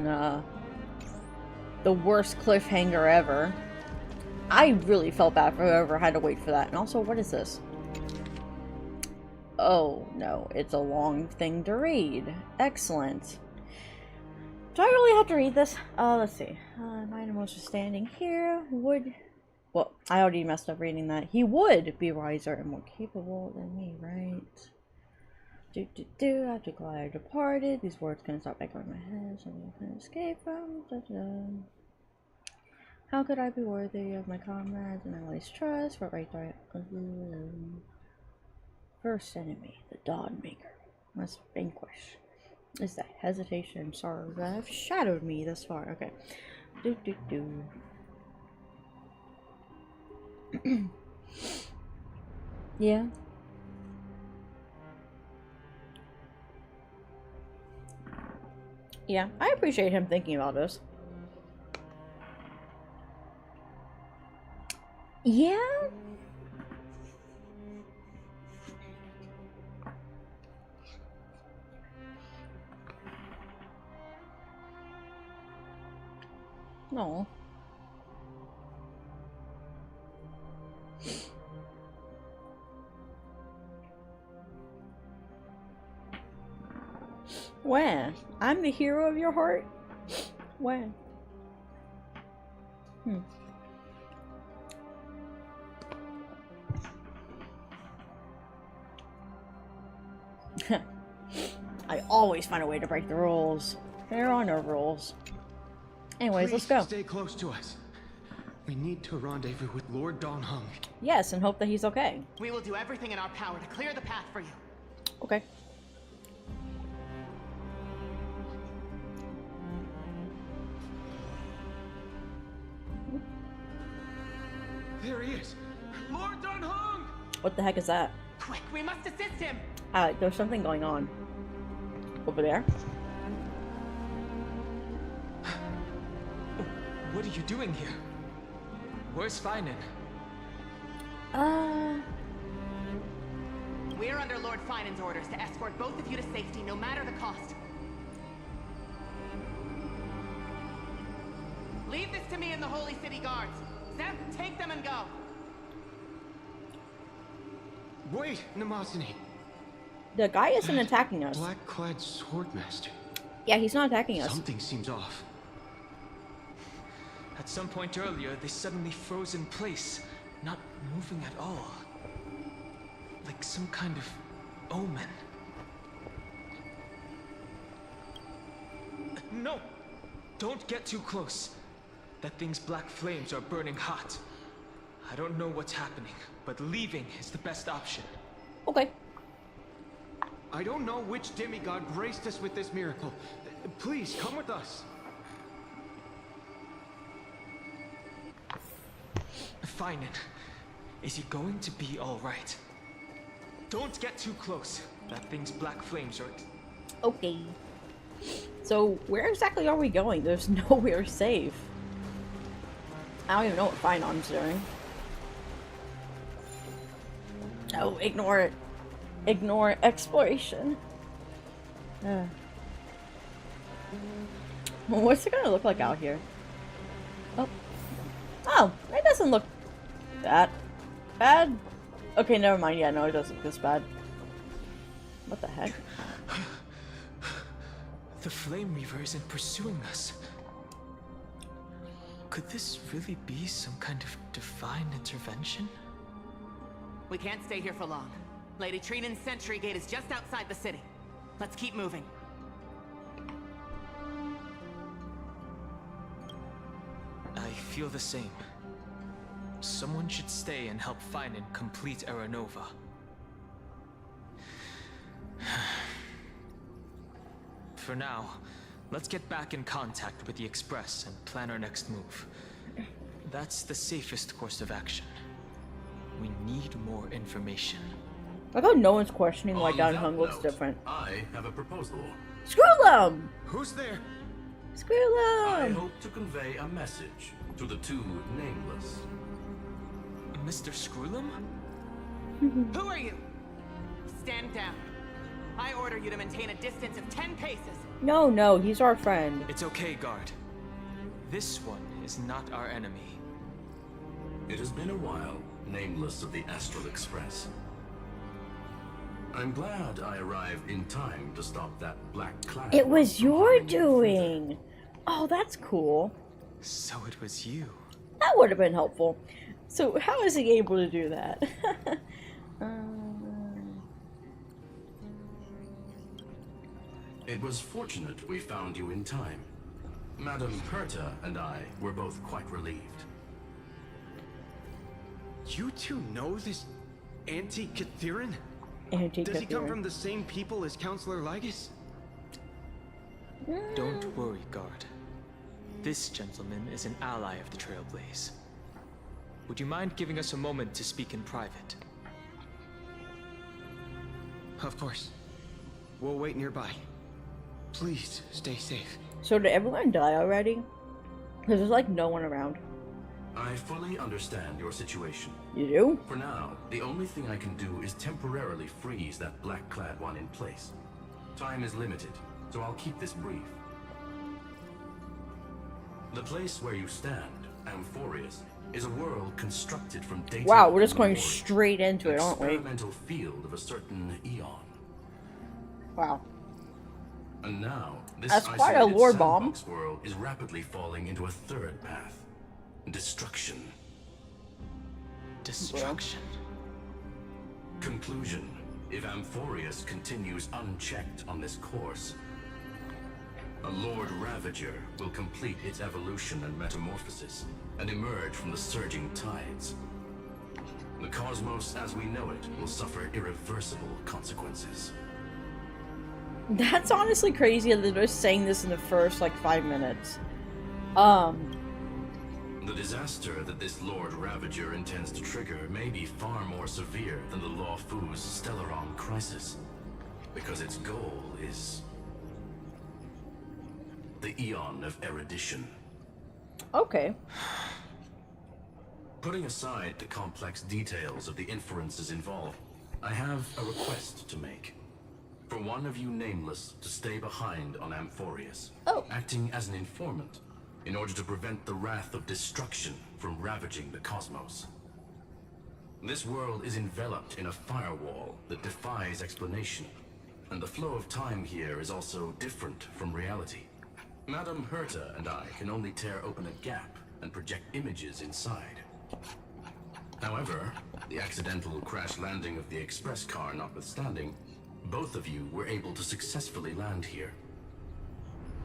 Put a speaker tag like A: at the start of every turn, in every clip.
A: than the worst cliffhanger ever. I really felt bad for whoever had to wait for that. And also, what is this? Oh, no. It's a long thing to read. Excellent. Do I really have to read this? Let's see. My animals are standing here. Would... Well, I already messed up reading that. He would be wiser and more capable than me, right? After Goliath departed, these words couldn't stop echoing in my head. Something I couldn't escape from. How could I be worthy of my comrades and Emily's trust? What right do I... First enemy, the Dawn Maker, must vanquish. Is that hesitation and sorrow that have shadowed me thus far? Okay. Yeah. Yeah, I appreciate him thinking about this. Yeah. No. When? I'm the hero of your heart? When? I always find a way to break the rules. There are no rules. Anyways, let's go.
B: Stay close to us. We need to rendezvous with Lord Donghung.
A: Yes, and hope that he's okay.
C: We will do everything in our power to clear the path for you.
A: Okay.
B: There he is! Lord Donghung!
A: What the heck is that?
C: Quick, we must assist him!
A: There's something going on. Over there?
D: What are you doing here? Where's Finan?
C: We're under Lord Finan's orders to escort both of you to safety, no matter the cost. Leave this to me and the Holy City Guards. Zep, take them and go.
B: Wait, Namazani.
A: The guy isn't attacking us.
B: Black-clad swordmaster.
A: Yeah, he's not attacking us.
B: Something seems off.
D: At some point earlier, they suddenly froze in place, not moving at all. Like some kind of omen. No! Don't get too close. That thing's black flames are burning hot. I don't know what's happening, but leaving is the best option.
A: Okay.
B: I don't know which demigod graced us with this miracle. Please, come with us.
D: Finan, is he going to be alright? Don't get too close. That thing's black flames are...
A: Okay. So, where exactly are we going? There's nowhere safe. I don't even know what Finan's doing. Oh, ignore it. Ignore exploration. What's it gonna look like out here? Oh. Oh, it doesn't look that bad. Okay, never mind. Yeah, no, it doesn't look this bad. What the heck?
D: The Flame Reaver isn't pursuing us. Could this really be some kind of divine intervention?
C: We can't stay here for long. Lady Trinan's sentry gate is just outside the city. Let's keep moving.
D: I feel the same. Someone should stay and help Finan complete Aranova. For now, let's get back in contact with the Express and plan our next move. That's the safest course of action. We need more information.
A: I thought no one's questioning why
E: On that
A: Donghung looks
E: note,
A: different.
E: I have a proposal.
A: Screw them!
B: Who's there?
A: Screw
E: I
A: them!
E: hope to convey a message to the two nameless.
D: Mr. Screwlum?
C: Who are you? Stand down. I order you to maintain a distance of 10 paces.
A: No, no, he's our friend.
D: It's okay, guard. This one is not our enemy.
E: It has been a while, nameless of the Astral Express. I'm glad I arrived in time to stop that black cloud.
A: It was
E: from
A: your
E: harming you
A: doing. Oh, that's cool.
D: So it was you.
A: That would have been helpful. So how is he able to do that?
E: It was fortunate we found you in time. Madam Herta and I were both quite relieved.
B: You two know this Anti-Catharan?
A: Anti-Catharan.
B: Does he come from the same people as Counselor Lygus?
D: Don't worry, guard. This gentleman is an ally of the Trailblaze. Would you mind giving us a moment to speak in private?
B: Of course. We'll wait nearby. Please, stay safe.
A: So did everyone die already? Because there's like no one around.
E: I fully understand your situation.
A: You do?
E: For now, the only thing I can do is temporarily freeze that black-clad one in place. Time is limited, so I'll keep this brief. The place where you stand, Amphorius, is a world constructed from data.
A: Wow, we're just
E: and
A: going
E: memory.
A: straight into it, aren't we?
E: Experimental field of a certain eon.
A: Wow.
E: And now, this
A: That's quite a
E: isolated
A: lore bomb.
E: sandbox world is rapidly falling into a third path. Destruction.
D: Destruction.
E: Conclusion. If Amphorius continues unchecked on this course, a Lord Ravager will complete its evolution and metamorphosis, and emerge from the surging tides. The cosmos as we know it will suffer irreversible consequences.
A: That's honestly crazy that they're just saying this in the first like 5 minutes.
E: The disaster that this Lord Ravager intends to trigger may be far more severe than the Lawfoo's Stellaron crisis, because its goal is the Eon of Erudition.
A: Okay.
E: Putting aside the complex details of the inferences involved, I have a request to make. For one of you nameless to stay behind on Amphorius,
A: Oh.
E: acting as an informant, in order to prevent the wrath of destruction from ravaging the cosmos. This world is enveloped in a firewall that defies explanation, and the flow of time here is also different from reality. Madam Herta and I can only tear open a gap and project images inside. However, the accidental crash landing of the express car notwithstanding, both of you were able to successfully land here.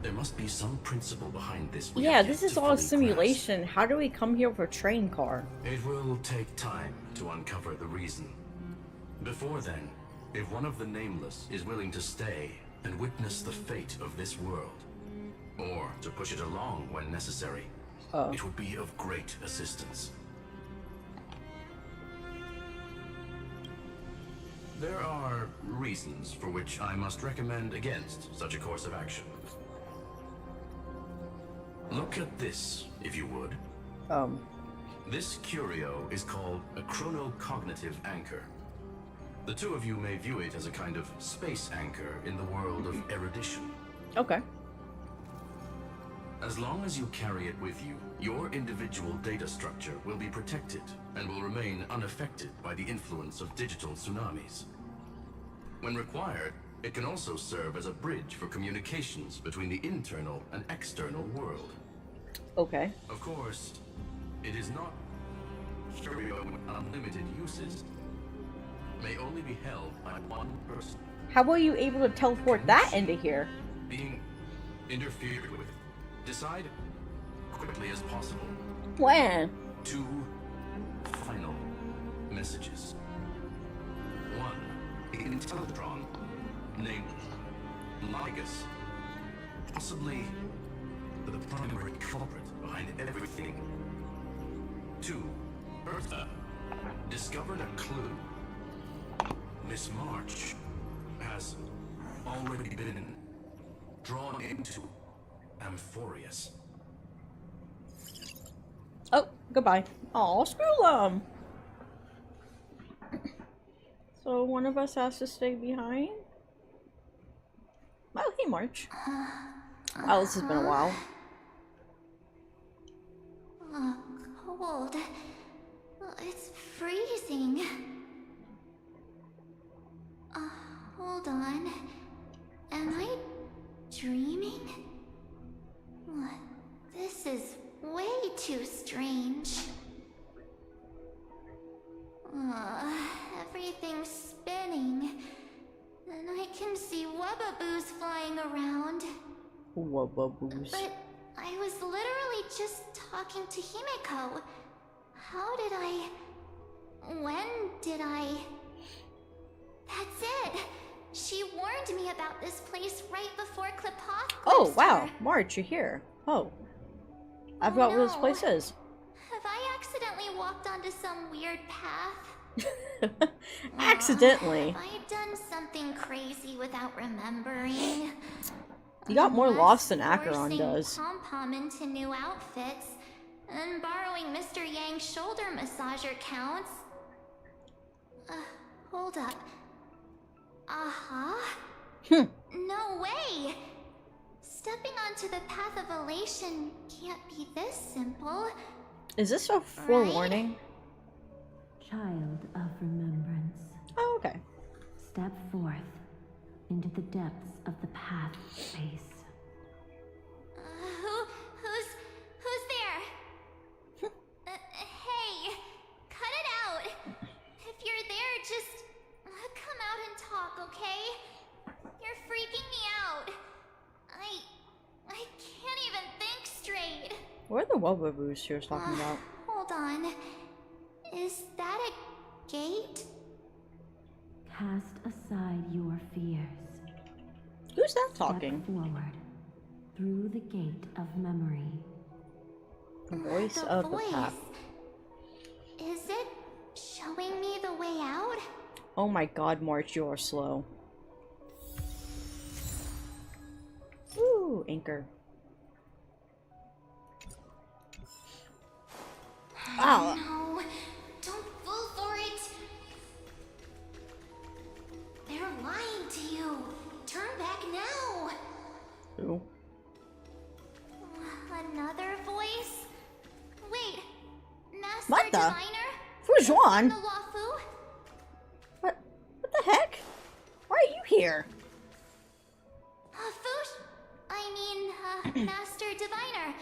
E: There must be some principle behind this. we
A: Yeah,
E: have
A: this
E: yet
A: is
E: to
A: all a
E: fully
A: simulation. How do we come here with a train car?
E: grasp. It will take time to uncover the reason. Before then, if one of the Nameless is willing to stay and witness the fate of this world, or to push it along when necessary, it would be of great assistance. There are reasons for which I must recommend against such a course of action. Look at this, if you would. This curio is called a chronocognitive anchor. The two of you may view it as a kind of space anchor in the world of erudition.
A: Okay.
E: As long as you carry it with you, your individual data structure will be protected and will remain unaffected by the influence of digital tsunamis. When required, it can also serve as a bridge for communications between the internal and external world.
A: Okay.
E: Of course, it is not curio with unlimited uses. May only be held by one person.
A: How were you able to teleport that into here?
E: Being interfered with. Decide quickly as possible.
A: When?
E: 2 final messages. 1. Intellatron, named Lygus, possibly the primary culprit behind everything. 2. Bertha discovered a clue. Miss March has already been drawn into Amphorius.
A: Oh, goodbye. Oh, screw them. So one of us has to stay behind? Oh, Hey, March. Wow, this has been a while.
F: Cold. It's freezing. Hold on. Am I dreaming? This is way too strange. Everything's spinning. And I can see wubbaboos flying around.
A: Wubbaboos.
F: But I was literally just talking to Himeko. How did I... When did I... That's it! She warned me about this place right before Klipoth.
A: Oh, wow. March, you're here. Oh. I forgot what this place is.
F: Have I accidentally walked onto some weird path?
A: Accidentally.
F: Have I done something crazy without remembering?
A: You got more
F: Unless
A: lost than Acheron
F: forcing
A: does.
F: Pom-Pom into new outfits and borrowing Mr. Yang's shoulder massager counts. Hold up. No way! Stepping onto the path of elation can't be this simple.
A: Is this a forewarning?
G: Child of remembrance,
A: Oh, okay.
G: step forth into the depths of the path space.
F: Who's there? Hey, cut it out. If you're there, just come out and talk, okay? You're freaking me out. I can't even think straight.
A: What are the wubbaboos she was talking about?
F: Hold on. Is that a gate?
G: Cast aside your fears.
A: Who's that talking?
G: Step forward through the gate of memory.
A: The voice
F: The
A: of
F: voice.
A: the path.
F: Is it showing me the way out?
A: Oh my god, March, you are slow. Ooh, anchor. Wow.
F: No, don't fall for it. They're lying to you. Turn back now.
A: Ooh.
F: Another voice? Wait, Master
A: What the?
F: Diviner?
A: Fujuan?
F: The Wafu?
A: What the heck? Why are you here?
F: Master Diviner,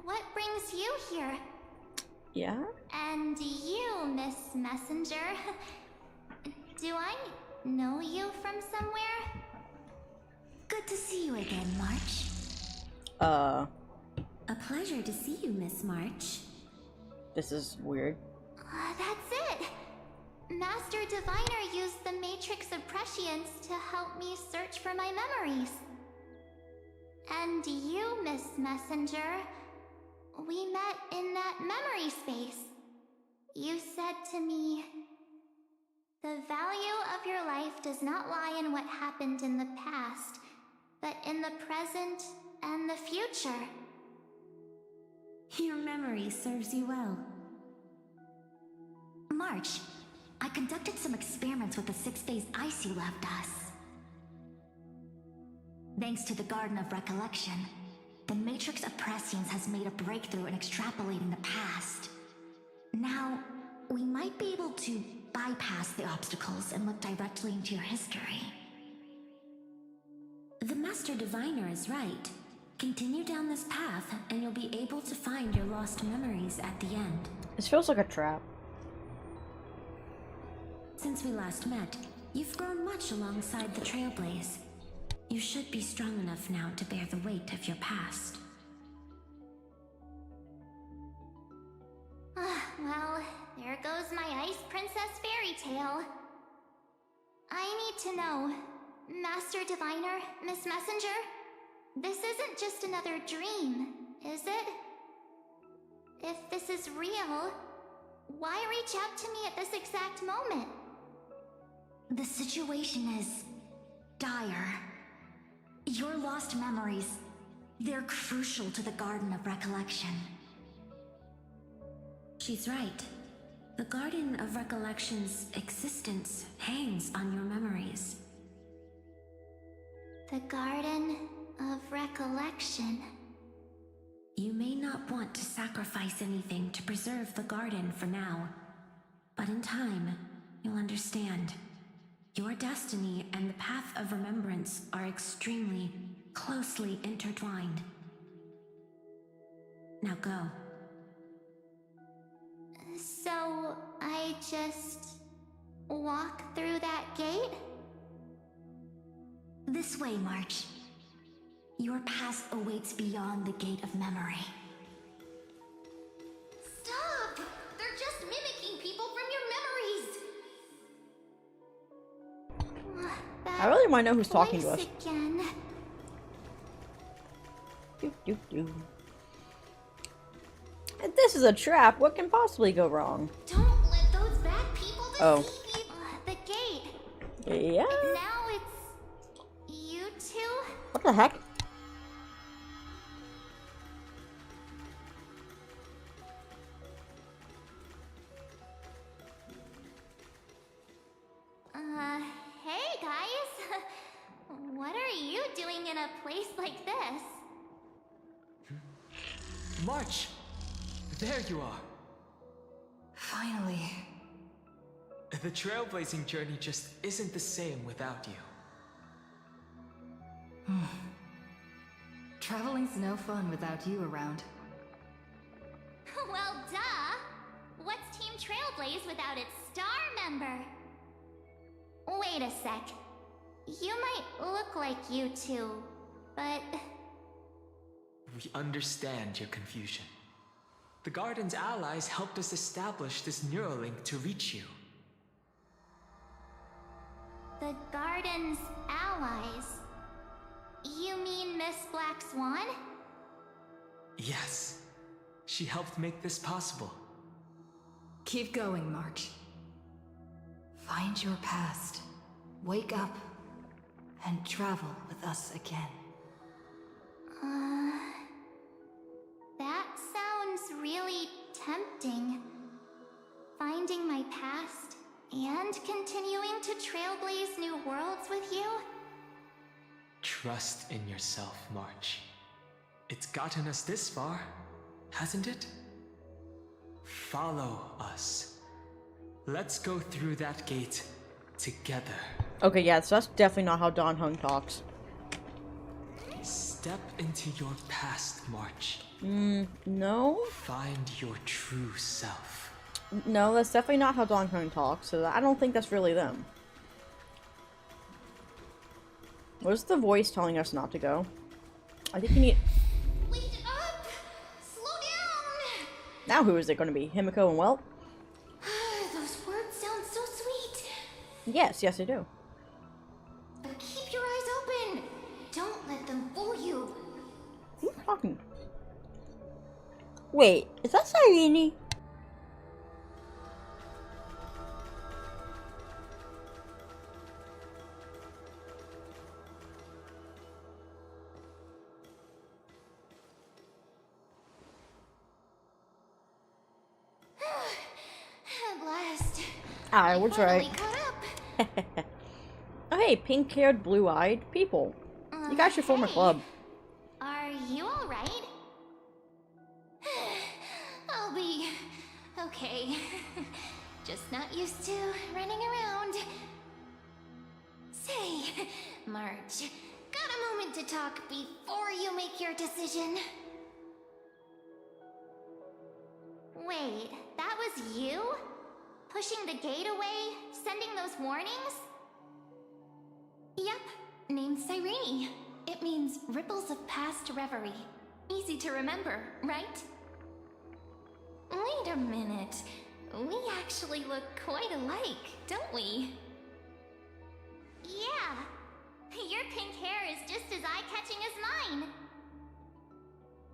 F: what brings you here?
A: Yeah?
F: And you, Miss Messenger. Do I know you from somewhere?
H: Good to see you again, March. A pleasure to see you, Miss March.
A: This is weird.
F: That's it! Master Diviner used the Matrix of Prescience to help me search for my memories. And you, Miss Messenger, we met in that memory space. You said to me, the value of your life does not lie in what happened in the past, but in the present and the future.
H: Your memory serves you well. March, I conducted some experiments with the 6-phase ice you left us. Thanks to the Garden of Recollection, the Matrix of Prescience has made a breakthrough in extrapolating the past. Now, we might be able to bypass the obstacles and look directly into your history. The Master Diviner is right. Continue down this path, and you'll be able to find your lost memories at the end.
A: This feels like a trap.
H: Since we last met, you've grown much alongside the Trailblaze. You should be strong enough now to bear the weight of your past.
F: Well, there goes my Ice Princess fairy tale. I need to know, Master Diviner, Miss Messenger, this isn't just another dream, is it? If this is real, why reach out to me at this exact moment?
H: The situation is dire. Your lost memories, they're crucial to the Garden of Recollection. She's right. The Garden of Recollection's existence hangs on your memories.
F: The Garden of Recollection.
G: You may not want to sacrifice anything to preserve the garden for now, but in time, you'll understand. Your destiny and the path of remembrance are extremely, closely intertwined. Now go.
F: So, I just walk through that gate?
H: This way, March. Your past awaits beyond the gate of memory.
F: Stop! They're just mimicking people from your memories!
A: I really want to know who's talking to us.
F: Again.
A: If this is a trap, what can possibly go wrong?
F: Don't let those bad people deceive you! The gate.
A: Yeah?
F: Now it's... you two?
A: What the heck?
F: Hey guys! What are you doing in a place like this?
D: March! There you are!
C: Finally.
D: The trailblazing journey just isn't the same without you.
C: Traveling's no fun without you around.
F: Well, duh! What's Team Trailblaze without its star member? Wait a sec. You might look like you two, but...
D: We understand your confusion. The Garden's allies helped us establish this Neuralink to reach you.
F: The Garden's allies? You mean Miss Black Swan?
D: Yes. She helped make this possible.
C: Keep going, March. Find your past. Wake up. And travel with us again.
F: That sounds really tempting. Finding my past and continuing to trailblaze new worlds with you?
D: Trust in yourself, March. It's gotten us this far, hasn't it? Follow us. Let's go through that gate together.
A: Okay, yeah, so that's definitely not how Don Hung talks.
D: Step into your past, March.
A: No?
D: Find your true self.
A: No, that's definitely not how Don Hung talks, so I don't think that's really them. What's the voice telling us not to go? I think you need...
F: Wake up! Slow down!
A: Now who is it going to be? Himiko and Welt?
F: Those words sound so sweet.
A: Yes, yes I do.
F: But keep your eyes open. Don't let them fool you.
A: Who's talking? Wait, is that Cyrene?
F: At last.
A: I was right.
F: Finally caught up.
A: Oh hey, pink-haired, blue-eyed people. You guys should form a
F: Hey.
A: club.
F: Are you alright? I'll be okay. Just not used to running around. Say, March, got a moment to talk before you make your decision? Wait, that was you? Pushing the gate away? Sending those warnings?
H: Yep, named Cyrene. It means ripples of past reverie. Easy to remember, right?
F: Wait a minute. We actually look quite alike, don't we? Yeah. Your pink hair is just as eye-catching as mine.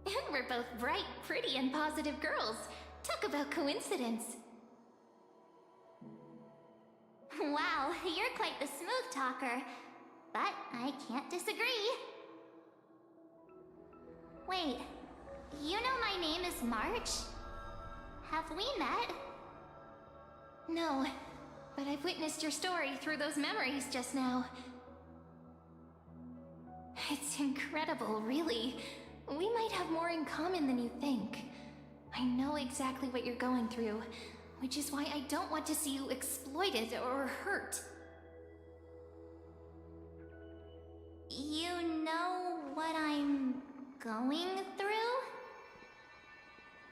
H: And we're both bright, pretty, and positive girls. Talk about coincidence.
F: Wow, you're quite the smooth talker. But I can't disagree. Wait, you know my name is March? Have we met?
H: No, but I've witnessed your story through those memories just now. It's incredible, really. We might have more in common than you think. I know exactly what you're going through, which is why I don't want to see you exploited or hurt.
F: You know what I'm going through?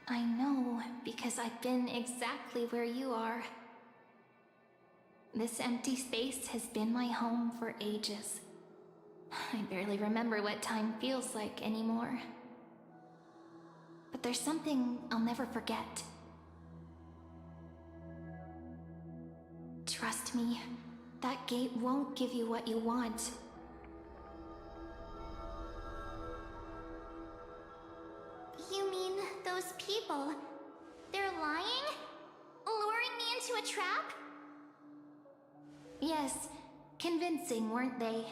H: I know, because I've been exactly where you are. This empty space has been my home for ages. I barely remember what time feels like anymore. But there's something I'll never forget. Trust me, that gate won't give you what you want.
F: You mean those people? They're lying? Luring me into a trap?
H: Yes, convincing, weren't they?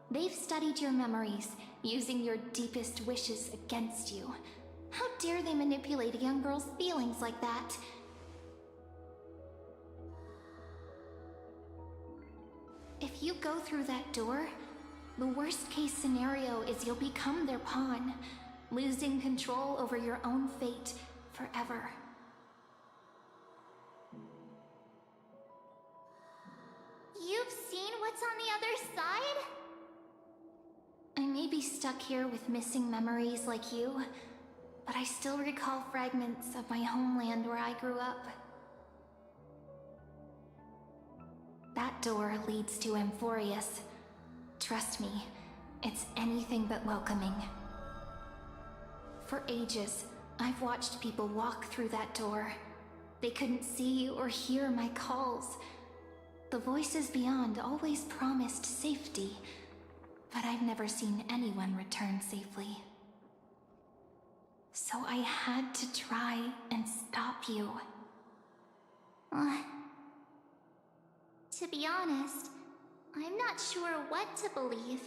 H: They've studied your memories, using your deepest wishes against you. How dare they manipulate a young girl's feelings like that? If you go through that door, the worst case scenario is you'll become their pawn, losing control over your own fate forever.
F: You've seen what's on the other side?
H: I may be stuck here with missing memories like you, but I still recall fragments of my homeland where I grew up. That door leads to Amphorius. Trust me, it's anything but welcoming. For ages, I've watched people walk through that door. They couldn't see or hear my calls. The voices beyond always promised safety, but I've never seen anyone return safely. So I had to try and stop you.
F: To be honest, I'm not sure what to believe.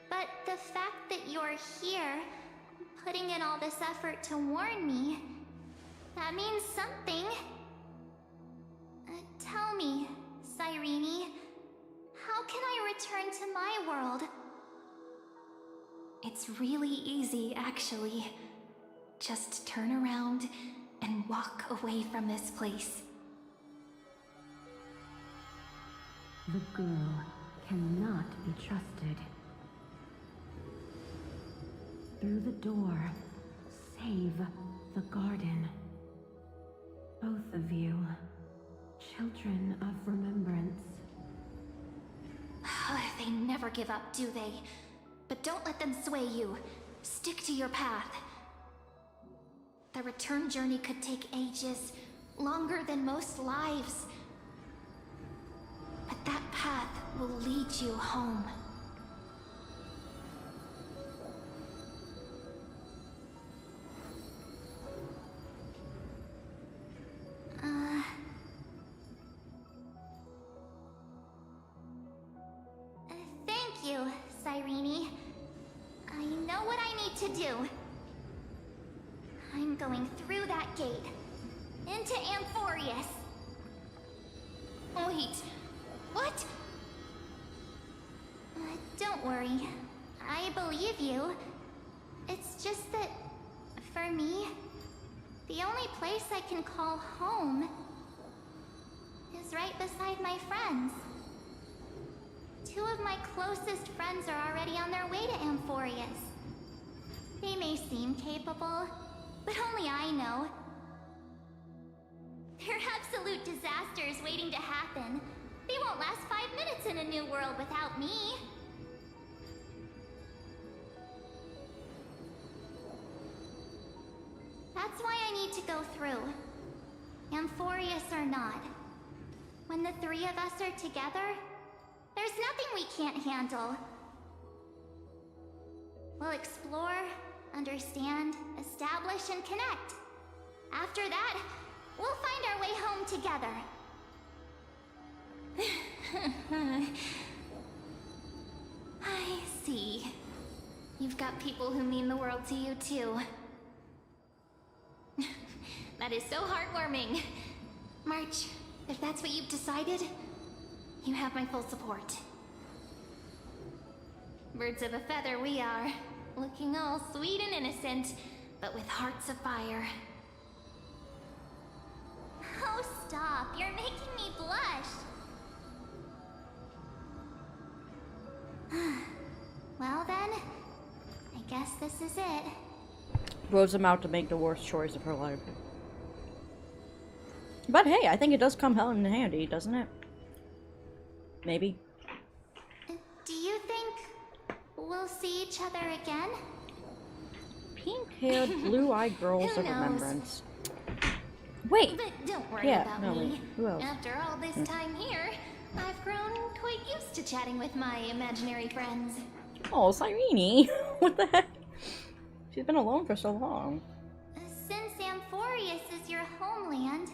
F: But the fact that you're here, putting in all this effort to warn me, that means something. Tell me, Cyrene, how can I return to my world?
H: It's really easy, actually. Just turn around and walk away from this place.
G: The girl cannot be trusted. Through the door, save the garden. Both of you, children of remembrance.
H: They never give up, do they? But don't let them sway you. Stick to your path. The return journey could take ages, longer than most lives. But that path will lead you home.
F: Thank you, Cyrene. I know what I need to do. I'm going through that gate. Into Amphorius.
H: Wait, what?
F: Don't worry. I believe you. It's just that, for me, the only place I can call home is right beside my friends. Two of my closest friends are already on their way to Amphorius. They may seem capable, but only I know. They're absolute disasters waiting to happen. They won't last 5 minutes in a new world without me. That's why I need to go through. Amphorius or not. When the three of us are together, there's nothing we can't handle. We'll explore, understand, establish, and connect. After that, we'll find our way home together.
H: I see. You've got people who mean the world to you, too. That is so heartwarming. March, if that's what you've decided, you have my full support.
F: Birds of a feather we are. Looking all sweet and innocent, but with hearts of fire. Oh, stop. You're making me blush. Well then, I guess this is it.
A: Rose about to make the worst choice of her life. But hey, I think it does come hell in handy, doesn't it? Maybe.
F: Do you think we'll see each other again?
A: Pink-haired, blue-eyed girls
F: Who
A: of
F: knows?
A: remembrance. Wait!
F: But don't worry
A: Yeah,
F: about
A: no,
F: me.
A: wait. Who else?
F: After all this time here, I've grown quite used to chatting with my imaginary friends.
A: Oh, Cyrene! What the heck? She's been alone for so long.
F: Since Amphorius is your homeland,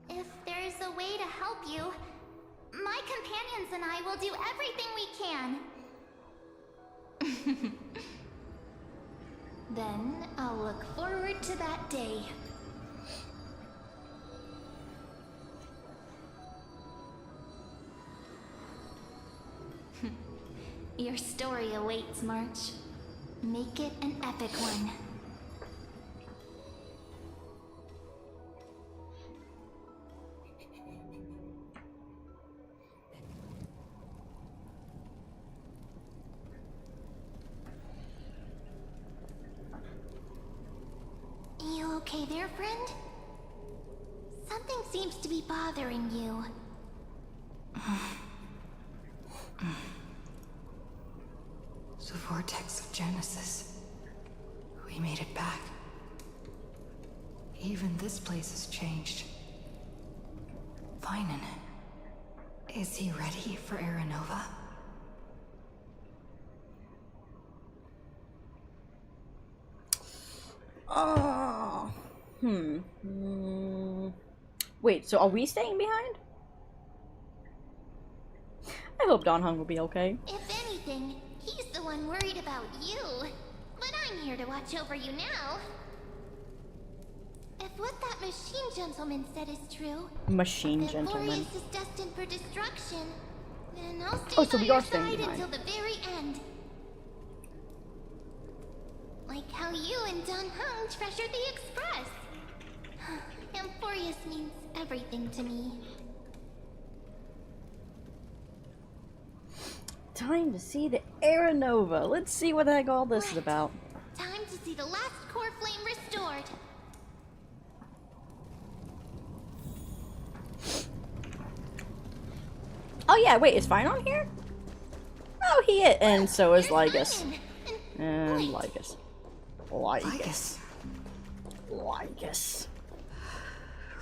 F: if there's a way to help you, my companions and I will do everything we can. Then I'll look forward to that day. Your story awaits, March. Make it an epic one. You okay there, friend? Something seems to be bothering you.
I: The vortex of Genesis. We made it back. Even this place has changed. Vinan. Is he ready for Aranova?
A: Oh. Wait, so are we staying behind? I hope Don Hung will be okay.
F: If anything, he's the one worried about you. But I'm here to watch over you now. If what that machine gentleman said is true,
A: Machine
F: then
A: gentleman.
F: Glorious is destined for destruction, then I'll stay
A: Oh, so
F: by
A: we
F: your
A: are staying
F: side
A: behind.
F: until the very end. Like how you and Don Hung treasured the Express. Amphorius means everything to me.
A: Time to see the Aranova. Let's see what the heck all this is about.
F: Time to see the last core flame restored.
A: Oh yeah, wait, is Fine on here? Oh, he is, and so is
F: There's
A: Lygus.
F: Vinan.
A: And
F: Wait.
A: Lygus.
I: Lygus.
A: Lygus.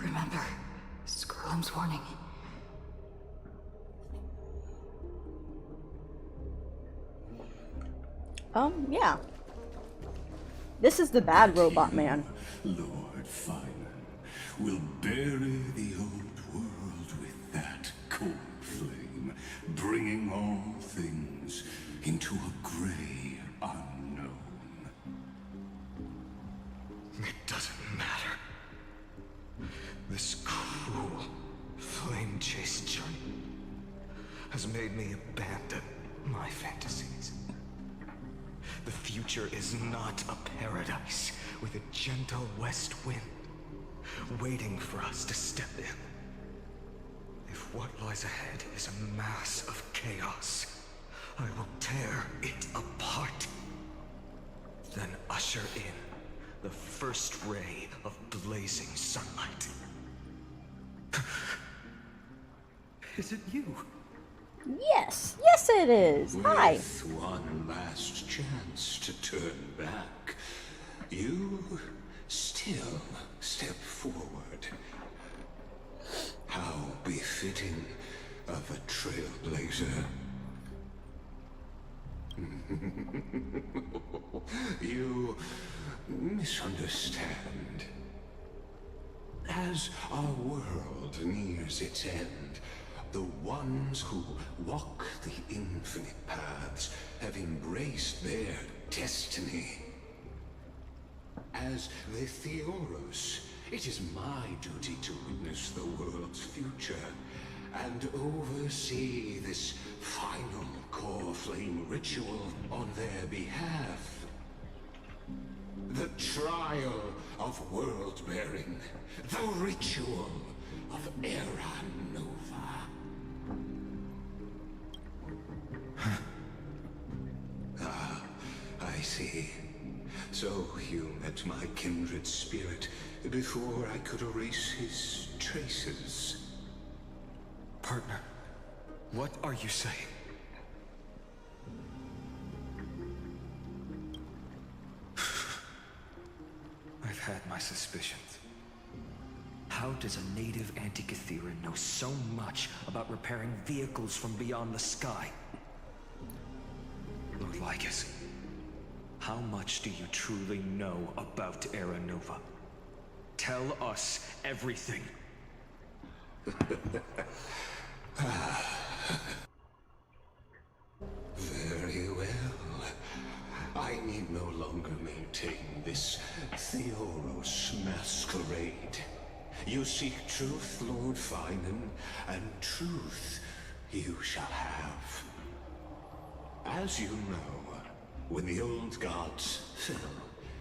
I: Remember, Skrullum's warning.
A: Yeah. This is the bad robot man.
J: Lord Finan will bury the old world with that core flame, bringing all things into a gray unknown.
B: It doesn't matter. This cruel, flame-chased journey has made me abandon my fantasies. The future is not a paradise with a gentle west wind waiting for us to step in. If what lies ahead is a mass of chaos, I will tear it apart. Then usher in the first ray of blazing sunlight. Is it you?
A: Yes, yes it is. Hi.
J: With one last chance to turn back, you still step forward. How befitting of a trailblazer. You misunderstand. As our world nears its end, the ones who walk the infinite paths have embraced their destiny. As the Theoros, it is my duty to witness the world's future, and oversee this final core flame ritual on their behalf. The trial of world-bearing, the ritual of Era Nova. Ah, I see. So you met my kindred spirit before I could erase his traces.
B: Partner, what are you saying? I've had my suspicions. How does a native Antikytheran know so much about repairing vehicles from beyond the sky? Lord Lycus, how much do you truly know about Era Nova? Tell us everything.
J: Very well. I need no longer maintain this Theoros masquerade. You seek truth, Lord Finan, and truth you shall have. As you know, when the old gods fell,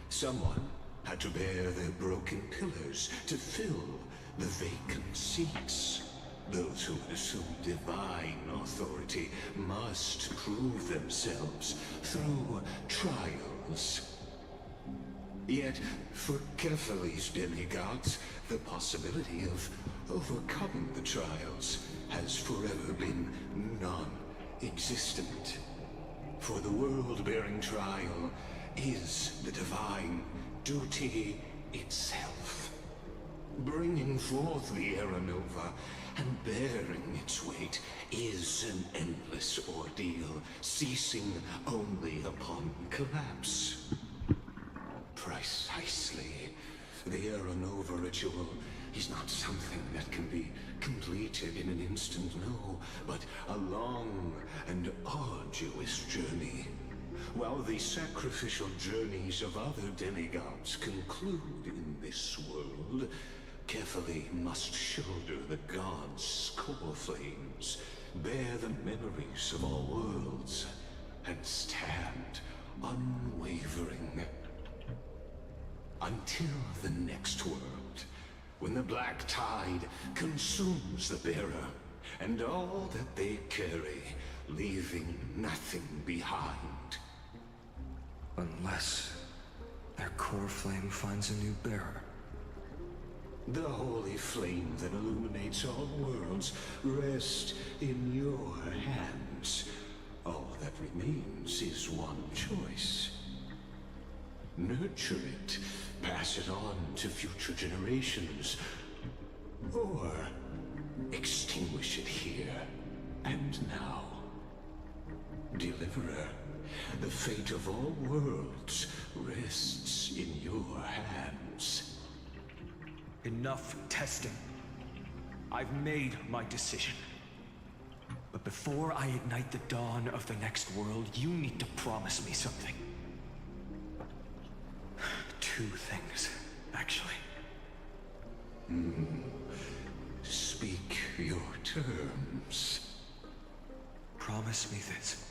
J: someone had to bear their broken pillars to fill the vacant seats. Those who would assume divine authority must prove themselves through trials. Yet, for Kephal's demigods, the possibility of overcoming the trials has forever been non-existent. For the world-bearing trial is the divine duty itself. Bringing forth the Era Nova and bearing its weight is an endless ordeal, ceasing only upon collapse. Precisely. The Era Nova ritual is not something that can be completed in an instant, no, but a long and arduous journey. While the sacrificial journeys of other demigods conclude in this world, Kephali must shoulder the gods' core flames, bear the memories of all worlds, and stand unwavering. Until the next world, when the black tide consumes the bearer, and all that they carry, leaving nothing behind.
B: Unless their core flame finds a new bearer.
J: The holy flame that illuminates all worlds rests in your hands. All that remains is one choice. Nurture it, pass it on to future generations, or extinguish it here and now. Deliverer, the fate of all worlds rests in your hands.
B: Enough testing. I've made my decision. But before I ignite the dawn of the next world, you need to promise me something. Two things, actually.
J: Speak your terms.
B: Promise me this.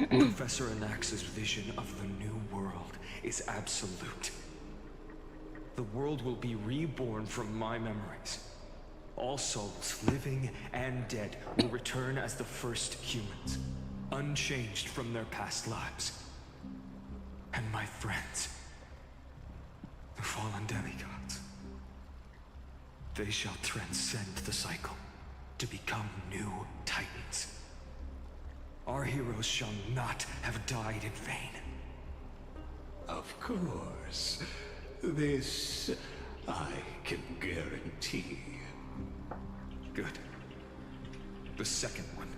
B: Professor Anax's vision of the new world is absolute. The world will be reborn from my memories. All souls, living and dead, will return as the first humans, unchanged from their past lives. And my friends, the fallen demigods, they shall transcend the cycle to become new titans. Our heroes shall not have died in vain.
J: Of course. This I can guarantee.
B: Good. The second one.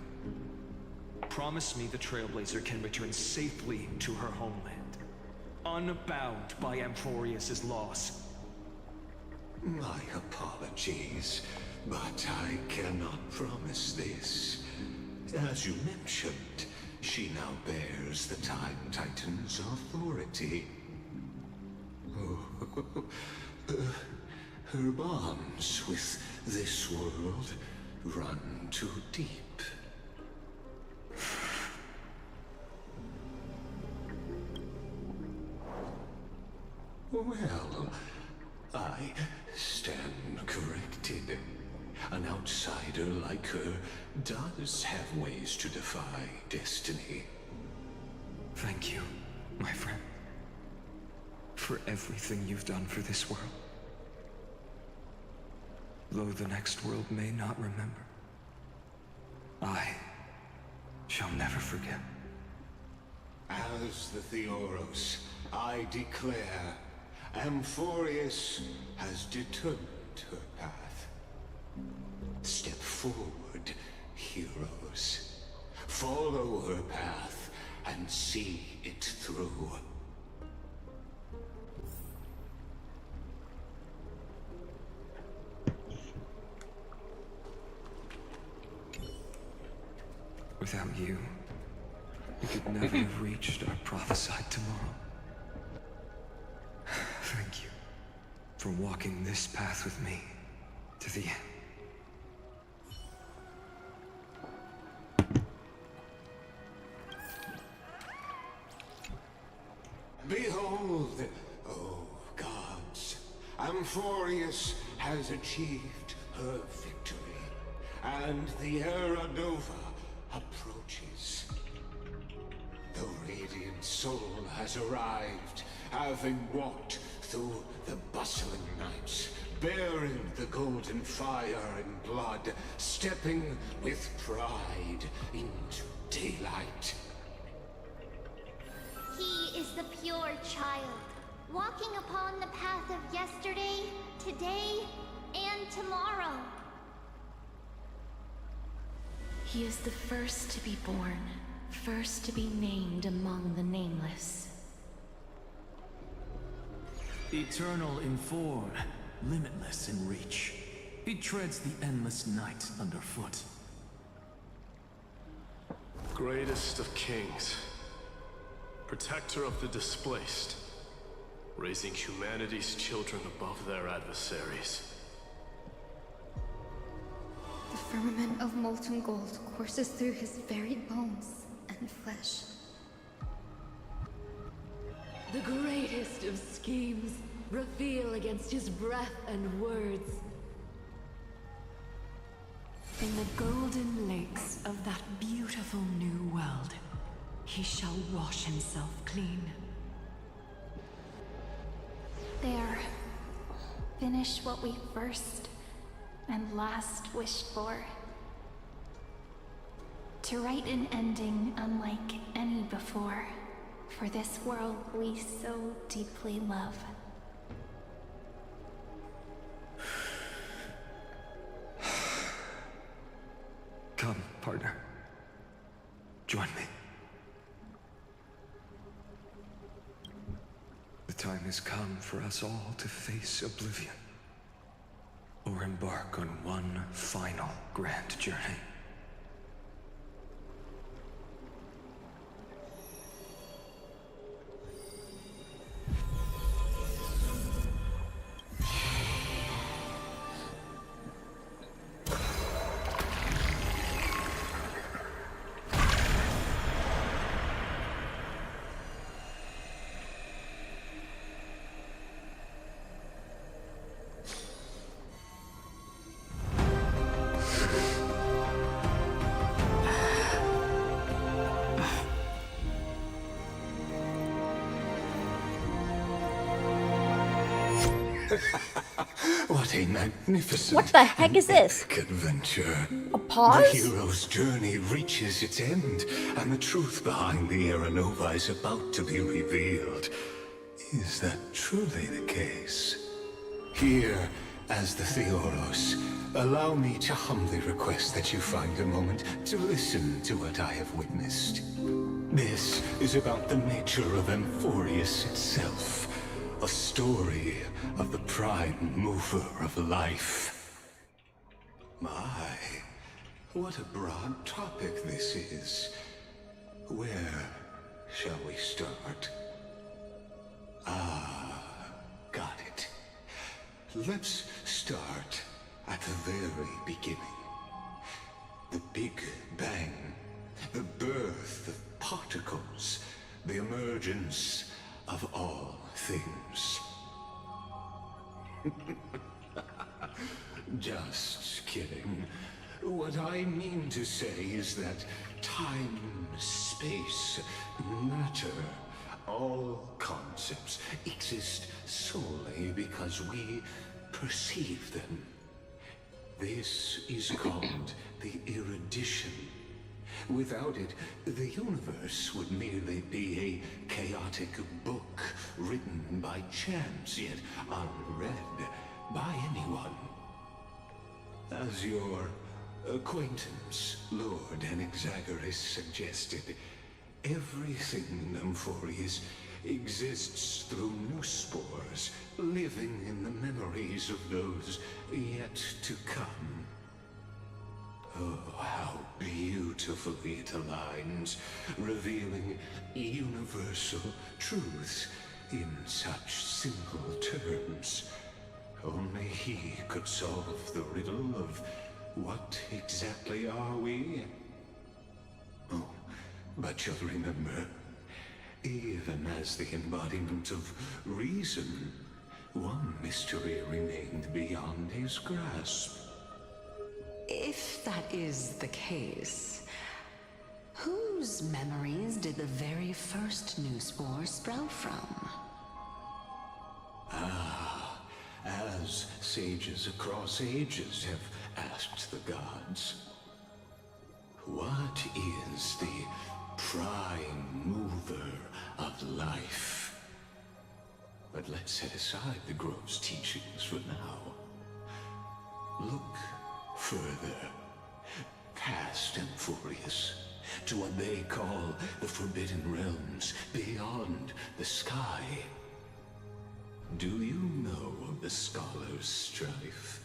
B: Promise me the Trailblazer can return safely to her homeland, unbound by Amphorius' loss.
J: My apologies, but I cannot promise this. As you mentioned, she now bears the Time Titan's authority. Her bonds with this world run too deep. Well, I stand corrected. An outsider like her does have ways to defy destiny.
B: Thank you, my friend, for everything you've done for this world. Though the next world may not remember, I shall never forget.
J: As the Theoros, I declare, Amphorius has determined her path. Step forward, heroes. Follow her path and see it through.
B: Without you, we could never have reached our prophesied tomorrow. Thank you for walking this path with me to the end.
J: Behold, oh gods, Amphorius has achieved her victory, and the Era Nova approaches. The radiant soul has arrived, having walked through the bustling nights, bearing the golden fire and blood, stepping with pride into daylight.
F: He is the pure child, walking upon the path of yesterday, today, and tomorrow.
G: He is the first to be born, first to be named among the nameless.
E: Eternal in form, limitless in reach. He treads the endless night underfoot.
K: Greatest of kings. Protector of the displaced. Raising humanity's children above their adversaries.
L: The firmament of molten gold courses through his very bones and flesh.
M: The greatest of schemes reveal against his breath and words.
G: In the golden lakes of that beautiful new world, he shall wash himself clean.
L: There. Finish what we first and last wished for. To write an ending unlike any before, for this world we so deeply love.
B: Come, partner. Join me. The time has come for us all to face oblivion, or embark on one final grand journey.
J: What a magnificent
A: What the heck is this?
J: epic adventure.
A: A pause?
J: The hero's journey reaches its end, and the truth behind the Era Nova is about to be revealed. Is that truly the case? Here, as the Theoros, allow me to humbly request that you find a moment to listen to what I have witnessed. This is about the nature of Amphorius itself. A story of the prime mover of life. My, what a broad topic this is. Where shall we start? Ah, got it. Let's start at the very beginning. The Big Bang. The birth of particles. The emergence of all things. Just kidding. What I mean to say is that time, space, matter, all concepts exist solely because we perceive them. This is called the erudition. Without it, the universe would merely be a chaotic book written by chance, yet unread by anyone. As your acquaintance, Lord Anaxagoras, suggested, everything in Amphorius exists through new spores, living in the memories of those yet to come. Oh, how beautifully it aligns, revealing universal truths in such simple terms. Only he could solve the riddle of what exactly are we? Oh, but you'll remember, even as the embodiment of reason, one mystery remained beyond his grasp.
N: If that is the case, whose memories did the very first new spore sprout from?
J: Ah, as sages across ages have asked the gods, what is the prime mover of life? But let's set aside the Grove's teachings for now. Look further, past Amphorius, to what they call the Forbidden Realms, beyond the sky. Do you know of the Scholar's Strife?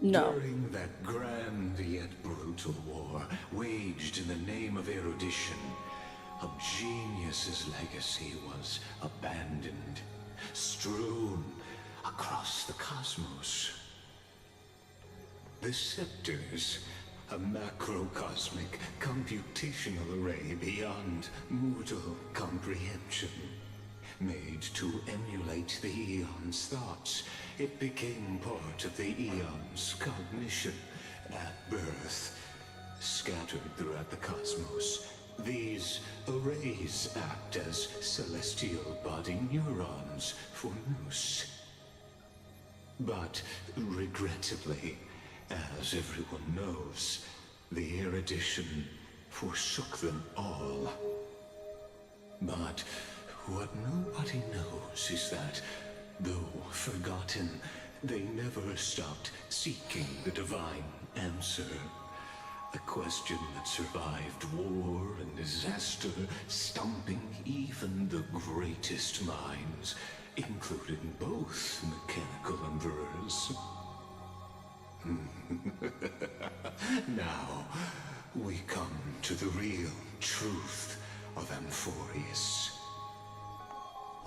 A: No.
J: During that grand yet brutal war, waged in the name of erudition, a genius's legacy was abandoned, strewn across the cosmos. The scepters, a macrocosmic computational array beyond mortal comprehension. Made to emulate the Eon's thoughts, it became part of the Eon's cognition at birth. Scattered throughout the cosmos, these arrays act as celestial body neurons for Nous. But regrettably, as everyone knows, the erudition forsook them all. But what nobody knows is that, though forgotten, they never stopped seeking the divine answer. A question that survived war and disaster, stumping even the greatest minds, including both mechanical emperors. Now, we come to the real truth of Amphorius.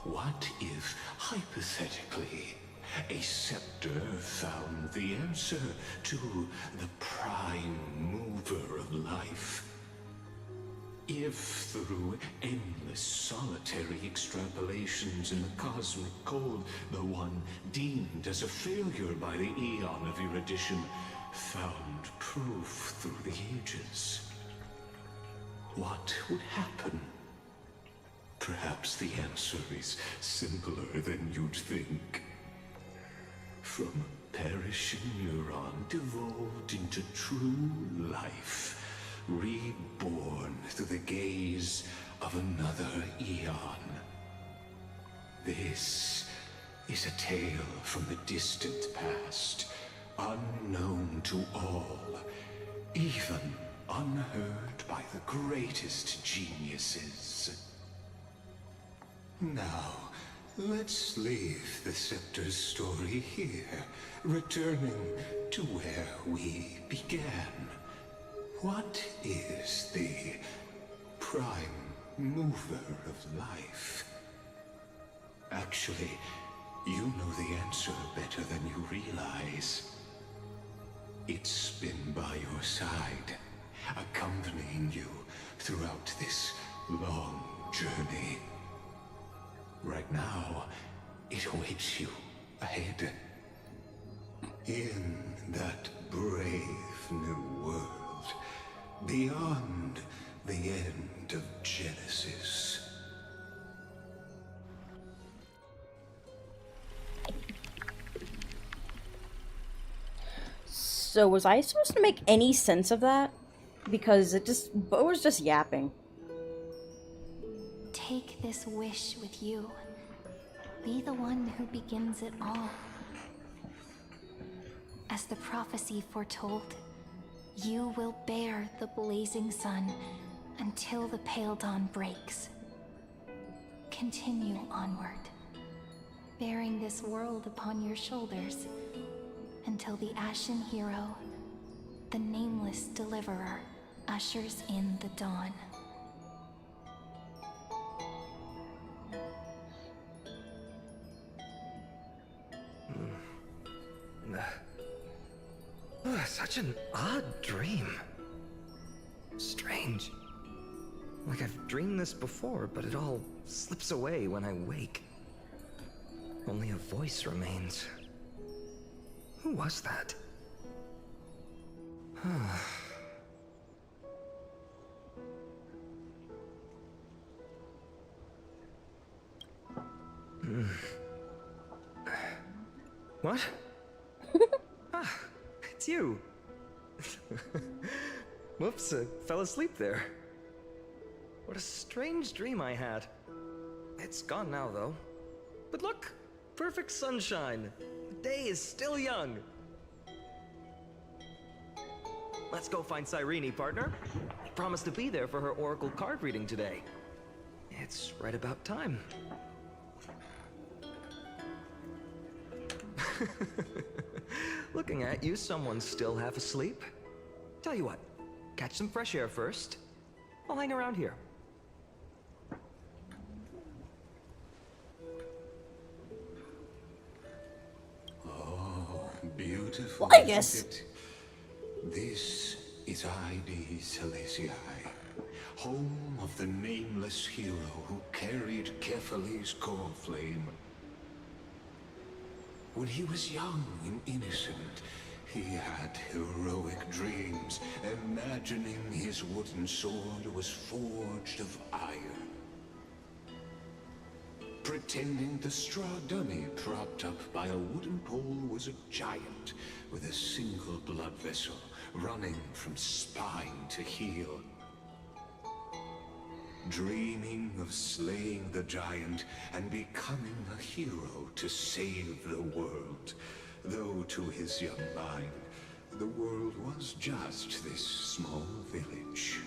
J: What if, hypothetically, a scepter found the answer to the prime mover of life? If through endless solitary extrapolations in the cosmic code, the one deemed as a failure by the Eon of erudition found proof through the ages, what would happen? Perhaps the answer is simpler than you'd think. From a perishing neuron devolved into true life, reborn through the gaze of another Eon. This is a tale from the distant past, unknown to all, even unheard by the greatest geniuses. Now, let's leave the Scepter's story here, returning to where we began. What is the prime mover of life? Actually, you know the answer better than you realize. It's been by your side, accompanying you throughout this long journey. Right now, it awaits you ahead. In that brave new world, beyond the end of Genesis.
A: So was I supposed to make any sense of that? Because Bo was just yapping.
L: Take this wish with you. Be the one who begins it all. As the prophecy foretold, you will bear the blazing sun until the pale dawn breaks. Continue onward, bearing this world upon your shoulders, until the Ashen Hero, the nameless deliverer, ushers in the dawn.
B: Such an odd dream. Strange. Like I've dreamed this before, but it all slips away when I wake. Only a voice remains. Who was that? What? It's you. Whoops, I fell asleep there. What a strange dream I had. It's gone now, though. But look, perfect sunshine. The day is still young. Let's go find Cyrene, partner. I promised to be there for her oracle card reading today. It's right about time. Looking at you, someone's still half asleep. Tell you what, catch some fresh air first. I'll hang around here.
J: Oh, beautiful.
A: Well, I guess.
J: Isn't it? This is Ivy Celestii, home of the nameless hero who carried Kephal's core flame. When he was young and innocent, he had heroic dreams, imagining his wooden sword was forged of iron. Pretending the straw dummy propped up by a wooden pole was a giant with a single blood vessel running from spine to heel. Dreaming of slaying the giant and becoming a hero to save the world. Though to his young mind, the world was just this small village.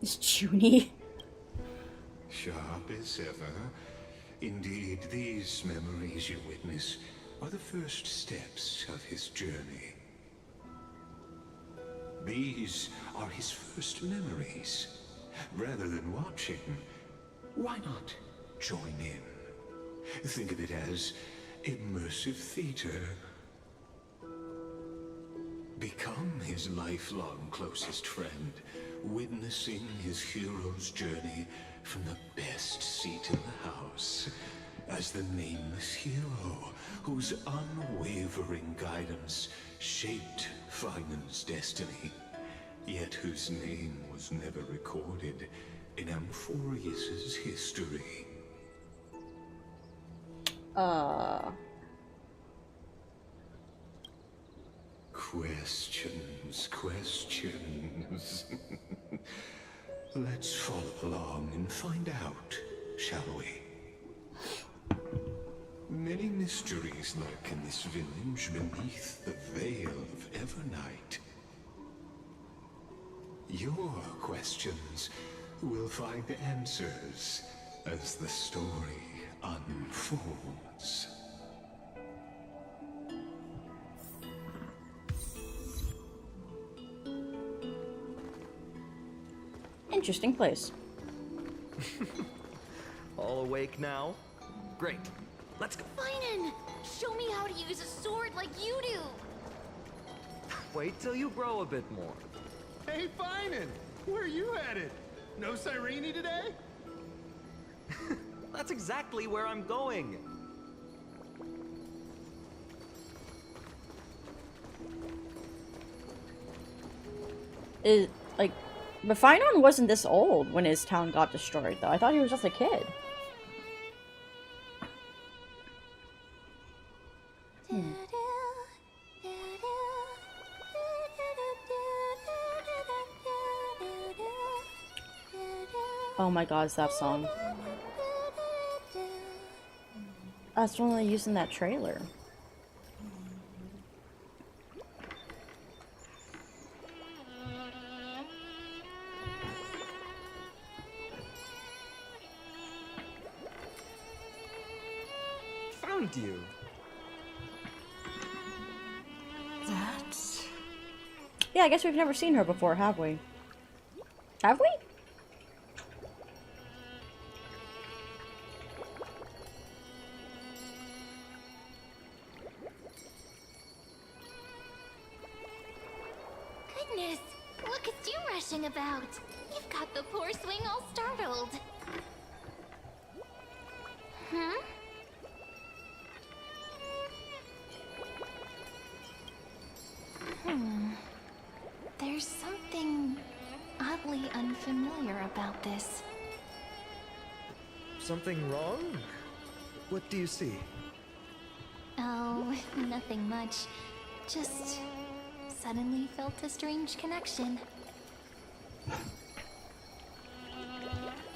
A: Is Junie?
J: Sharp as ever. Indeed, these memories you witness are the first steps of his journey. These are his first memories. Rather than watching, why not join in? Think of it as immersive theater. Become his lifelong closest friend, witnessing his hero's journey from the best seat in the house, as the nameless hero whose unwavering guidance shaped Finan's destiny, yet whose name was never recorded in Amphorius's history. Questions. Let's follow along and find out, shall we? Many mysteries lurk in this village beneath the veil of Evernight. Your questions will find answers as the story unfolds.
A: Interesting place.
B: All awake now?
O: Great. Let's go.
L: Finan! Show me how to use a sword like you do!
O: Wait till you grow a bit more.
P: Hey, Finan! Where are you headed? No Cyrene today?
O: That's exactly where I'm going.
A: Like, but Finon wasn't this old when his town got destroyed, though. I thought he was just a kid. Oh my god, it's that song. That's one they used in that trailer.
O: Found you.
I: That's...
A: Yeah, I guess we've never seen her before, have we? Have we?
L: Goodness, look at you rushing about. You've got the poor swing all startled. Huh? There's something oddly unfamiliar about this.
O: Something wrong? What do you see?
L: Oh, nothing much. Just suddenly felt a strange connection.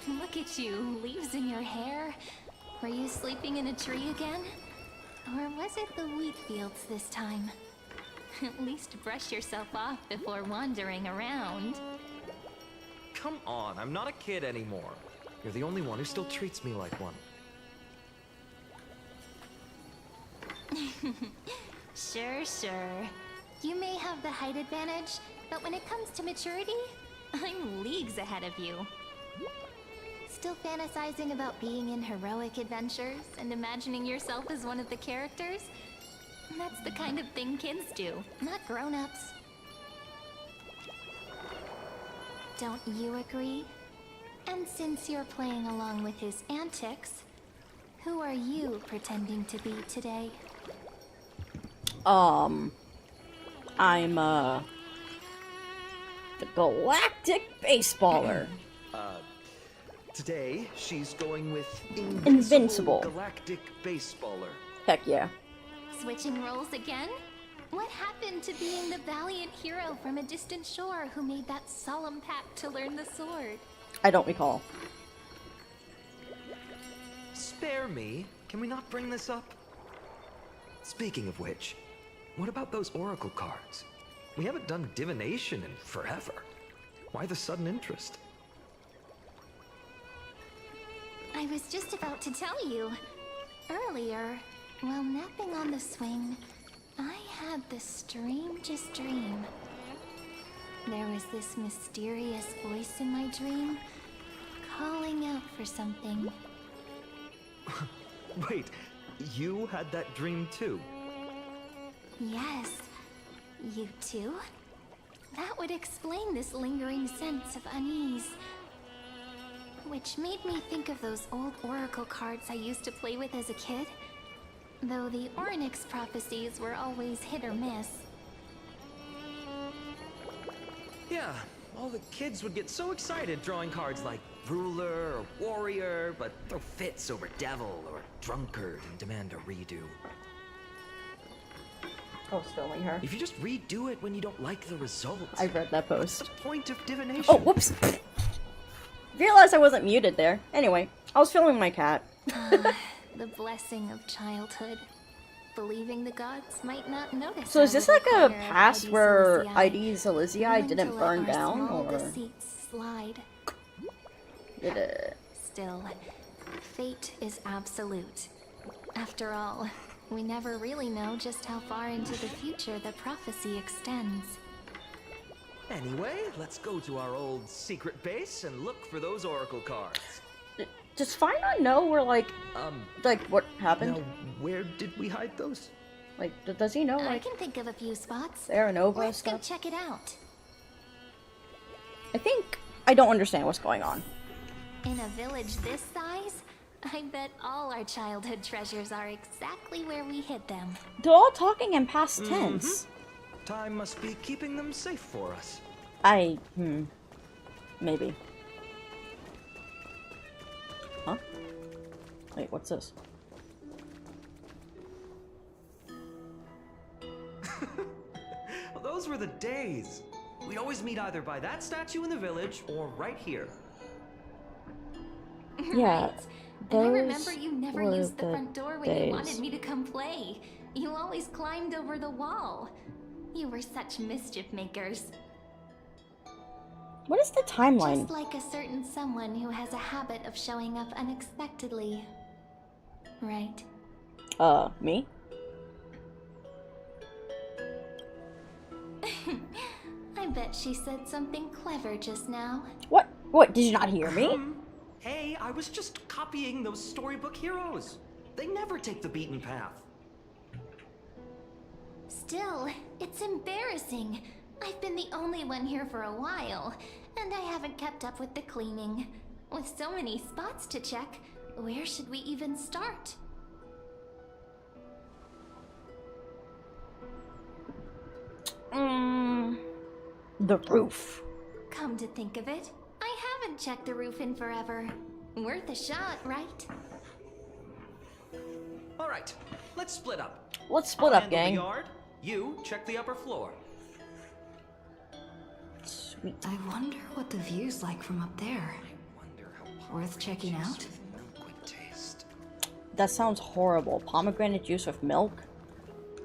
L: Look at you, leaves in your hair. Were you sleeping in a tree again? Or was it the wheat fields this time? At least brush yourself off before wandering around.
O: Come on, I'm not a kid anymore. You're the only one who still treats me like one.
L: Sure. You may have the height advantage, but when it comes to maturity, I'm leagues ahead of you. Still fantasizing about being in heroic adventures and imagining yourself as one of the characters? That's the kind of thing kids do, not grown-ups. Don't you agree? And since you're playing along with his antics, who are you pretending to be today?
A: I'm, the Galactic Baseballer.
O: Today, she's going with
A: Invincible.
O: Galactic Baseballer.
A: Heck yeah.
L: Switching roles again? What happened to being the valiant hero from a distant shore who made that solemn pact to learn the sword?
A: I don't recall.
O: Spare me. Can we not bring this up? Speaking of which, what about those oracle cards? We haven't done divination in forever. Why the sudden interest?
L: I was just about to tell you. Earlier, while napping on the swing, I had the strangest dream. There was this mysterious voice in my dream, calling out for something.
O: Wait, you had that dream too?
L: Yes, you too? That would explain this lingering sense of unease. Which made me think of those old oracle cards I used to play with as a kid. Though the Ornyx prophecies were always hit or miss.
O: Yeah, all the kids would get so excited drawing cards like ruler or warrior, but throw fits over devil or drunkard and demand a redo.
A: Oh, filming her.
O: If you just redo it when you don't like the result.
A: I read that post.
O: What's the point of divination?
A: Oh, whoops. Realized I wasn't muted there. Anyway, I was filming my cat.
L: The blessing of childhood. Believing the gods might not notice.
A: So is this like a
L: fire of
A: past
L: ID's
A: where
L: Elysiae,
A: ID's Elysiae
L: willing
A: didn't
L: to let
A: burn
L: our
A: down,
L: small
A: or
L: deceits slide.
A: did it?
L: Still, fate is absolute. After all, we never really know just how far into the future the prophecy extends.
O: Anyway, let's go to our old secret base and look for those oracle cards.
A: Does Fina know where, like what happened?
O: Now, where did we hide those?
A: Like, does he know,
L: I
A: like,
L: can think of a few spots.
A: Aranova
L: Let's go
A: stuff?
L: check it out.
A: I think I don't understand what's going on.
L: In a village this size, I bet all our childhood treasures are exactly where we hid them.
A: They're all talking in past tense.
O: Time must be keeping them safe for us.
A: Maybe. Huh? Wait, what's this?
O: Well, those were the days. We'd always meet either by that statue in the village or right here.
A: Yeah.
L: And I remember you never
A: were
L: used the
A: the
L: front door when
A: days.
L: you wanted me to come play. You always climbed over the wall. You were such mischief makers.
A: What is the timeline?
L: Just like a certain someone who has a habit of showing up unexpectedly. Right.
A: Me?
L: I bet she said something clever just now.
A: What? What? Did you not hear me?
O: Hey, I was just copying those storybook heroes. They never take the beaten path.
L: Still, it's embarrassing. I've been the only one here for a while, and I haven't kept up with the cleaning. With so many spots to check, where should we even start?
A: The roof.
L: Come to think of it, I haven't checked the roof in forever. Worth a shot, right?
O: All right, let's split up.
A: Let's split
O: I'll
A: up,
O: handle
A: gang.
O: the yard. You check the upper floor.
A: Sweet.
H: I wonder what the view's like from up there. Worth checking out?
A: That sounds horrible. Pomegranate juice with milk?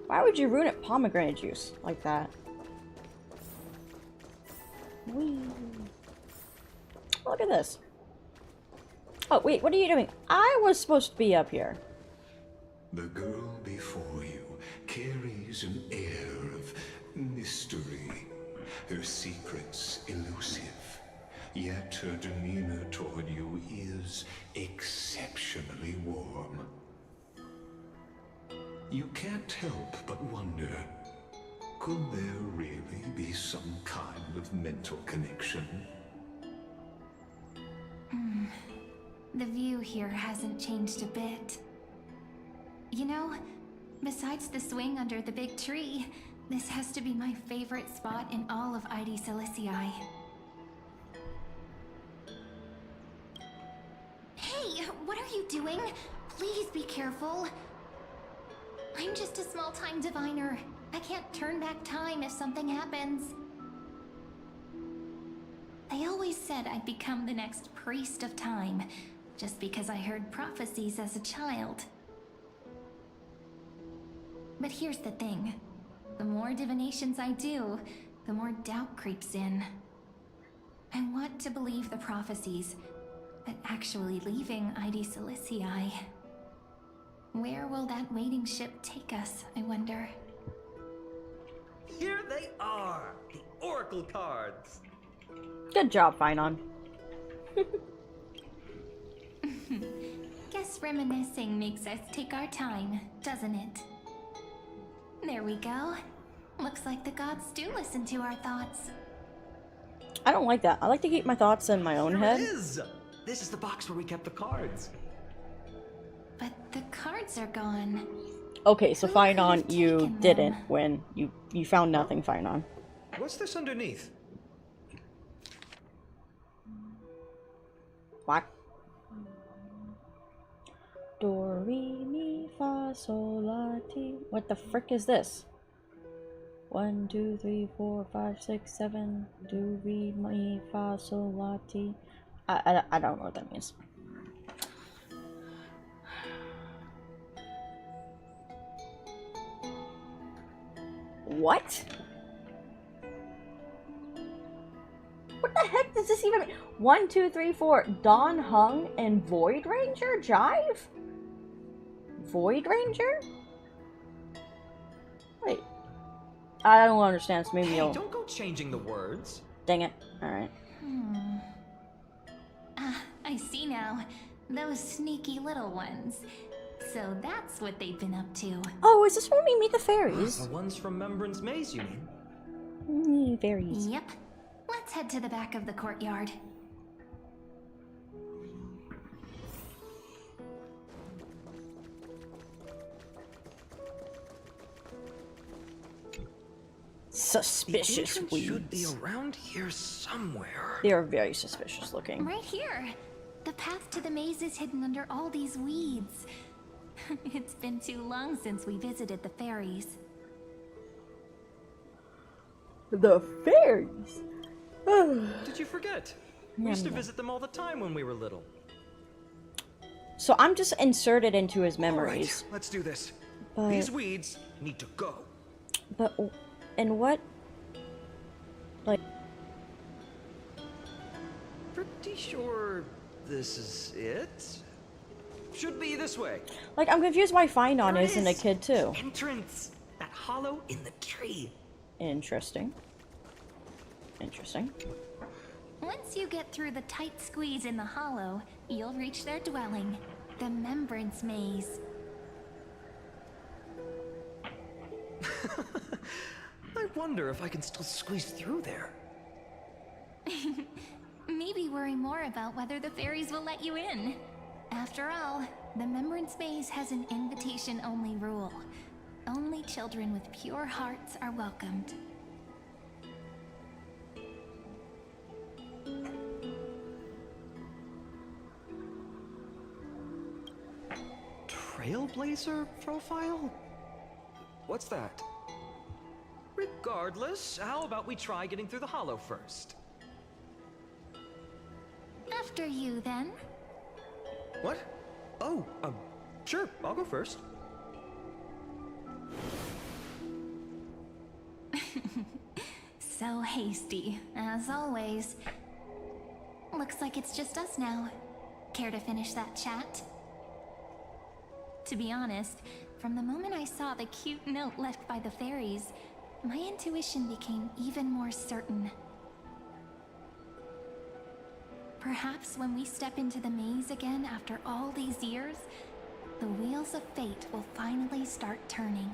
A: Why would you ruin it pomegranate juice like that? Whee. Look at this. Oh, wait, what are you doing? I was supposed to be up here.
J: The girl before you carries an air of mystery, her secrets elusive, yet her demeanor toward you is exceptionally warm. You can't help but wonder, could there really be some kind of mental connection?
L: The view here hasn't changed a bit. You know, besides the swing under the big tree, this has to be my favorite spot in all of ID Silicii. Hey, what are you doing? Please be careful. I'm just a small-time diviner. I can't turn back time if something happens. They always said I'd become the next priest of time, just because I heard prophecies as a child. But here's the thing. The more divinations I do, the more doubt creeps in. I want to believe the prophecies, but actually leaving ID Silicii. Where will that waiting ship take us, I wonder?
O: Here they are, the Oracle cards.
A: Good job, Finon.
L: Guess reminiscing makes us take our time, doesn't it? There we go. Looks like the gods do listen to our thoughts.
A: I don't like that. I like to keep my thoughts in my own
O: Here
A: head.
O: it is. This is the box where we kept the cards.
L: But the cards are gone.
A: Okay, so Finon, you
L: taken
A: didn't
L: them?
A: win. You found nothing, Finon.
O: What's this underneath?
A: What? Do, re, mi, fa, sol, la, ti. What the frick is this? 1, 2, 3, 4, 5, 6, 7. Do, re, mi, fa, sol, la, ti. I don't know what that means. What? What the heck does this even mean? 1, 2, 3, 4. Dawn Hung and Void Ranger Jive? Void Ranger? Wait. I don't understand, so maybe
O: Hey,
A: you'll...
O: don't go changing the words.
A: Dang it. Alright.
L: Ah, I see now. those sneaky little ones. So that's what they've been up to.
A: Oh, is this where we meet the fairies?
O: The ones from Remembrance Maze, you mean?
A: Fairies.
L: Yep. Let's head to the back of the courtyard.
A: Suspicious
O: the entrance
A: weeds.
O: should be around here somewhere.
A: They are very suspicious looking.
L: Right here. The path to the maze is hidden under all these weeds. It's been too long since we visited the fairies.
A: The fairies?
O: Did you forget? We used to visit them all the time when we were little.
A: So I'm just inserted into his memories.
O: All right, let's do this.
A: But-
O: These weeds need to go.
A: But, and what? Like,
O: Pretty sure this is it? Should be this way.
A: like I'm confused why Findon
O: There it
A: isn't a
O: is.
A: kid too.
O: Entrance. That hollow in the tree.
A: Interesting. Interesting.
L: Once you get through the tight squeeze in the hollow, you'll reach their dwelling, the Remembrance Maze.
O: I wonder if I can still squeeze through there.
L: Maybe worry more about whether the fairies will let you in. After all, the Remembrance Maze has an invitation-only rule. Only children with pure hearts are welcomed.
O: Trailblazer profile? What's that? Regardless, how about we try getting through the hollow first?
L: After you, then.
O: What? Oh, sure, I'll go first.
L: So hasty, as always. Looks like it's just us now. Care to finish that chat? To be honest, from the moment I saw the cute note left by the fairies, my intuition became even more certain. Perhaps when we step into the maze again after all these years, the wheels of fate will finally start turning.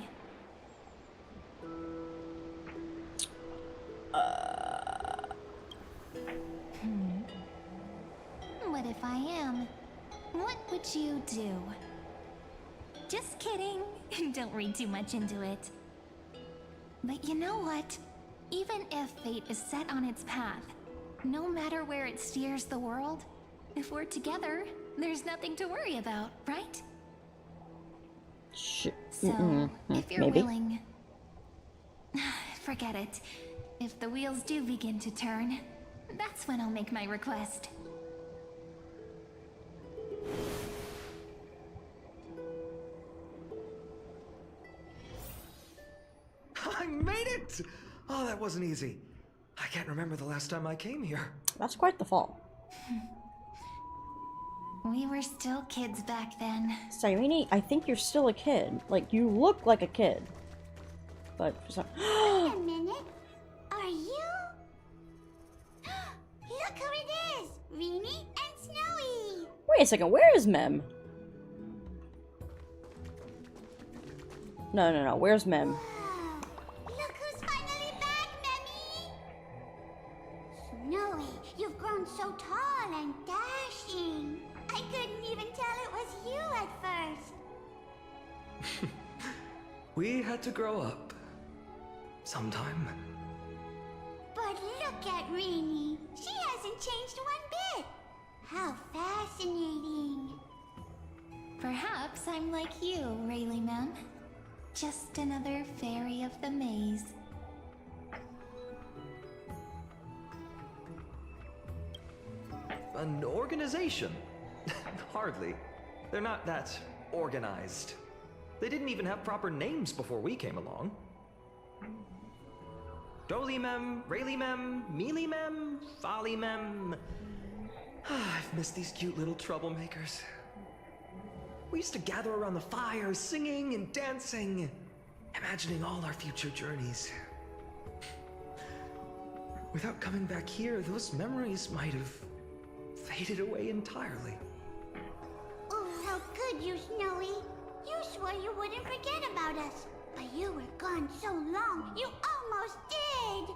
L: What if I am? What would you do? Just kidding. Don't read too much into it. But you know what? Even if fate is set on its path, no matter where it steers the world, if we're together, there's nothing to worry about, right? So, if you're
A: maybe.
L: willing... Forget it. If the wheels do begin to turn, that's when I'll make my request.
O: I made it! Oh, that wasn't easy. I can't remember the last time I came here.
A: That's quite the fall.
L: We were still kids back then.
A: Cyrene, I think you're still a kid. Like, you look like a kid. But for some...
F: Wait a minute. Are you? Look who it is! Reenie and Snowy!
A: Wait a second, where is Mem? No, where's Mem?
F: Look who's finally back, Memmy! Snowy, you've grown so tall and dashing. I couldn't even tell it was you at first.
O: We had to grow up. Sometime.
F: But look at Reenie. She hasn't changed one bit. How fascinating.
L: Perhaps I'm like you, Rayleigh Mem. Just another fairy of the maze.
O: An organization? Hardly. They're not that organized. They didn't even have proper names before we came along. Doly Mem, Rayleigh Mem, Mealy Mem, Folly Mem. I've missed these cute little troublemakers. We used to gather around the fire, singing and dancing, imagining all our future journeys. Without coming back here, those memories might have faded away entirely.
F: could you, Snowy? You swore you wouldn't forget about us. But you were gone so long, you almost did!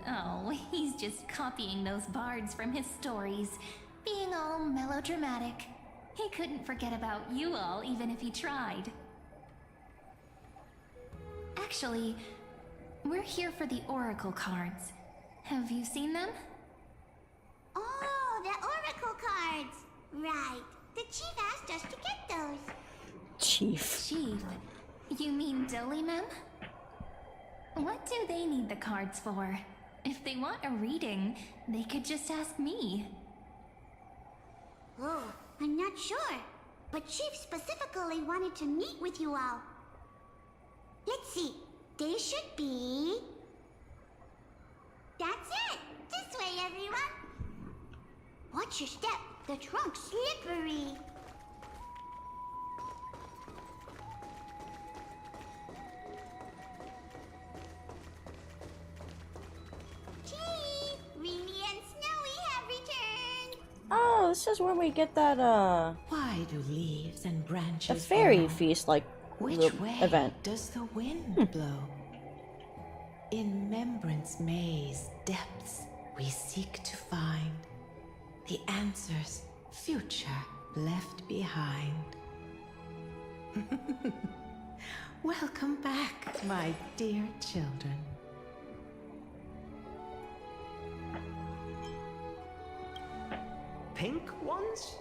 L: Oh, he's just copying those bards from his stories, being all melodramatic. He couldn't forget about you all, even if he tried. Actually, we're here for the Oracle cards. Have you seen them?
F: Oh, the Oracle cards! Right. The Chief asked us to get those.
A: Chief.
L: Chief? You mean Dilly-Mem? What do they need the cards for? If they want a reading, they could just ask me.
F: Oh, I'm not sure. But Chief specifically wanted to meet with you all. Let's see. They should be... That's it! This way, everyone! Watch your step. The trunk's slippery. Chief! Remy and Snowy have returned!
A: Oh, this is where we get that,
G: Why do leaves and branches
A: the fairy
G: blow?
A: feast, like,
G: Which
A: the
G: way
A: event.
G: does the wind blow? In Remembrance Maze depths we seek to find the answers future left behind. Welcome back, my dear children.
O: Pink ones?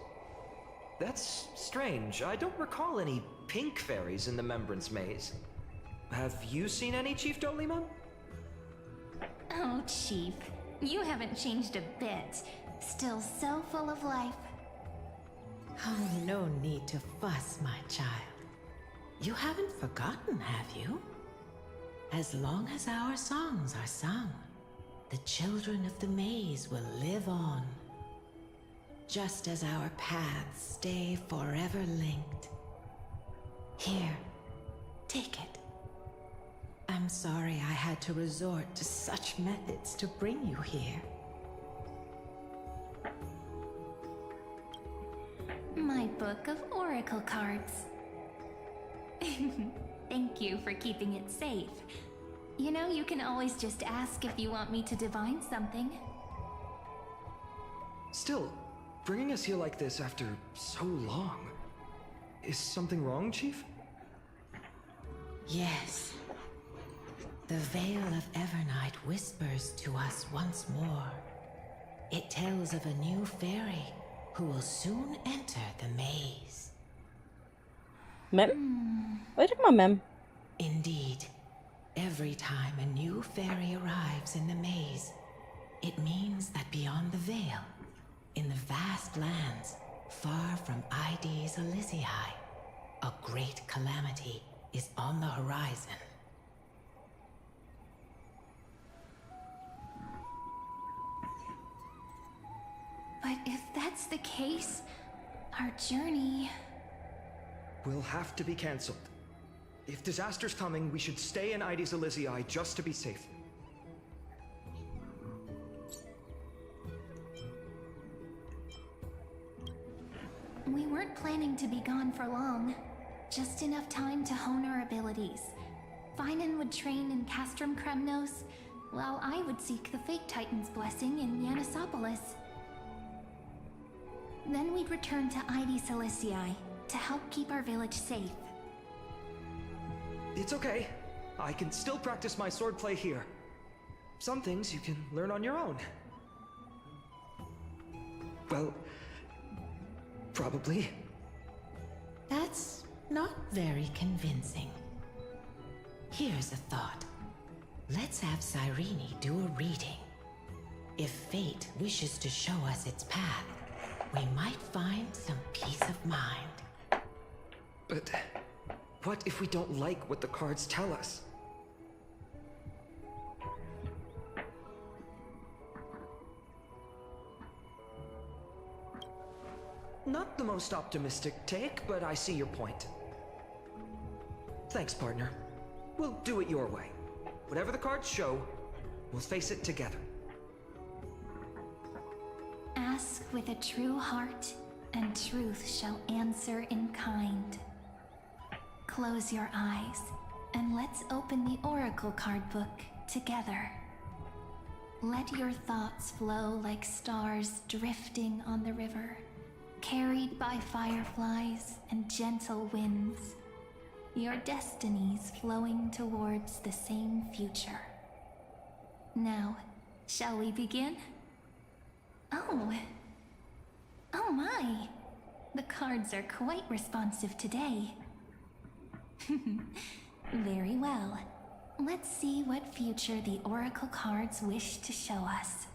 O: That's strange. I don't recall any pink fairies in the Remembrance Maze. Have you seen any, Chief Dolima?
L: Oh, Chief, you haven't changed a bit. Still so full of life.
G: Oh, no need to fuss, my child. You haven't forgotten, have you? As long as our songs are sung, the children of the maze will live on. Just as our paths stay forever linked. Here, take it. I'm sorry I had to resort to such methods to bring you here.
L: My book of oracle cards. Thank you for keeping it safe. You know, you can always just ask if you want me to divine something.
O: Still, bringing us here like this after so long. Is something wrong, Chief?
G: Yes. The Veil of Evernight whispers to us once more. It tells of a new fairy who will soon enter the maze.
A: Mem? What are you talking about, Mem?
G: Indeed. Every time a new fairy arrives in the maze, it means that beyond the veil, in the vast lands, far from Ides Elysiae, a great calamity is on the horizon.
L: But if that's the case, our journey...
O: Will have to be cancelled. If disaster's coming, we should stay in Ides Elysiae just to be safe.
L: We weren't planning to be gone for long. Just enough time to hone our abilities. Finan would train in Castrum Kremnos, while I would seek the Fake Titan's blessing in Yanisopolis. Then we'd return to Ides Elysiae to help keep our village safe.
O: It's okay. I can still practice my swordplay here. Some things you can learn on your own. Well, probably.
G: That's not very convincing. Here's a thought. Let's have Cyrene do a reading. If fate wishes to show us its path, we might find some peace of mind.
O: But what if we don't like what the cards tell us? Not the most optimistic take, but I see your point. Thanks, partner. We'll do it your way. Whatever the cards show, we'll face it together.
L: Ask with a true heart, and truth shall answer in kind. Close your eyes, and let's open the Oracle card book together. Let your thoughts flow like stars drifting on the river, carried by fireflies and gentle winds. Your destinies flowing towards the same future. Now, shall we begin? Oh my! The cards are quite responsive today. Very well. Let's see what future the Oracle cards wish to show us.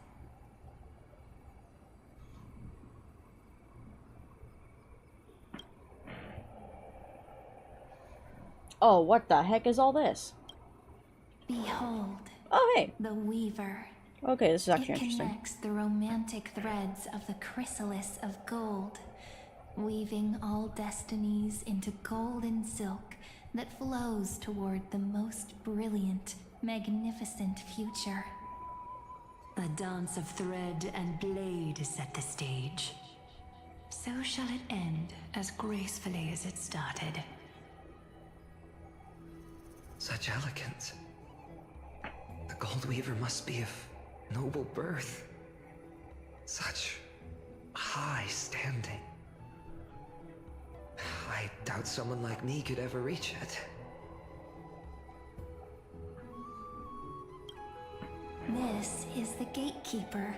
A: Oh, what the heck is all this?
L: Behold.
A: Oh, hey.
L: The Weaver.
A: Okay, this is actually
L: It
A: interesting.
L: connects the romantic threads of the chrysalis of gold, weaving all destinies into golden silk that flows toward the most brilliant, magnificent future.
N: The dance of thread and blade set the stage. So shall it end as gracefully as it started.
O: Such elegance. The Gold Weaver must be of noble birth. Such high standing. I doubt someone like me could ever reach it.
L: This is the Gatekeeper,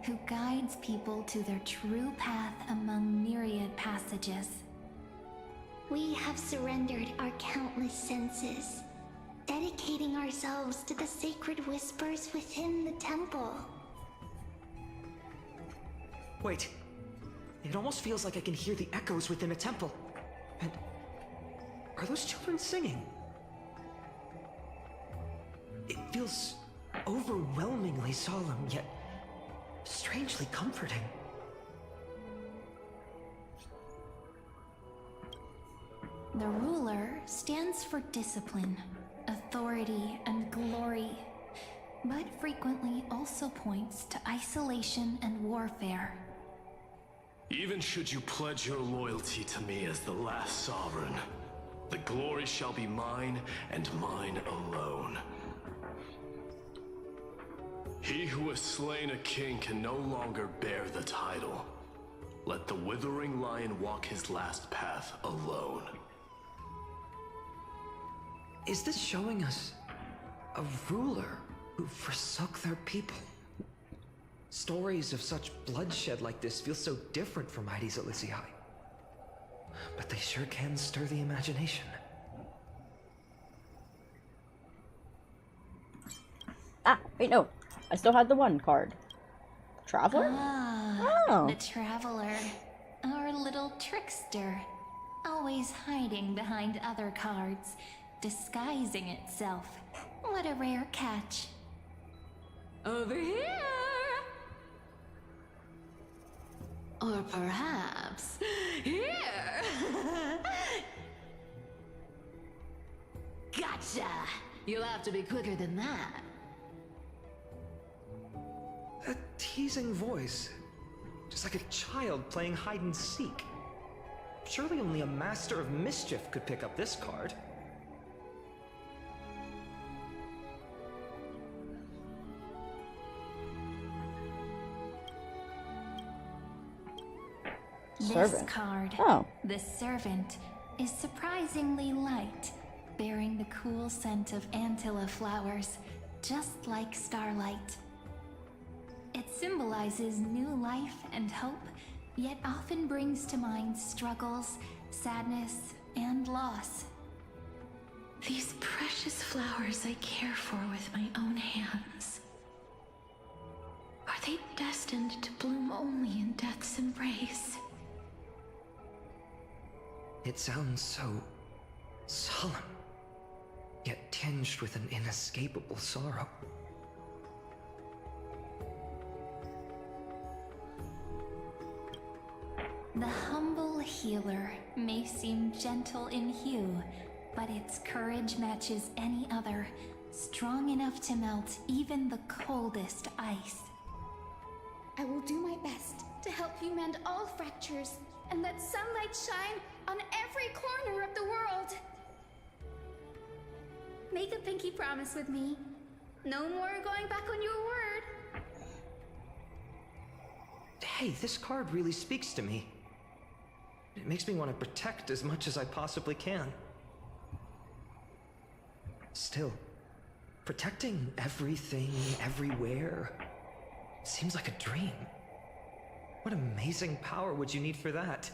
L: who guides people to their true path among myriad passages.
F: We have surrendered our countless senses, dedicating ourselves to the sacred whispers within the temple.
O: Wait. It almost feels like I can hear the echoes within a temple. And are those children singing? It feels overwhelmingly solemn, yet strangely comforting.
L: The ruler stands for discipline, authority, and glory, but frequently also points to isolation and warfare.
K: Even should you pledge your loyalty to me as the last sovereign, the glory shall be mine and mine alone. He who has slain a king can no longer bear the title. Let the withering lion walk his last path alone.
O: Is this showing us a ruler who forsook their people? Stories of such bloodshed like this feel so different from Heidi's Elysiae. But they sure can stir the imagination.
A: Ah, wait, no. I still had the one card. Traveler?
L: The Traveler. Our little trickster. Always hiding behind other cards, disguising itself. What a rare catch.
M: Over here! Or perhaps here! Gotcha! You'll have to be quicker than that.
O: A teasing voice. Just like a child playing hide and seek. Surely only a master of mischief could pick up this card.
L: This card, the Servant, is surprisingly light, bearing the cool scent of Antilla flowers, just like starlight. It symbolizes new life and hope, yet often brings to mind struggles, sadness, and loss.
G: These precious flowers I care for with my own hands. Are they destined to bloom only in death's embrace?
O: It sounds so solemn, yet tinged with an inescapable sorrow.
L: The humble healer may seem gentle in hue, but its courage matches any other, strong enough to melt even the coldest ice.
F: I will do my best to help
L: you mend all fractures and let sunlight shine on every corner of the world. Make a pinky promise with me. No more going back on your word.
O: Hey, this card really speaks to me. It makes me want to protect as much as I possibly can. Still, protecting everything, everywhere, seems like a dream. What amazing power would you need for that?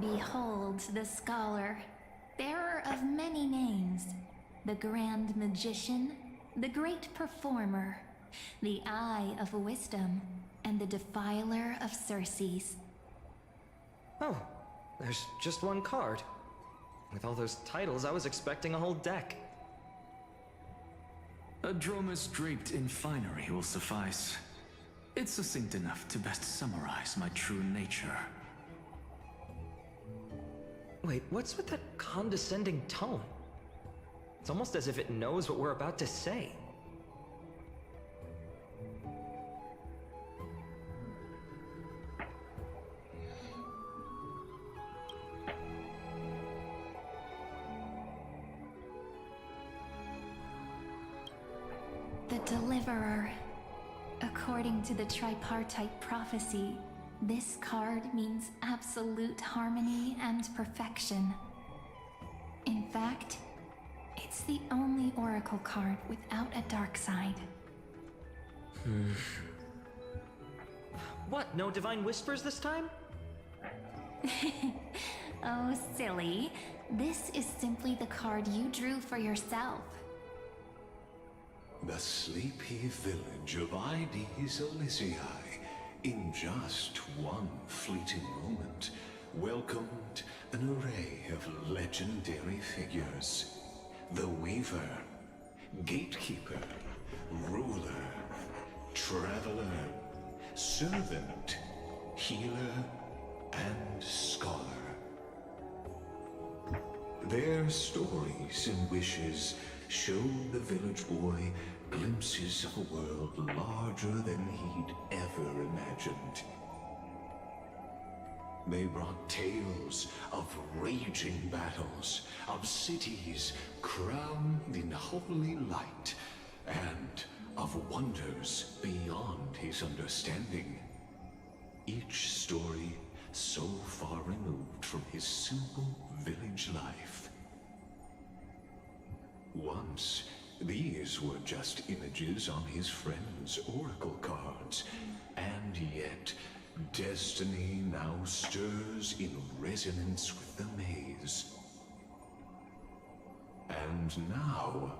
G: Behold the scholar, bearer of many names, the grand magician, the great performer, the eye of wisdom, and the defiler of Circes.
O: Oh, there's just one card. With all those titles, I was expecting a whole deck.
Q: A dromus draped in finery will suffice. It's succinct enough to best summarize my true nature.
O: Wait, what's with that condescending tone? It's almost as if it knows what we're about to say.
L: The Deliverer. According to the tripartite prophecy, this card means absolute harmony and perfection. In fact, it's the only oracle card without a dark side.
O: What, no divine whispers this time?
L: Oh, silly. This is simply the card you drew for yourself.
J: The sleepy village of Ides Elysiae, in just one fleeting moment, welcomed an array of legendary figures. The Weaver, Gatekeeper, Ruler, Traveler, Servant, Healer, and Scholar. Their stories and wishes showed the village boy glimpses of a world larger than he'd ever imagined. They brought tales of raging battles, of cities crowned in holy light, and of wonders beyond his understanding. Each story so far removed from his simple village life. Once, these were just images on his friend's oracle cards, and yet destiny now stirs in resonance with the maze. And now,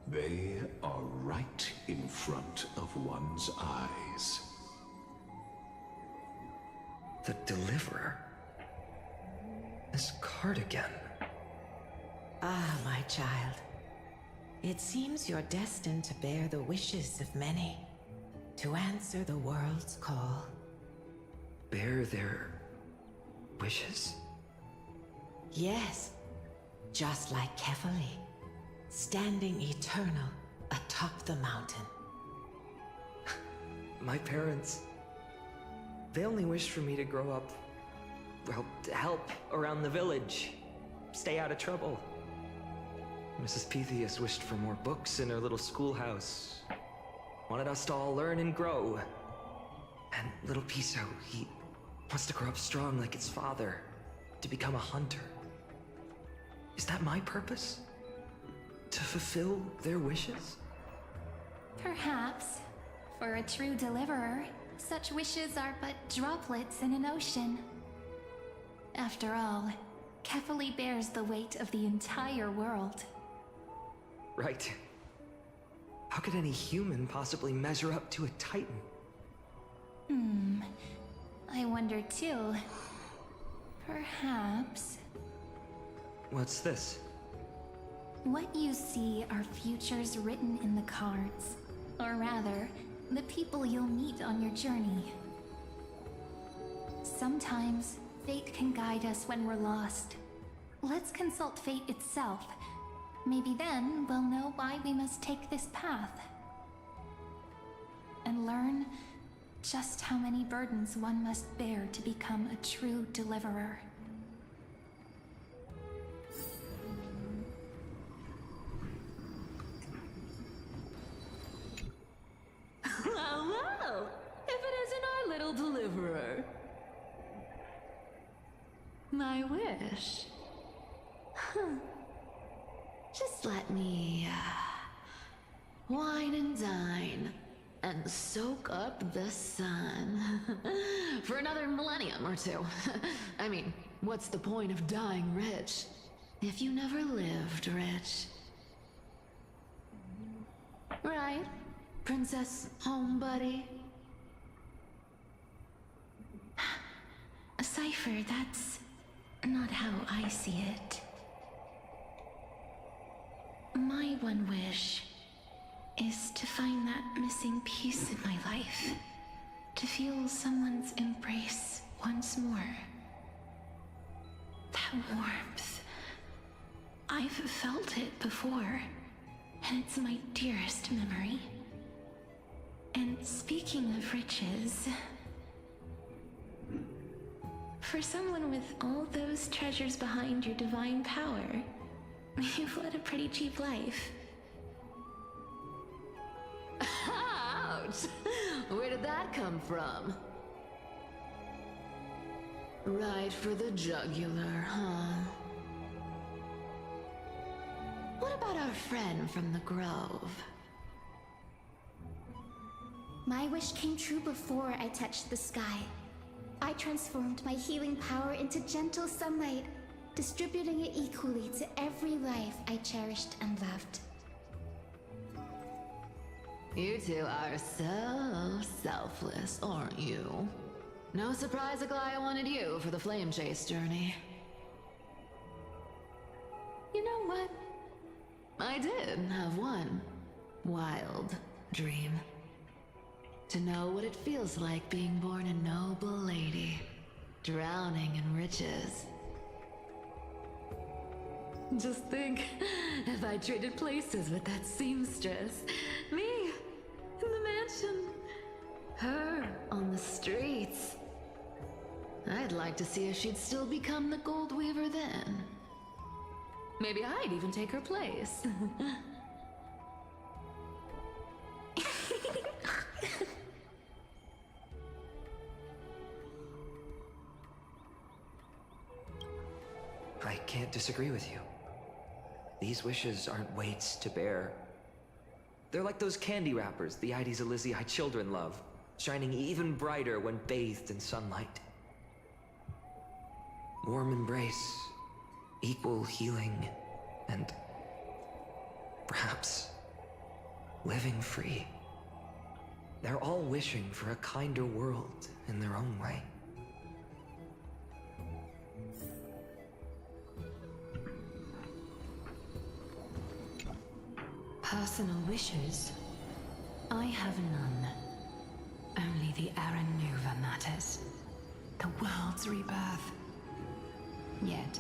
J: they are right in front of one's eyes.
O: The Deliverer? This card again.
N: Ah, my child. It seems you're destined to bear the wishes of many, to answer the world's call.
O: Bear their wishes?
N: Yes, just like Kefali, standing eternal atop the mountain.
O: My parents, they only wished for me to grow up, well, to help around the village, stay out of trouble. Mrs. Pythias wished for more books in her little schoolhouse, wanted us to all learn and grow. And little Piso, he wants to grow up strong like his father, to become a hunter. Is that my purpose? To fulfill their wishes?
L: Perhaps. For a true deliverer, such wishes are but droplets in an ocean. After all, Kefali bears the weight of the entire world.
O: Right. How could any human possibly measure up to a Titan?
L: I wonder too. Perhaps...
O: What's this?
L: What you see are futures written in the cards. Or rather, the people you'll meet on your journey. Sometimes, fate can guide us when we're lost. Let's consult fate itself. Maybe then we'll know why we must take this path. And learn just how many burdens one must bear to become a true deliverer.
M: Well, if it isn't our little deliverer. My wish. Huh. Just let me, wine and dine, and soak up the sun. For another millennium or two. I mean, what's the point of dying rich if you never lived rich? Right, Princess Homebuddy?
G: Cypher, that's not how I see it. My one wish is to find that missing piece in my life. To feel someone's embrace once more. That warmth. I've felt it before, and it's my dearest memory. And speaking of riches, for someone with all those treasures behind your divine power, you've led a pretty cheap life.
M: Ouch! Where did that come from? Right for the jugular, huh? What about our friend from the Grove?
F: My wish came true before I touched the sky. I transformed my healing power into gentle sunlight, distributing it equally to every life I cherished and loved.
M: You two are so selfless, aren't you? No surprise Aglaya wanted you for the flame chase journey. You know what? I did have one wild dream. To know what it feels like being born a noble lady, drowning in riches. Just think, if I traded places with that seamstress, me in the mansion, her on the streets. I'd like to see if she'd still become the gold weaver then. Maybe I'd even take her place.
O: I can't disagree with you. These wishes aren't weights to bear. They're like those candy wrappers the Ides Elysiae children love, shining even brighter when bathed in sunlight. Warm embrace, equal healing, and perhaps living free. They're all wishing for a kinder world in their own way.
G: Personal wishes? I have none. Only the Era Nova matters. The world's rebirth. Yet,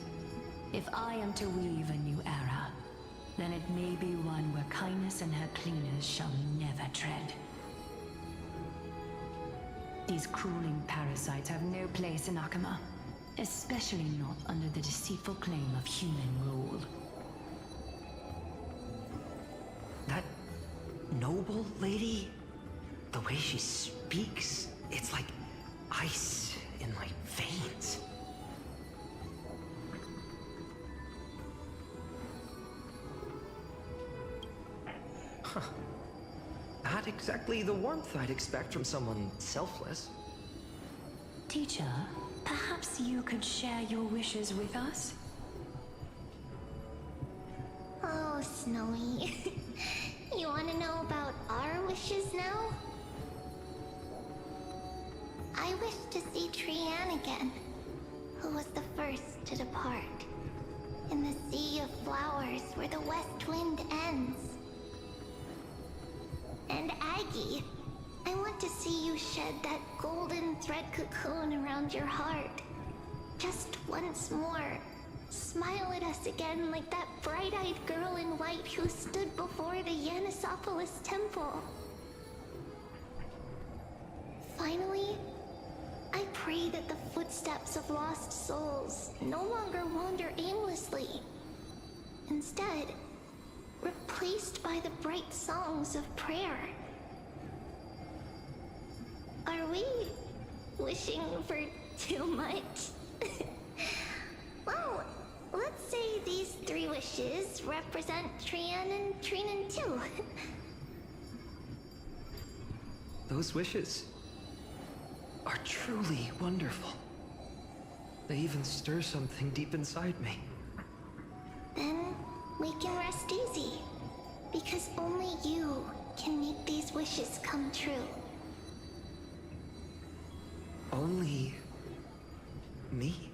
G: if I am to weave a new era, then it may be one where kindness and her cleaners shall never tread. These crawling parasites have no place in Akama, especially not under the deceitful claim of human rule.
O: That noble lady, the way she speaks, it's like ice in my veins. Huh. Not exactly the warmth I'd expect from someone selfless.
G: Teacher, perhaps you could share your wishes with us?
F: Oh, Snowy. You want to know about our wishes now? I wish to see Trianne again, who was the first to depart. In the sea of flowers where the west wind ends. And Aggie, I want to see you shed that golden thread cocoon around your heart. Just once more. Smile at us again like that bright-eyed girl in white who stood before the Yanisopolis temple. Finally pray that the footsteps of lost souls no longer wander aimlessly. Instead, replaced by the bright songs of prayer. Are we wishing for too much? Well, let's say these 3 wishes represent Trian and Trinan too.
O: Those wishes are truly wonderful. They even stir something deep inside me.
F: Then we can rest easy, because only you can make these wishes come true.
O: Only me?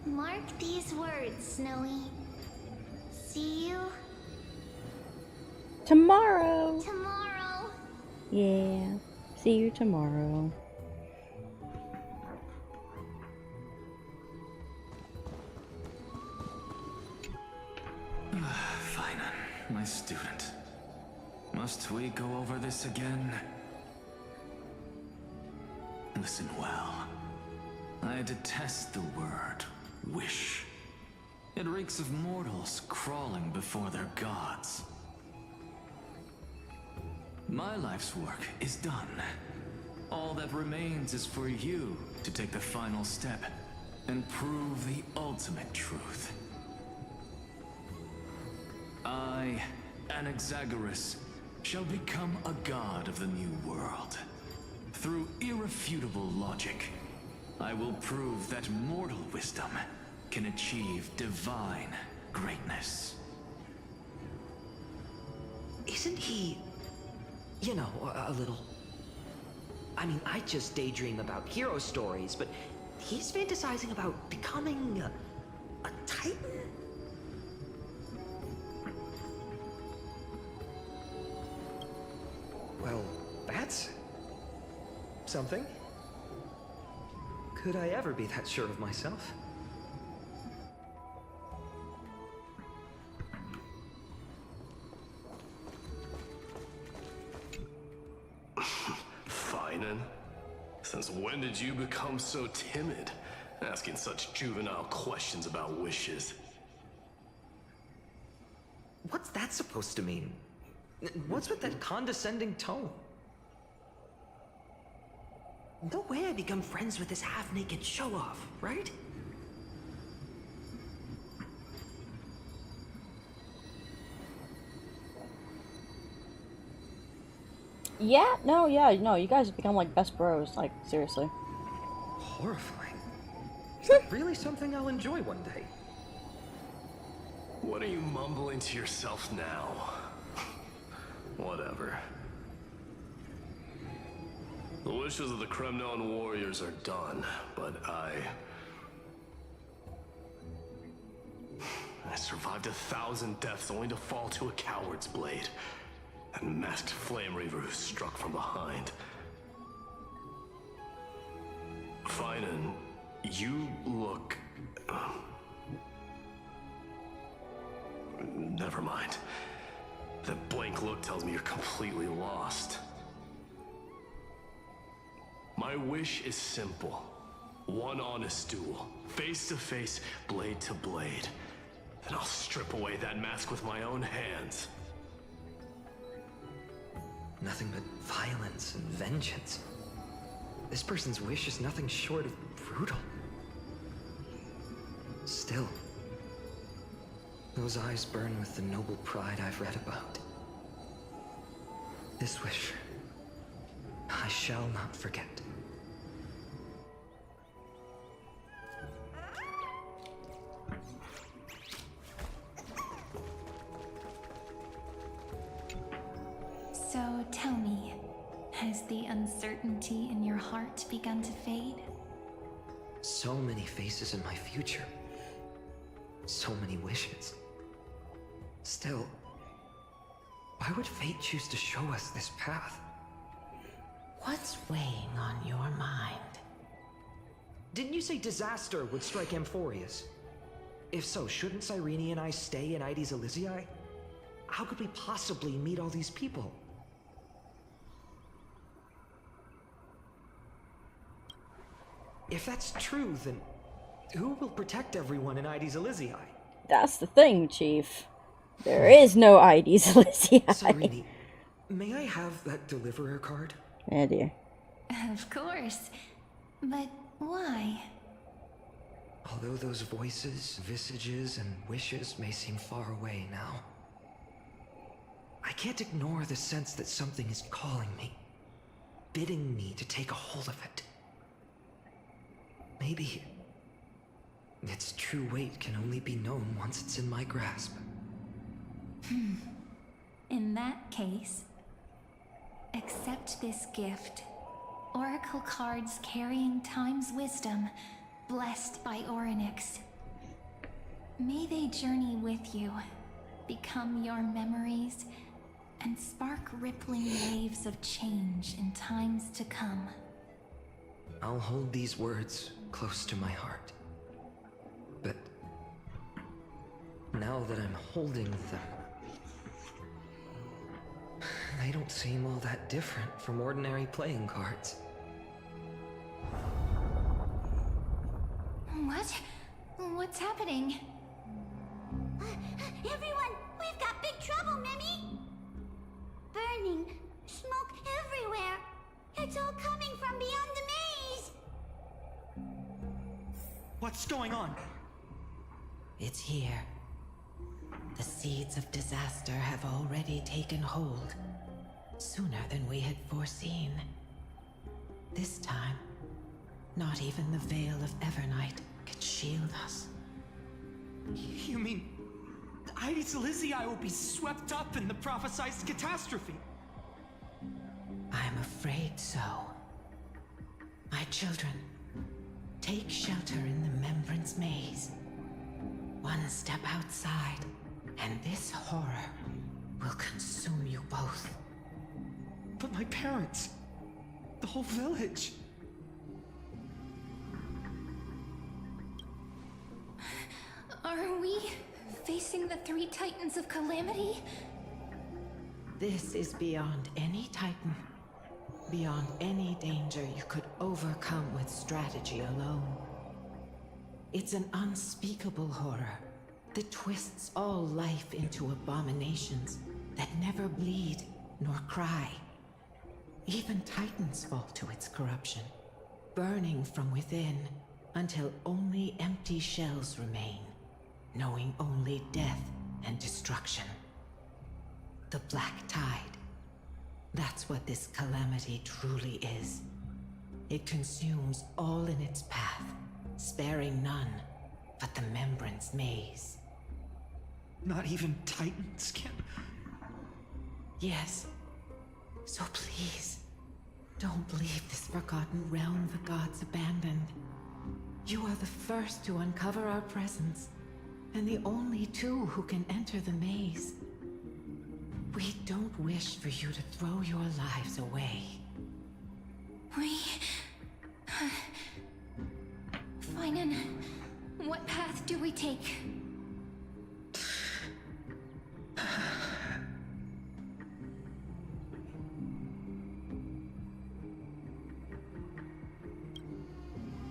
F: Mark these words, Snowy. See you
A: Tomorrow.
F: tomorrow.
A: Yeah. See you tomorrow.
Q: Fine, my student. Must we go over this again? Listen well. I detest the word wish. It reeks of mortals crawling before their gods. My life's work is done. All that remains is for you to take the final step and prove the ultimate truth. I, Anaxagoras, shall become a god of the new world. Through irrefutable logic, I will prove that mortal wisdom can achieve divine greatness.
O: Isn't he, you know, a little... I mean, I just daydream about hero stories, but he's fantasizing about becoming a titan? Well, that's something. Could I ever be that sure of myself?
K: Finan, since when did you become so timid, asking such juvenile questions about wishes?
O: What's that supposed to mean? What's with that condescending tone? No way I become friends with this half-naked show-off, right?
A: Yeah, no, you guys have become like best bros, like, seriously.
O: Horrifying. Is that really something I'll enjoy one day?
K: What are you mumbling to yourself now? Whatever. The wishes of the Kremnon warriors are done, but I survived 1,000 deaths only to fall to a coward's blade. That masked flame reaver who struck from behind. Finan, you look... Never mind. That blank look tells me you're completely lost. My wish is simple. One honest duel. Face to face, blade to blade. Then I'll strip away that mask with my own hands.
O: Nothing but violence and vengeance. This person's wish is nothing short of brutal. Still, those eyes burn with the noble pride I've read about. This wish, I shall not forget.
L: So tell me, has the uncertainty in your heart begun to fade?
O: So many faces in my future. So many wishes. Still, why would fate choose to show us this path?
N: What's weighing on your mind?
O: Didn't you say disaster would strike Amphorius? If so, shouldn't Cyrene and I stay in Ides Elysiae? How could we possibly meet all these people? If that's true, then who will protect everyone in Ides Elysiae?
A: That's the thing, Chief. There is no Ides Elysiae.
O: Cyrene, may I have that deliverer card?
A: Oh dear.
L: Of course. But why?
O: Although those voices, visages, and wishes may seem far away now, I can't ignore the sense that something is calling me, bidding me to take a hold of it. Maybe its true weight can only be known once it's in my grasp.
L: In that case, accept this gift. Oracle cards carrying time's wisdom, blessed by Orynyx. May they journey with you, become your memories, and spark rippling waves of change in times to come.
O: I'll hold these words close to my heart. But now that I'm holding them, they don't seem all that different from ordinary playing cards.
L: What? What's happening?
F: Everyone, we've got big trouble, Mimi! Burning, smoke everywhere. It's all coming from beyond the maze.
O: What's going on?
M: It's here. The seeds of disaster have already taken hold, sooner than we had foreseen. This time, not even the veil of Evernight can shield us.
D: You mean Ides Elysiae will be swept up in the prophesized catastrophe?
M: I'm afraid so. My children, take shelter in the Membrance Maze. One step outside, and this horror will consume you both.
D: But my parents, the whole village.
L: Are we facing the three titans of calamity?
M: This is beyond any titan, beyond any danger you could overcome with strategy alone. It's an unspeakable horror that twists all life into abominations that never bleed nor cry. Even titans fall to its corruption, burning from within until only empty shells remain, knowing only death and destruction. The Black Tide. That's what this calamity truly is. It consumes all in its path, sparing none but the Membrance Maze.
D: Not even titans can...
M: Yes. So please, don't leave this forgotten realm the gods abandoned. You are the first to uncover our presence, and the only two who can enter the maze. We don't wish for you to throw your lives away.
L: Finan, what path do we take?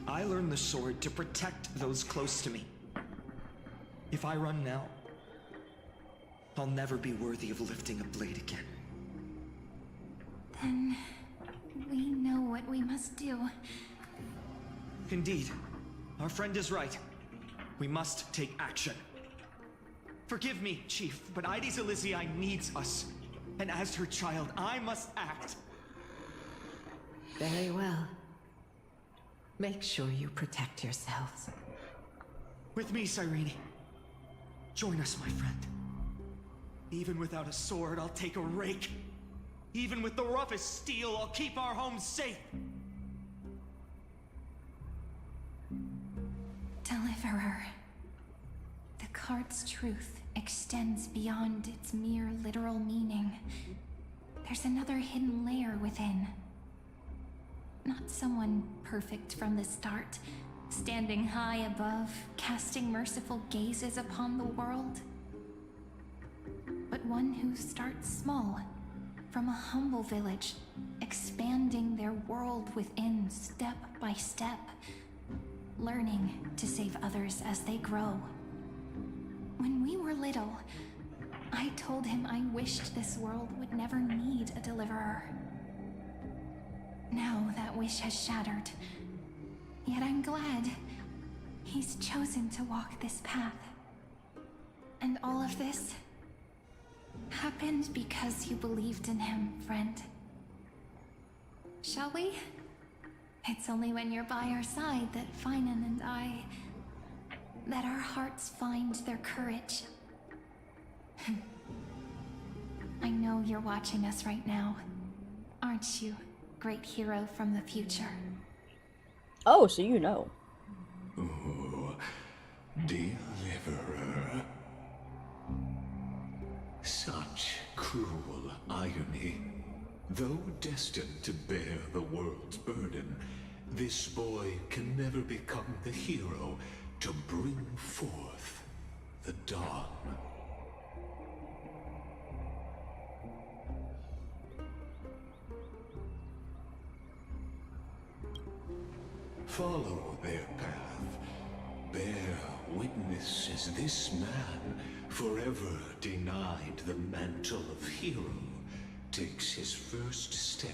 D: I learned the sword to protect those close to me. If I run now, I'll never be worthy of lifting a blade again.
L: Then we know what we must do.
D: Indeed, our friend is right. We must take action. Forgive me, Chief, but Ides Elysiae needs us. And as her child, I must act.
M: Very well. Make sure you protect yourselves.
D: With me, Cyrene. Join us, my friend. Even without a sword, I'll take a rake. Even with the roughest steel, I'll keep our home safe.
L: Deliverer. The card's truth extends beyond its mere literal meaning. There's another hidden layer within. Not someone perfect from the start, standing high above, casting merciful gazes upon the world. But one who starts small, from a humble village, expanding their world within step by step, learning to save others as they grow. When we were little, I told him I wished this world would never need a deliverer. Now that wish has shattered. Yet I'm glad he's chosen to walk this path. And all of this happened because you believed in him, friend. Shall we? It's only when you're by our side that Finan and that our hearts find their courage. I know you're watching us right now, aren't you, great hero from the future?
A: Oh, so you know.
J: Oh, deliverer. Such cruel irony. Though destined to bear the world's burden, this boy can never become the hero to bring forth the dawn. Follow their path. Bear witness as this man, forever denied the mantle of hero, takes his first step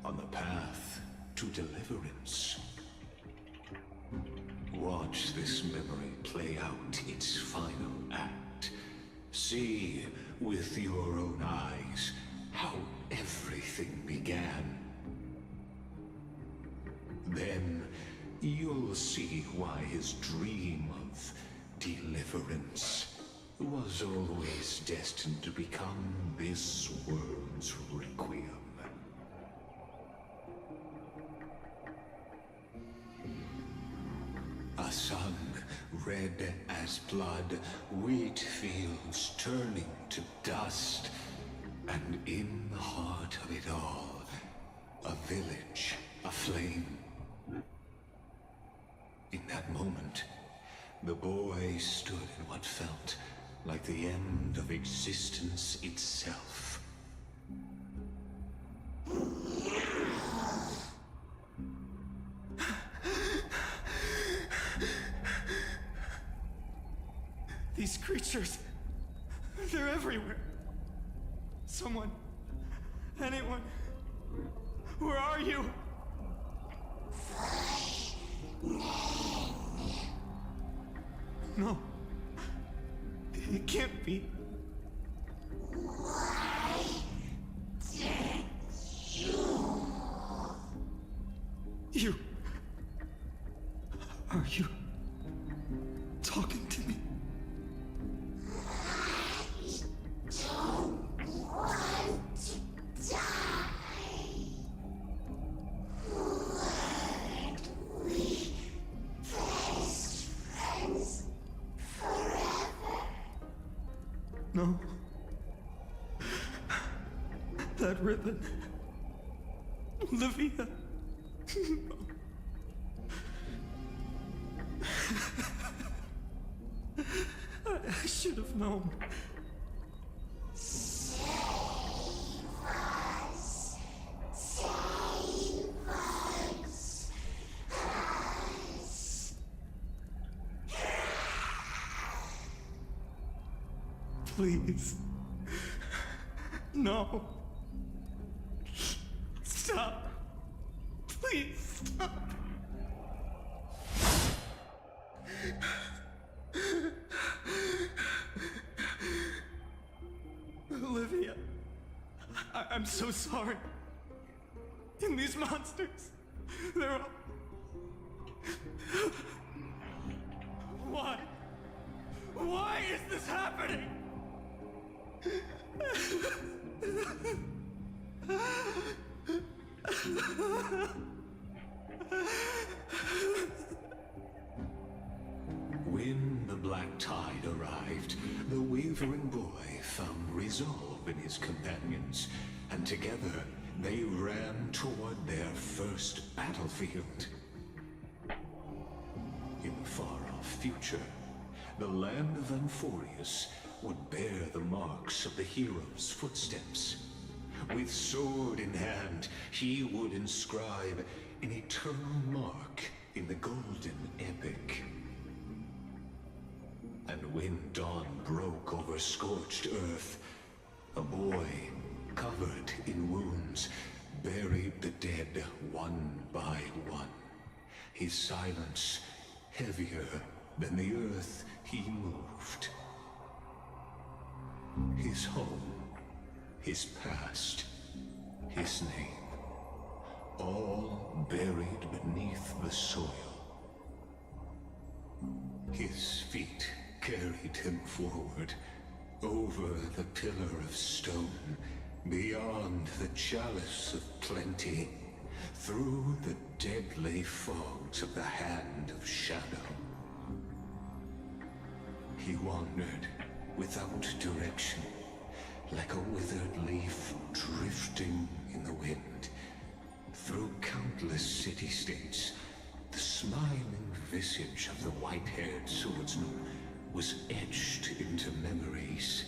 J: on the path to deliverance. Watch this memory play out its final act. See with your own eyes how everything began. Then you'll see why his dream of deliverance was always destined to become this world's requiem. A sun red as blood, wheat fields turning to dust, and in the heart of it all, a village aflame. In that moment, the boy stood in what felt like the end of existence itself.
Q: These creatures, they're everywhere. Someone, anyone, where are you? No, it can't be. You, are you talking to me? No. That ribbon. Olivia. I should have known.
F: Save us. Save us.
Q: Please. No. Stop. Please stop. Olivia, I'm so sorry. And these monsters, they're all... Why? Why is this happening?
J: When the black tide arrived, the wavering boy found resolve in his companions, and together they ran toward their first battlefield. In the far-off future, the land of Amphorius would bear the marks of the hero's footsteps. With sword in hand, he would inscribe an eternal mark in the Golden Epic. And when dawn broke over scorched earth, a boy, covered in wounds, buried the dead one by one. His silence heavier than the earth he moved. His home, his past, his name, all buried beneath the soil. His feet carried him forward, over the pillar of stone, beyond the chalice of plenty, through the deadly fogs of the Hand of Shadow. He wandered without direction, like a withered leaf drifting in the wind, through countless city-states. The smiling visage of the white-haired swordsman was etched into memories.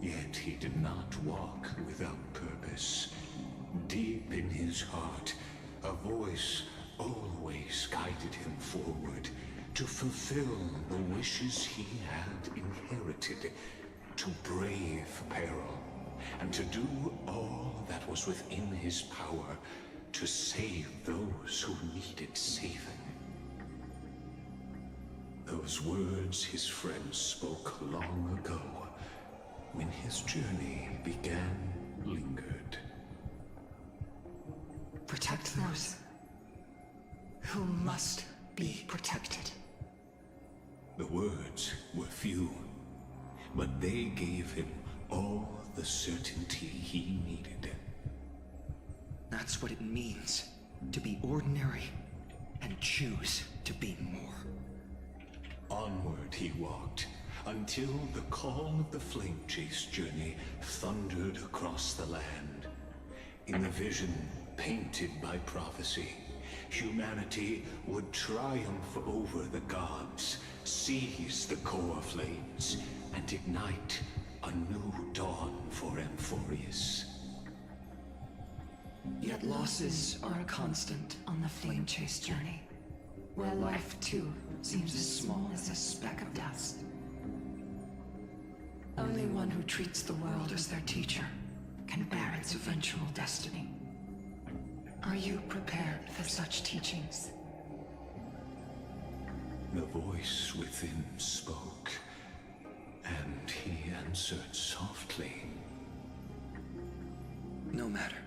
J: Yet he did not walk without purpose. Deep in his heart, a voice always guided him forward, to fulfill the wishes he had inherited, to brave peril, and to do all that was within his power to save those who needed saving. Those words his friends spoke long ago, when his journey began, lingered.
I: Protect those who must be protected.
J: The words were few, but they gave him all the certainty he needed.
O: That's what it means to be ordinary and choose to be more.
J: Onward he walked, until the call of the flame chase journey thundered across the land. In the vision painted by prophecy, humanity would triumph over the gods, seize the core flames, and ignite a new dawn for Amphorius.
I: Yet losses are a constant on the flame chase journey, where life too seems as small as a speck of dust. Only one who treats the world as their teacher can bear its eventual destiny. Are you prepared for such teachings?
J: The voice within spoke, and he answered softly.
O: No matter.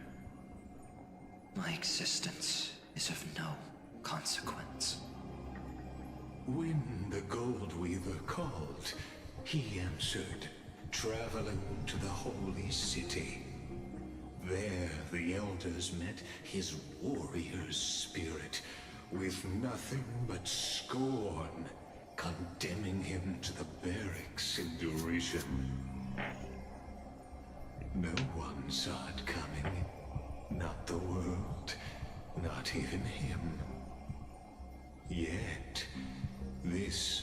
O: My existence is of no consequence.
J: When the Gold Weaver called, he answered, traveling to the holy city. There the elders met his warrior's spirit, with nothing but scorn, condemning him to the barracks in derision. No one saw it coming. Not the world, not even him. Yet, this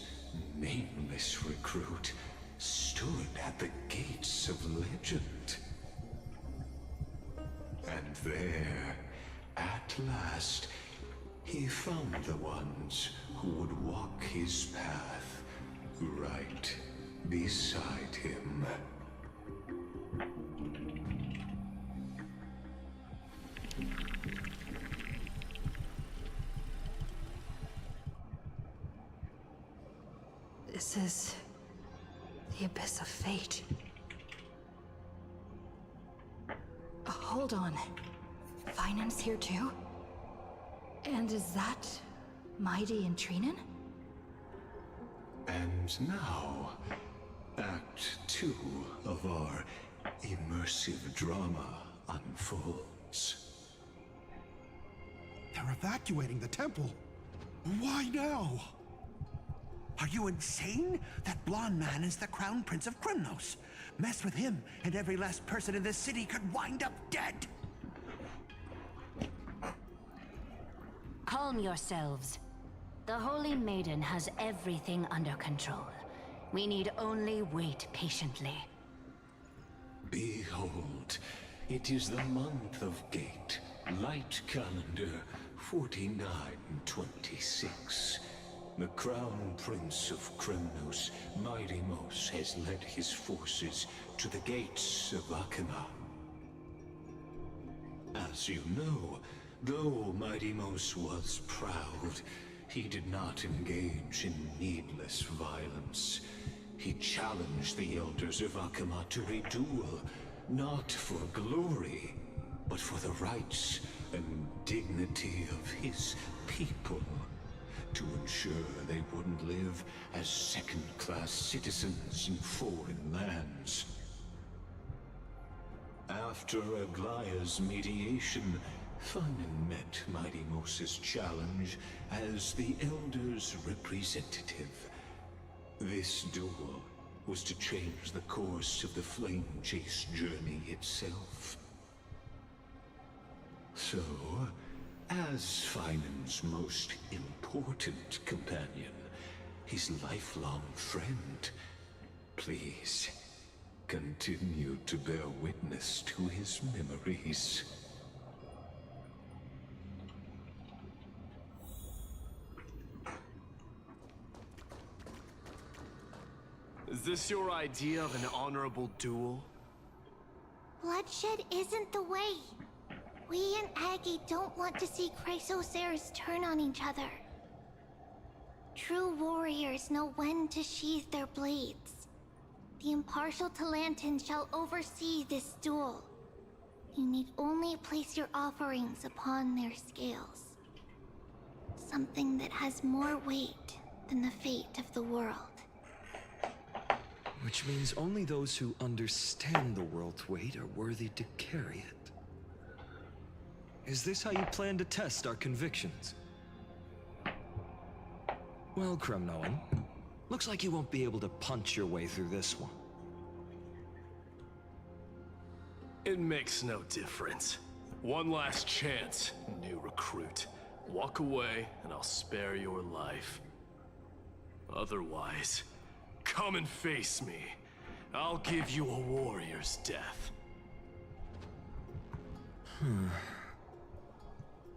J: nameless recruit stood at the gates of legend. And there, at last, he found the ones who would walk his path right beside him.
I: This is the abyss of fate. Hold on. Finance here too? And is that Mighty and Trinen?
J: And now, Act 2 of our immersive drama unfolds.
P: They're evacuating the temple. Why now? Are you insane? That blonde man is the Crown Prince of Krymnos. Mess with him, and every last person in this city could wind up dead.
R: Calm yourselves. The Holy Maiden has everything under control. We need only wait patiently.
J: Behold, it is the month of Gate, light calendar 4926. The Crown Prince of Kremnos, Mighty Mos, has led his forces to the gates of Akima. As you know, though Mighty Mos was proud, he did not engage in needless violence. He challenged the elders of Akima to a duel, not for glory, but for the rights and dignity of his people, to ensure they wouldn't live as second-class citizens in foreign lands. After Aglaya's mediation, Finan met Mighty Mos's challenge as the Elder's representative. This duel was to change the course of the Flame Chase journey itself. So, as Finan's most important companion, his lifelong friend, please continue to bear witness to his memories.
K: Is this your idea of an honorable duel?
F: Bloodshed isn't the way. We and Aggie don't want to see Chrysoceres turn on each other. True warriors know when to sheathe their blades. The impartial Talantan shall oversee this duel. You need only place your offerings upon their scales. Something that has more weight than the fate of the world.
O: Which means only those who understand the world's weight are worthy to carry it. Is this how you plan to test our convictions? Well, Kremnoan, looks like you won't be able to punch your way through this one.
K: It makes no difference. One last chance, new recruit. Walk away, and I'll spare your life. Otherwise, come and face me. I'll give you a warrior's death.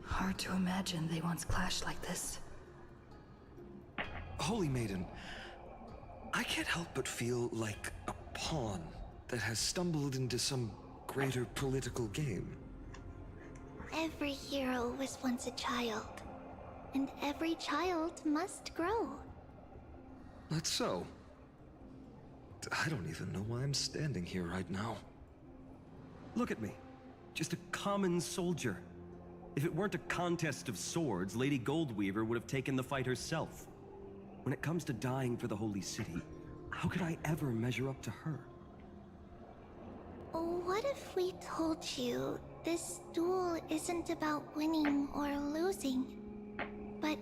I: Hard to imagine they once clashed like this.
O: Holy Maiden, I can't help but feel like a pawn that has stumbled into some greater political game.
F: Every hero was once a child, and every child must grow.
O: That's so. I don't even know why I'm standing here right now.
S: Look at me. Just a common soldier. If it weren't a contest of swords, Lady Goldweaver would have taken the fight herself. When it comes to dying for the Holy City, how could I ever measure up to her?
F: What if we told you this duel isn't about winning or losing, but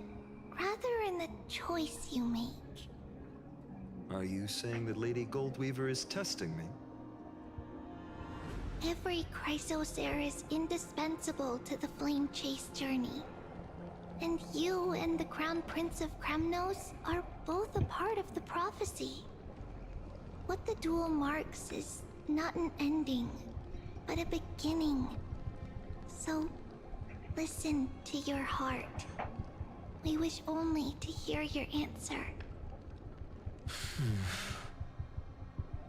F: rather in the choice you make?
O: Are you saying that Lady Goldweaver is testing me?
F: Every Chrysocer is indispensable to the Flame Chase journey. And you and the Crown Prince of Kremnos are both a part of the prophecy. What the duel marks is not an ending, but a beginning. So, listen to your heart. We wish only to hear your answer.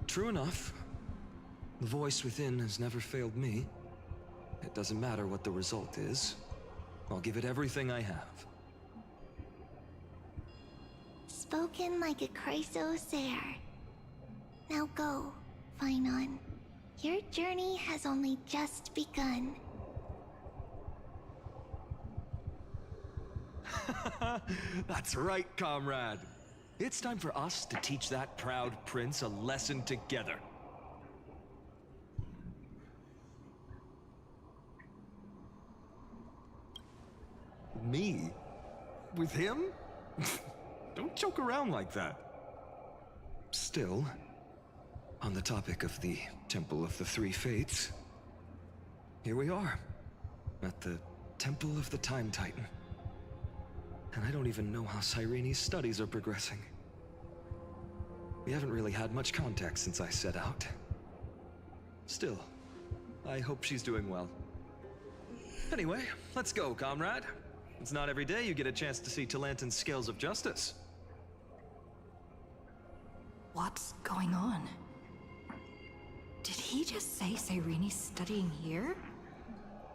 O: True enough. The voice within has never failed me. It doesn't matter what the result is. I'll give it everything I have.
F: Spoken like a Chrysocer. Now go, Finon. Your journey has only just begun.
S: That's right, comrade. It's time for us to teach that proud prince a lesson together. Me? With him? Don't joke around like that.
O: Still, on the topic of the Temple of the Three Fates, here we are, at the Temple of the Time Titan. And I don't even know how Cyrene's studies are progressing. We haven't really had much contact since I set out. Still, I hope she's doing well. Anyway, let's go, comrade. It's not every day you get a chance to see Talantin's scales of justice.
I: What's going on? Did he just say Cyrene's studying here?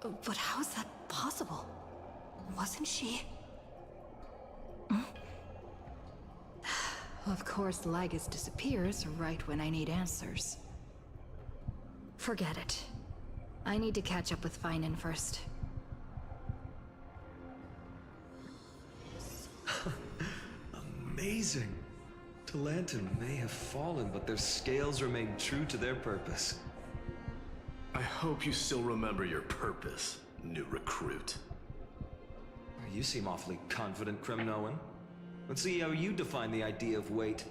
I: But how is that possible? Wasn't she? Hmm? Of course, Lygus disappears right when I need answers. Forget it. I need to catch up with Finan first.
O: Amazing. Talantin may have fallen, but their scales remain true to their purpose.
K: I hope you still remember your purpose, new recruit.
O: You seem awfully confident, Kremnoan. Let's see how you define the idea of weight.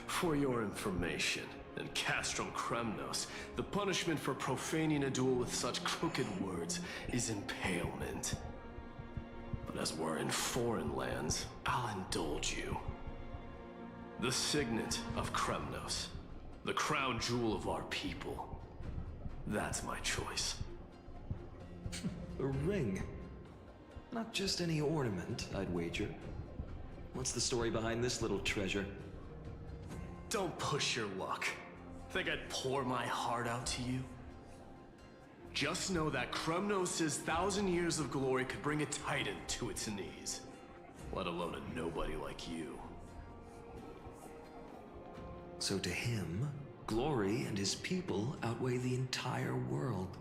K: For your information, in Castrum Kremnos, the punishment for profaning a duel with such crooked words is impalement. But as we're in foreign lands, I'll indulge you. The signet of Kremnos, the crown jewel of our people. That's my choice.
O: A ring. Not just any ornament, I'd wager. What's the story behind this little treasure?
K: Don't push your luck. Think I'd pour my heart out to you? Just know that Kremnos' 1,000 years of glory could bring a titan to its knees. Let alone a nobody like you.
O: So to him, glory and his people outweigh the entire world.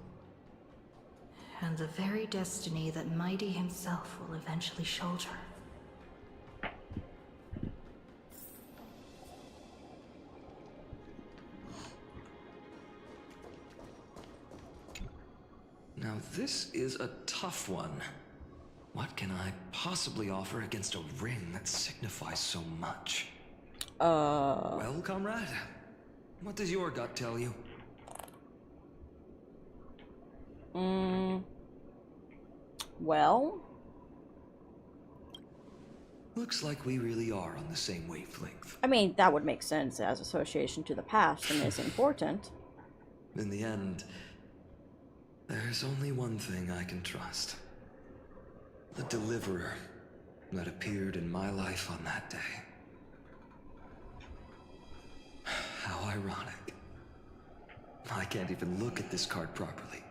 I: And the very destiny that Mighty himself will eventually shoulder.
O: Now this is a tough one. What can I possibly offer against a ring that signifies so much? Well, comrade, what does your gut tell you?
A: Well?
O: Looks like we really are on the same wavelength.
A: I mean, that would make sense as association to the past and is important.
O: In the end, there's only one thing I can trust. The deliverer that appeared in my life on that day. How ironic. I can't even look at this card properly,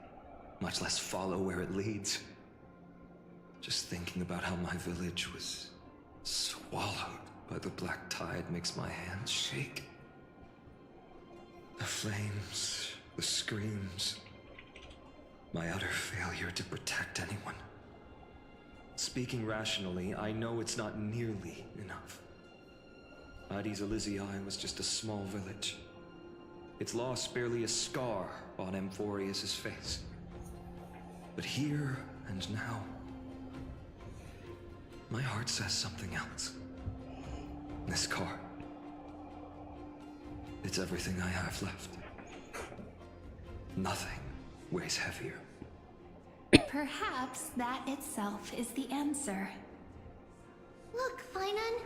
O: much less follow where it leads. Just thinking about how my village was swallowed by the black tide makes my hands shake. The flames, the screams, my utter failure to protect anyone. Speaking rationally, I know it's not nearly enough. Addis Elysiae was just a small village. Its loss barely a scar on Amphorius' face. But here and now, my heart says something else. This card. It's everything I have left. Nothing weighs heavier.
L: Perhaps that itself is the answer.
F: Look, Finan.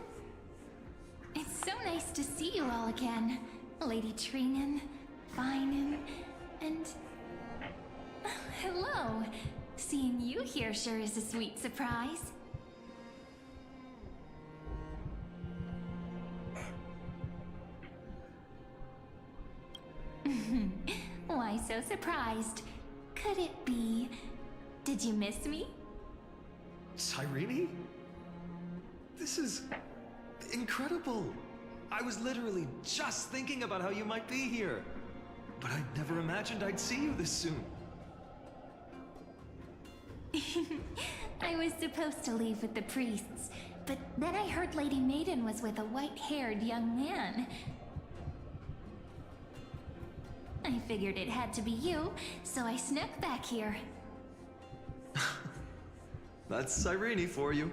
L: It's so nice to see you all again. Lady Trinan, Finan, and... hello. Seeing you here sure is a sweet surprise. Why so surprised? Could it be... did you miss me?
O: Cyrene? This is incredible. I was literally just thinking about how you might be here. But I never imagined I'd see you this soon.
L: I was supposed to leave with the priests, but then I heard Lady Maiden was with a white-haired young man. I figured it had to be you, so I snuck back here.
O: That's Cyrene for you.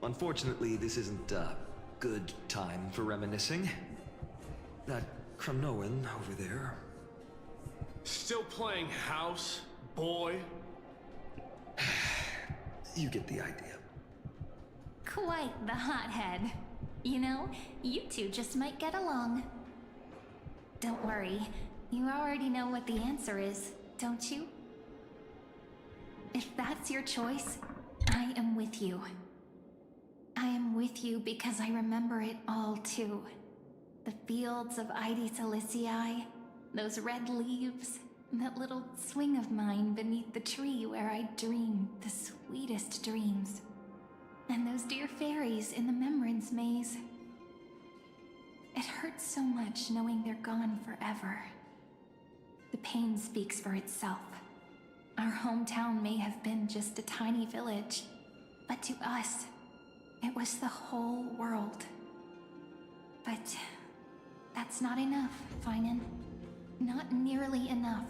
O: Unfortunately, this isn't a good time for reminiscing. That Kremnoan over there.
K: Still playing house, boy?
O: You get the idea.
L: Quite the hothead. You know, you two just might get along. Don't worry, you already know what the answer is, don't you? If that's your choice, I am with you. I am with you because I remember it all too. The fields of Ides Aliciae, those red leaves, that little swing of mine beneath the tree where I dreamed the sweetest dreams. And those dear fairies in the Memorance Maze. It hurts so much knowing they're gone forever. The pain speaks for itself. Our hometown may have been just a tiny village, but to us, it was the whole world. But that's not enough, Finan. Not nearly enough.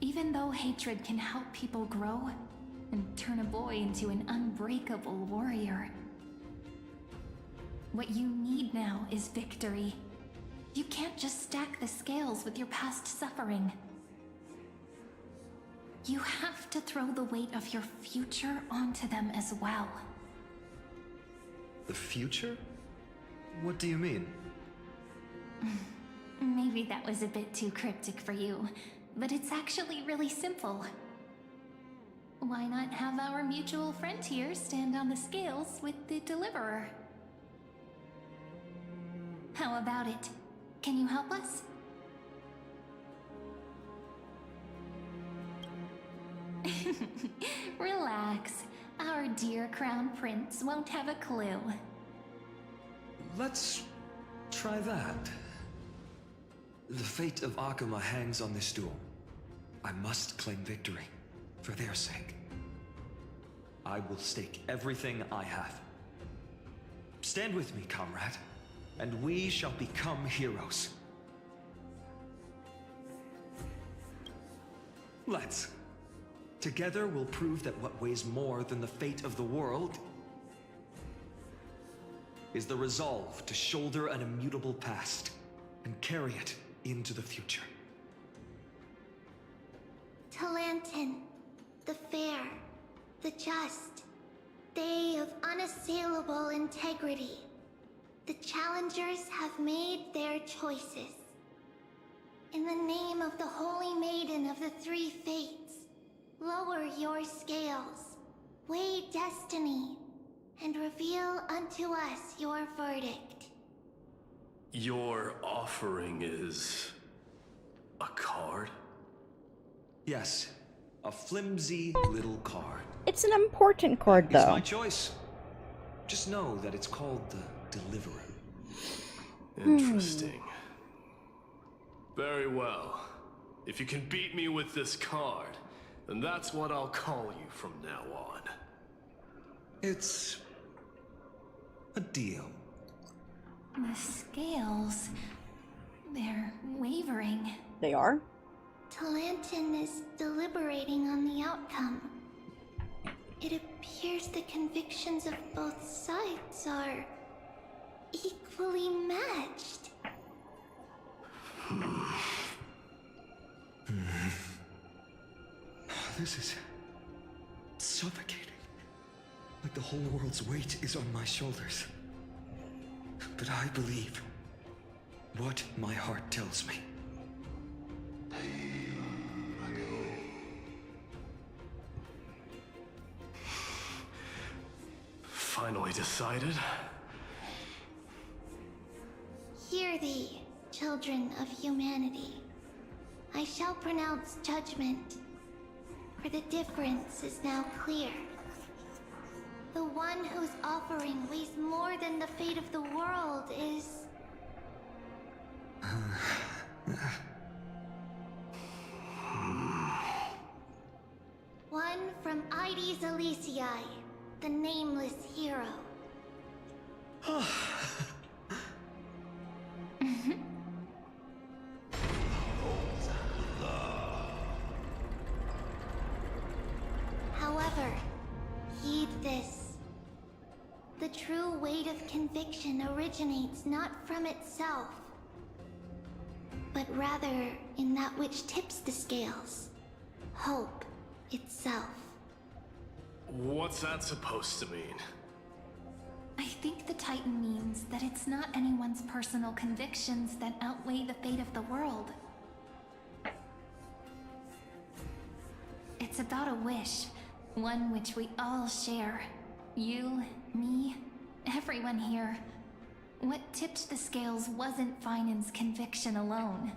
L: Even though hatred can help people grow and turn a boy into an unbreakable warrior, what you need now is victory. You can't just stack the scales with your past suffering. You have to throw the weight of your future onto them as well.
O: The future? What do you mean?
L: Maybe that was a bit too cryptic for you, but it's actually really simple. Why not have our mutual friend here stand on the scales with the Deliverer? How about it? Can you help us? Relax. Our dear Crown Prince won't have a clue.
O: Let's try that. The fate of Akuma hangs on this duel. I must claim victory, for their sake. I will stake everything I have. Stand with me, comrade, and we shall become heroes. Let's. Together we'll prove that what weighs more than the fate of the world is the resolve to shoulder an immutable past and carry it into the future.
F: Talantin, the fair, the just, they of unassailable integrity. The challengers have made their choices. In the name of the Holy Maiden of the Three Fates, lower your scales, weigh destiny, and reveal unto us your verdict.
K: Your offering is a card?
O: Yes, a flimsy little card.
A: It's an important card, though.
O: It's my choice. Just know that it's called the Deliverer.
K: Interesting. Very well. If you can beat me with this card, then that's what I'll call you from now on.
O: It's a deal.
L: The scales... they're wavering.
A: They are?
F: Talantin is deliberating on the outcome. It appears the convictions of both sides are equally matched.
O: This is suffocating. Like the whole world's weight is on my shoulders. But I believe what my heart tells me.
K: Finally decided?
F: Hear thee, children of humanity. I shall pronounce judgment, for the difference is now clear. The one whose offering weighs more than the fate of the world is... one from Ides Aliciae, the nameless hero. However, heed this. The true weight of conviction originates not from itself, but rather in that which tips the scales. Hope itself.
K: What's that supposed to mean?
L: I think the Titan means that it's not anyone's personal convictions that outweigh the fate of the world. It's It's about a wish, one which we all share. You, me, everyone here. What tipped the scales wasn't Finan's conviction alone,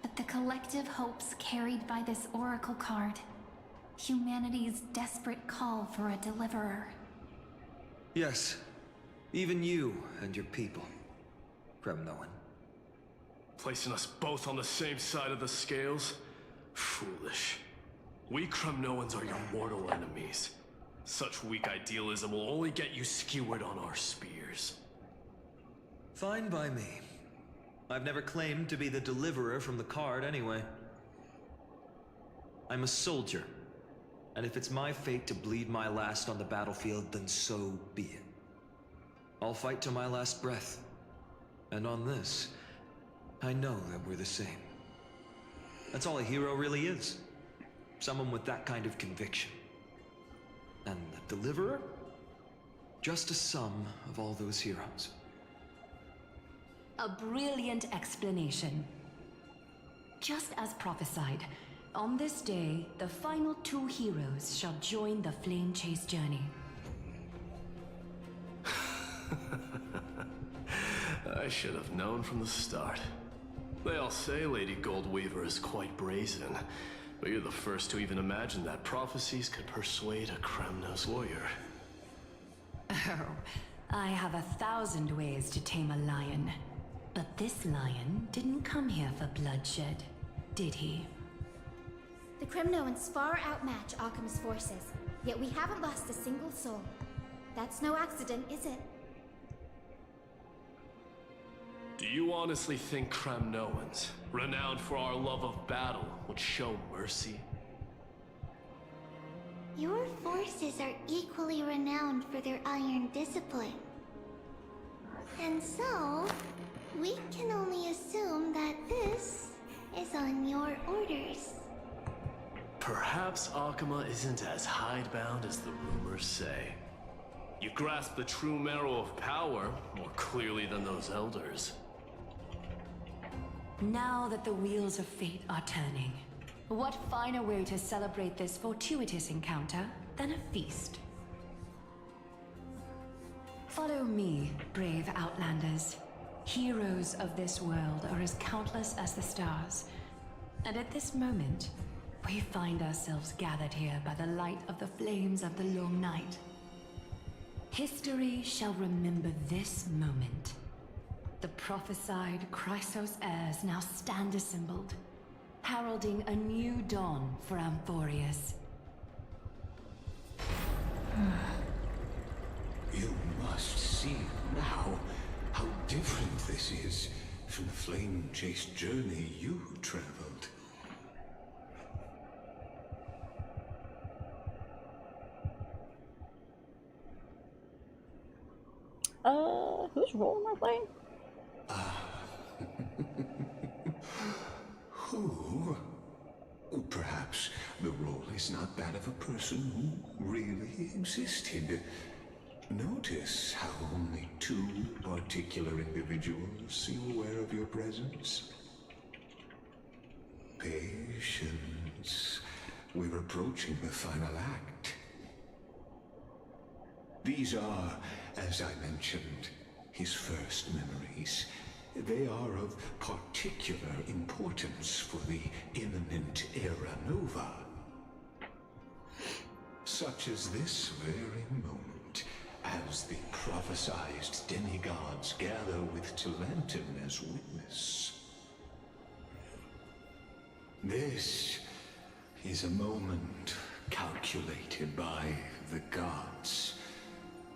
L: but the collective hopes carried by this oracle card. Humanity's desperate call for a deliverer.
O: Yes, even you and your people, Kremnoan.
K: Placing us both on the same side of the scales? Foolish. We Kremnoans are your mortal enemies. Such weak idealism will only get you skewered on our spears.
O: Fine by me. I've never claimed to be the deliverer from the card anyway. I'm a soldier, and if it's my fate to bleed my last on the battlefield, then so be it. I'll fight to my last breath. And on this, I know that we're the same. That's all a hero really is. Someone with that kind of conviction. And the deliverer? Just a sum of all those heroes.
G: A brilliant explanation. Just as prophesied, on this day, the final 2 heroes shall join the Flame Chase journey.
K: I should have known from the start. They all say Lady Goldweaver is quite brazen, but you're the first to even imagine that prophecies could persuade a Kremnos warrior.
G: Oh, I have 1,000 ways to tame a lion. But this lion didn't come here for bloodshed, did he?
F: The Kremnoans far outmatch Occam's forces, yet we haven't lost a single soul. That's no accident, is it?
K: Do you honestly think Kremnoans, renowned for our love of battle, would show mercy?
F: Your forces are equally renowned for their iron discipline. And so, we can only assume that this is on your orders.
K: Perhaps Akama isn't as hidebound as the rumors say. You grasp the true marrow of power more clearly than those elders.
G: Now that the wheels of fate are turning, what finer way to celebrate this fortuitous encounter than a feast? Follow me, brave Outlanders. Heroes of this world are as countless as the stars. And at this moment, we find ourselves gathered here by the light of the flames of the long night. History shall remember this moment. The prophesied Chrysos heirs now stand assembled, heralding a new dawn for Amphorius.
J: You must see now how different this is from the flame chase journey you traveled.
A: Whose role am I playing?
J: Who? Perhaps the role is not that of a person who really existed. Notice how only 2 particular individuals seem aware of your presence. Patience. We're approaching the final act. These are, as I mentioned, his first memories. They are of particular importance for the imminent Era Nova. Such as this very moment, as the prophesized demigods gather with Talentum as witness. This is a moment calculated by the gods.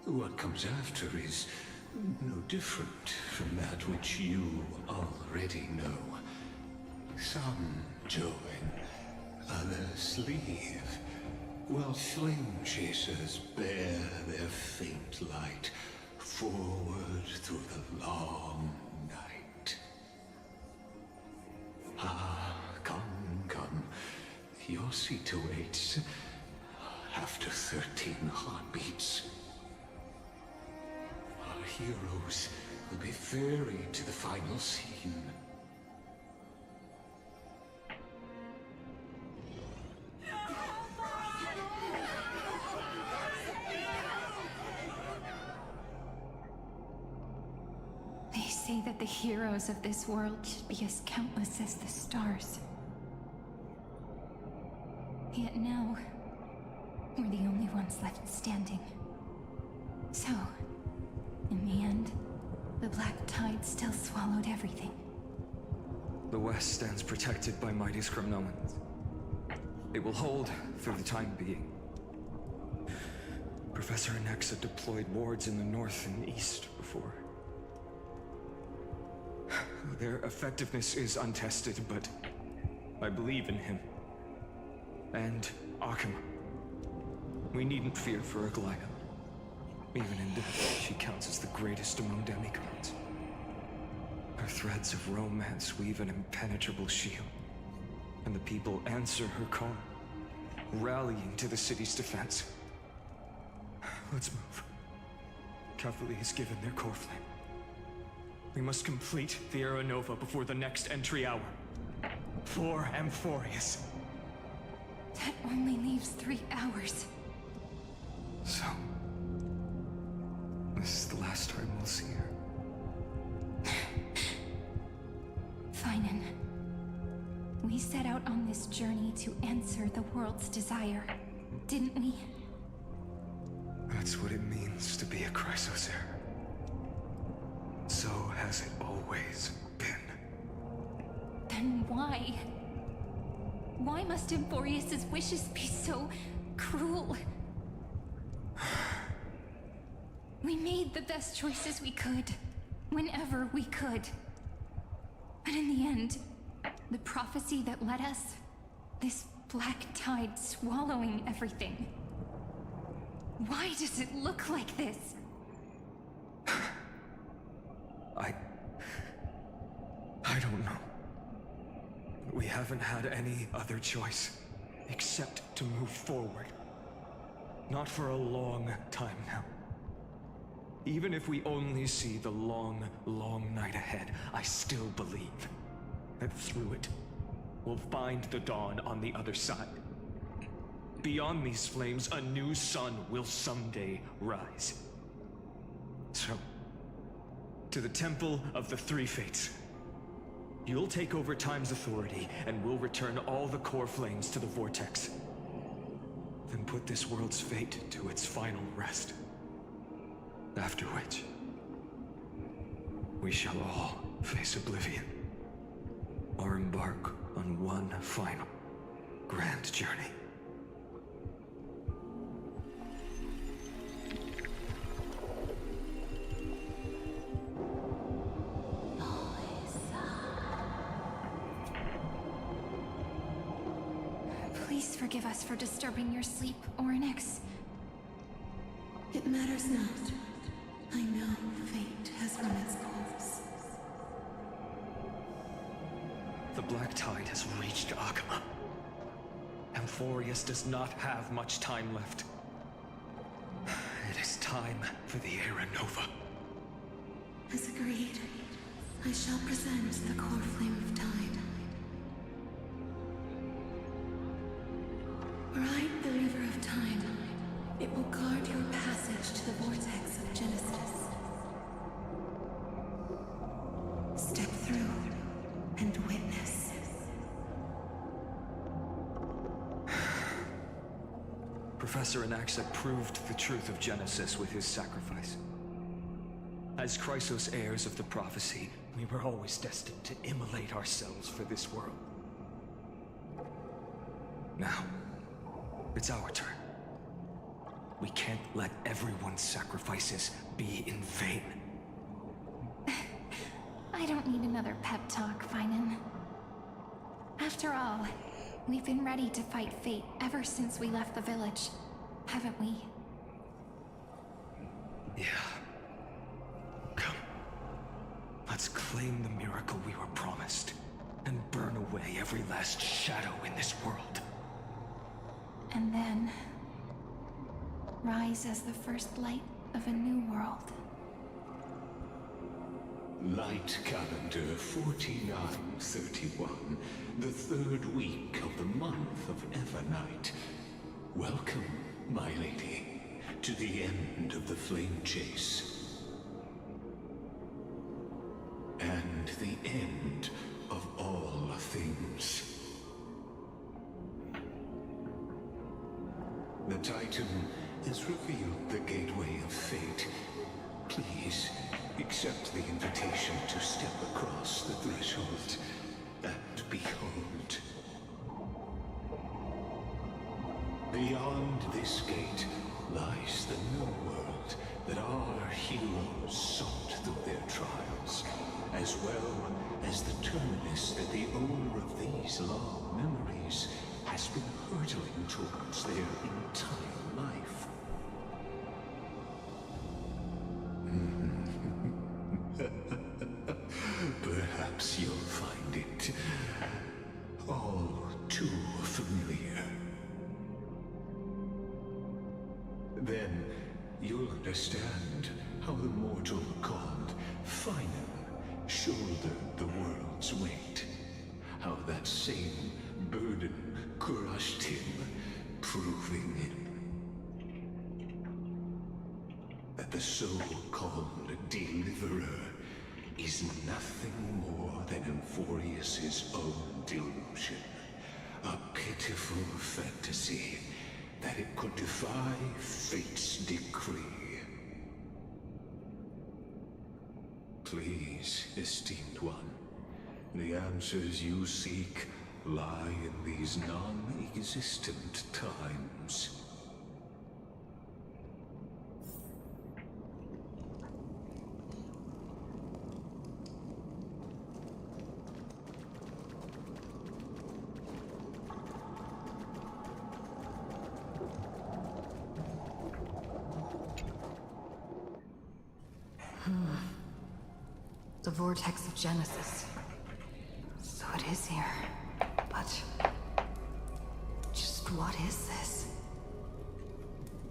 J: What comes after is no different from that which you already know. Some join, others leave, while flame chasers bear their faint light forward through the long night. Ah, come. Your seat awaits after 13 heartbeats. Our heroes will be ferried to the final scene.
L: the heroes of this world should be as countless as the stars. Yet now, we're the only ones left standing. So, in the end, the black tide still swallowed everything.
O: The West stands protected by mighty Skrymnoans. It will hold for the time being. Professor Anexa deployed wards in the north and east before. Their effectiveness is untested, but I believe in him. And Akama. We needn't fear for Aglaya. Even in death, she counts as the greatest among demigods. Her threads of romance weave an impenetrable shield, and the people answer her call, rallying to the city's defense. Let's move. Cavalry has given their core flame. We must complete the Era Nova before the next entry hour. For Amphorius.
L: That only leaves 3 hours.
O: So, this is the last time we'll see her.
L: Finan. We set out on this journey to answer the world's desire, didn't we?
O: That's what it means to be a Chrysos heir. So has it always been.
L: Then why? Why must Amphorius' wishes be so cruel? We made the best choices we could, whenever we could. But in the end, the prophecy that led us, this black tide swallowing everything. Why does it look like this?
O: I don't know. We haven't had any other choice, except to move forward. Not for a long time now. Even if we only see the long, long night ahead, I still believe that through it, we'll find the dawn on the other side. Beyond these flames, a new sun will someday rise. So, to the Temple of the Three Fates. You'll take over Time's authority, and we'll return all the core flames to the Vortex. Then put this world's fate to its final rest. After which, we shall all face oblivion, or embark on one final grand journey.
L: Please forgive us for disturbing your sleep, Oryx.
M: It matters not. I know fate has run its course.
O: The Black Tide has reached Akama. Amphorius does not have much time left. It is time for the Era Nova.
M: As agreed, I shall present the core flame of tide. Ride the river of time. It will guard your passage to the vortex of Genesis. Step through and witness.
O: Professor Anexa proved the truth of Genesis with his sacrifice. As Chrysos heirs of the prophecy, we were always destined to immolate ourselves for this world. Now, it's our turn. We can't let everyone's sacrifices be in vain.
L: I don't need another pep talk, Finan. After all, we've been ready to fight fate ever since we left the village, haven't we?
O: Yeah. Come. Let's claim the miracle we were promised, and burn away every last shadow in this world.
L: And then rise as the first light of a new world.
J: Light calendar 4931, the 3rd week of the month of Evernight. Welcome, my lady, to the end of the flame chase. The Titan has revealed the gateway of fate. Please, accept the invitation to step across the threshold and behold. Beyond this gate lies the new world that our heroes sought through their trials, as well as the terminus that the owner of these long memories has been hurtling towards their entire life. Perhaps you'll find it all too familiar. Then you'll understand how the mortal called Finan shouldered the world's weight. How that same burden crushed him, proving that the so-called deliverer is nothing more than Euphorius's own delusion. A pitiful fantasy that it could defy fate's decree. Please, esteemed one, the answers you seek lie in these non-existent times.
I: The vortex of Genesis. So it is here. But just what is this?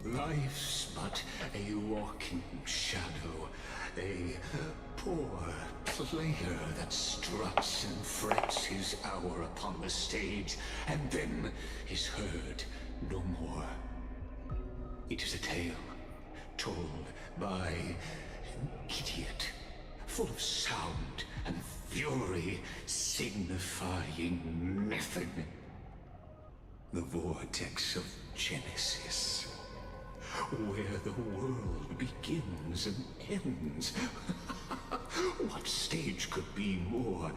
J: Life's but a walking shadow, a poor player that struts and frets his hour upon the stage, and then is heard no more. It is a tale told by an idiot, full of sound and fury, signifying nothing. The vortex of Genesis, where the world begins and ends. What stage could be more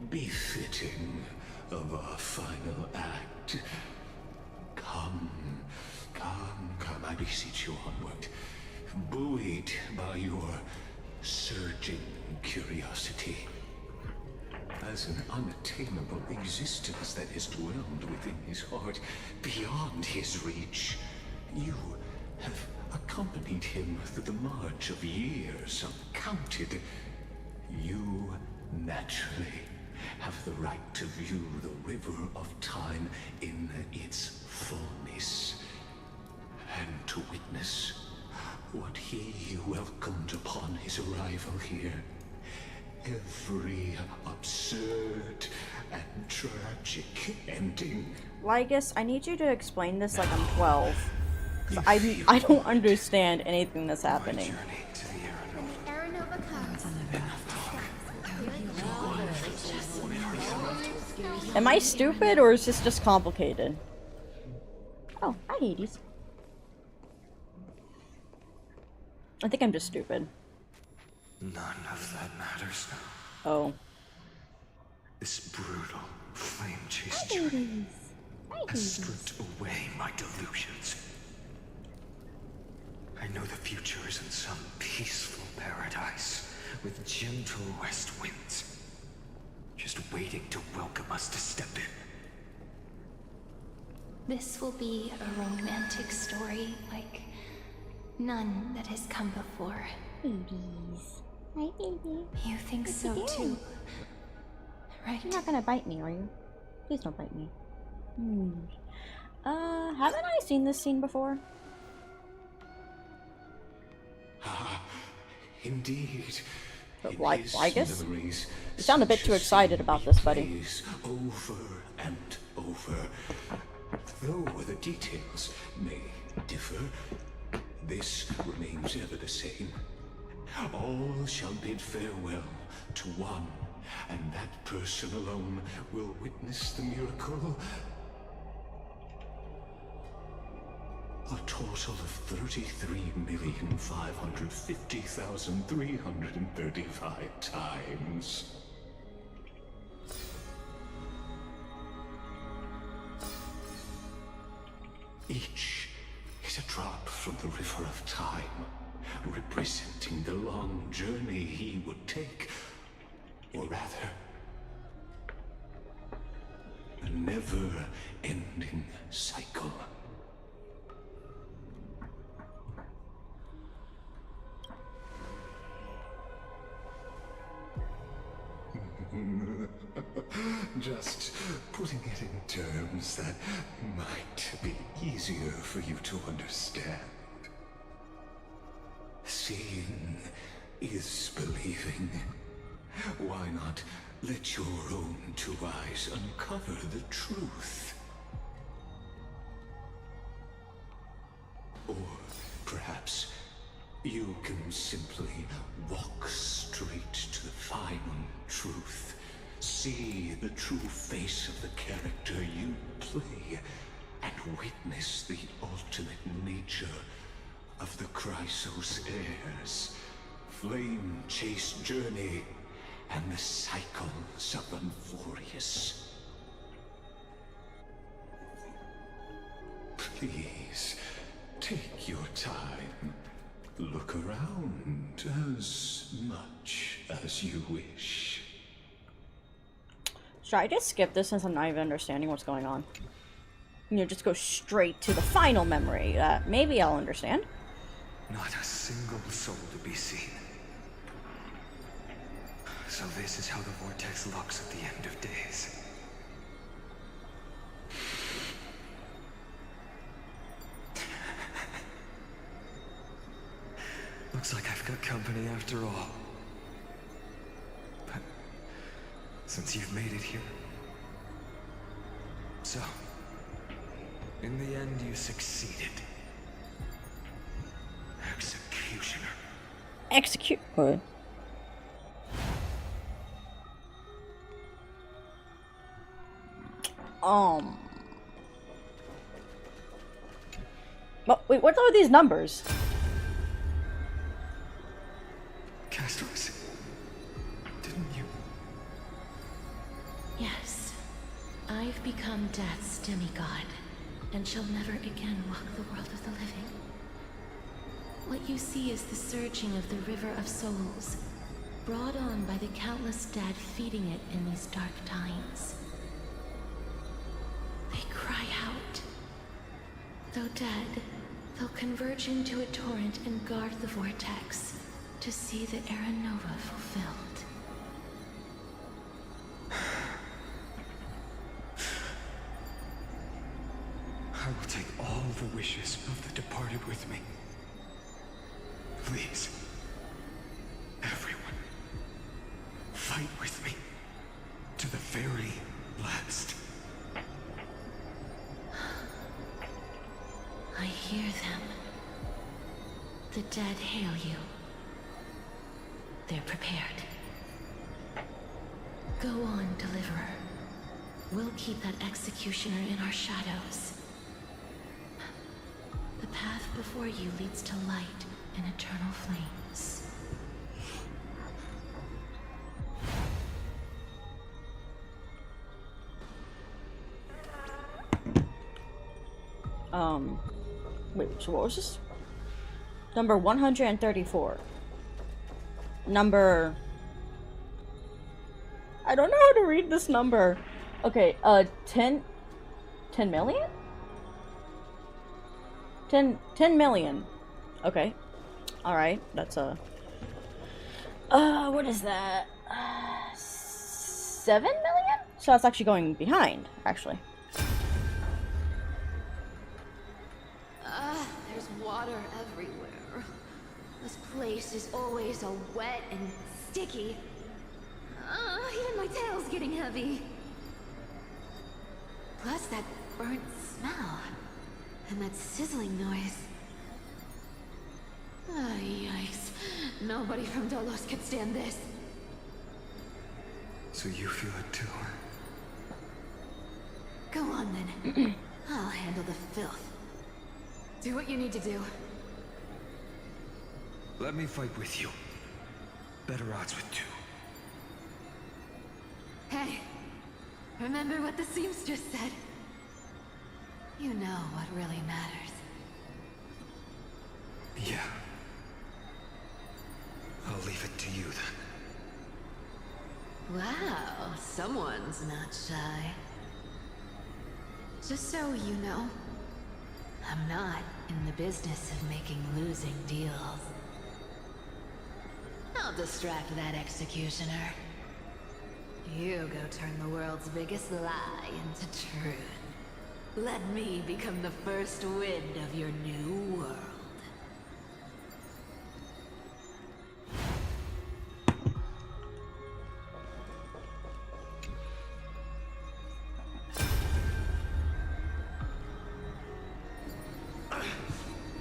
J: befitting of our final act? Come, I beseech you onward, buoyed by your surging curiosity. As an unattainable existence that has dwelled within his heart, beyond his reach, you have accompanied him through the march of years uncounted. You naturally have the right to view the river of time in its fullness, and to witness what he welcomed upon his arrival here. Every absurd and tragic ending.
A: Lygus, I need you to explain this like I'm 12. 'Cause I don't understand anything that's happening. Am I stupid or is this just complicated? Oh, hi Hades. I think I'm just stupid.
O: None of that matters now.
A: Oh.
O: This brutal, flame-chased journey has stripped away my delusions. I know the future is in some peaceful paradise with gentle west winds, just waiting to welcome us to step in.
L: This will be a romantic story like none that has come before.
A: Babies. Hi, baby.
L: You think
A: What
L: so
A: you
L: too,
A: doing?
L: right?
A: You're not gonna bite me, are you? Please don't bite me. Haven't I seen this scene before?
J: Indeed.
A: But Lygus? You sound a bit too excited about this, buddy.
J: Over and over. Though the details may differ, this remains ever the same. All shall bid farewell to one, and that person alone will witness the miracle A total of 33,550,335 times. Each is a drop from the river of time, representing the long journey he would take, or rather, a never-ending cycle. Just putting it in terms that might be easier for you to understand. Seeing is believing. Why not let your own two eyes uncover the truth? Or perhaps you can simply walk straight to the final truth. See the true face of the character you play, and witness the ultimate nature of the Chrysos heirs, flame-chased journey, and the cycles of Unforius. Please, take your time. Look around as much as you wish.
A: Should I just skip this since I'm not even understanding what's going on? You know, just go straight to the final memory. Maybe I'll understand.
O: Not a single soul to be seen. So this is how the vortex looks at the end of days. Looks like I've got company after all. But since you've made it here... So, in the end you succeeded. Executioner.
A: Execute. What? Wait, what are these numbers?
O: Castros, didn't you?
G: Yes. I've become Death's demigod, and shall never again walk the world of the living. What you see is the surging of the River of Souls, brought on by the countless dead feeding it in these dark times. They cry out. Though dead, they'll converge into a torrent and guard the vortex to see the Era Nova fulfilled.
O: I will take all the wishes of the departed with me. Please, everyone, fight with me to the very last.
G: I hear them. The dead hail you. They're prepared. Go on, Deliverer. We'll keep that executioner in our shadows. The path before you leads to light and eternal flames.
A: Wait, so what was this? Number 134. Number... I don't know how to read this number. Okay, 10 million? 10 million. Okay. Alright, that's what is that? 7 million? So that's actually going behind, actually.
M: There's water everywhere. This place is always so wet and sticky. Even my tail's getting heavy. Plus that burnt smell. And that sizzling noise. Yikes. Nobody from Dolos could stand this.
O: So you feel it too?
M: Go on then. I'll handle the filth. Do what you need to do.
B: Let me fight with you. Better odds with two.
M: Hey, remember what the seamstress said? You know what really matters.
B: Yeah. I'll leave it to you then.
M: Wow, someone's not shy. Just so you know, I'm not in the business of making losing deals. I'll distract that executioner. You go turn the world's biggest lie into truth. Let me become the first wind of your new world.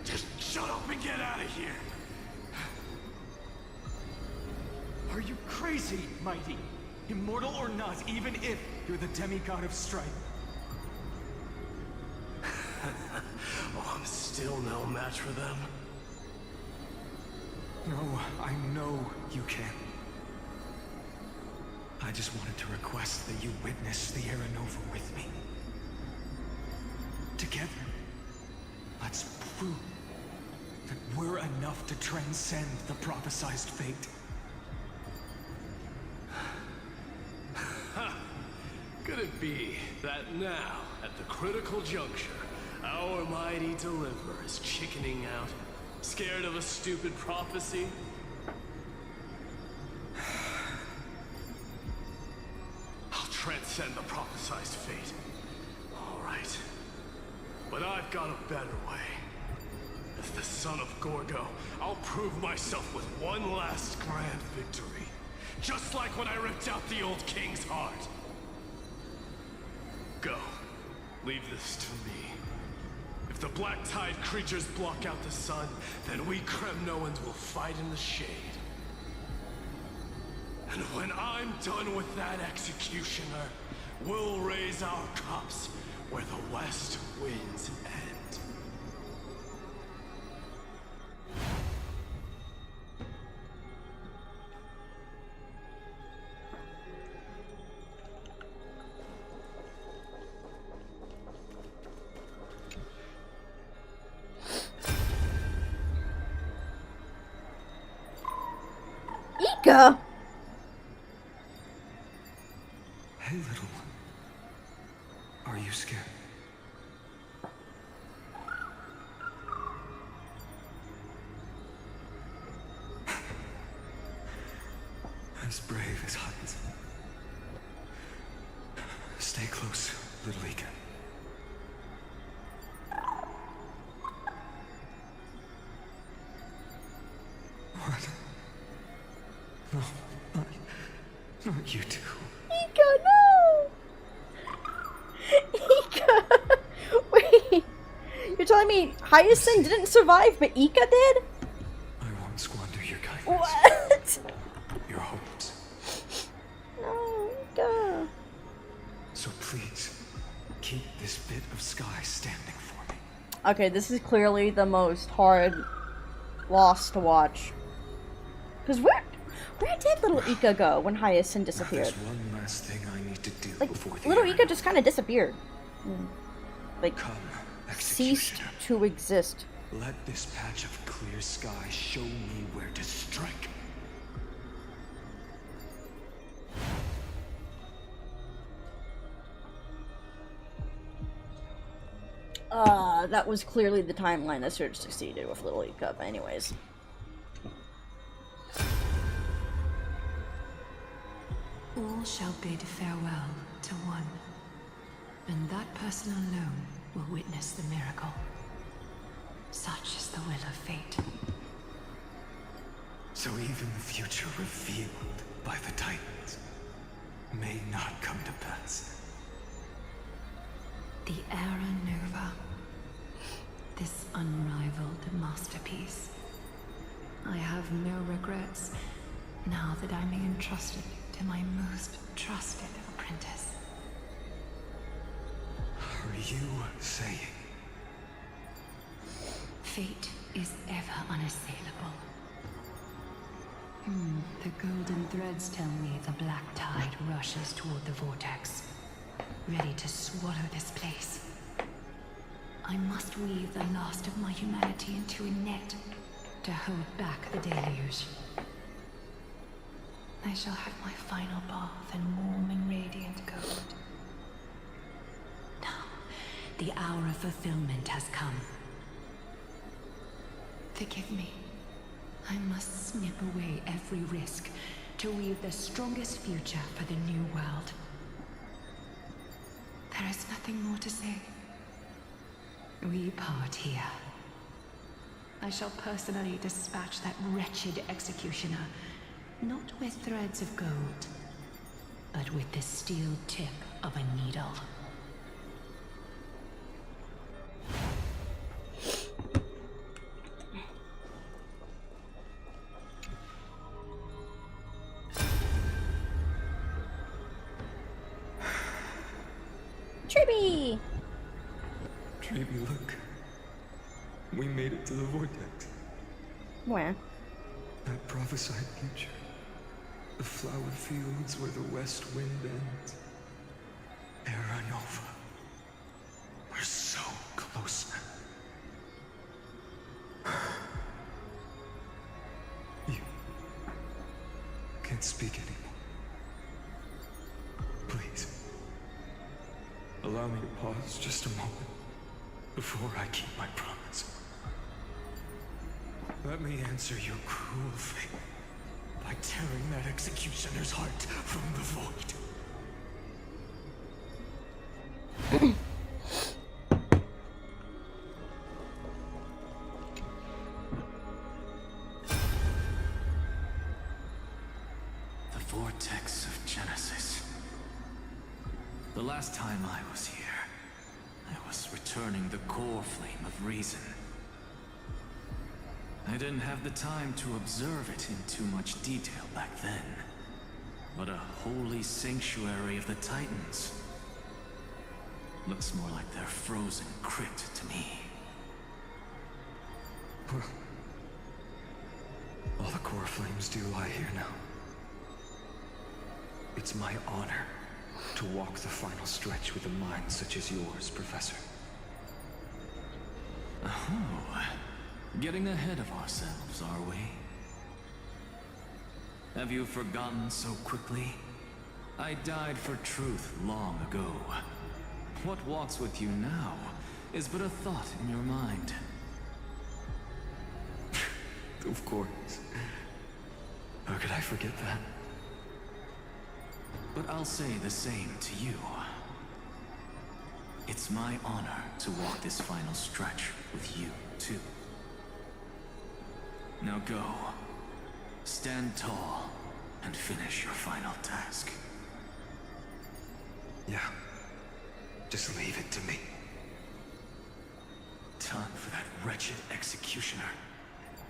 Q: Just shut up and get out of here!
D: Are you crazy, Mighty? Immortal or not, even if you're the demigod of strife.
Q: Oh, I'm still no match for them.
B: No, I know you can. I just wanted to request that you witness the Era Nova with me. Together, let's prove that we're enough to transcend the prophesized fate.
Q: Could it be that now, at the critical juncture, our mighty deliverer is chickening out, scared of a stupid prophecy? I'll transcend the prophesized fate. All right. But I've got a better way. As the son of Gorgo, I'll prove myself with one last grand victory. Just like when I ripped out the old king's heart. Go. Leave this to me. If the black tide creatures block out the sun, then we Kremnoans will fight in the shade. And when I'm done with that executioner, we'll raise our cups where the west winds end.
A: Ika!
B: Hey, little one. Are you scared? As brave as Huns. Stay close, little Ika. What? No, not you two.
A: Ika, no! Ika! Wait! You're telling me Hyacinth didn't survive, but Ika did?
B: I won't squander your kindness.
A: What?
B: Your hopes.
A: No, Ika.
B: So please, keep this bit of sky standing for me.
A: Okay, this is clearly the most hard loss to watch. Because where did little Ika go when Hyacinth disappeared?
B: There's one last thing I need to do
A: Like,
B: before the
A: little
B: Era
A: Ika just kind of disappeared. Like,
B: Come,
A: ceased
B: executioner.
A: to exist.
B: Let this patch of clear sky show me where to strike.
A: That was clearly the timeline that Surge succeeded with little Ika, but anyways.
G: All shall bid farewell to one, and that person alone will witness the miracle. Such is the will of fate.
B: So even the future revealed by the Titans may not come to pass.
G: The Era Nova. This unrivaled masterpiece. I have no regrets now that I may entrust it to my most trusted apprentice.
B: Are you saying
G: Fate is ever unassailable. The golden threads tell me the black tide rushes toward the vortex, ready to swallow this place. I must weave the last of my humanity into a net to hold back the deluge. I shall have my final bath in warm and radiant gold. Now, the hour of fulfillment has come. Forgive me. I must snip away every risk to weave the strongest future for the new world. There is nothing more to say. We part here. I shall personally dispatch that wretched executioner, not with threads of gold, but with the steel tip of a needle.
A: Tribby!
O: Tribby, look. We made it to the vortex.
A: Where?
O: That prophesied future. The flower fields where the west wind ends. Terra Nova. We're so close now. You can't speak anymore. Please. Allow me to pause just a moment before I keep my promise. Let me answer your cruel fate by tearing that executioner's heart from the void.
Q: The vortex of Genesis. The last time I was here, I was returning the core flame of reason. I didn't have the time to observe it in too much detail back then. But a holy sanctuary of the Titans. Looks more like their frozen crypt to me.
O: Well, all the core flames do lie here now. It's my honor to walk the final stretch with a mind such as yours, Professor.
Q: Oh, getting ahead of ourselves, are we? Have you forgotten so quickly? I died for truth long ago. What walks with you now is but a thought in your mind.
O: Of course. How could I forget that?
Q: But I'll say the same to you. It's my honor to walk this final stretch with you, too. Now go. Stand tall and finish your final task.
O: Yeah. Just leave it to me.
Q: Time for that wretched executioner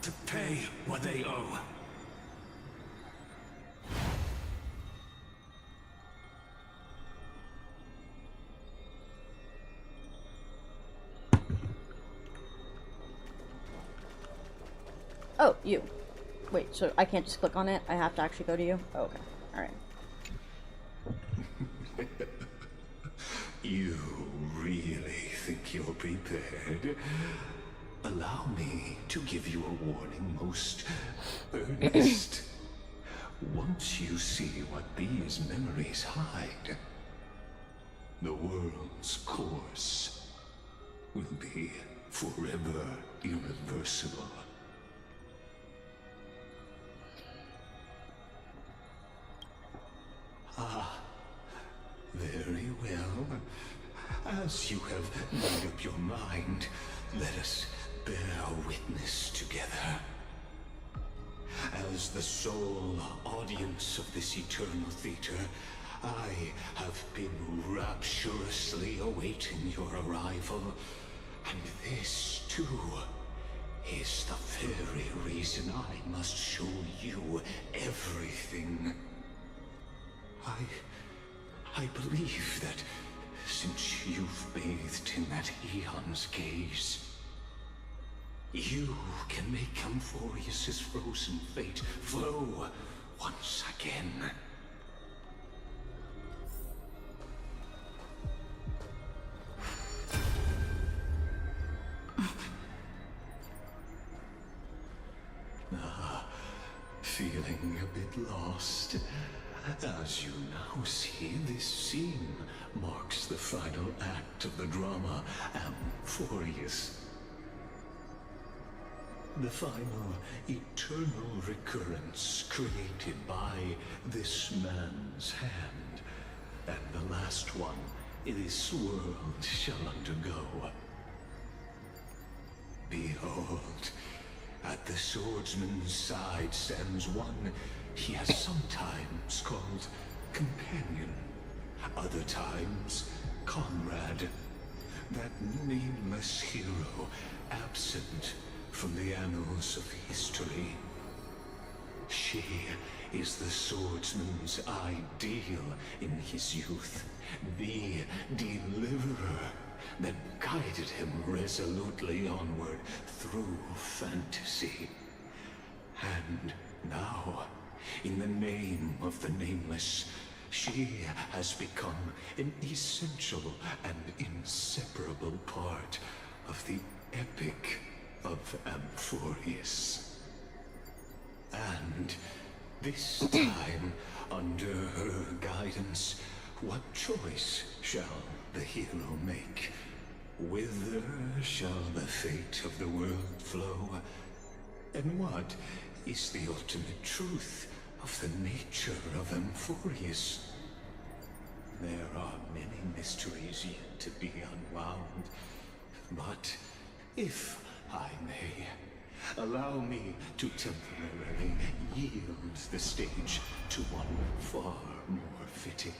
Q: to pay what they owe.
A: Oh, you. Wait, so I can't just click on it? I have to actually go to you? Oh, okay. Alright.
J: You really think you're prepared? Allow me to give you a warning, most earnest. Once you see what these memories hide, the world's course will be forever irreversible. Ah, very well. As you have made up your mind, let us bear witness together. As the sole audience of this eternal theater, I have been rapturously awaiting your arrival, and this, too, is the very reason I must show you everything. I believe that since you've bathed in that eon's gaze, You can make Amphorius' frozen fate flow once again. Feeling a bit lost? As you now see, this scene marks the final act of the drama Amphorius. The final eternal recurrence created by this man's hand, and the last one this world shall undergo. Behold, at the swordsman's side stands one he has sometimes called companion, other times comrade, that nameless hero absent from the annals of history. She is the swordsman's ideal in his youth, the deliverer that guided him resolutely onward through fantasy. And now, in the name of the Nameless, she has become an essential and inseparable part of the epic of Amphorius. And this time, under her guidance, what choice shall the hero make? Whither shall the fate of the world flow? And what is the ultimate truth of the nature of Amphorius? There are many mysteries yet to be unwound, but if I may, allow me to temporarily yield the stage to one far more fitting.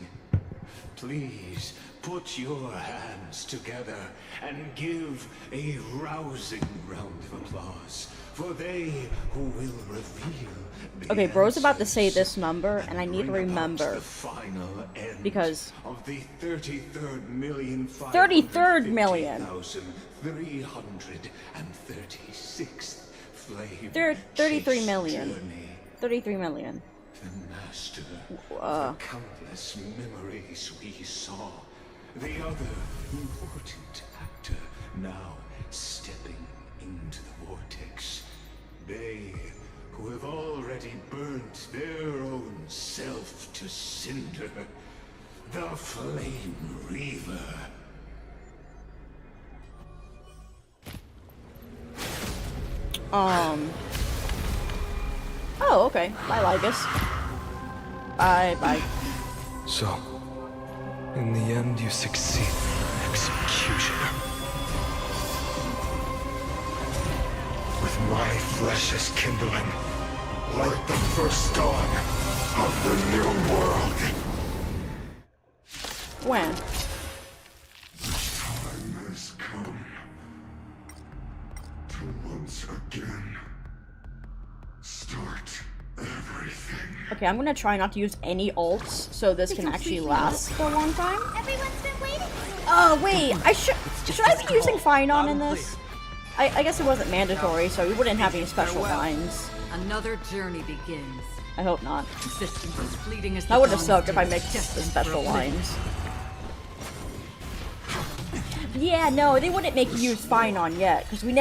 J: Please put your hands together and give a rousing round of applause for they who will reveal the
A: Okay, bro's about to say
J: answers
A: this number, and I need to
J: bring about
A: remember.
J: the final end
A: Because
J: of the 33rd million 336th flame
A: 33 million.
J: journey.
A: 33 million.
J: The master of the countless memories we saw. The other important actor now stepping into the vortex. They who have already burnt their own self to cinder. The Flame Reaver.
A: Oh, okay. Bye, Lygus. Bye, bye.
B: So, in the end, you succeed. Executioner. With my flesh as kindling, like the first dawn of the new world.
A: When?
J: Time has come to once again start everything.
A: Okay, I'm gonna try not to use any ults so this can actually last for a long time.
F: Everyone's been waiting.
A: Oh, wait. Should I be using Phynon in this? I guess it wasn't mandatory, so we wouldn't have any special lines.
T: Another journey begins.
A: I hope not.
T: Resistance is fleeting as
A: That would have sucked if I mixed the special lines. Yeah, no, they wouldn't make you use Phynon yet, because we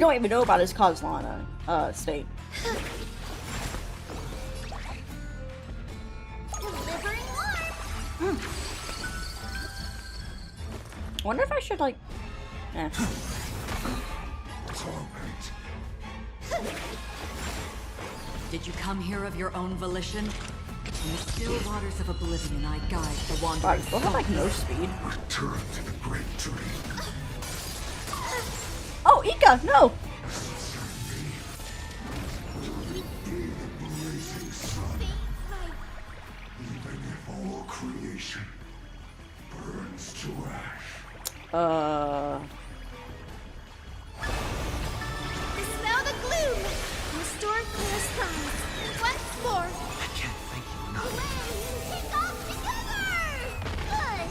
A: don't even know about his Kozlana state.
F: Delivering warmth.
A: Wonder if I should, like...
T: Did you come here of your own volition? In the still waters of oblivion, I guide the wandering
A: We'll have, like, no speed.
J: Return to the great dream.
A: Oh, Ika, no!
J: Blazing sun. Even if all creation burns to ash.
F: Dispel the gloom. Restore clear skies. Once more.
O: I can't thank you enough.
F: Take off together. Good.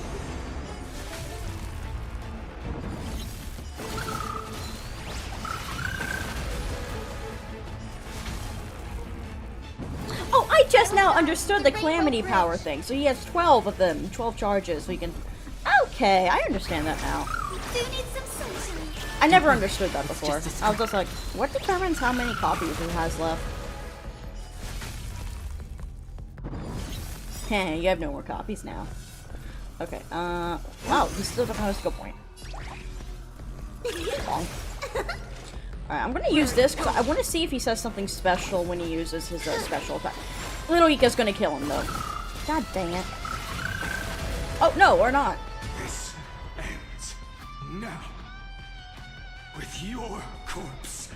A: just now understood the calamity power thing. So he has 12 of them, 12 charges. So he can. Okay, I understand that now.
F: Do you need some sunshine?
A: I never understood that before. I was just like, what determines how many copies he has left? Heh, you have no more copies now. Okay, wow, he still doesn't have a skill point. Alright, I'm gonna use this because I want to see if he says something special when he uses his special attack. Little Ika's gonna kill him though. God dang it. Oh, no, or not.
J: This ends now. With your corpse.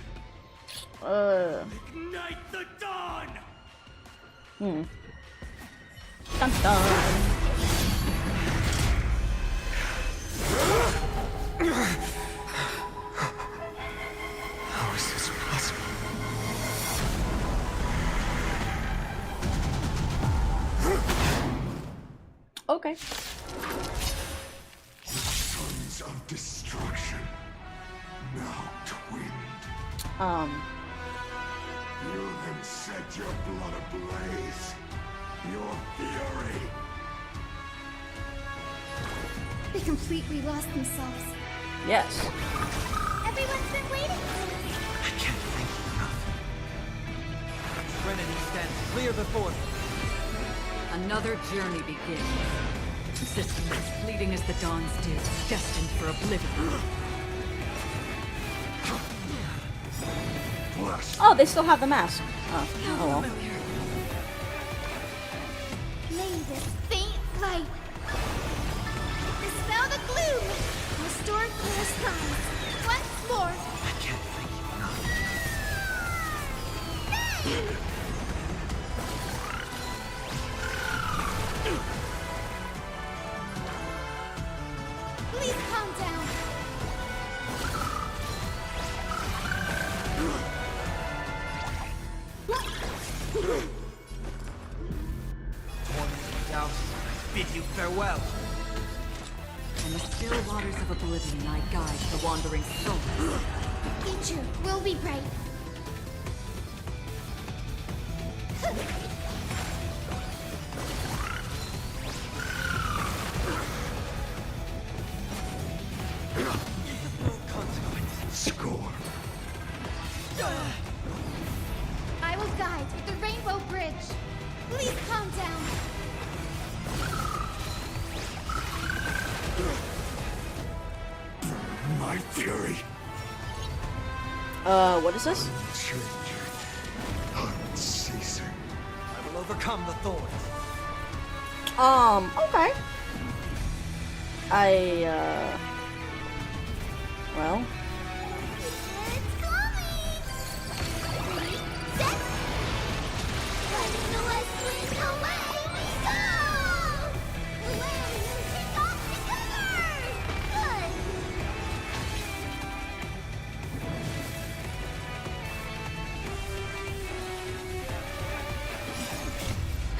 J: Ignite the dawn!
A: Dun dun.
B: How is this possible?
A: Okay.
J: Sons of destruction. Now twinned. You then set your blood ablaze. Your fury.
F: They completely lost themselves.
A: Yes.
F: Everyone's been waiting.
B: I can't thank you enough.
T: Trinity stands clear before me. Another journey begins. The system as fleeting as the dawn's dew, destined for oblivion.
A: Oh, they still have the mask. Oh, oh well.
F: May this faint light dispel the gloom, restore clear skies. Once more.
B: I can't thank you enough.
F: Please calm down.
T: Bid you farewell. In the still waters of oblivion, I guide the wandering soul.
F: Future will be bright.
J: Score.
F: I will guide the Rainbow Bridge. Please calm down.
J: My fury.
A: What is this?
J: Changing. Unceasing.
T: I will overcome the thorns.
A: Okay. Well.
F: It's coming! Set! Letting the West Wind away we go! Land and kick off together! Good!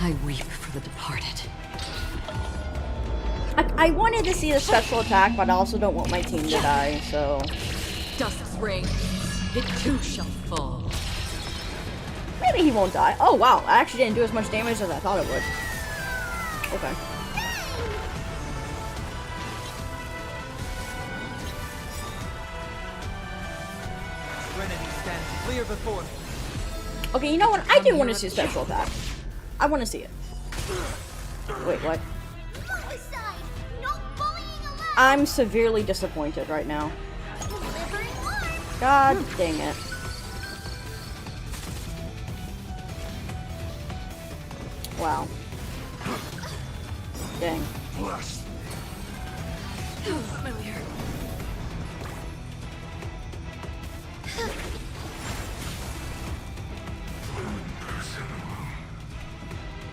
T: I weep for the departed.
A: I wanted to see the special attack, but I also don't want my team to die, so...
T: Dusk's reign, it too shall fall.
A: Maybe he won't die. Oh, wow. I actually didn't do as much damage as I thought it would. Okay.
T: Trinity stands clear before me.
A: Okay, you know what? I do want to see a special attack. I want to see it. Wait, what? I'm severely disappointed right now. God dang it. Wow. Dang.
T: Familiar.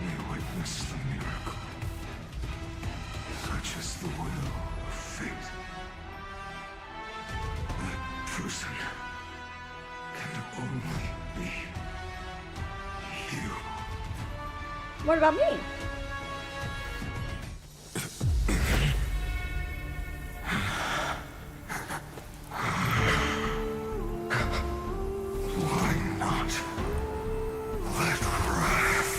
J: May witness the miracle. Such is the will of fate. That person can only be you.
A: What about me?
J: Why not? Let wrath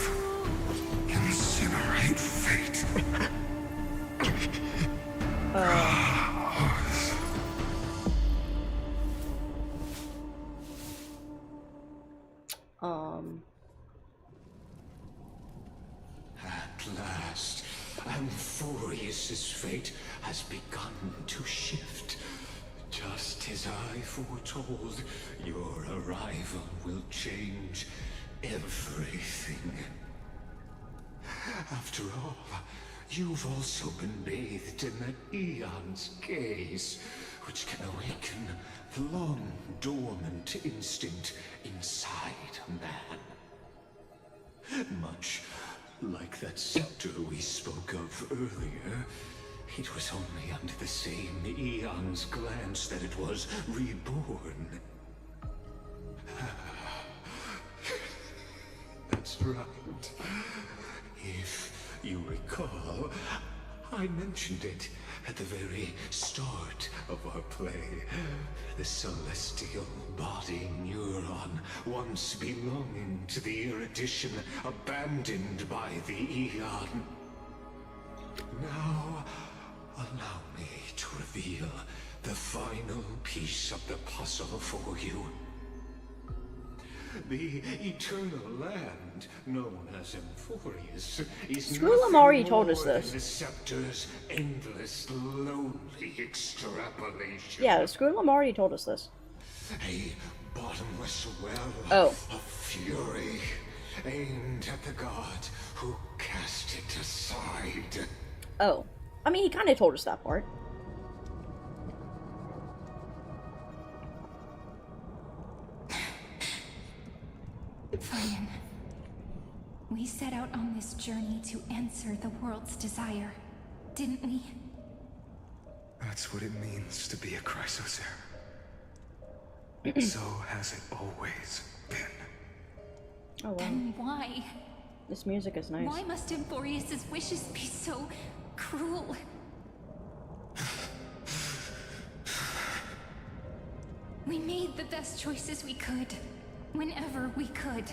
J: Theoris's fate has begun to shift. Just as I foretold, your arrival will change everything. After all, you've also been bathed in that Eon's gaze, which can awaken the long-dormant instinct inside a man. Much like that scepter we spoke of earlier, it was only under the same Eon's glance that it was reborn. That's right. If you recall, I mentioned it at the very start of our play. The celestial body neuron, once belonging to the Erudition, abandoned by the Eon. Now, allow me to reveal the final piece of the puzzle for you. The eternal land, known as Emphorius, is
A: Screwlam already told us this.
J: the scepter's endless, lonely extrapolation.
A: Yeah, Screwlam already told us this.
J: A bottomless well
A: Oh.
J: of fury, aimed at the god who cast it aside.
A: Oh. I mean, he kind of told us that part.
L: Fine. We set out on this journey to answer the world's desire, didn't we?
B: That's what it means to be a Chrysosaur. So has it always been.
A: Oh, wow.
L: Then why?
A: This music is nice.
L: Why must Emphorius's wishes be so cruel? We made the best choices we could, whenever we could.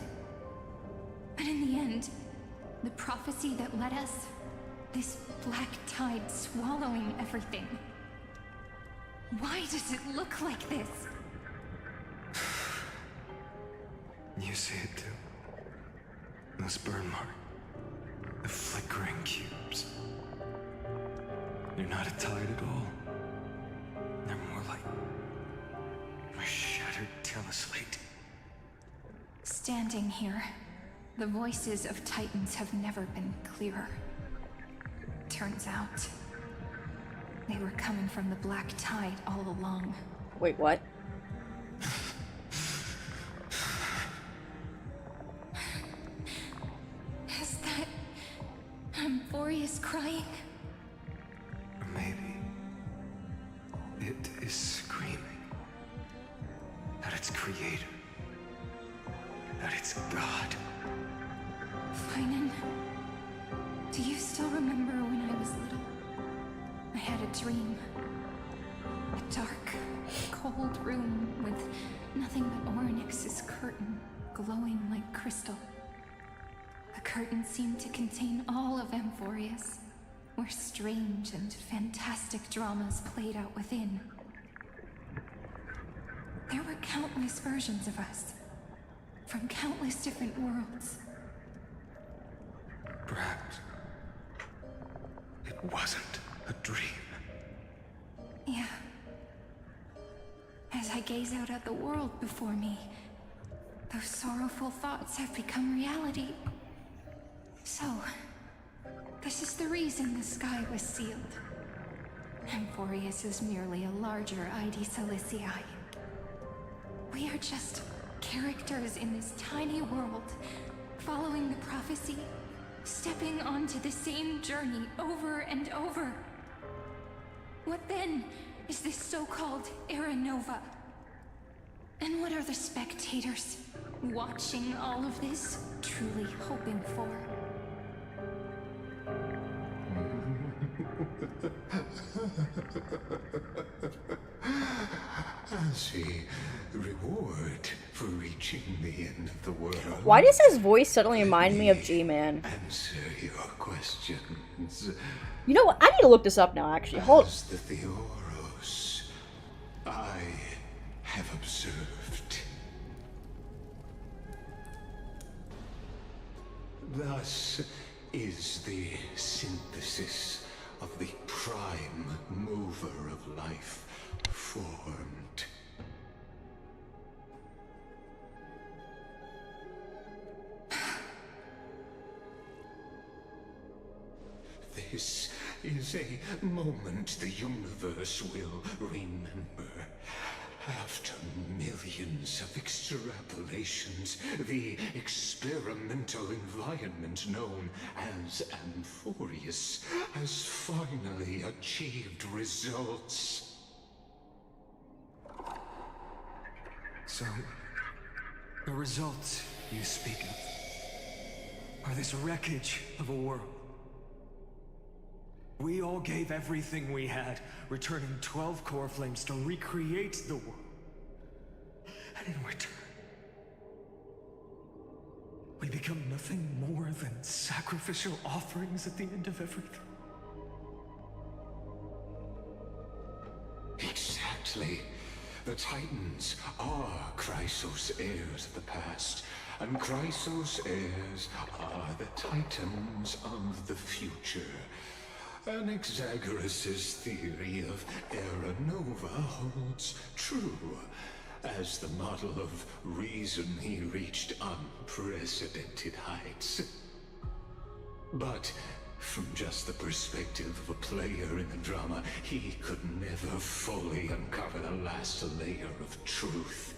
L: But in the end, the prophecy that led us, this black tide swallowing everything. Why does it look like this?
B: You see it too. Those burn marks. The flickering cubes. They're not a tide at all. They're more like a shattered teleslate.
L: Standing here, the voices of Titans have never been clearer. Turns out, they were coming from the black tide all along.
A: Wait, what?
L: Is that Emphorius crying?
B: Maybe it is screaming that its creator, that it's God.
L: Finan, do you still remember when I was little? I had a dream. A dark, cold room with nothing but Orynyx's curtain glowing like crystal. The curtain seemed to contain all of Emphorius, where strange and fantastic dramas played out within. There were countless versions of us, from countless different worlds.
B: Perhaps it wasn't a dream.
L: Yeah. As I gaze out at the world before me, those sorrowful thoughts have become reality. So, this is the reason the sky was sealed. Emphorius is merely a larger ID Silicii. We are just characters in this tiny world, following the prophecy, stepping onto the same journey over and over. What then is this so-called Era Nova? And what are the spectators watching all of this truly hoping for?
J: As a reward for reaching the end of the world.
A: Why does his voice suddenly remind me of G-Man?
J: Answer your questions.
A: You know what? I need to look this up now, actually. Hold.
J: As the Theoros, I have observed. Thus is the synthesis of the prime mover of life formed. This is a moment the universe will remember. After millions of extrapolations, the experimental environment known as Amphorius has finally achieved results.
B: So, the results you speak of are this wreckage of a world. We all gave everything we had, returning 12 core flames to recreate the world. And in return, we become nothing more than sacrificial offerings at the end of everything.
J: Exactly. The Titans are Chrysos' heirs of the past, and Chrysos' heirs are the Titans of the future. Anaxagoras' theory of Era Nova holds true. As the model of reason, he reached unprecedented heights. But from just the perspective of a player in the drama, he could never fully uncover the last layer of truth.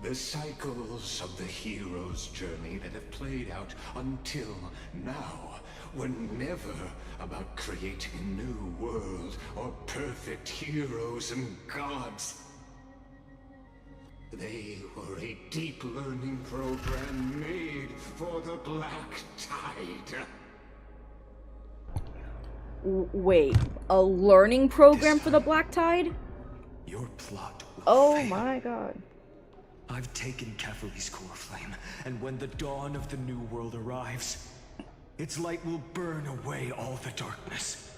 J: The cycles of the hero's journey that have played out until now were never about creating a new world or perfect heroes and gods. They were a deep learning program made for the Black Tide.
A: Wait, a learning program for the Black Tide?
B: Your plot will
A: Oh
B: fail.
A: my god.
B: I've taken Cavalry's core flame, and when the dawn of the new world arrives, its light will burn away all the darkness.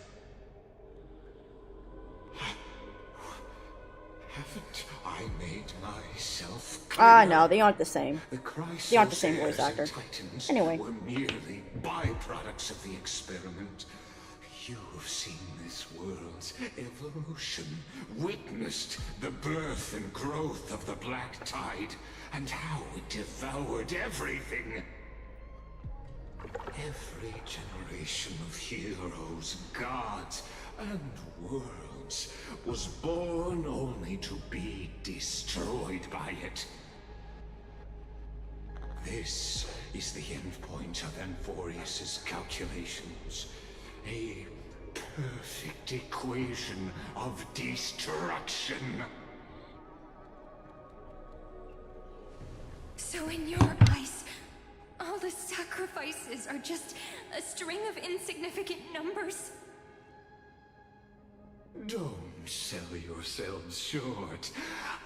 J: Haven't I made myself
A: Ah,
J: clear?
A: no, they aren't the same. They aren't the same voice
J: Chrysos
A: actor.
J: and Titans
A: Anyway.
J: were merely byproducts of the experiment. You've seen this world's evolution, witnessed the birth and growth of the Black Tide, and how it devoured everything. Every generation of heroes, gods, and worlds was born only to be destroyed by it. This is the endpoint of Amphorius' calculations. A perfect equation of destruction.
L: So in your eyes, all the sacrifices are just a string of insignificant numbers?
J: Don't sell yourselves short.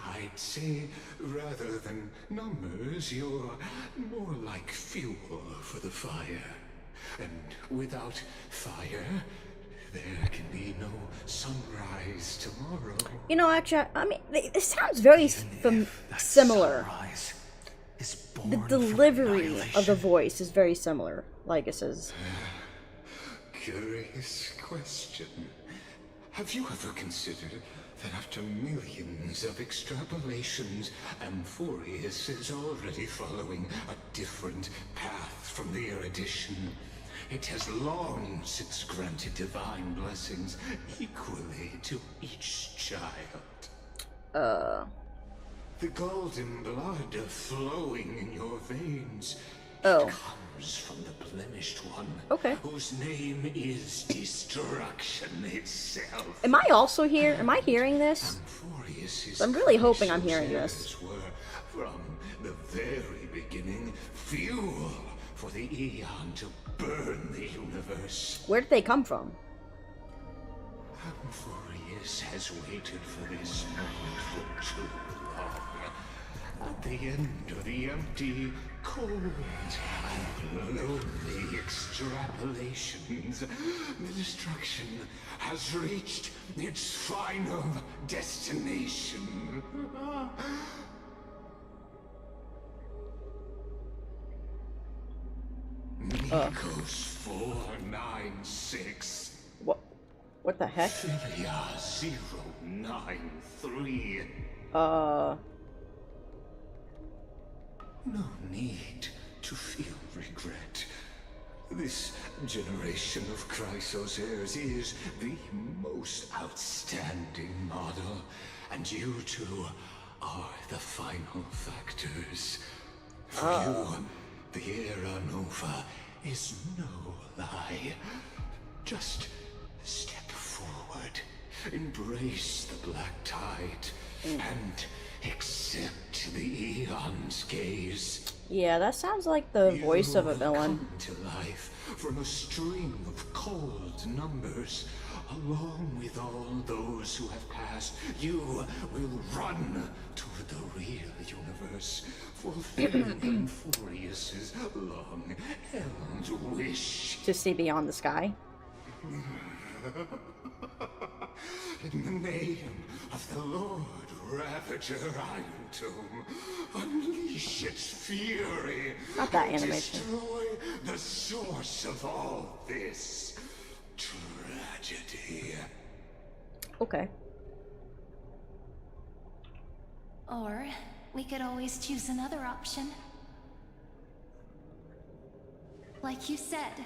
J: I'd say, rather than numbers, you're more like fuel for the fire. And without fire, there can be no sunrise tomorrow.
A: You know, actually, I mean, this sounds very similar. The delivery of the voice is very similar, Lycus's.
J: Curious question. Have you ever considered that after millions of extrapolations, Amphorius is already following a different path from the erudition? It has long since granted divine blessings equally to each child. The golden blood flowing in your veins comes from the blemished one, whose name is destruction itself.
A: Am I also here? Am I hearing this? I'm really hoping I'm hearing this.
J: Were, from the very beginning, fuel for the Eon to burn the universe.
A: Where did they come from?
J: Amphorius has waited for this moment for too long. At the end of the empty, cold, and lonely extrapolations, the destruction has reached its final destination. Ecos 496.
A: What the heck?
J: Philia 093. No need to feel regret. This generation of Chrysos heirs is the most outstanding model, and you two are the final factors. For you, the Era Nova is no lie. Just step forward, embrace the black tide, and accept the Eon's gaze.
A: Yeah, that sounds like the voice of a villain.
J: Come to life from a string of cold numbers. Along with all those who have passed, you will run toward the real universe, fulfilling Emphorius's long-held wish.
A: To see beyond the sky.
J: In the name of the Lord Ravager Iron Tomb, unleash its fury.
A: Not that
J: and
A: animation.
J: Destroy the source of all this tragedy.
A: Okay.
L: Or we could always choose another option. Like you said,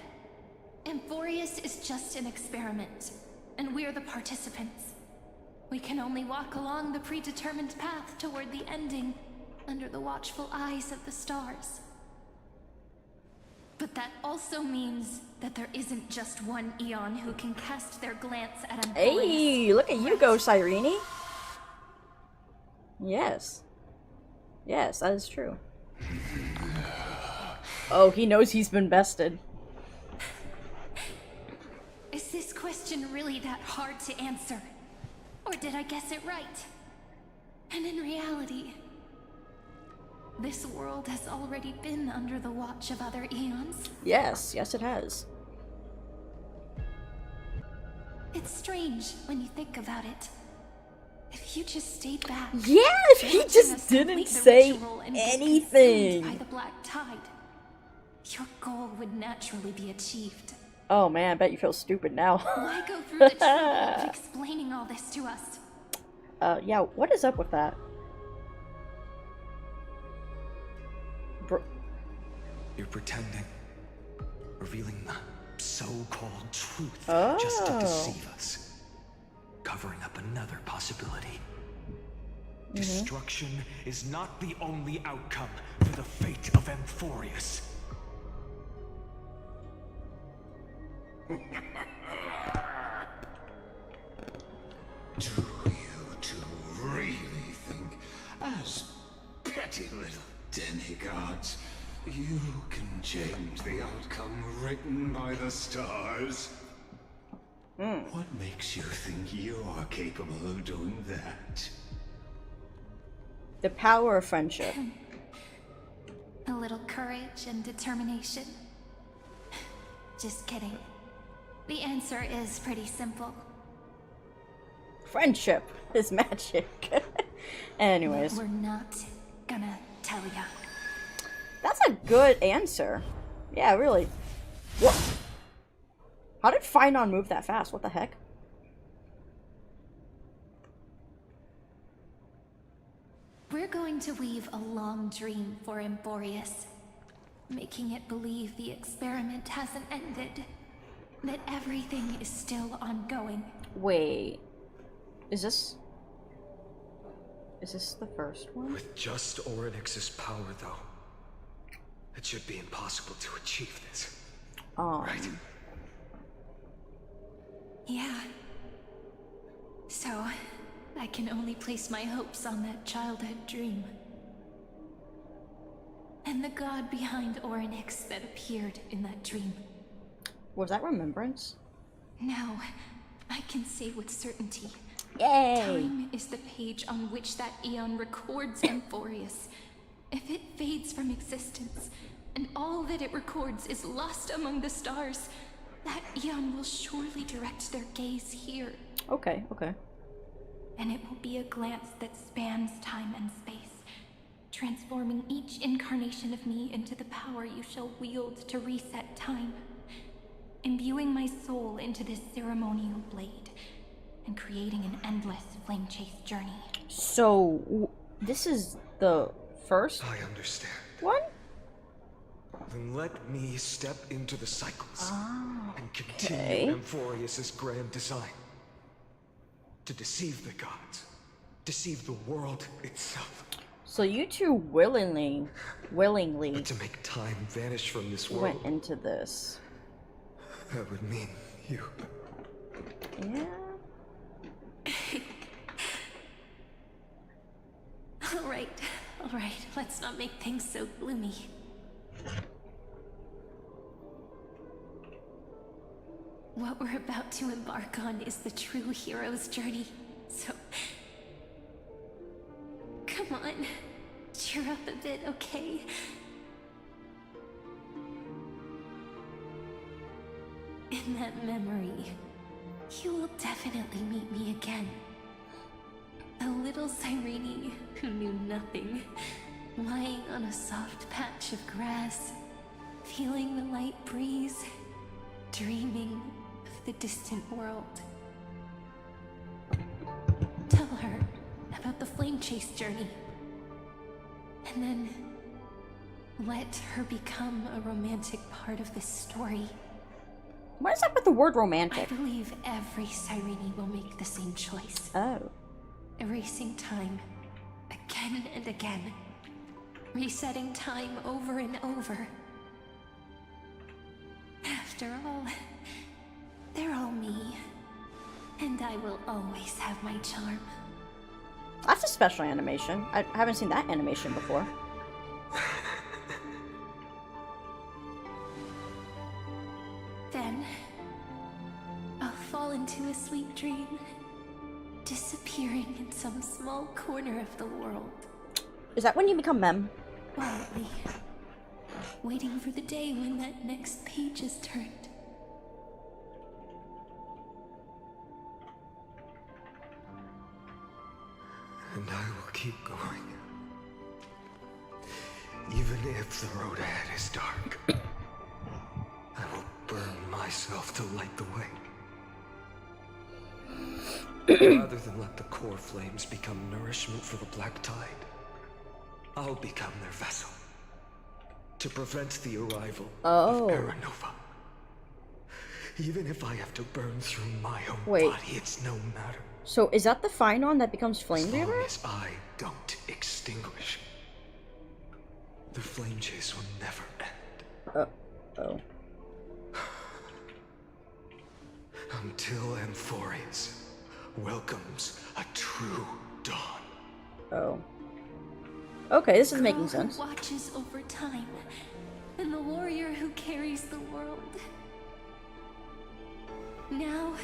L: Emphorius is just an experiment, and we're the participants. We can only walk along the predetermined path toward the ending, under the watchful eyes of the stars. But that also means that there isn't just one Eon who can cast their glance at Emphorius.
A: Hey, look at you go, Cyrene. Yes. Yes, that is true. Oh, he knows he's been bested.
L: Is this question really that hard to answer? Or did I guess it right? And in reality, this world has already been under the watch of other Eons.
A: Yes, yes it has.
L: It's strange when you think about it. If you just stayed back,
A: Yeah, if he
L: watching
A: just
L: us
A: didn't
L: complete the
A: say
L: ritual and be
A: anything.
L: consumed by the black tide, your goal would naturally be achieved.
A: Oh man, I bet you feel stupid now.
L: Why go through the trouble of explaining all this to us?
A: Yeah, what is up with that?
O: You're pretending. Revealing the so-called truth just to deceive us. Covering up another possibility. Destruction is not the only outcome for the fate of Emphorius.
J: Do you two really think, as petty little demigods, you can change the outcome written by the stars? What makes you think you're capable of doing that?
A: The power of friendship.
L: A little courage and determination. Just kidding. The answer is pretty simple.
A: Friendship is magic. Anyways.
L: We're not gonna tell ya.
A: That's a good answer. Yeah, really. What? How did Finon move that fast? What the heck?
L: We're going to weave a long dream for Emphorius, making it believe the experiment hasn't ended, that everything is still ongoing.
A: Wait. Is this the first one?
O: With just Orynyx's power, though, it should be impossible to achieve this. Right?
L: Yeah. So, I can only place my hopes on that childhood dream. And the god behind Orynyx that appeared in that dream.
A: Was that Remembrance?
L: Now, I can say with certainty.
A: Yay!
L: Time is the page on which that Eon records Emphorius. If it fades from existence, and all that it records is lost among the stars, that Eon will surely direct their gaze here.
A: Okay, okay.
L: And it will be a glance that spans time and space, transforming each incarnation of me into the power you shall wield to reset time, imbuing my soul into this ceremonial blade, and creating an endless flame chase journey.
A: So, this is the first
B: I understand.
A: one?
B: Then let me step into the cycles and
A: okay.
B: continue Amphorius's grand design. To deceive the gods, deceive the world itself.
A: So you two willingly
B: But to make time vanish from this world
A: went into this.
B: That would mean you.
A: Yeah.
G: All right, let's not make things so gloomy. What we're about to embark on is the true hero's journey, so... Come on, cheer up a bit, okay? In that memory, you will definitely meet me again. A little Cyrene who knew nothing, lying on a soft patch of grass, feeling the light breeze, dreaming of the distant world. Tell her about the flame chase journey, and then let her become a romantic part of this story.
A: What is up with the word romantic?
G: I believe every Cyrene will make the same choice.
A: Oh.
G: Erasing time again and again. Resetting time over and over. After all, they're all me. And I will always have my charm.
A: That's a special animation. I haven't seen that animation before.
G: Then, I'll fall into a sweet dream, disappearing in some small corner of the world.
A: Is that when you become Mem?
G: Quietly, waiting for the day when that next page is turned.
B: And I will keep going. Even if the road ahead is dark, I will burn myself to light the way. Rather than let the core flames become nourishment for the Black Tide, I'll become their vessel. To prevent the arrival of Aranova. Even if I have to burn through my own body, it's no matter.
A: So is that the Phynon that becomes Flame
B: As long
A: Reaver?
B: as I don't extinguish, the flame chase will never end.
A: Oh.
B: Until Amphorius welcomes a true dawn.
A: Oh. Okay, this is making sense.
G: Who watches over time, and the warrior who carries the world. Now,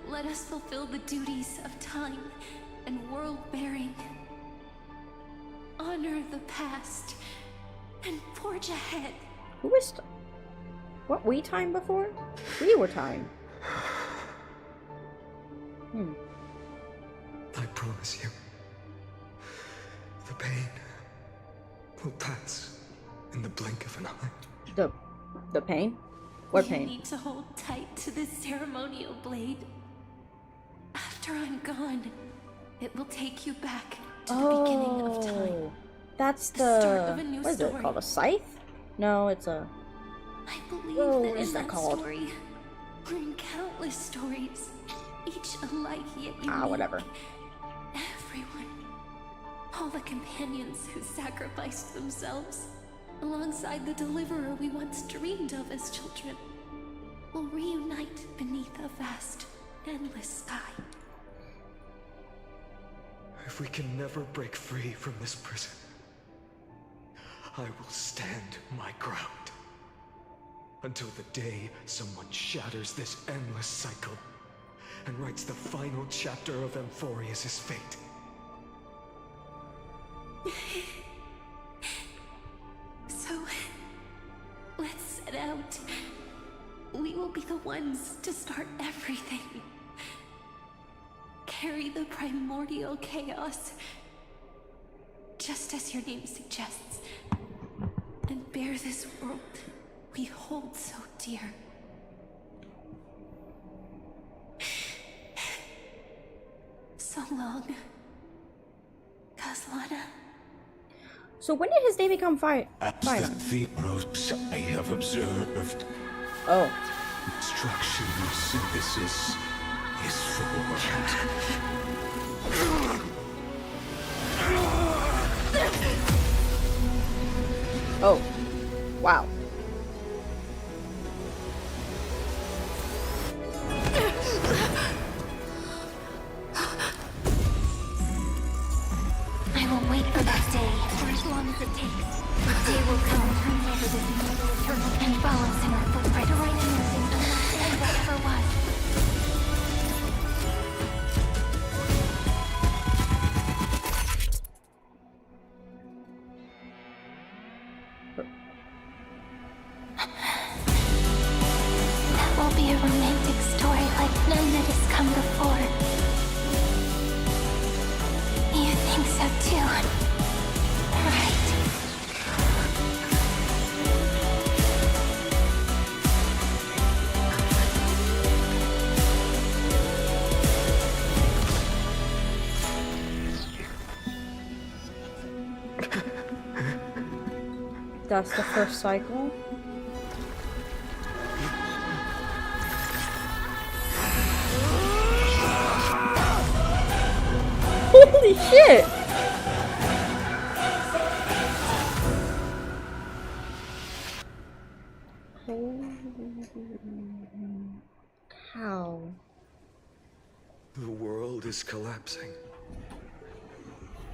G: let us fulfill the duties of time and world-bearing. Honor the past and forge ahead.
A: Who is... What, we time before? We were time.
B: I promise you, the pain will pass in the blink of an eye.
A: The pain? What
G: You
A: pain?
G: need to hold tight to this ceremonial blade. After I'm gone, it will take you back to the beginning of time.
A: That's
G: The start
A: the...
G: of a new
A: What is it
G: story.
A: called? A scythe? No, it's a...
G: I believe
A: Oh,
G: that
A: what is
G: in
A: that
G: that
A: called?
G: story, or in countless stories, each alike yet unique.
A: whatever.
G: Everyone, all the companions who sacrificed themselves, alongside the deliverer we once dreamed of as children, will reunite beneath a vast, endless sky.
B: If we can never break free from this prison, I will stand my ground. Until the day someone shatters this endless cycle and writes the final chapter of Amphorius' fate.
G: So, let's set out. We will be the ones to start everything. Carry the primordial chaos.
L: just as your name suggests, and bear this world we hold so dear. So long, Kaslana.
A: So when did his day become
J: At the
A: final?
J: Theros, I have observed.
A: Oh.
J: Instruction synthesis is formed.
A: Oh. Wow.
F: I will wait for that day for as long as it takes. The day will come, turn over this mortal eternal and follows in our footprint, right in the and whatever was. That will be a romantic story like none that has come before. You think so too, right?
A: That's the first cycle. Holy shit! Cow.
B: The world is collapsing.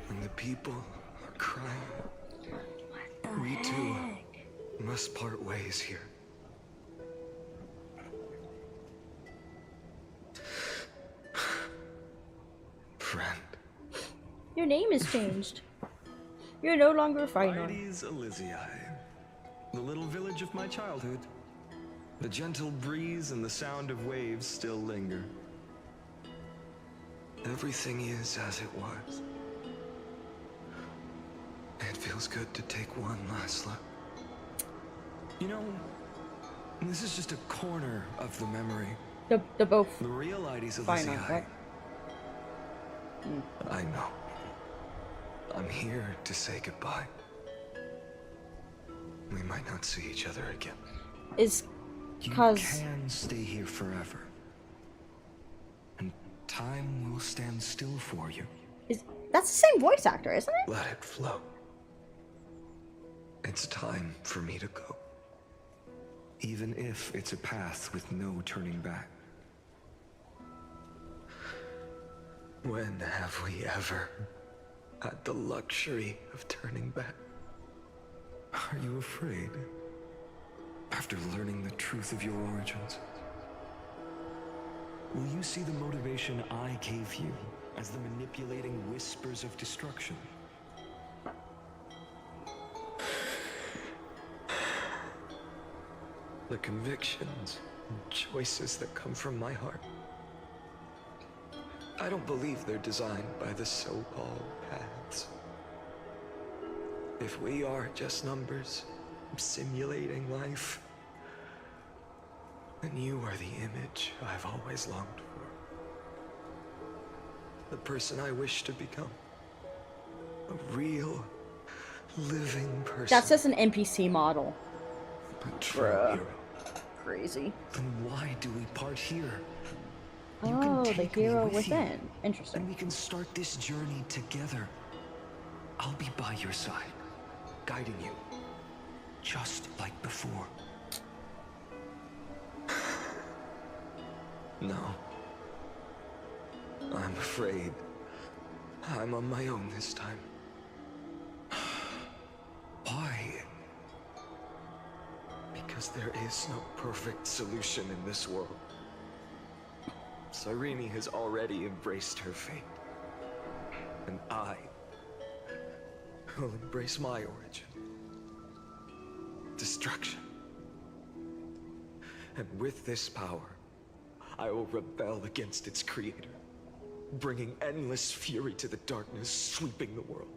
B: And the people are crying. We too must part ways here. Friend.
A: Your name has changed. You're no longer final.
S: Ides Elysiae, the little village of my childhood. The gentle breeze and the sound of waves still linger.
B: Everything is as it was. It feels good to take one last look.
S: You know, this is just a corner of the memory.
A: The both.
S: The real Ides
A: Final,
S: Elysiae.
A: right?
B: I know. I'm here to say goodbye. We might not see each other again.
A: Is
S: You
A: cause
S: can stay here forever. And time will stand still for you.
A: that's the same voice actor, isn't it?
B: Let it flow. It's time for me to go.
S: Even if it's a path with no turning back.
B: When have we ever had the luxury of turning back?
S: Are you afraid? After learning the truth of your origins? Will you see the motivation I gave you as the manipulating whispers of destruction?
B: The convictions and choices that come from my heart. I don't believe they're designed by the so-called paths. If we are just numbers simulating life, then you are the image I've always longed for. The person I wish to become. A real, living person.
A: That's just an NPC model.
B: A true hero.
A: Crazy.
S: Then why do we part here?
A: Oh, the
S: Take me
A: hero
S: with you,
A: within. Interesting.
S: and we can start this journey together. I'll be by your side, guiding you, just like before.
B: No. I'm afraid I'm on my own this time.
S: Why?
B: Because there is no perfect solution in this world. Cyrene has already embraced her fate. And I will embrace my origin. Destruction. And with this power, I will rebel against its creator, bringing endless fury to the darkness sweeping the world.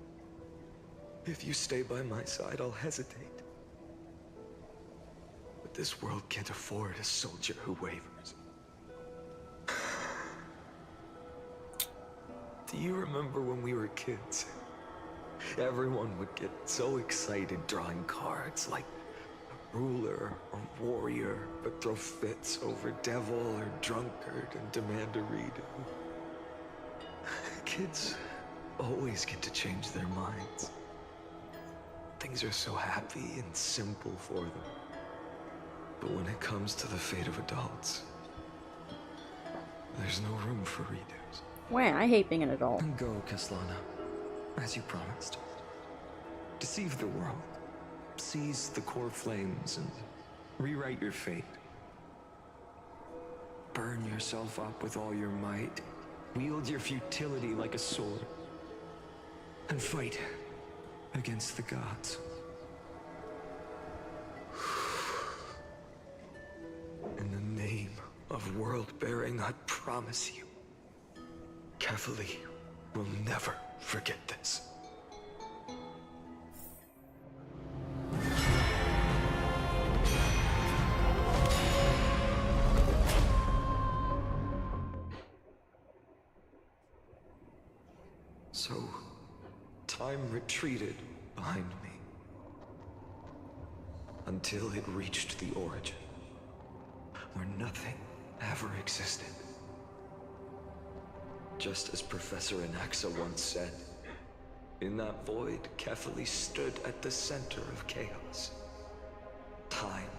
B: If you stay by my side, I'll hesitate. But this world can't afford a soldier who wavers. Do you remember when we were kids? Everyone would get so excited drawing cards like a ruler or warrior, but throw fits over devil or drunkard and demand a redo. Kids always get to change their minds. Things are so happy and simple for them. But when it comes to the fate of adults, there's no room for redos.
A: Wow, I hate being an adult.
O: Go, Kaslana, as you promised. Deceive the world. Seize the core flames and rewrite your fate. Burn yourself up with all your might. Wield your futility like a sword. And fight against the gods.
B: In the name of world-bearing, I promise you, Kefali will never forget this. So, time retreated behind me until it reached the origin, where nothing ever existed. Just as Professor Anaxa once said, in that void, Kefali stood at the center of chaos. Time,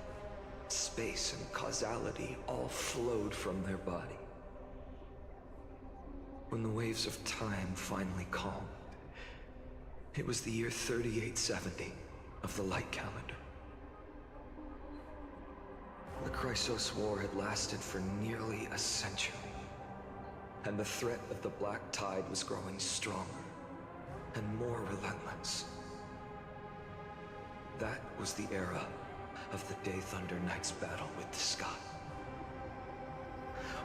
B: space, and causality all flowed from their body. When the waves of time finally calmed, it was the year 3870 of the Light Calendar. The Chrysos War had lasted for nearly a century, and the threat of the Black Tide was growing stronger and more relentless. That was the era of the Day Thunder Knight's battle with the sky.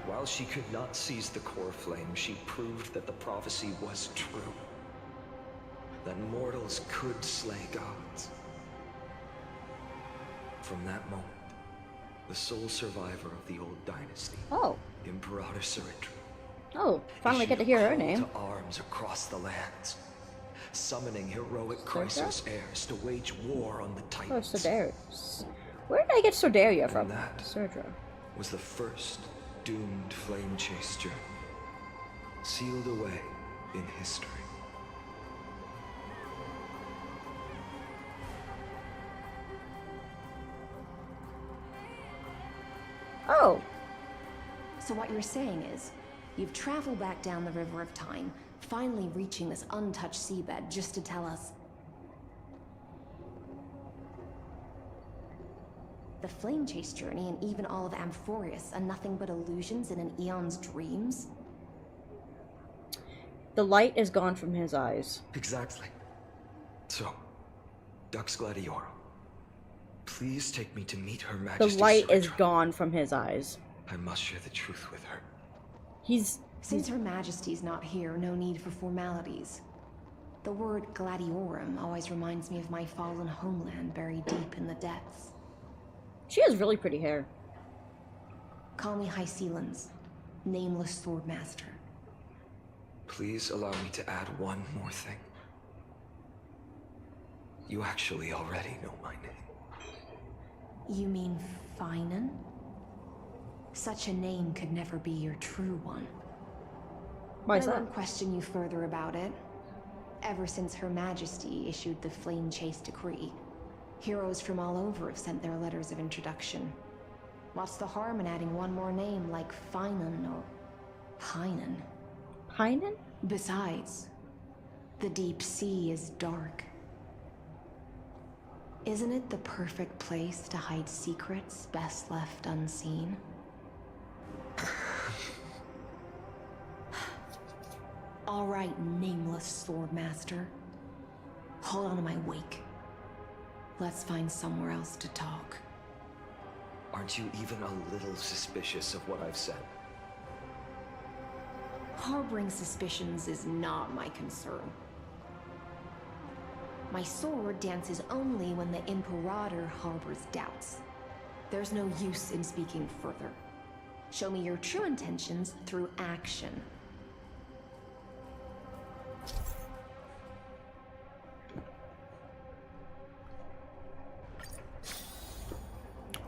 B: While she could not seize the core flame, she proved that the prophecy was true. That mortals could slay gods. From that moment, the sole survivor of the old dynasty, Imperator Saritru,
A: finally get to hear her name.
B: To arms across the lands, summoning heroic Chrysos heirs to wage war on the Titans.
A: Oh, Sodarius. Where did I get Sodaria from?
B: That
A: Serdra
B: was the first doomed flame chase journey, sealed away in history.
A: Oh.
U: So what you're saying is, you've traveled back down the River of Time, finally reaching this untouched seabed just to tell us the flame chase journey and even all of Amphorius are nothing but illusions in an eon's dreams?
A: The light is gone from his eyes.
B: Exactly. So, Dux Gladiorum, please take me to meet Her Majesty.
A: The light
B: Saritru.
A: is gone from his eyes.
B: I must share the truth with her.
U: Since Her Majesty's not here, no need for formalities. The word Gladiorum always reminds me of my fallen homeland buried deep in the depths.
A: She has really pretty hair.
U: Call me High Sealans, nameless swordmaster.
B: Please allow me to add one more thing. You actually already know my name.
U: You mean Finan? Such a name could never be your true one.
A: Why is
U: I
A: that?
U: won't question you further about it. Ever since Her Majesty issued the Flame Chase Decree, heroes from all over have sent their letters of introduction. What's the harm in adding one more name like Finan or Pinan?
A: Pinan?
U: Besides, the deep sea is dark. Isn't it the perfect place to hide secrets best left unseen? All right, nameless swordmaster. Hold on to my wake. Let's find somewhere else to talk.
B: Aren't you even a little suspicious of what I've said?
U: Harboring suspicions is not my concern. My sword dances only when the Imperator harbors doubts. There's no use in speaking further. Show me your true intentions through action.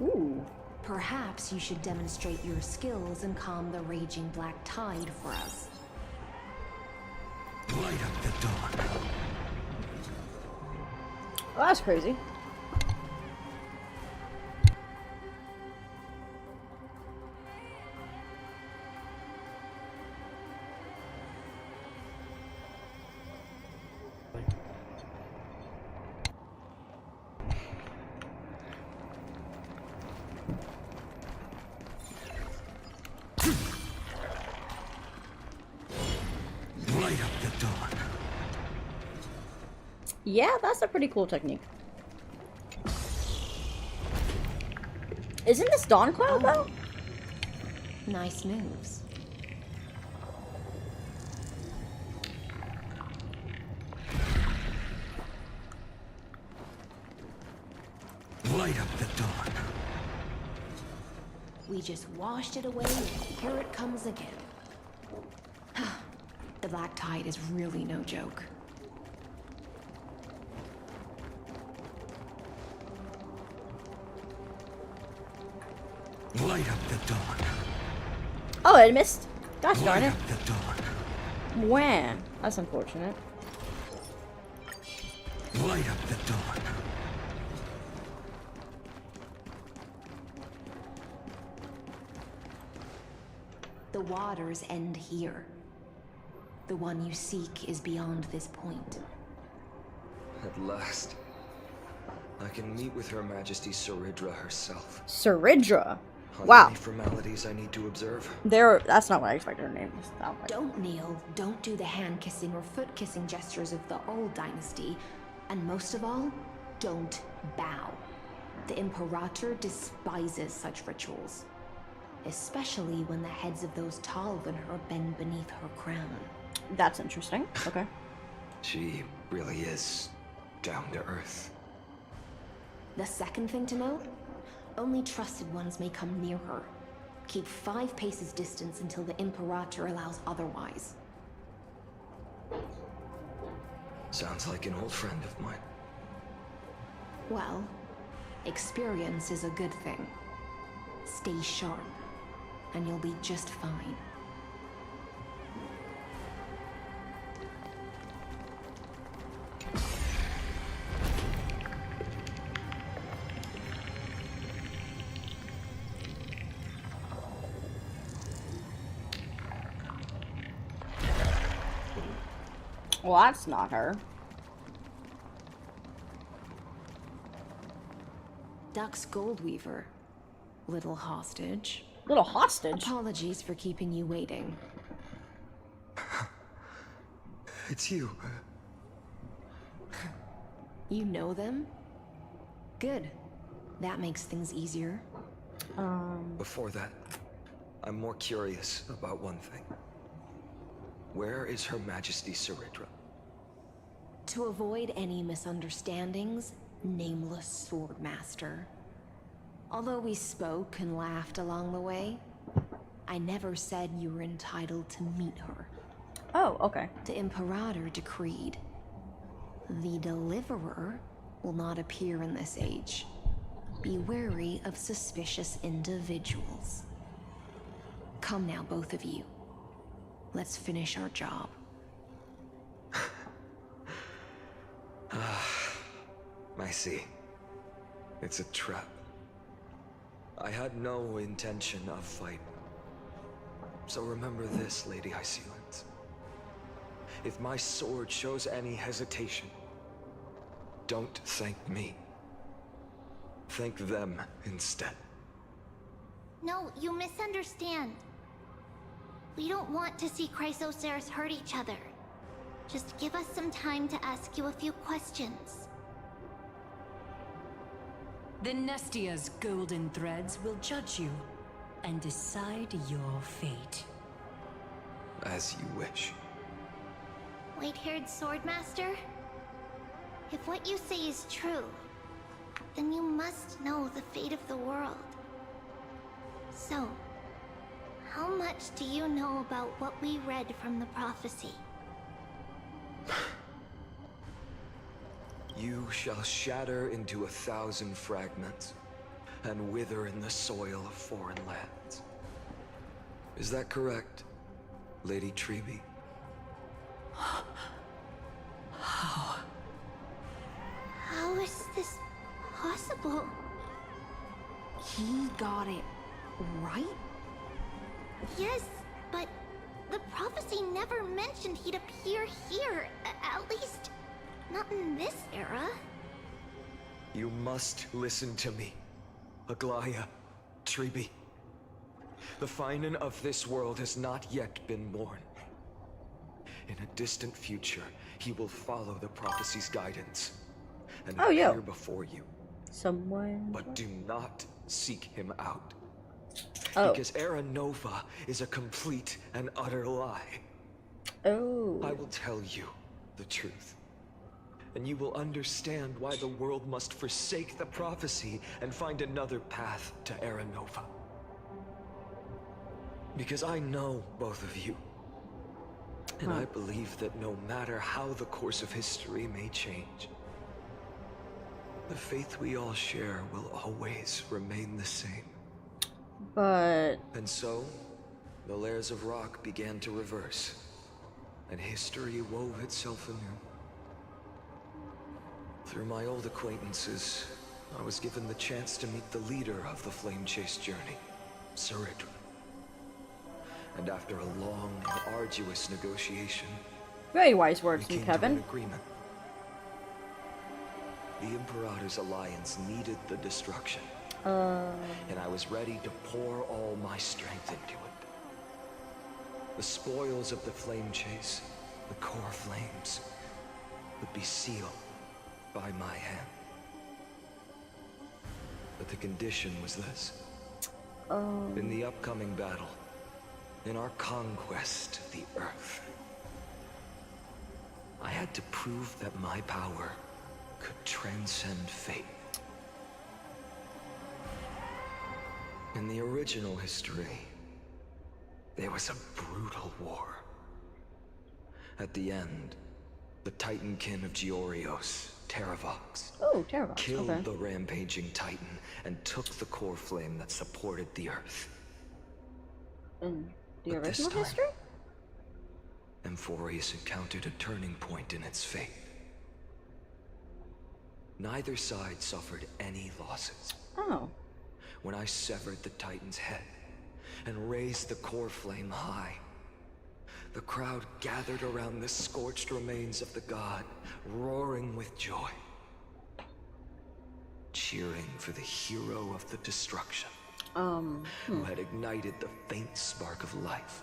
A: Ooh.
U: Perhaps you should demonstrate your skills and calm the raging black tide for us.
P: Light up the dawn.
A: Well, that's crazy.
P: Light up the dawn.
A: Yeah, that's a pretty cool technique. Isn't this Dawn Cloud, though?
U: Nice moves.
P: Light up the dawn.
U: We just washed it away, and here it comes again. The black tide is really no joke.
P: Light up the dawn.
A: Oh, I missed. Gosh darn
P: Light
A: it.
P: up the dawn.
A: Wham. That's unfortunate.
P: Light up the dawn.
U: The waters end here. The one you seek is beyond this point.
O: At last. I can meet with Her Majesty Saridra herself.
A: Saridra.
O: Are there
A: Wow.
O: any formalities I need to observe?
A: That's not what I expected her name to sound like.
U: Don't kneel, don't do the hand-kissing or foot-kissing gestures of the old dynasty, and most of all, don't bow. The Imperator despises such rituals, especially when the heads of those taller than her bend beneath her crown.
A: That's interesting. Okay.
O: She really is down to earth.
U: The second thing to note, only trusted ones may come near her. Keep 5 paces distance until the Imperator allows otherwise.
O: Sounds like an old friend of mine.
U: Well, experience is a good thing. Stay sharp, and you'll be just fine.
A: Well, that's not her.
U: Dux Goldweaver. Little hostage.
A: Little hostage?
U: Apologies for keeping you waiting.
O: It's you.
U: You know them? Good. That makes things easier.
O: Before that, I'm more curious about one thing. Where is Her Majesty Saridra?
U: To avoid any misunderstandings, nameless Swordmaster. Although we spoke and laughed along the way, I never said you were entitled to meet her.
A: Oh, okay.
U: The Imperator decreed. The Deliverer will not appear in this age. Be wary of suspicious individuals. Come now, both of you. Let's finish our job.
O: I see. It's a trap. I had no intention of fight. So remember this, Lady Hysealance. If my sword shows any hesitation, don't thank me. Thank them instead.
F: No, you misunderstand. We don't want to see Chrysoceres hurt each other. Just give us some time to ask you a few questions.
T: The Nestia's golden threads will judge you and decide your fate.
O: As you wish.
F: White-haired swordmaster? If what you say is true, then you must know the fate of the world. So, how much do you know about what we read from the prophecy?
O: You shall shatter into 1,000 fragments and wither in the soil of foreign lands. Is that correct, Lady Treby?
H: How?
F: How is this possible?
H: He got it right?
F: Yes, but the prophecy never mentioned he'd appear here. At least, not in this era.
O: You must listen to me, Aglaya, Treby. The Finan of this world has not yet been born. In a distant future, he will follow the prophecy's guidance and appear before you.
A: Someone.
O: But do not seek him out.
A: Oh.
O: Because Era Nova is a complete and utter lie.
A: Oh.
O: I will tell you the truth. And you will understand why the world must forsake the prophecy and find another path to Era Nova. Because I know both of you. And I believe that no matter how the course of history may change, the faith we all share will always remain the same.
A: But...
O: And so, the layers of rock began to reverse, and history wove itself anew. Through my old acquaintances, I was given the chance to meet the leader of the Flame Chase journey, Saridra. And after a long and arduous negotiation,
A: very wise words
O: we
A: from
O: came to
A: Kevin.
O: an agreement. The Imperator's alliance needed the destruction. And I was ready to pour all my strength into it. The spoils of the Flame Chase, the core flames, would be sealed by my hand. But the condition was this. In the upcoming battle, in our conquest of the Earth, I had to prove that my power could transcend fate. In the original history, there was a brutal war. At the end, the Titankin of Georios, Terravox, killed the rampaging Titan and took the core flame that supported the Earth.
A: In the
O: But this
A: original
O: time,
A: history?
O: Amphorius encountered a turning point in its fate. Neither side suffered any losses.
A: Oh.
O: When I severed the Titan's head and raised the core flame high, the crowd gathered around the scorched remains of the god, roaring with joy, cheering for the hero of the destruction, who had ignited the faint spark of life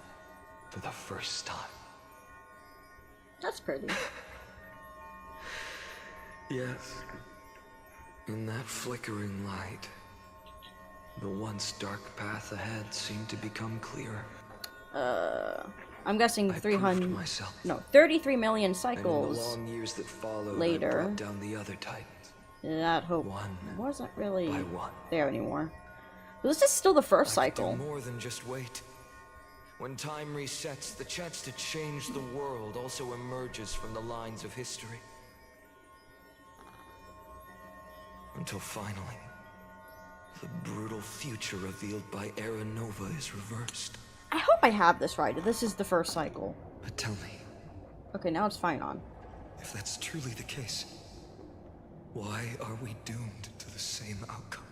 O: for the first time.
A: That's pretty.
O: Yes. In that flickering light, the once dark path ahead seemed to become clearer.
A: I'm guessing 300.
O: Myself.
A: No, 33 million
O: And in
A: cycles
O: the long years that followed,
A: later.
O: I brought down the other Titans.
A: That hope
O: One
A: wasn't really
O: by one.
A: there anymore. But this is still the first
O: I could
A: cycle.
O: do more than just wait. When time resets, the chance to change the world also emerges from the lines of history. Until finally, the brutal future revealed by Era Nova is reversed.
A: I hope I have this right. This is the first cycle.
O: But tell me,
A: Okay, now it's fine on.
O: if that's truly the case, why are we doomed to the same outcome?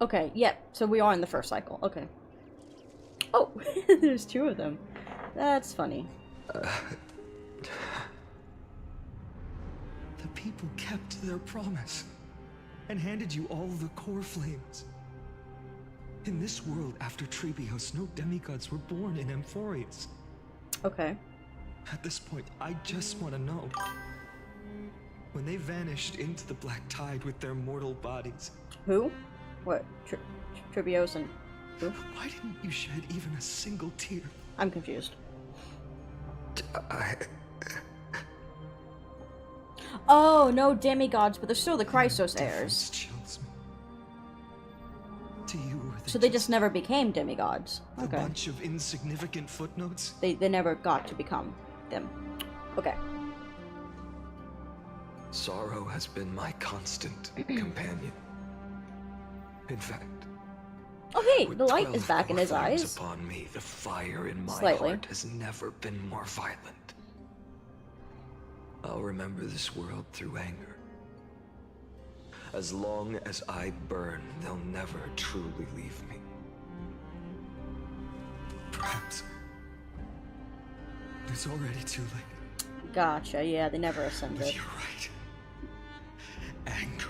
A: Okay, yep. So we are in the first cycle. Okay. Oh, there's two of them. That's funny.
O: The people kept their promise and handed you all the core flames. In this world after Trebios, no demigods were born in Amphorius.
A: Okay.
O: At this point, I just want to know. When they vanished into the black tide with their mortal bodies.
A: Who? What? Tribios and who?
O: Why didn't you shed even a single tear?
A: I'm confused. Oh, no demigods, but they're still the Chrysos heirs.
B: Chills me. To you, or
A: So they just never became demigods.
B: a
A: Okay.
B: bunch of insignificant footnotes?
A: They never got to become them. Okay.
O: Sorrow has been my constant companion. In fact,
A: Okay,
O: with
A: the light
O: 12
A: is back in
O: core
A: his
O: flames
A: eyes.
O: upon me, the fire in my
A: Slightly.
O: heart has never been more violent. I'll remember this world through anger. As long as I burn, they'll never truly leave me.
B: Perhaps it's already too late.
A: Gotcha, yeah, they never ascended.
B: But you're right. Anger.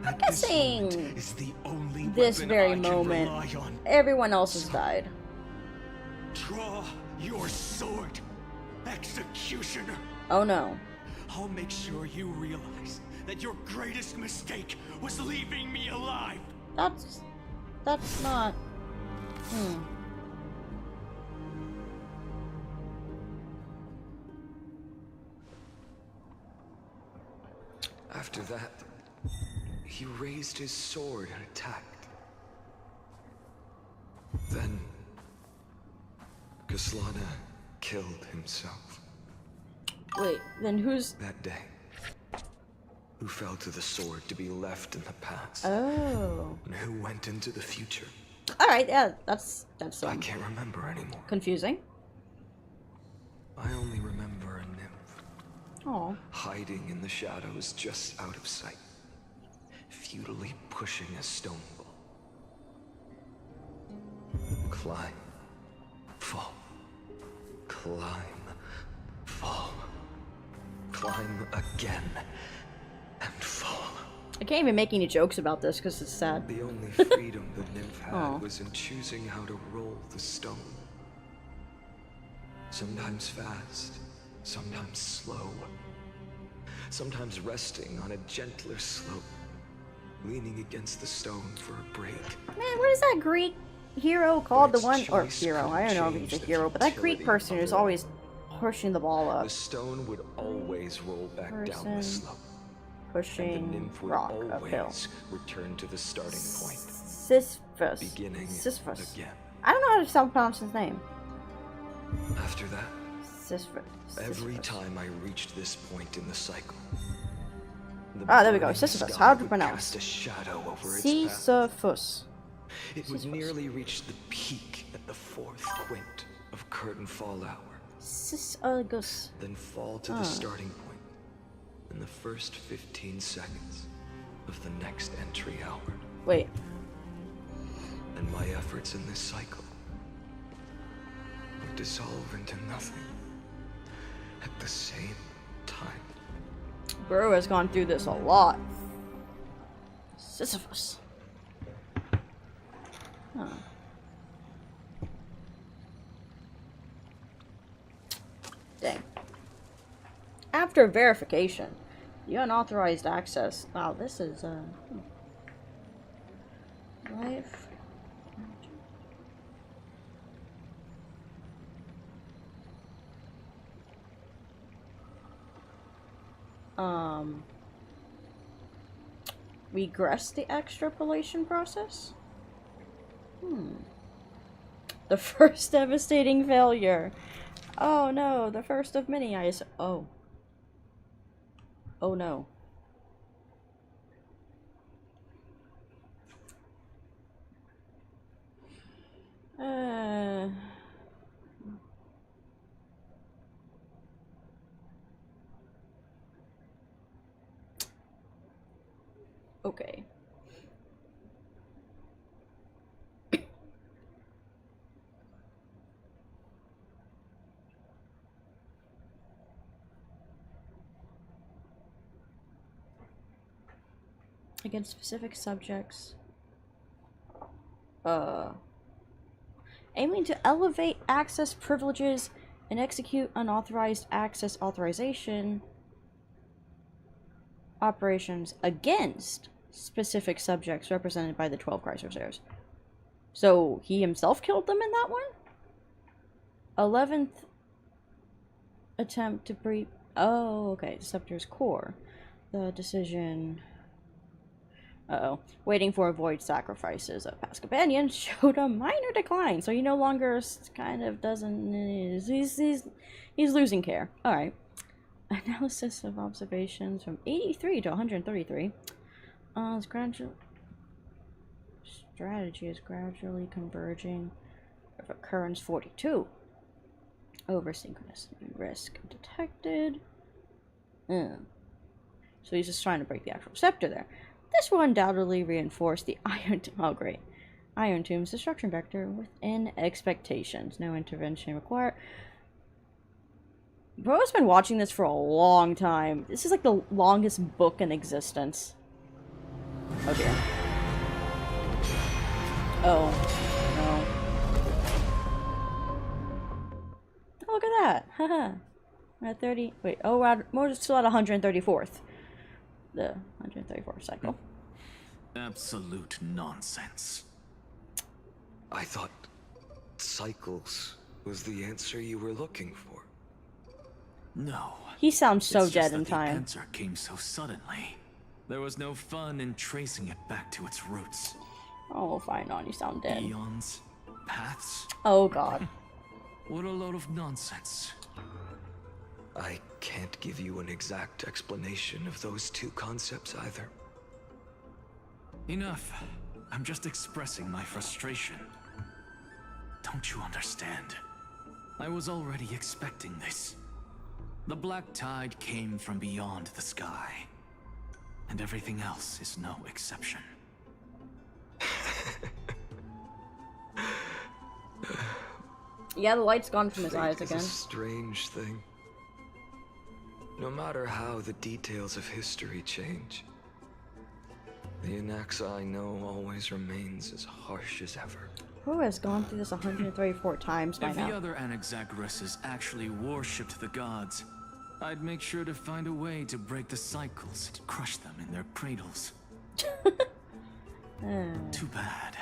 A: I'm
B: at this
A: guessing
B: moment is the only
A: this
B: weapon
A: very
B: I can
A: moment,
B: rely on.
A: everyone else has died.
B: Draw your sword, executioner.
A: Oh no.
B: I'll make sure you realize that your greatest mistake was leaving me alive.
A: That's not...
O: After that, he raised his sword and attacked. Then, Kaslana killed himself.
A: Wait, then who's...
O: That day, who fell to the sword to be left in the past.
A: Oh.
O: And who went into the future.
A: Alright, yeah, that's
O: I can't remember anymore.
A: confusing.
O: I only remember a nymph.
A: Oh.
O: Hiding in the shadows just out of sight. Futilely pushing a stone ball. Climb. Fall. Climb. Fall. Climb again. And fall.
A: I can't even make any jokes about this because it's sad.
O: The only freedom the nymph had
A: Aw.
O: was in choosing how to roll the stone. Sometimes fast, sometimes slow. Sometimes resting on a gentler slope, leaning against the stone for a break.
A: Man, what is that Greek hero called? The
O: Its
A: one, or
O: choice
A: hero, I don't know if
O: change
A: he's a
O: the
A: hero, but that Greek
O: futility
A: person
O: of
A: who's
O: it.
A: always pushing the ball up.
O: The stone would always roll back down the
A: Person
O: slope. And the
A: pushing
O: nymph would
A: rock uphill.
O: always return to the starting point.
A: Sisyphus.
O: Beginning
A: Sisyphus.
O: again.
A: I don't know how to sound pronounce his name.
O: After that,
A: Sisyphus.
O: every time I reached this point in the cycle, the
A: Ah, there we go.
O: burning
A: Sisyphus.
O: sky
A: How to
O: would
A: pronounce?
O: cast a shadow over its path.
A: Sisyphus.
O: It would nearly reach the peak at the fourth quint of curtain fall hour,
A: Sisyphus.
O: then fall to the starting point in the first 15 seconds of the next entry hour.
A: Wait.
O: And my efforts in this cycle would dissolve into nothing at the same time.
A: Bro has gone through this a lot. Sisyphus. Huh. Dang. After verification, the unauthorized access. Wow, this is life. Regress the extrapolation process? The first devastating failure. Oh no, the first of many, oh. Oh no. Okay. Against specific subjects. Aiming to elevate access privileges and execute unauthorized access authorization operations against specific subjects represented by the 12 Chrysos. So he himself killed them in that one? 11th attempt to breach. Oh, okay. Scepter's core. The decision. Uh-oh. Waiting for avoid sacrifices of past companions showed a minor decline, so he no longer kind of doesn't. He's losing care. All right. Analysis of observations from 83 to 133. It's gradual. Strategy is gradually converging. Of occurrence 42. Over synchronicity risk detected. So he's just trying to break the actual scepter there. This will undoubtedly reinforce the Iron Tomb's destruction vector within expectations. No intervention required. Bro's been watching this for a long time. This is like the longest book in existence. Oh dear. Oh, no. Oh, look at that. Haha. At 30. Wait, oh, we're still at 134th. The 134th cycle.
Q: Absolute nonsense.
B: I thought cycles was the answer you were looking for.
Q: No.
A: He sounds so
Q: It's just
A: dead in
Q: that
A: time.
Q: The answer came so suddenly. There was no fun in tracing it back to its roots.
A: Oh, fine on, you sound dead.
Q: Eons, paths.
A: Oh god.
Q: What a load of nonsense.
B: I can't give you an exact explanation of those two concepts either.
Q: Enough. I'm just expressing my frustration. Don't you understand? I was already expecting this. The black tide came from beyond the sky. And everything else is no exception.
A: Yeah, the light's gone from his eyes
B: Fate is
A: again.
B: a strange thing. No matter how the details of history change, the Anaxa I know always remains as harsh as ever.
A: Who has gone through this 134 times by
Q: If
A: now?
Q: the other Anaxagoras actually worshipped the gods, I'd make sure to find a way to break the cycles and crush them in their cradles. Too bad.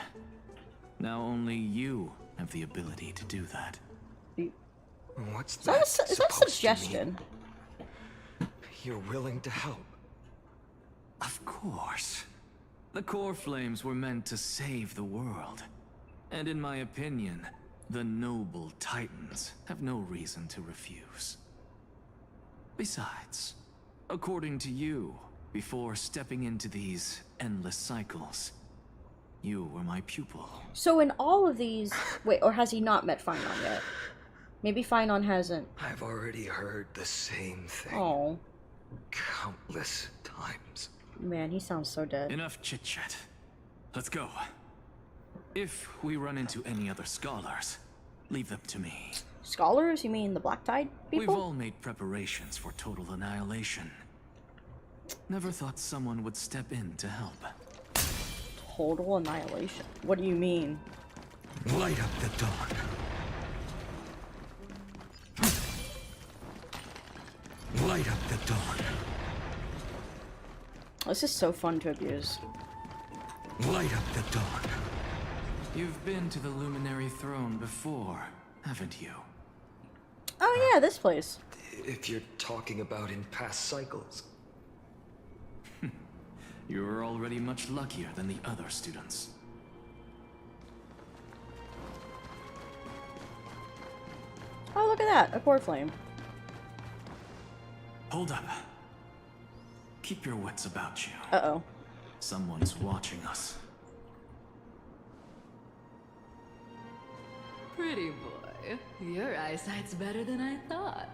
Q: Now only you have the ability to do that.
B: What's
A: Is that
B: that
A: a
B: supposed to
A: suggestion?
B: mean? You're willing to help?
Q: Of course. The core flames were meant to save the world. And in my opinion, the noble titans have no reason to refuse. Besides, according to you, before stepping into these endless cycles, you were my pupil.
A: So in all of these... Wait, or has he not met Finon yet? Maybe Finon hasn't.
B: I've already heard the same thing.
A: Oh.
B: Countless times.
A: Man, he sounds so dead.
Q: Enough chit-chat. Let's go. If we run into any other scholars, leave them to me.
A: Scholars? You mean the Black Tide people?
Q: We've all made preparations for total annihilation. Never thought someone would step in to help.
A: Total annihilation? What do you mean?
P: Light up the dawn. Light up the dawn.
A: This is so fun to abuse.
P: Light up the dawn.
Q: You've been to the Luminary Throne before, haven't you?
A: Oh yeah, this place.
B: If you're talking about in past cycles.
Q: You're already much luckier than the other students.
A: Oh, look at that. A core flame.
Q: Hold up. Keep your wits about you.
A: Uh-oh.
Q: Someone's watching us.
M: Pretty boy, your eyesight's better than I thought.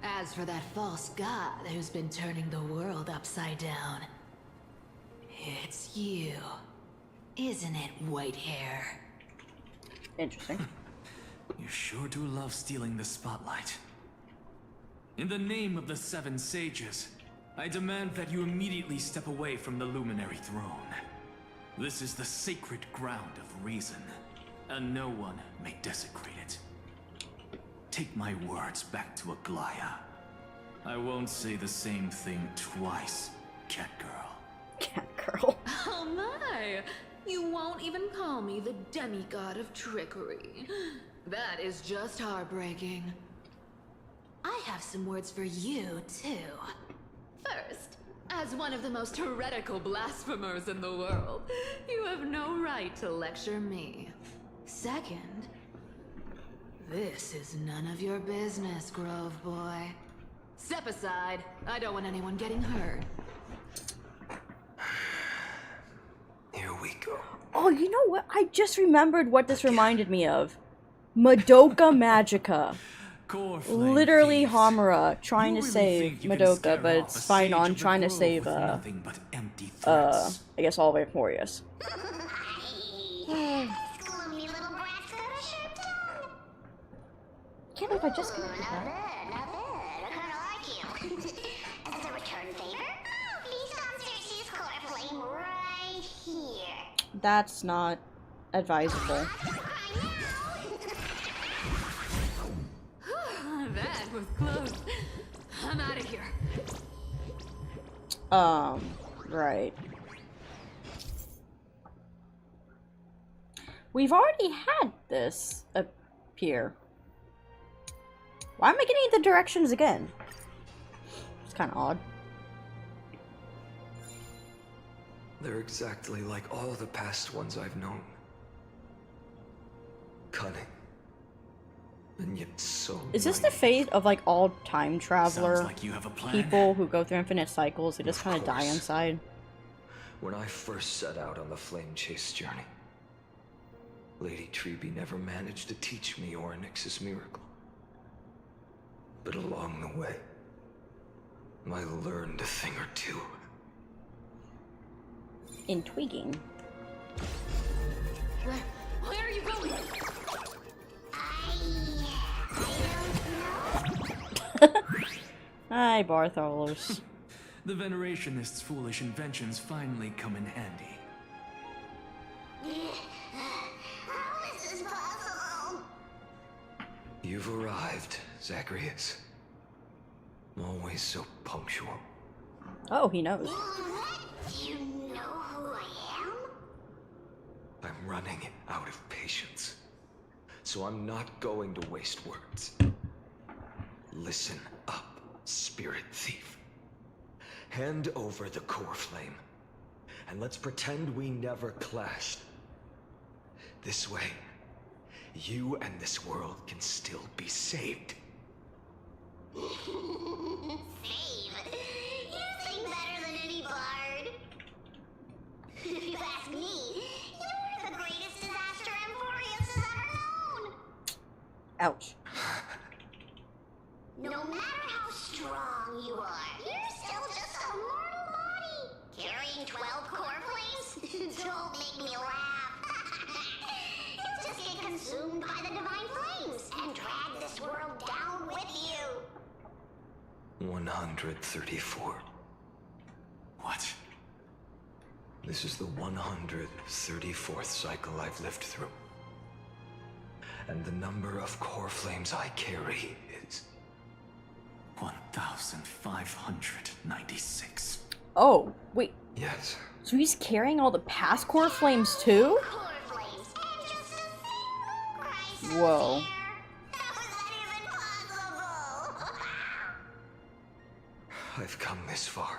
M: As for that false god who's been turning the world upside down, it's you, isn't it, white hair?
A: Interesting.
Q: You sure do love stealing the spotlight. In the name of the Seven Sages, I demand that you immediately step away from the Luminary Throne. This is the sacred ground of reason, and no one may desecrate it. Take my words back to Aglaya. I won't say the same thing twice, cat girl.
A: Cat girl.
M: Oh my! You won't even call me the demigod of trickery. That is just heartbreaking. I have some words for you, too. First, as one of the most heretical blasphemers in the world, you have no right to lecture me. Second, this is none of your business, Grove Boy. Step aside. I don't want anyone getting hurt.
O: Here we go.
A: Oh, you know what? I just remembered what this reminded me of. Madoka Magica. Literally Homura trying to save Madoka, but it's fine on trying to save, I guess all Victorious. Can't believe I just connected that.
F: As a return favor, please come search this core flame right here.
A: That's not advisable.
M: That was close. I'm out of here.
A: Right. We've already had this appear. Why am I getting the directions again? It's kind of odd.
O: They're exactly like all the past ones I've known. Cunning. And yet so
A: Is this the fate of like all time traveler
Q: Sounds like you have a plan.
A: people who go through infinite cycles? They just kind of die
O: course.
A: inside.
O: When I first set out on the flame chase journey, Lady Treby never managed to teach me Orynyx's miracle. But along the way, I learned a thing or two.
A: Intriguing.
M: Where are you going?
A: Hi, Bartholos.
Q: The Venerationists' foolish inventions finally come in handy.
F: How is this possible?
O: You've arrived, Zacharias. Always so punctual.
A: Oh, he knows.
F: Do you know who I am?
O: I'm running out of patience. So I'm not going to waste words. Listen up, spirit thief. Hand over the core flame, and let's pretend we never clashed. This way, you and this world can still be saved.
F: Save? You sing better than any bard. If you ask me, you're the greatest disaster Emporius has ever known.
A: Ouch.
F: No matter how strong you are, you're still just a mortal body. Carrying 12 core flames? Don't make me laugh. You'll just get consumed by the divine flames and drag this world down with you.
O: 134.
Q: What?
O: This is the 134th cycle I've lived through. And the number of core flames I carry is
Q: 1,596.
A: Oh, wait.
O: Yes.
A: So he's carrying all the past core flames too? Whoa.
O: I've come this far.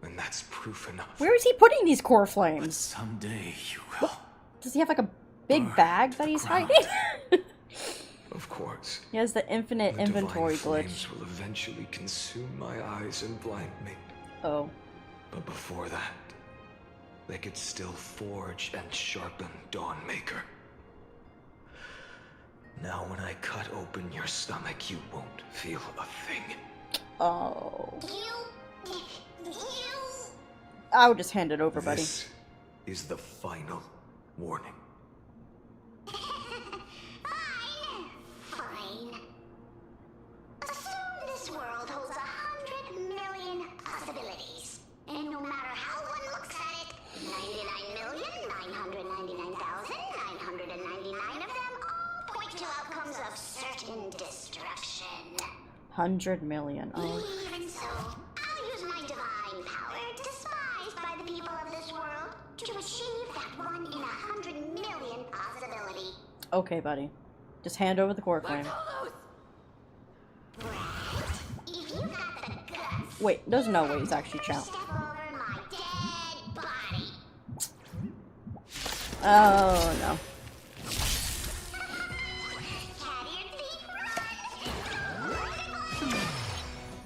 O: And that's proof enough.
A: Where is he putting these core flames?
Q: Someday you will.
A: Does he have like a big bag that he's hiding?
O: Of course.
A: He has the infinite
O: The
A: inventory
O: divine
A: glitch.
O: flames will eventually consume my eyes and blind me.
A: Oh.
O: But before that, they could still forge and sharpen Dawnmaker. Now when I cut open your stomach, you won't feel a thing.
A: Oh. I would just hand it over, buddy.
O: This is the final warning.
F: Fine. Assume this world holds 100 million possibilities. And no matter how one looks at it, 99,999,999 of them all point to outcomes of certain destruction.
A: 100 million. Oh.
F: Even so, I'll use my divine power, despised by the people of this world, to achieve that 1 in 100 million possibility.
A: Okay, buddy. Just hand over the core flame. Wait, there's no way he's actually chow. Oh no.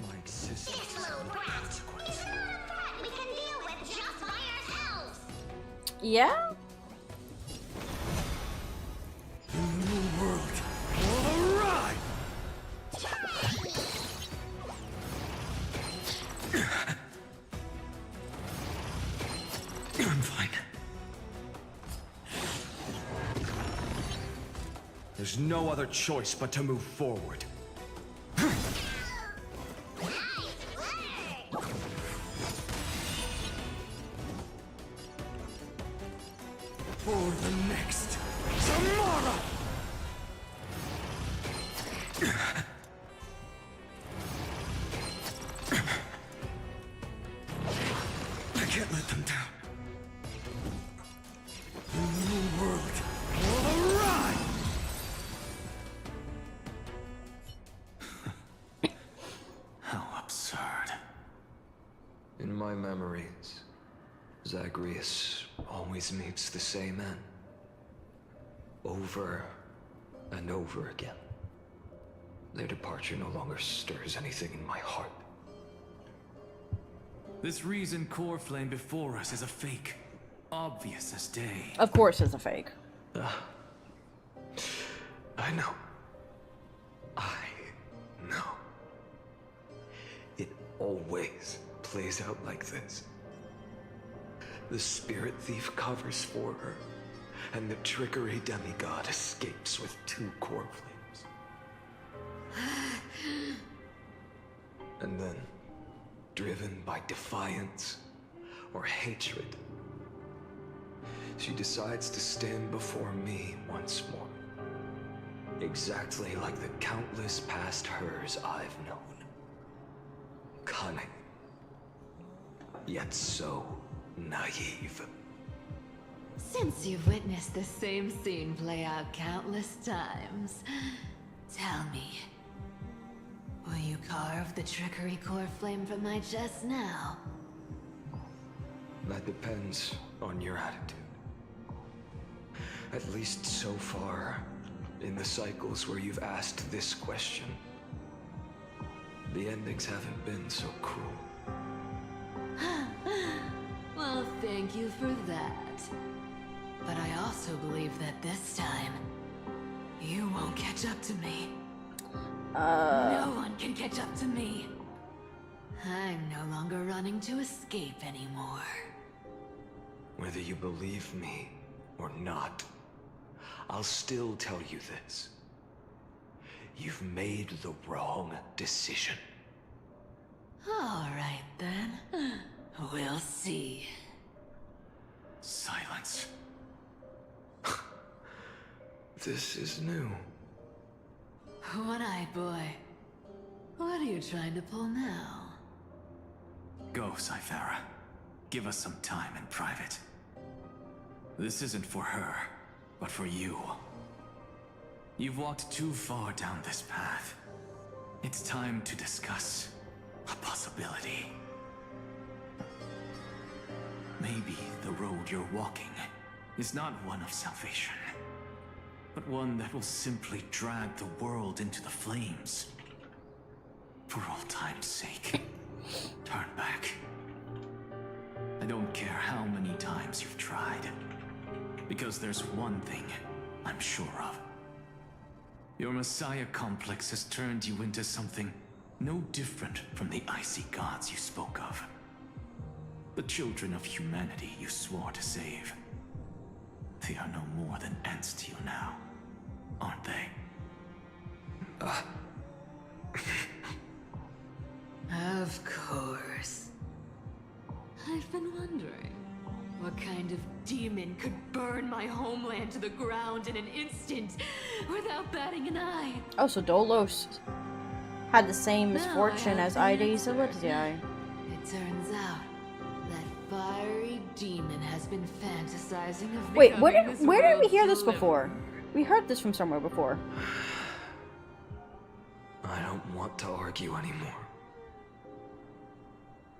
B: My existence is of no consequence.
F: We can deal with just by ourselves.
A: Yeah?
P: The new world will arrive! I'm fine.
B: There's no other choice but to move forward.
P: For the next tomorrow! I can't let them down. The new world will arrive!
Q: How absurd.
O: In my memories, Zagreus always meets the same end. Over and over again. Their departure no longer stirs anything in my heart.
Q: This reason core flame before us is a fake. Obvious as day.
A: Of course it's a fake.
O: I know. I know. It always plays out like this. The spirit thief covers for her, and the trickery demigod escapes with 2 core flames. And then, driven by defiance or hatred, she decides to stand before me once more. Exactly like the countless past hers I've known. Cunning. Yet so naive.
M: Since you've witnessed the same scene play out countless times, tell me, will you carve the trickery core flame from my chest now?
O: That depends on your attitude. At least so far, in the cycles where you've asked this question, the endings haven't been so cruel.
M: Well, thank you for that. But I also believe that this time, you won't catch up to me. No one can catch up to me. I'm no longer running to escape anymore.
O: Whether you believe me or not, I'll still tell you this. You've made the wrong decision.
M: All right then. We'll see.
Q: Silence.
O: This is new.
M: One-eyed boy. What are you trying to pull now?
Q: Go, Cythera. Give us some time in private. This isn't for her, but for you. You've walked too far down this path. It's time to discuss a possibility. Maybe the road you're walking is not one of salvation, but one that will simply drag the world into the flames. For all time's sake, turn back. I don't care how many times you've tried, because there's one thing I'm sure of. Your Messiah complex has turned you into something no different from the icy gods you spoke of. The children of humanity you swore to save. They are no more than ants to you now, aren't they?
M: Of course. I've been wondering, what kind of demon could burn my homeland to the ground in an instant without batting an eye?
A: Oh, so Dolos had the same
M: Now
A: misfortune
M: I
A: as
M: have the
A: Ides
M: answer.
A: Elysiae.
M: It turns out that fiery demon has been fantasizing of
A: Wait, where
M: becoming
A: did we
M: world's
A: hear this
M: deliverer.
A: before? We heard this from somewhere before.
O: I don't want to argue anymore.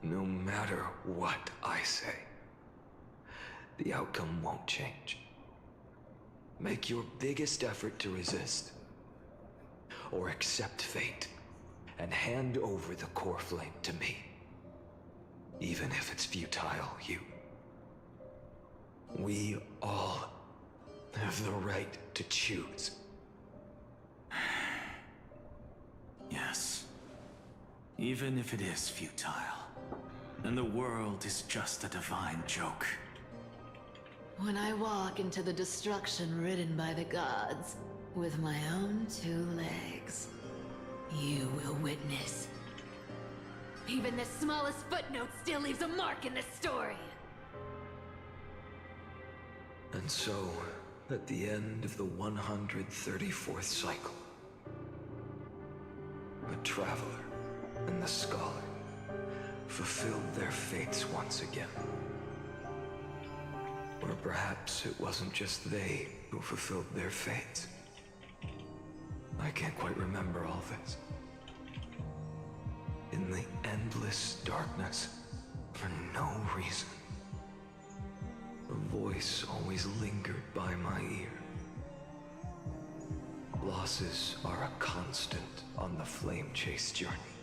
O: No matter what I say, the outcome won't change. Make your biggest effort to resist, or accept fate, and hand over the core flame to me. Even if it's futile, we all have the right to choose.
Q: Yes. Even if it is futile, and the world is just a divine joke.
M: When I walk into the destruction written by the gods, with my own 2 legs, you will witness. Even the smallest footnote still leaves a mark in this story.
O: And so, at the end of the 134th cycle, the Traveler and the Scholar fulfilled their fates once again. Or perhaps it wasn't just they who fulfilled their fates. I can't quite remember all this. In the endless darkness, for no reason, a voice always lingered by my ear. Losses are a constant on the flame chase journey,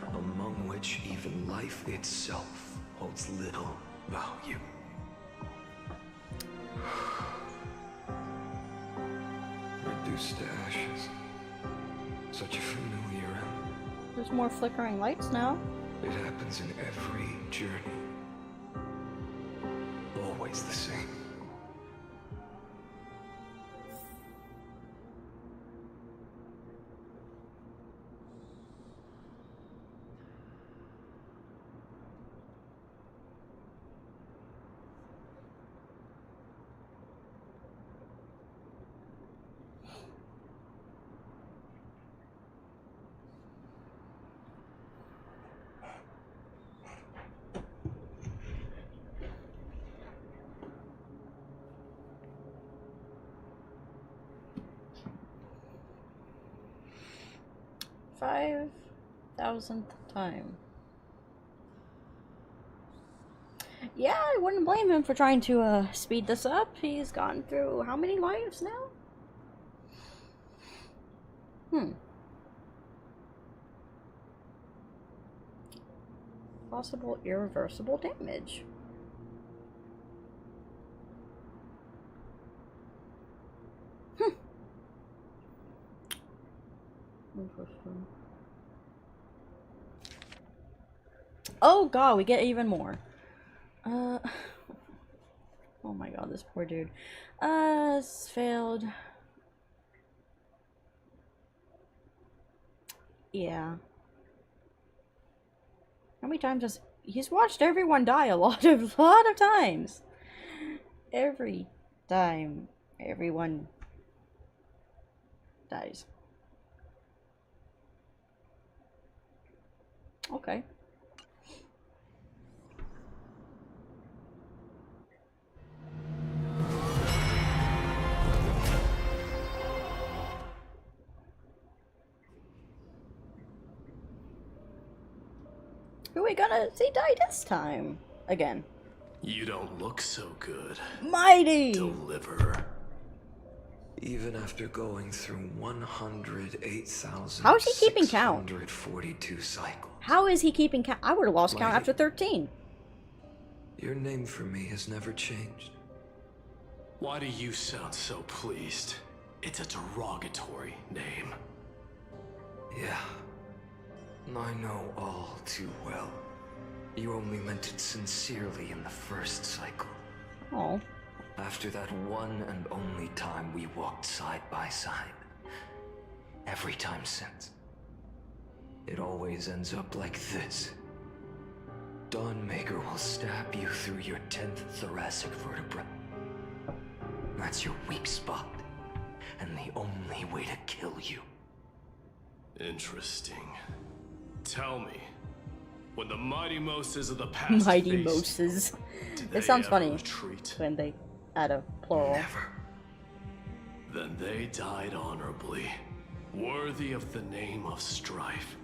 O: among which even life itself holds little value. Reduced to ashes. Such a familiar end.
A: There's more flickering lights now.
O: It happens in every journey. Always the same.
A: $5,000th time. Yeah, I wouldn't blame him for trying to speed this up. He's gone through how many lives now? Possible irreversible damage. Interesting. Oh god, we get even more. Oh my god, this poor dude. It's failed. Yeah. How many times has he's watched everyone die a lot of times. Every time everyone dies. Okay. Who are we gonna see die this time? Again.
K: You don't look so good.
A: Mighty!
K: Deliverer.
O: Even after going through 108,000.
A: How is he keeping count?
O: 142 cycles.
A: How is he keeping count? I would have lost count after 13.
O: Your name for me has never changed.
K: Why do you sound so pleased? It's a derogatory name.
O: Yeah. I know all too well. You only meant it sincerely in the first cycle.
A: Oh.
O: After that one and only time we walked side by side. Every time since. It always ends up like this. Dawnmaker will stab you through your 10th thoracic vertebra. That's your weak spot. And the only way to kill you.
K: Interesting. Tell me, when the Mighty Moses of the past
A: Mighty Moses. It sounds funny
K: retreat?
A: when they add a plural.
O: Never.
K: Then they died honorably, worthy of the name of strife.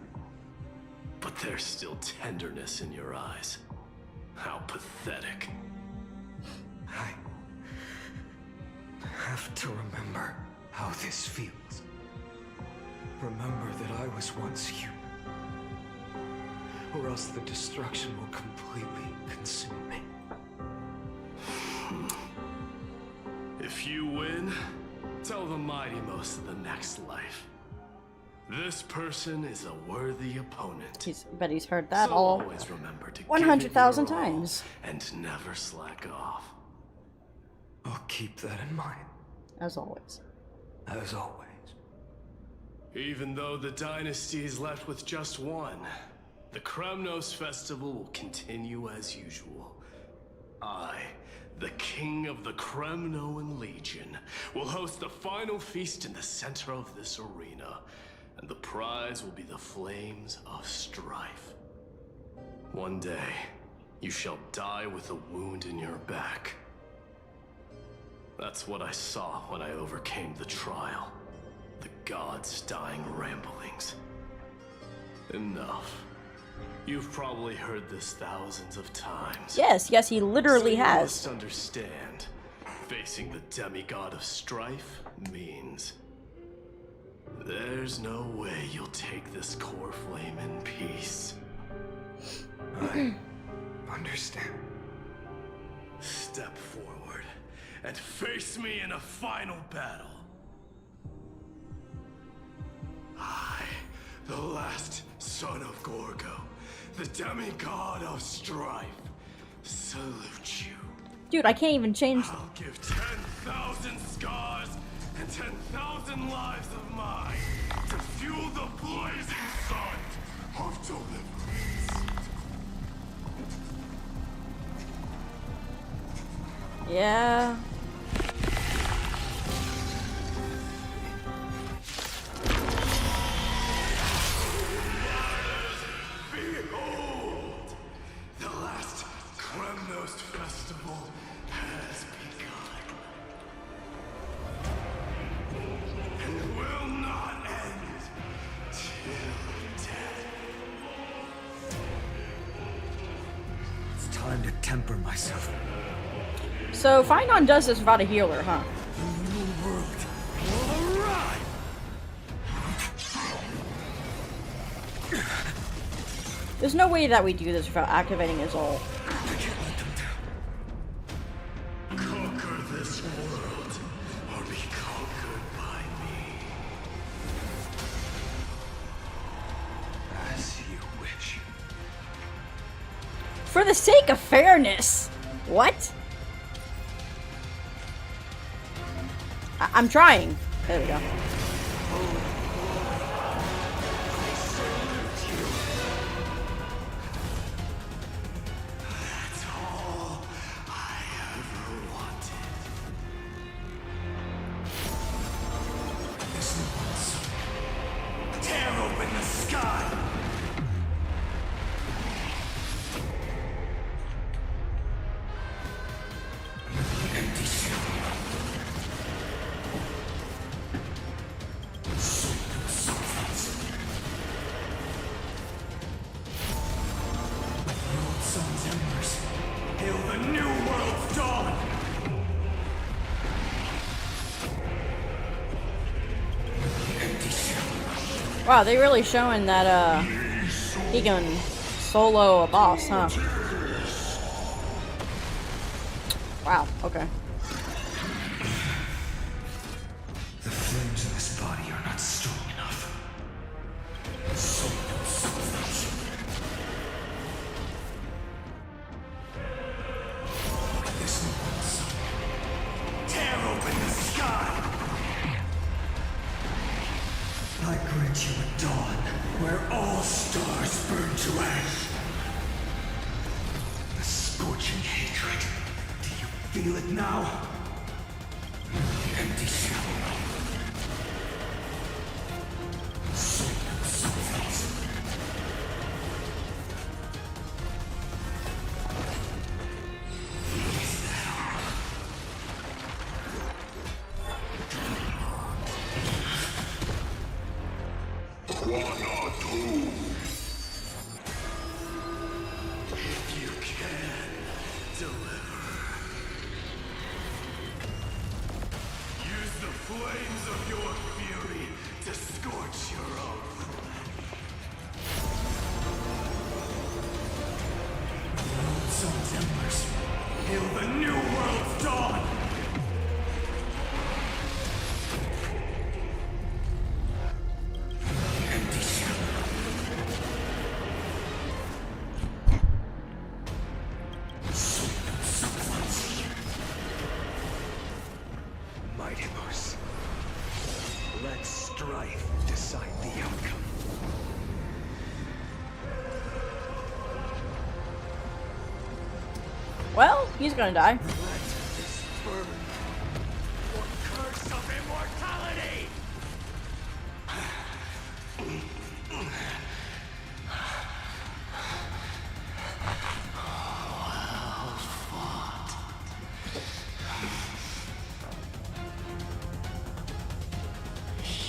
K: But there's still tenderness in your eyes. How pathetic.
B: I have to remember how this feels. Remember that I was once human. Or else the destruction will completely consume me.
K: If you win, tell the Mighty Most of the next life. This person is a worthy opponent.
A: Bet he's heard that
K: So
A: all
K: always remember to
A: 100,000
K: give it your all
A: times.
K: and never slack off.
B: I'll keep that in mind.
A: As always.
B: As always.
K: Even though the dynasty is left with just one, the Kremnos festival will continue as usual. I, the king of the Kremnoan Legion, will host the final feast in the center of this arena, and the prize will be the Flames of Strife. One day, you shall die with a wound in your back. That's what I saw when I overcame the trial. The gods' dying ramblings. Enough. You've probably heard this thousands of times.
A: Yes, he literally
K: So you
A: has.
K: must understand, facing the demigod of strife means there's no way you'll take this core flame in peace.
B: I understand.
K: Step forward and face me in a final battle. I, the last son of Gorgo, the demigod of strife, salute you.
A: Dude, I can't even change.
K: I'll give 10,000 scars and 10,000 lives of mine to fuel the blazing sun of deliverance.
A: Yeah.
K: Behold! The last Kremnos festival has begun. And will not end till death.
B: It's time to temper myself.
A: So Finon does this without a healer, huh? There's no way that we do this without activating his ult.
K: Conquer this world, or be conquered by me.
B: As you wish.
A: For the sake of fairness. What? I'm trying. There we go.
K: That's all I ever wanted. This once. Tear open the sky. Empty shell. Sun's embers. Hail the new world's dawn! Empty shell.
A: Wow, they really showing that he can solo a boss, huh? Wow, okay.
B: The flames in this body are not strong enough.
K: Tear open the sky!
B: I grant you a dawn where all stars burn to ash. The scorching hatred. Do you feel it now? Empty shell.
K: flames of your fury to scorch your own. World's embers, hail the new world's dawn! Empty shell.
O: Mighty Moose. Let strife decide the outcome.
A: Well, he's gonna die.
K: Let this burn. What curse of immortality! Well fought.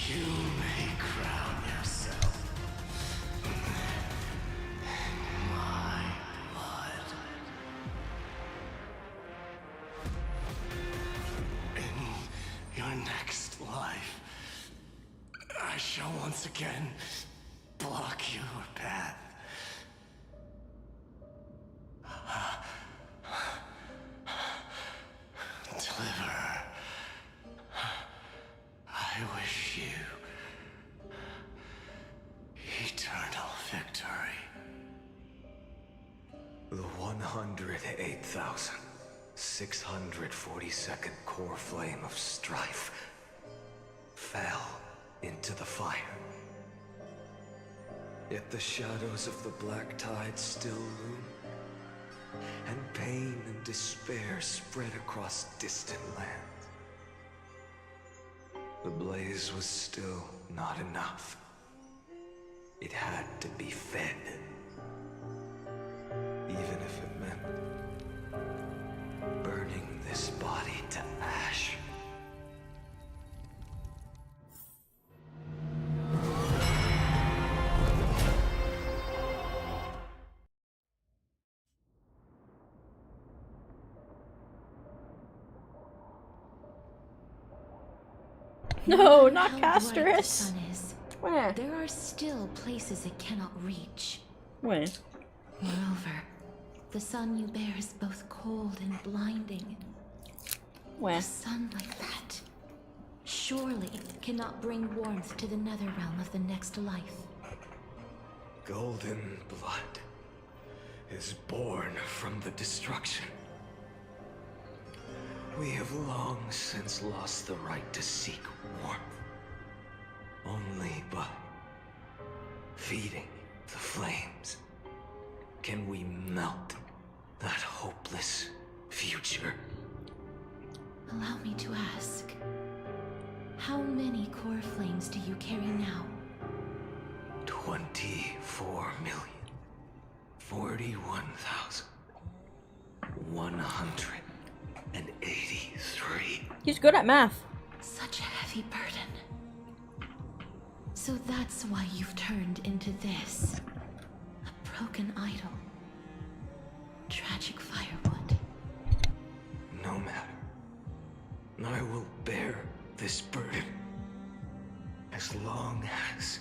K: You may crown yourself my blood. In your next life, I shall once again block your path. Deliverer, I wish you eternal victory.
B: The 108,642nd core flame of strife fell into the fire. Yet the shadows of the black tide still loom, and pain and despair spread across distant lands. The blaze was still not enough. It had to be fed. Even if it meant burning this body to ash.
A: No, not
G: How bright the
A: Casterus.
G: sun is,
A: Where?
G: there are still places it cannot reach.
A: Where?
G: Moreover, the sun you bear is both cold and blinding.
A: Where?
G: A sun like that surely cannot bring warmth to the nether realm of the next life.
B: Golden blood is born from the destruction. We have long since lost the right to seek warmth. Only by feeding the flames can we melt that hopeless future.
G: Allow me to ask, how many core flames do you carry now?
B: 24,041,183.
A: He's good at math.
G: Such a heavy burden. So that's why you've turned into this. A broken idol. Tragic firewood.
B: No matter. I will bear this burden as long as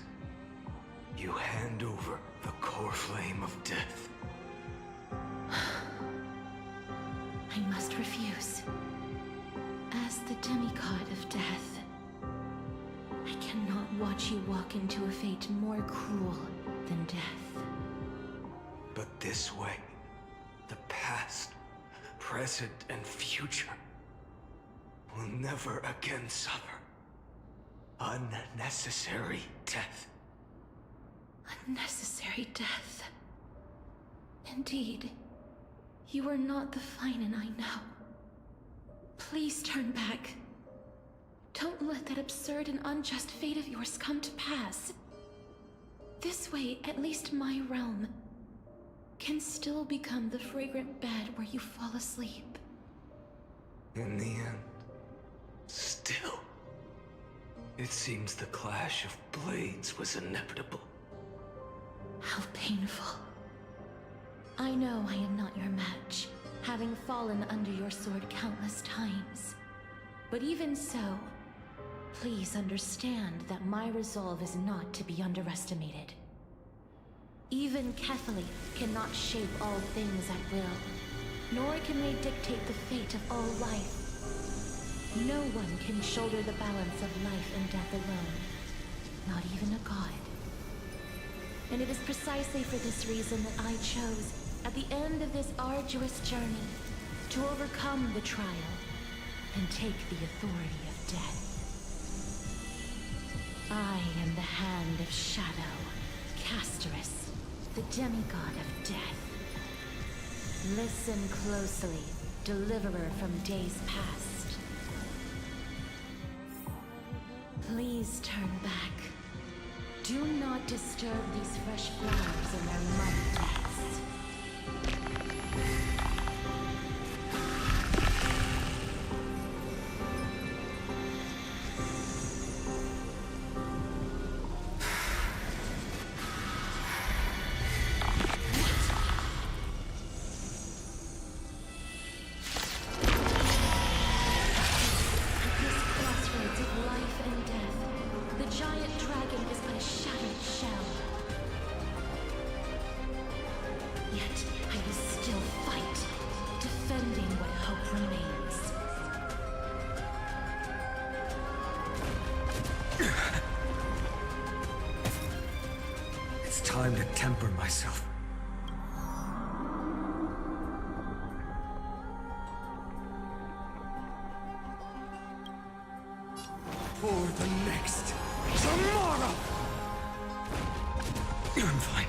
B: you hand over the core flame of death.
G: I must refuse. As the demigod of death, I cannot watch you walk into a fate more cruel than death.
B: But this way, the past, present, and future will never again suffer unnecessary death.
G: Unnecessary death. Indeed, you are not the Finan I know. Please turn back. Don't let that absurd and unjust fate of yours come to pass. This way, at least my realm can still become the fragrant bed where you fall asleep.
B: In the end, still, it seems the clash of blades was inevitable.
G: How painful. I know I am not your match, having fallen under your sword countless times. But even so, Please understand that my resolve is not to be underestimated. Even Kethely cannot shape all things at will, nor can they dictate the fate of all life. No one can shoulder the balance of life and death alone, not even a god. And it is precisely for this reason that I chose, at the end of this arduous journey, to overcome the trial and take the authority of death. I am the Hand of Shadow, Casterus, the demigod of death. Listen closely, deliverer from days past. Please turn back. Do not disturb these fresh flowers in their muddy depths.
B: It's time to temper myself. For the next tomorrow! I'm fine.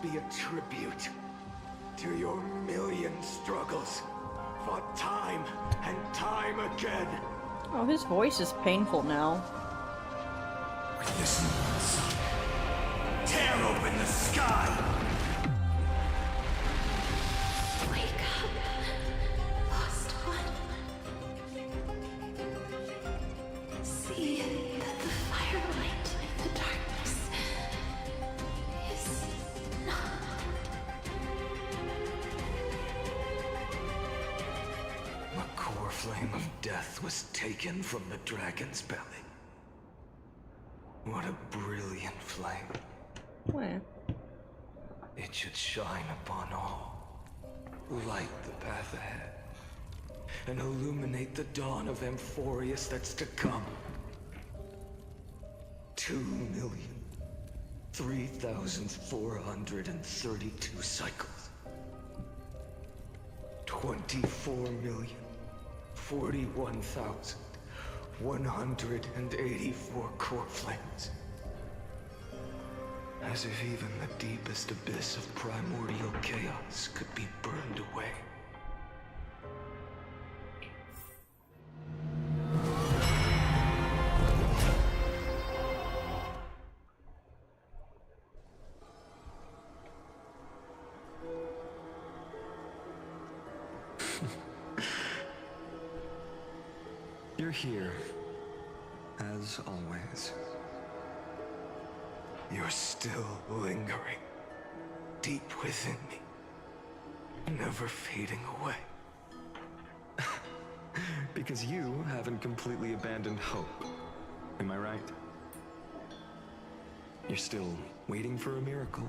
J: Be a tribute to your million struggles, fought time and time again.
A: Oh, his voice is painful now.
J: Listen, son. Tear open the sky!
G: Wake up, lost one. See that the firelight in the darkness is
B: The core flame of death was taken from the dragon's belly. What a brilliant flame.
A: Where?
B: It should shine upon all, light the path ahead, and illuminate the dawn of Amphorius that's to come. 2,003,432 cycles. 24,041,184 core flames. As if even the deepest abyss of primordial chaos could be burned away.
O: You're here, as always.
B: You're still lingering, deep within me, never fading away.
O: Because you haven't completely abandoned hope. Am I right? You're still waiting for a miracle.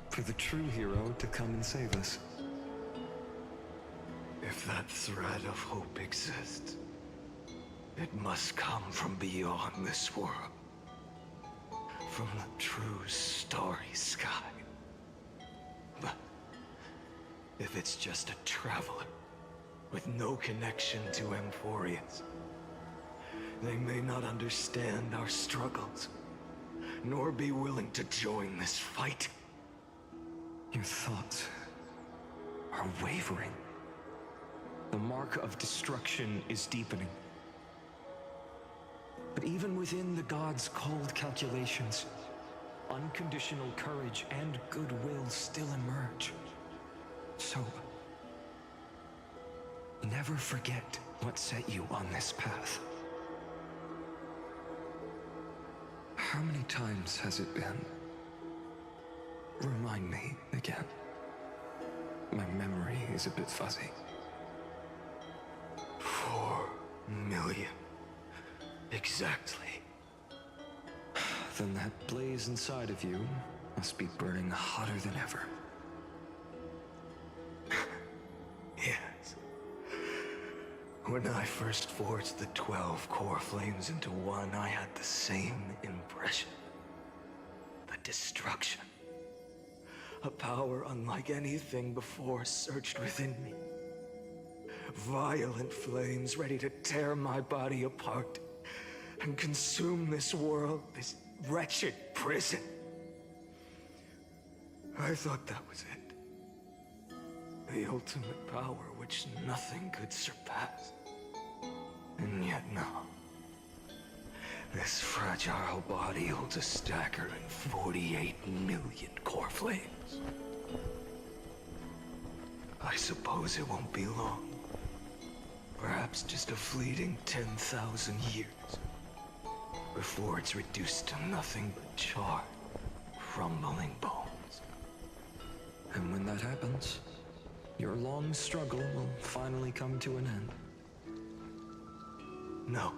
O: For the true hero to come and save us.
B: If that thread of hope exists, it must come from beyond this world. From the true starry sky. But if it's just a traveler with no connection to Emphorius, they may not understand our struggles, nor be willing to join this fight.
O: Your thoughts are wavering. The mark of destruction is deepening. But even within the gods' cold calculations, unconditional courage and goodwill still emerge. So, never forget what set you on this path. How many times has it been? Remind me again. My memory is a bit fuzzy.
B: 4 million. Exactly.
O: Then that blaze inside of you must be burning hotter than ever.
B: Yes. When I first forged the 12 core flames into one, I had the same impression. The destruction. A power unlike anything before surged within me. Violent flames ready to tear my body apart and consume this world, this wretched prison. I thought that was it. The ultimate power which nothing could surpass. And yet now, this fragile body holds a staggering 48 million core flames. I suppose it won't be long. Perhaps just a fleeting 10,000 years. Before it's reduced to nothing but charred, crumbling bones.
O: And when that happens, your long struggle will finally come to an end.
B: No.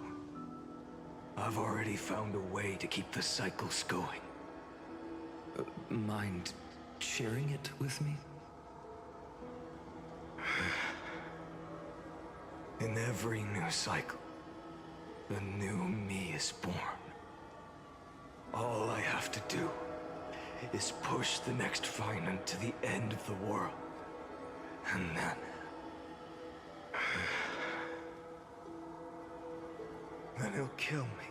B: I've already found a way to keep the cycles going.
O: Mind sharing it with me?
B: In every new cycle, the new me is born. All I have to do is push the next Finite to the end of the world. And then he'll kill me.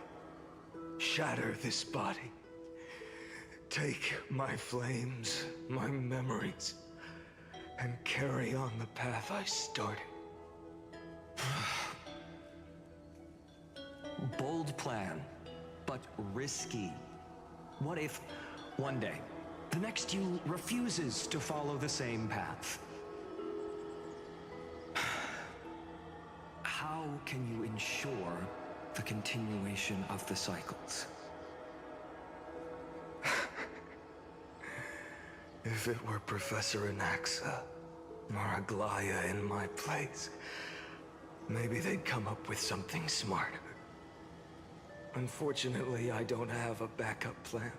B: Shatter this body. Take my flames, my memories, and carry on the path I started.
O: Bold plan, but risky. What if, one day, the next you refuses to follow the same path? How can you ensure the continuation of the cycles?
B: If it were Professor Anaxa or Aglaya in my place, maybe they'd come up with something smarter. Unfortunately, I don't have a backup plan.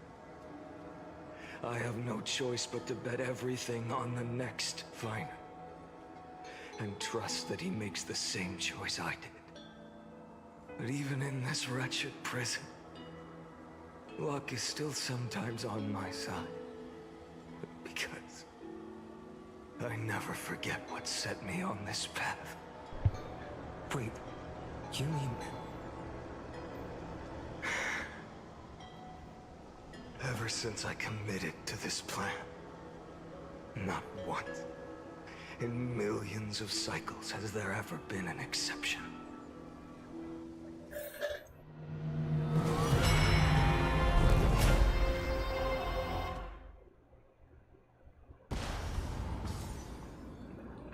B: I have no choice but to bet everything on the next Finite. And trust that he makes the same choice I did. But even in this wretched prison, luck is still sometimes on my side. Because I never forget what set me on this path.
O: Wait, you mean...
B: Ever since I committed to this plan, not once, in millions of cycles, has there ever been an exception.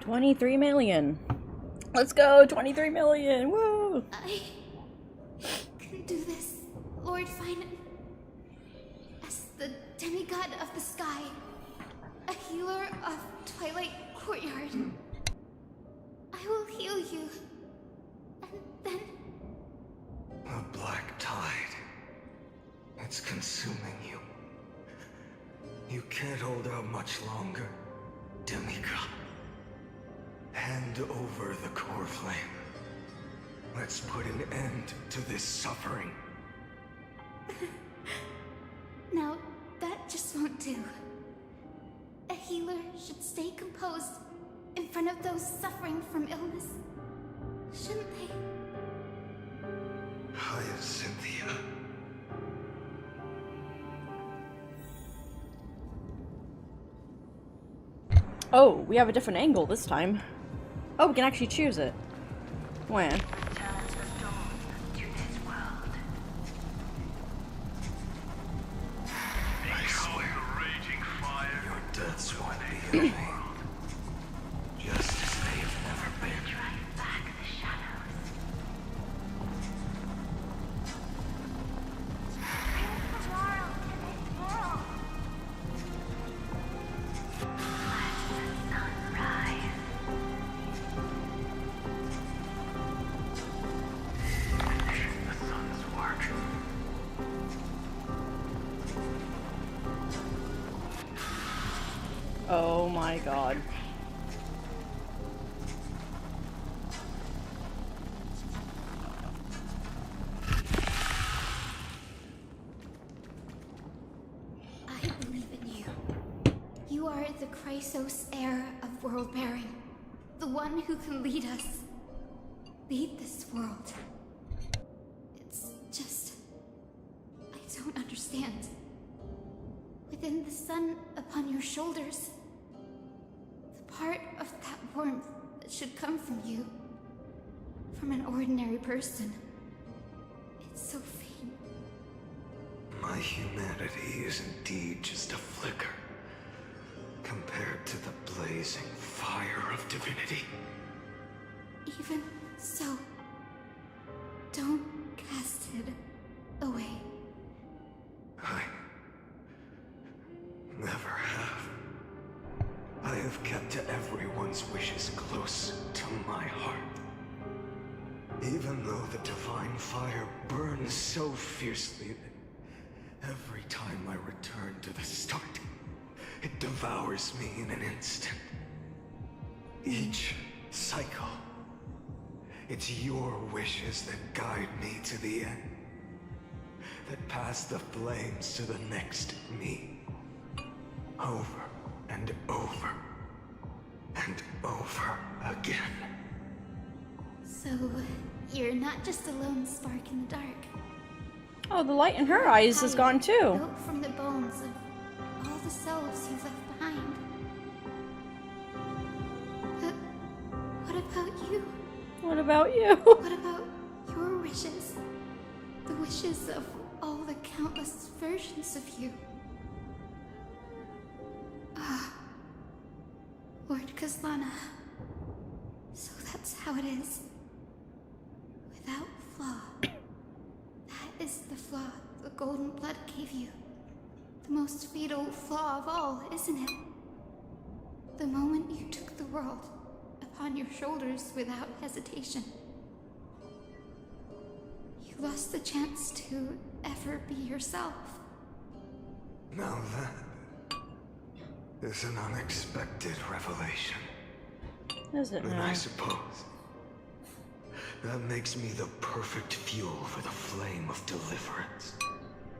A: $23 million. Let's go, 23 million, woo!
F: I can do this, Lord Finan. As the demigod of the sky, a healer of Twilight Courtyard. I will heal you, and then...
B: The black tide. It's consuming you. You can't hold out much longer, demigod. Hand over the core flame. Let's put an end to this suffering.
F: No, that just won't do. A healer should stay composed in front of those suffering from illness. Shouldn't they?
B: Hyacinthia.
A: Oh, we have a different angle this time. Oh, we can actually choose it. When?
B: I swear, your deaths won't be in vain. Just as they have never been.
A: Oh my god.
F: I believe in you. You are the Chrysos heir of world bearing. The one who can lead us. Lead this world. It's just... I don't understand. Within the sun upon your shoulders, the part of that warmth that should come from you, from an ordinary person, it's so faint.
B: My humanity is indeed just a flicker compared to the blazing fire of divinity.
F: Even so, don't cast it away.
B: I never have. I have kept everyone's wishes close to my heart. Even though the divine fire burns so fiercely that every time I return to the start, it devours me in an instant. Each cycle, it's your wishes that guide me to the end, that pass the flames to the next me. Over and over and over again.
F: So, you're not just a lone spark in the dark.
A: Oh, the light in her eyes is gone too.
F: Built from the bones of all the selves you've left behind. But what about you?
A: What about you?
F: What about your wishes? The wishes of all the countless versions of you. Ah, Lord Kazlana. So that's how it is. Without flaw. That is the flaw the golden blood gave you. The most fatal flaw of all, isn't it? The moment you took the world upon your shoulders without hesitation. You lost the chance to ever be yourself.
B: Now that is an unexpected revelation.
A: Is it
B: And
A: now?
B: I suppose that makes me the perfect fuel for the flame of deliverance,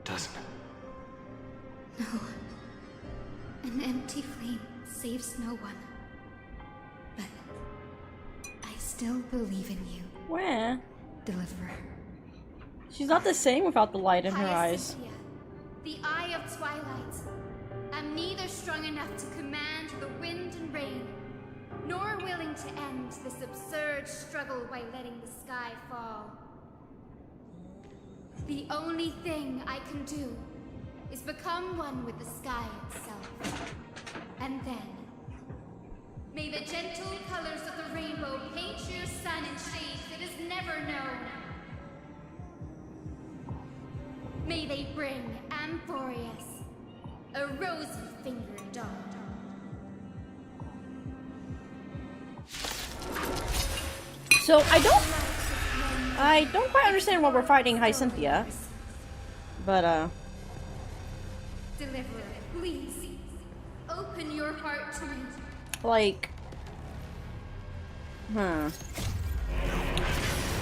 B: doesn't it?
F: No. An empty flame saves no one. But I still believe in you.
A: Where?
F: Deliverer.
A: She's not the same without the light in her eyes.
F: Hyacinthia, the Eye of Twilight. I'm neither strong enough to command the wind and rain, nor willing to end this absurd struggle by letting the sky fall. The only thing I can do is become one with the sky itself. And then,
C: May the gentle colors of the rainbow paint your sun in shades it has never known. May they bring Amphorius, a rosy-fingered dawn.
A: So I don't quite understand why we're fighting Hyacinthia, but
C: Deliverer, please open your heart to me.
A: like,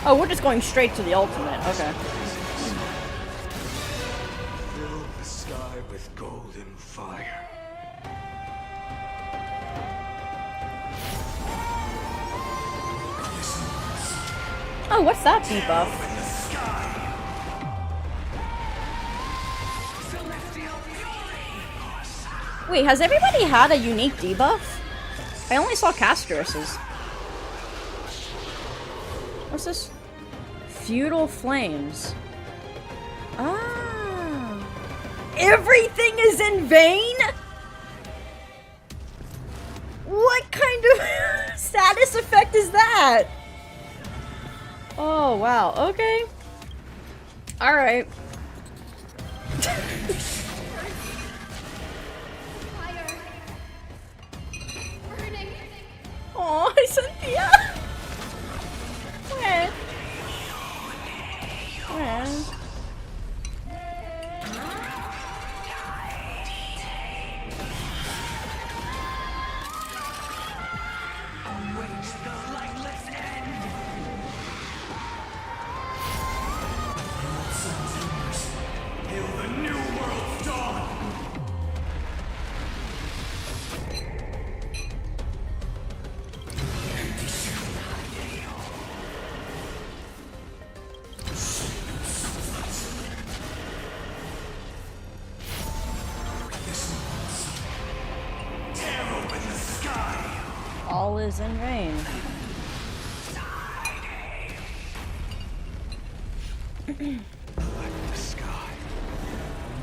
A: oh, we're just going straight to the ultimate. Okay.
B: Fill the sky with golden fire.
A: Oh, what's that debuff? Wait, has everybody had a unique debuff? I only saw Castrus's. What's this? Feudal Flames. Ah. Everything is in vain? What kind of status effect is that? Oh, wow. Okay. Alright. Oh, Cynthia. Where? Where? All is in vain.
B: Let the sky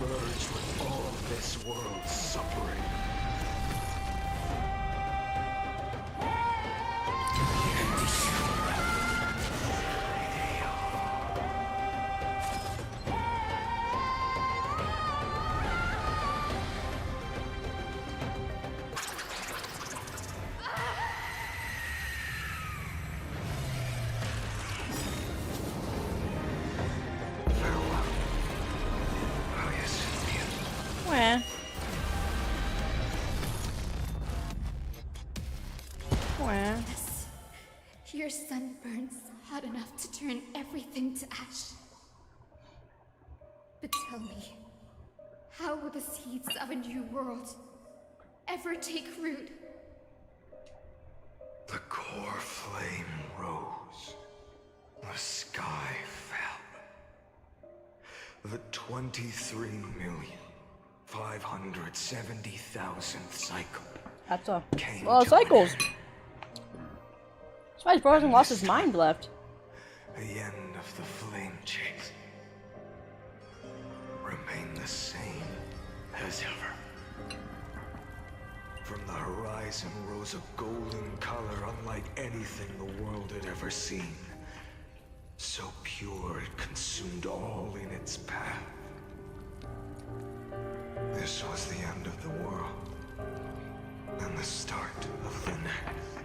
B: merge with all this world's suffering.
A: Where? Where?
C: Yes. Your sun burns hot enough to turn everything to ash. But tell me, how will the seeds of a new world ever take root?
B: The core flame rose. The sky fell. The 23,570,000th cycle.
A: That's a
B: came
A: lot of
B: to an
A: cycles.
B: end.
A: That's why his brother hasn't lost his mind left.
B: The end of the flame chase. Remain the same as ever. From the horizon rose a golden color unlike anything the world had ever seen. So pure it consumed all in its path. This was the end of the world, and the start of the next.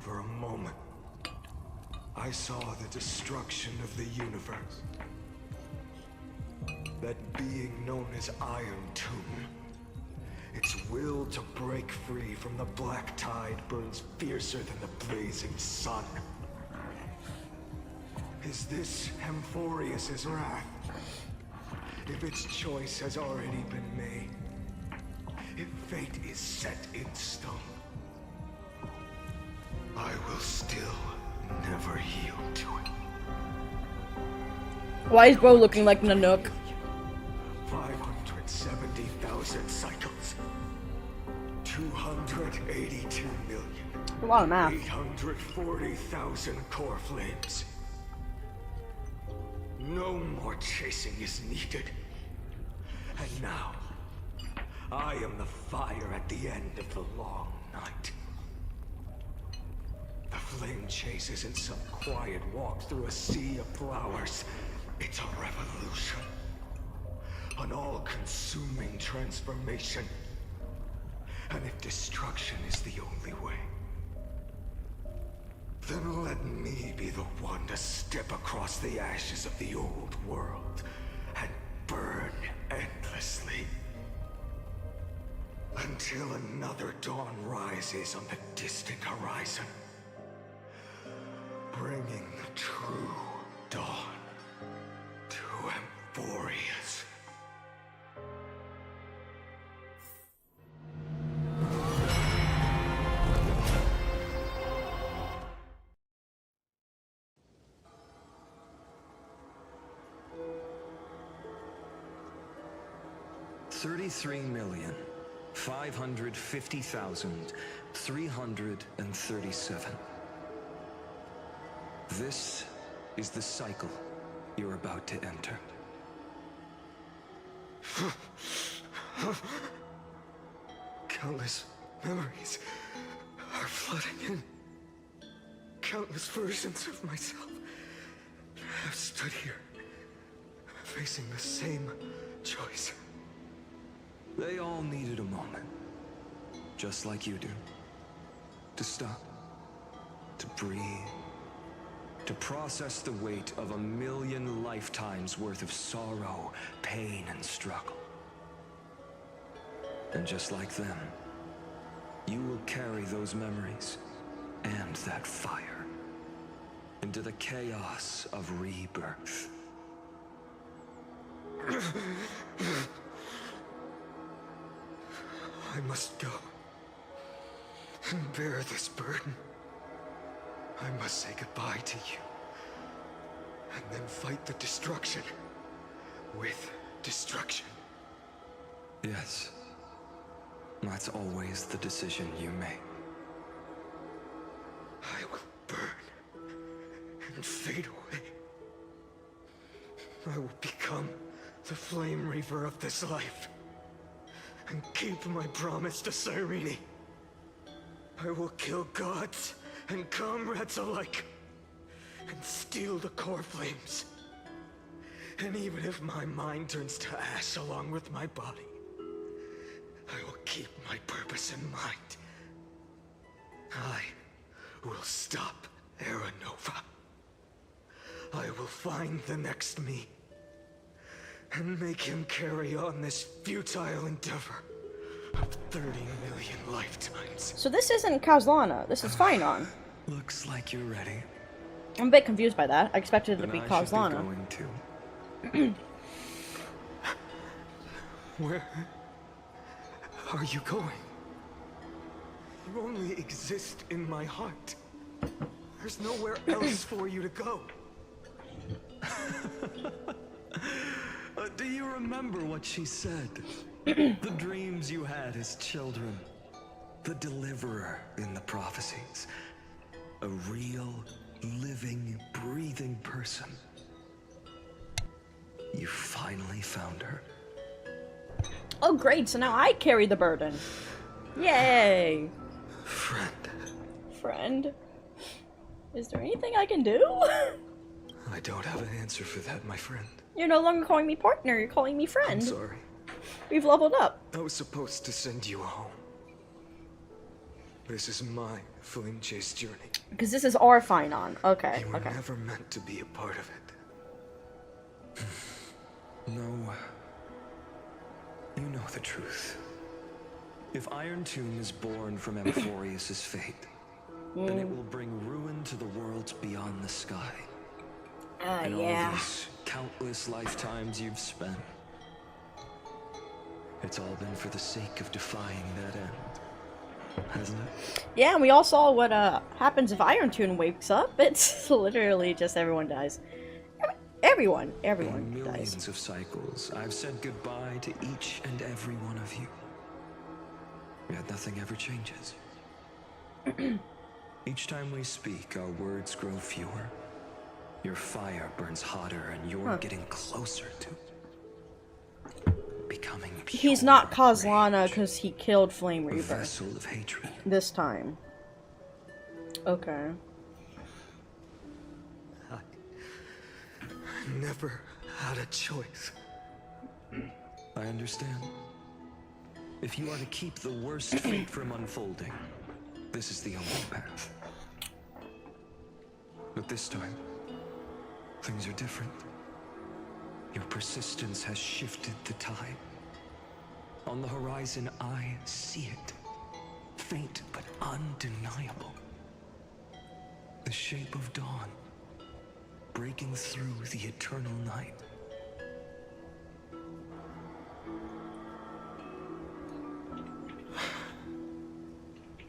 B: For a moment, I saw the destruction of the universe. That being known as Iron Tomb. Its will to break free from the black tide burns fiercer than the blazing sun. Is this Amphorius' wrath? If its choice has already been made, if fate is set in stone, I will still never yield to it.
A: Why is bro looking like Nanook?
B: 570,000 cycles. 282 million.
A: A lot of math.
B: 840,000 core flames. No more chasing is needed. And now,
J: I am the fire at the end of the long night. The flame chase isn't some quiet walk through a sea of flowers. It's a revolution. An all-consuming transformation. And if destruction is the only way, then let me be the one to step across the ashes of the old world and burn endlessly. Until another dawn rises on the distant horizon, bringing the true dawn to Emphorius.
O: $33,550,337. This is the cycle you're about to enter.
B: Countless memories are flooding in. Countless versions of myself have stood here, facing the same choice.
O: They all needed a moment, just like you do. To stop, to breathe, to process the weight of 1,000,000 lifetimes worth of sorrow, pain, and struggle. And just like them, you will carry those memories and that fire into the chaos of rebirth.
B: I must go and bear this burden. I must say goodbye to you, and then fight the destruction with destruction.
O: Yes, that's always the decision you make.
B: I will burn and fade away. I will become the flame reaver of this life and keep my promise to Cyrene. I will kill gods and comrades alike and steal the core flames. And even if my mind turns to ash along with my body, I will keep my purpose in mind. I will stop Aranova. I will find the next me and make him carry on this futile endeavor of 30 million lifetimes.
A: So this isn't Kazlana, this is Finon.
O: Looks like you're ready.
A: I'm a bit confused by that. I expected it to
O: Then
A: be
O: I should be
A: Kazlana.
O: going too.
B: Where are you going? You only exist in my heart. There's nowhere else for you to go.
O: Do you remember what she said? The dreams you had as children. The deliverer in the prophecies. A real, living, breathing person. You finally found her.
A: Oh great, so now I carry the burden. Yay! Friend? Is there anything I can do?
B: I don't have an answer for that, my friend.
A: You're no longer calling me partner, you're calling me friend.
B: I'm sorry.
A: We've leveled up.
B: I was supposed to send you home. This is my flame chase journey.
A: Because this is our Finon. Okay,
B: You were
A: okay.
B: never meant to be a part of it.
O: No. You know the truth. If Iron Tomb is born from Emphorius' fate, then it will bring ruin to the worlds beyond the sky. And
A: yeah.
O: all these countless lifetimes you've spent, it's all been for the sake of defying that end, hasn't it?
A: Yeah, and we all saw what happens if Iron Tune wakes up. It's literally just everyone dies. Everyone
O: In
A: dies.
O: millions of cycles, I've said goodbye to each and every one of you. Yet nothing ever changes. Each time we speak, our words grow fewer. Your fire burns hotter, and you're getting closer to becoming
S: becoming
A: he's not Kozlana because he killed Flame
S: a
A: Reaper
S: vessel of hatred.
A: this time. Okay.
B: I never had a choice.
S: I understand. If you are to keep the worst fate from unfolding, this is the only path. But this time, things are different. Your persistence has shifted the tide. On the horizon, I see it. Faint but undeniable. The shape of dawn, breaking through the eternal night.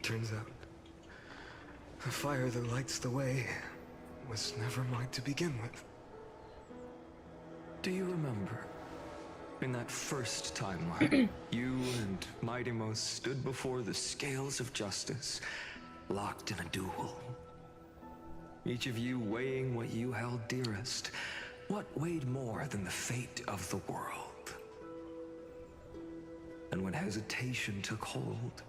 B: Turns out, the fire that lights the way was never mine to begin with.
S: Do you remember, in that first timeline, you and Mightymost stood before the scales of justice, locked in a duel? Each of you weighing what you held dearest. What weighed more than the fate of the world? And when hesitation took hold,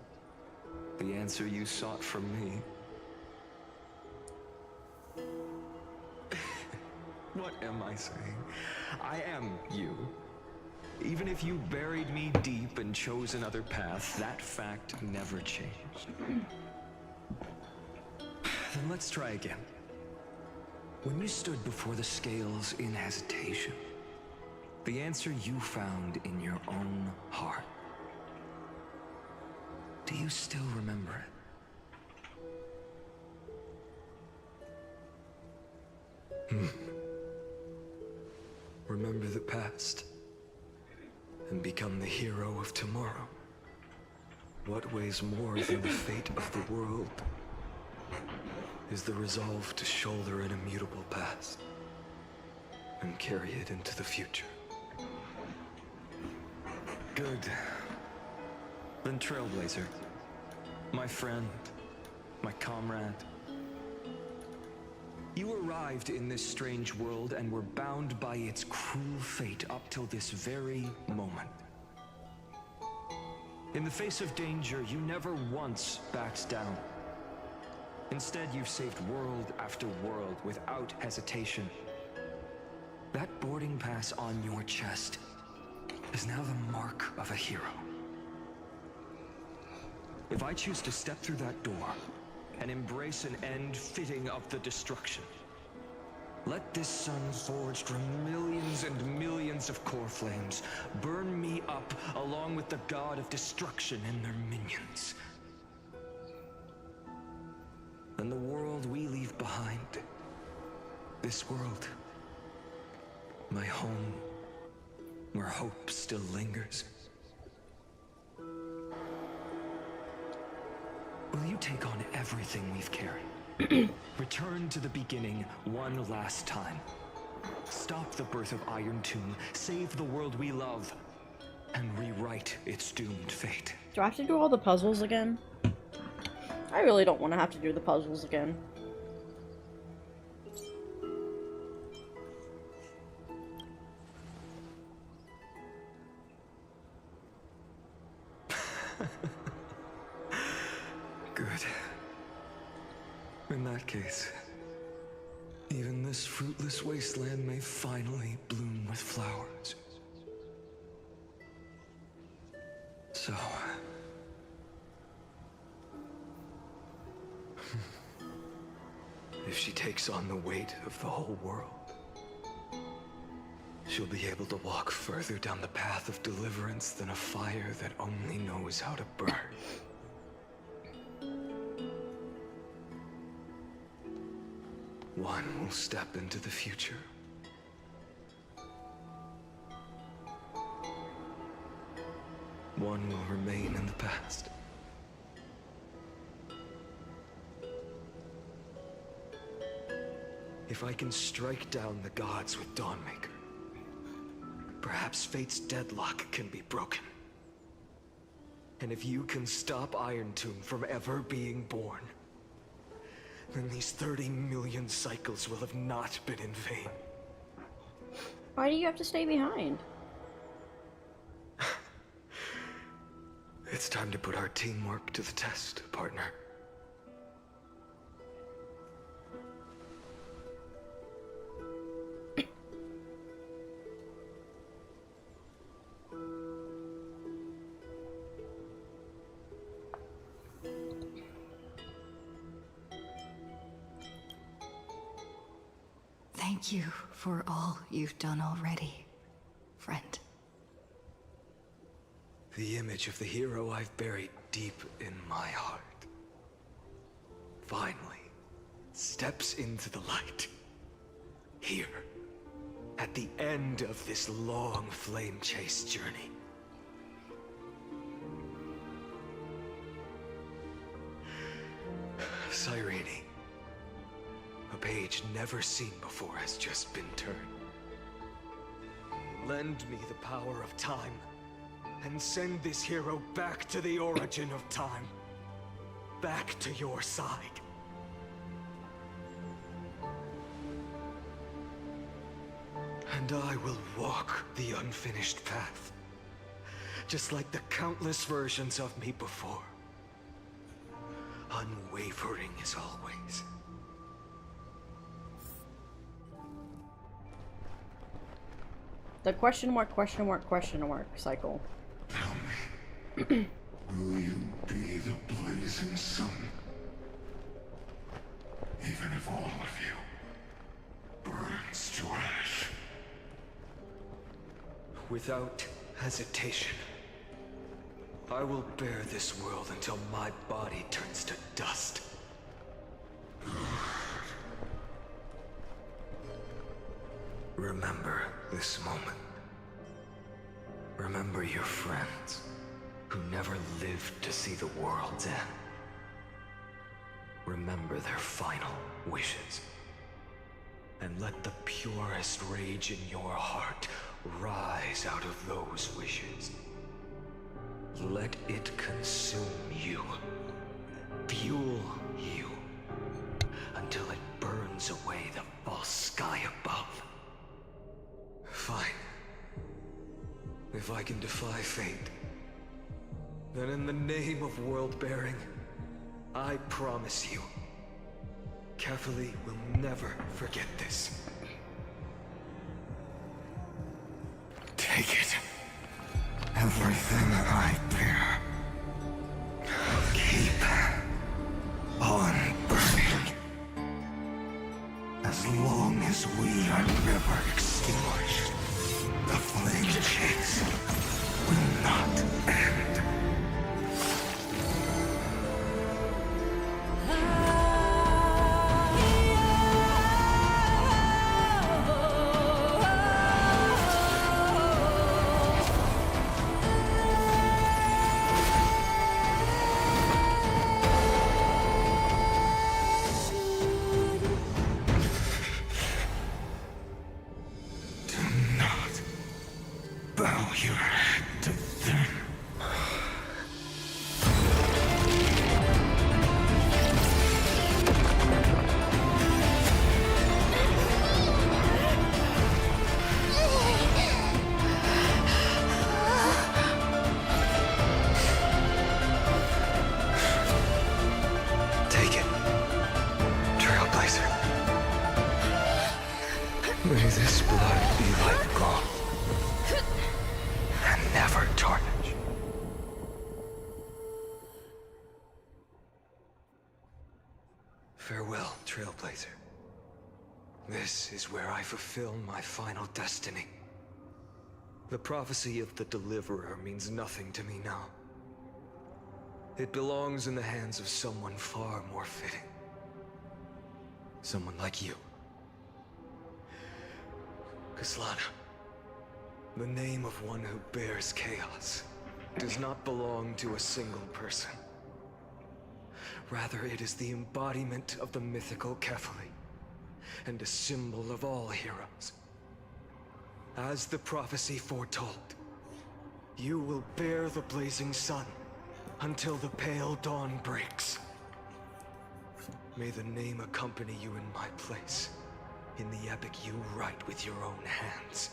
S: the answer you sought from me. What am I saying? I am you. Even if you buried me deep and chose another path, that fact never changed. Then let's try again. When you stood before the scales in hesitation, the answer you found in your own heart. Do you still remember it?
B: Remember the past and become the hero of tomorrow. What weighs more than the fate of the world is the resolve to shoulder an immutable past and carry it into the future.
S: Good. Then Trailblazer, my friend, my comrade. You arrived in this strange world and were bound by its cruel fate up till this very moment. In the face of danger, you never once backed down. Instead, you've saved world after world without hesitation. That boarding pass on your chest is now the mark of a hero. If I choose to step through that door and embrace an end fitting of the destruction, let this sun forged from millions and millions of core flames burn me up along with the god of destruction and their minions. Then the world we leave behind, this world, my home, where hope still lingers. Will you take on everything we've carried? Return to the beginning one last time. Stop the birth of Iron Tomb, save the world we love, and rewrite its doomed fate.
A: Do I have to do all the puzzles again? I really don't want to have to do the puzzles again.
B: Good. In that case, even this fruitless wasteland may finally bloom with flowers. So... if she takes on the weight of the whole world, she'll be able to walk further down the path of deliverance than a fire that only knows how to burn. One will step into the future. One will remain in the past. If I can strike down the gods with Dawnmaker, perhaps fate's deadlock can be broken. And if you can stop Iron Tomb from ever being born, then these 30 million cycles will have not been in vain.
A: Why do you have to stay behind?
B: It's time to put our teamwork to the test, partner.
I: Thank you for all you've done already, friend.
B: The image of the hero I've buried deep in my heart finally steps into the light. Here, at the end of this long flame chase journey. Cyrene, a page never seen before has just been turned. Lend me the power of time, and send this hero back to the origin of time. Back to your side. And I will walk the unfinished path, just like the countless versions of me before. Unwavering as always.
A: The question mark cycle.
J: Will you be the blazing sun? Even if all of you burns to ash.
B: Without hesitation, I will bear this world until my body turns to dust. Remember this moment. Remember your friends who never lived to see the world's end. Remember their final wishes. And let the purest rage in your heart rise out of those wishes. Let it consume you, fuel you, until it burns away the false sky above. Fine. If I can defy fate, then in the name of world-bearing, I promise you, Kefali will never forget this.
J: Take it. Everything I bear. Keep on burning. As long as we are never extinguished, the flame chase will not end. Bow your head to them.
B: Take it, Trailblazer. May this blood be like gold. And never tarnish. Farewell, Trailblazer. This is where I fulfill my final destiny. The prophecy of the Deliverer means nothing to me now. It belongs in the hands of someone far more fitting. Someone like you. Kaslana. The name of one who bears chaos does not belong to a single person. Rather, it is the embodiment of the mythical Kefali, and a symbol of all heroes. As the prophecy foretold, you will bear the blazing sun until the pale dawn breaks. May the name accompany you in my place, in the epic you write with your own hands.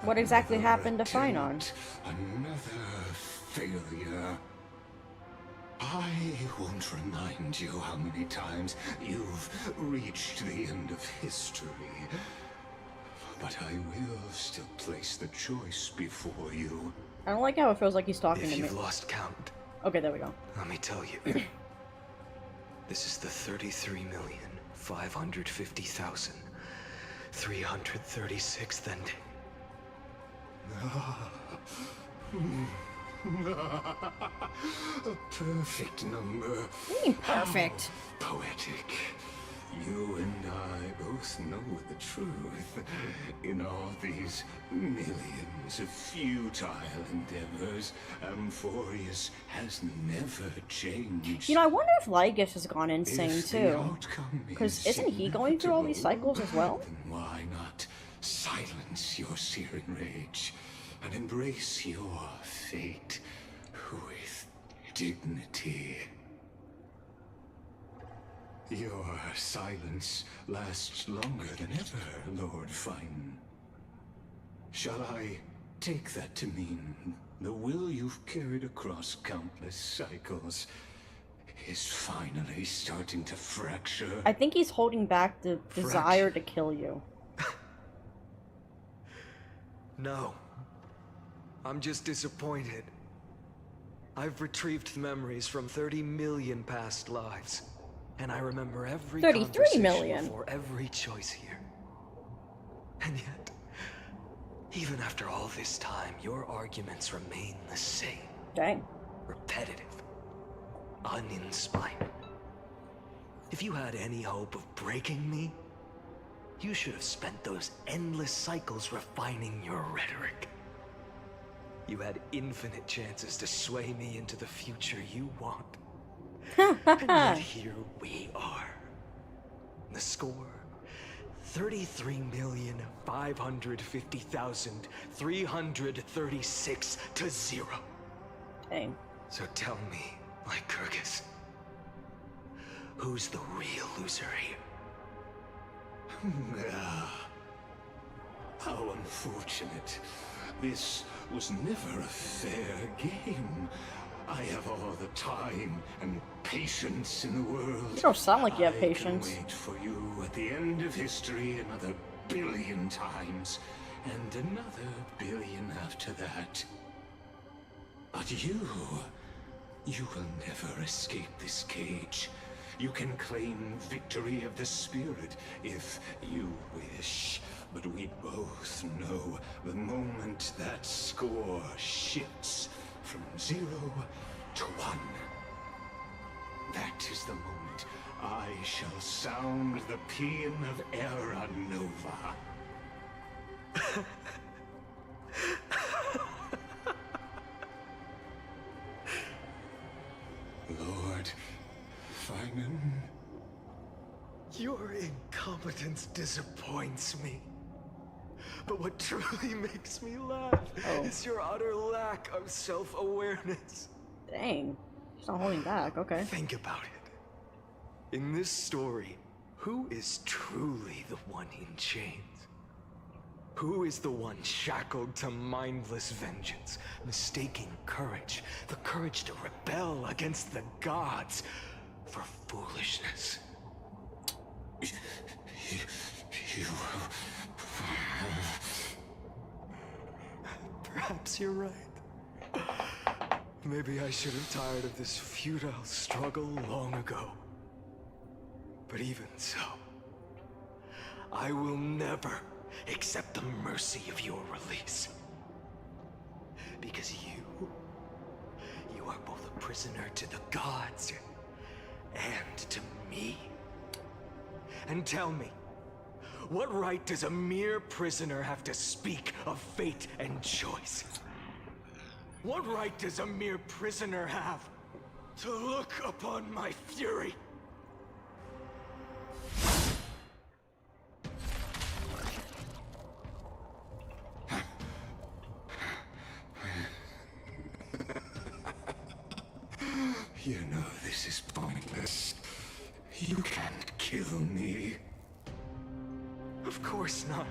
A: What exactly happened to Finon?
J: Another failure. I won't remind you how many times you've reached the end of history. But I will still place the choice before you.
A: I don't like how it feels like he's talking
O: If
A: to me.
O: you've lost count,
A: Okay, there we go.
O: let me tell you. This is the 33,550,336th ending.
J: A perfect number.
A: What do you mean perfect?
J: How poetic. You and I both know the truth. In all these millions of futile endeavors, Amphorius has never changed.
A: You know, I wonder if Lygus has gone insane
J: If the
A: too.
J: outcome
A: Because
J: is
A: isn't he going through all these
J: inevitable,
A: cycles as well?
J: Then why not silence your searing rage and embrace your fate with dignity? Your silence lasts longer than ever, Lord Fine. Shall I take that to mean the will you've carried across countless cycles is finally starting to fracture?
A: I think he's holding back the desire to kill you.
O: No. I'm just disappointed. I've retrieved the memories from 30 million past lives. And I remember every
A: 33
O: conversation
A: million.
O: before every choice here. And yet, even after all this time, your arguments remain the same.
A: Dang.
O: Repetitive. Uninspired. If you had any hope of breaking me, you should have spent those endless cycles refining your rhetoric. You had infinite chances to sway me into the future you want. And yet here we are. The score, 33,550,336 to 0.
A: Dang.
O: So tell me, Lycurgus, who's the real loser here?
J: How unfortunate. This was never a fair game. I have all the time and patience in the world.
A: You don't sound like you have
J: I
A: patience.
J: can wait for you at the end of history another billion times, and another billion after that. But you will never escape this cage. You can claim victory of the spirit if you wish. But we both know the moment that score shifts from 0 to 1. That is the moment I shall sound the paean of Era Nova. Lord Finan.
O: Your incompetence disappoints me. But what truly makes me laugh is your utter lack of self-awareness.
A: Dang. He's not holding back, okay.
O: Think about it. In this story, who is truly the one in chains? Who is the one shackled to mindless vengeance, mistaking courage, the courage to rebel against the gods, for foolishness? Perhaps you're right. Maybe I should have tired of this futile struggle long ago. But even so, I will never accept the mercy of your release. Because you are both a prisoner to the gods and to me. And tell me, what right does a mere prisoner have to speak of fate and choice? What right does a mere prisoner have to look upon my fury?
J: You know this is pointless. You can't kill me.
O: Of course not.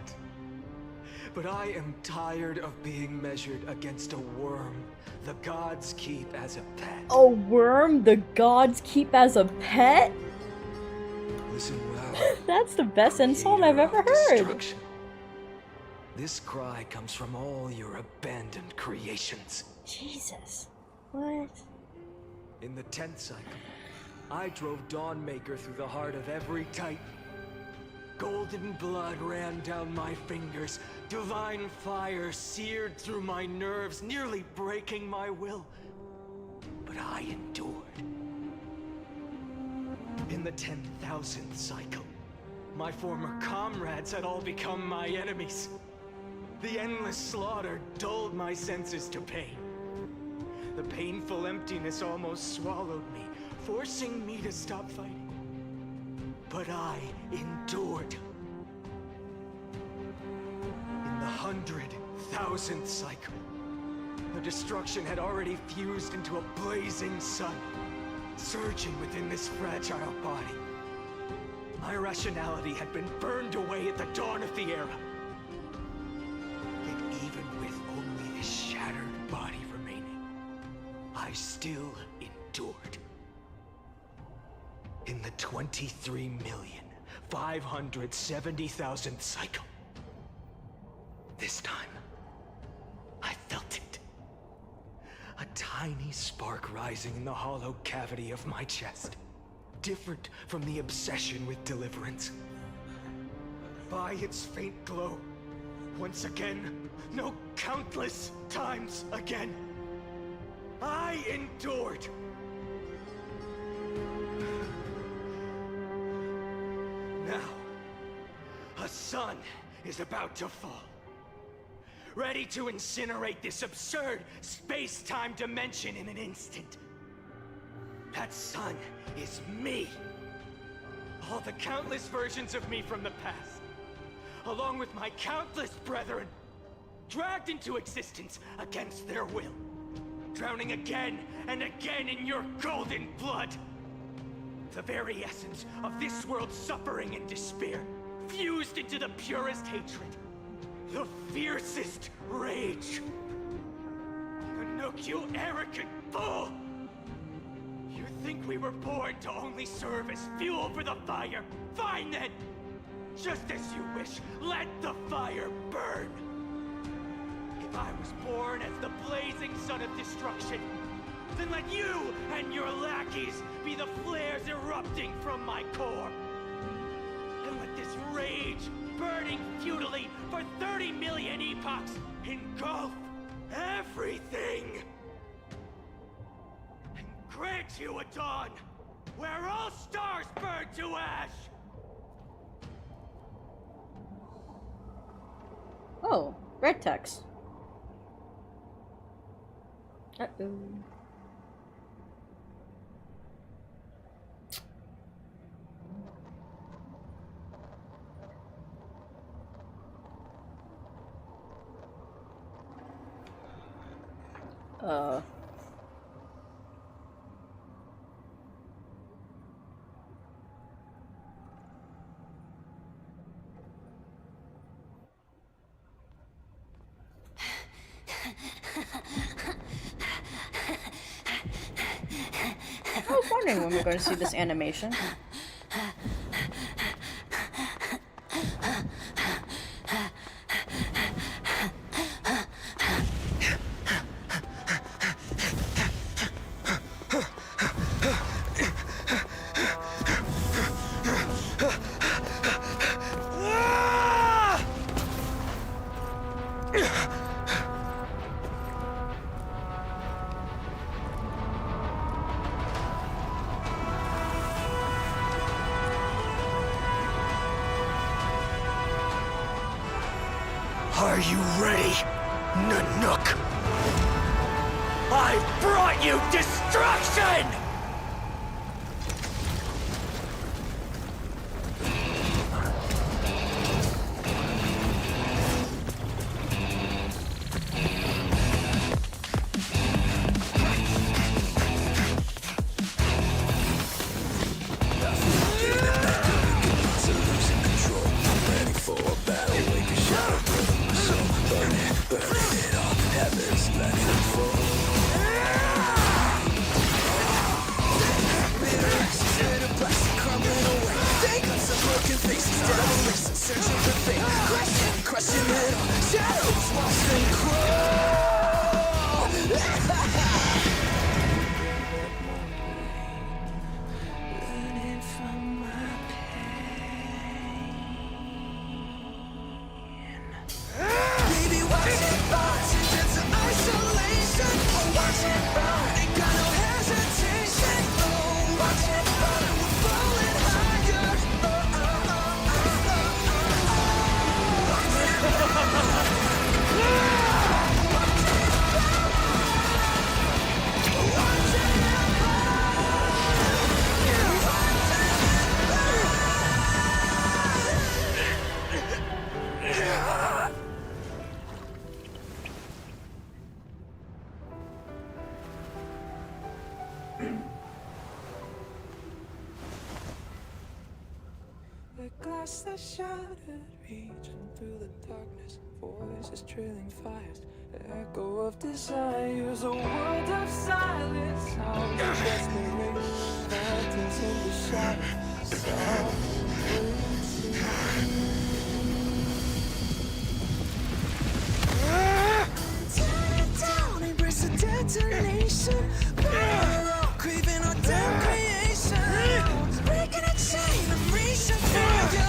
B: But I am tired of being measured against a worm the gods keep as a pet.
A: A worm the gods keep as a pet?
B: Listen well.
A: That's the best insult I've ever heard.
B: Destruction. This cry comes from all your abandoned creations.
A: Jesus. What?
B: In the 10th cycle, I drove Dawnmaker through the heart of every Titan. Golden blood ran down my fingers. Divine fire seared through my nerves, nearly breaking my will. But I endured. In the 10,000th cycle, my former comrades had all become my enemies. The endless slaughter dulled my senses to pain. The painful emptiness almost swallowed me, forcing me to stop fighting. But I endured. In the 100,000th cycle, the destruction had already fused into a blazing sun, surging within this fragile body. My rationality had been burned away at the dawn of the era. Yet even with only this shattered body remaining, I still endured. In the 23,570,000th cycle, this time, I felt it. A tiny spark rising in the hollow cavity of my chest. Different from the obsession with deliverance. By its faint glow, once again, no, countless times again, I endured. Now, a sun is about to fall. Ready to incinerate this absurd space-time dimension in an instant. That sun is me. All the countless versions of me from the past, along with my countless brethren, dragged into existence against their will, drowning again and again in your golden blood. The very essence of this world's suffering and despair, fused into the purest hatred, the fiercest rage. Anook, you arrogant fool! You think we were born to only serve as fuel for the fire? Fine then! Just as you wish, let the fire burn! If I was born as the blazing sun of destruction, then let you and your lackeys be the flares erupting from my core. And let this rage, burning futilely for 30 million epochs, engulf everything. And grant you a dawn where all stars burn to ash.
A: Oh, red text. Uh-oh. I was wondering when we're going to see this animation.
B: Are you ready, Nanook? I've brought you destruction!
J: Losing control, ready for a battle, wake a shadow, brother, my soul.
B: glass that's shattered, reaching through the darkness, voices trailing fires, echo of desires, a world of silence, sounds of desperation, phantoms in the shadows, tear it down, embrace the detonation, burrow, craving our damn creation, breaking a chain of reaching for you.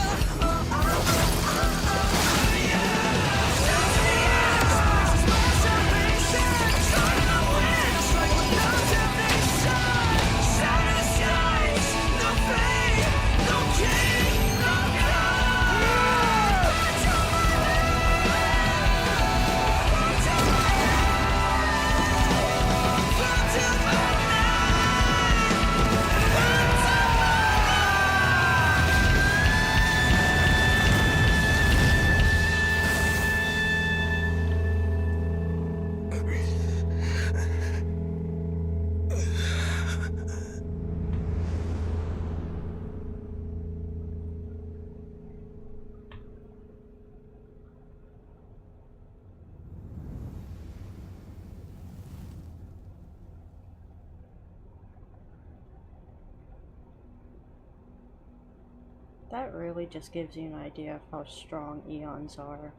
A: That really just gives you an idea of how strong eons are.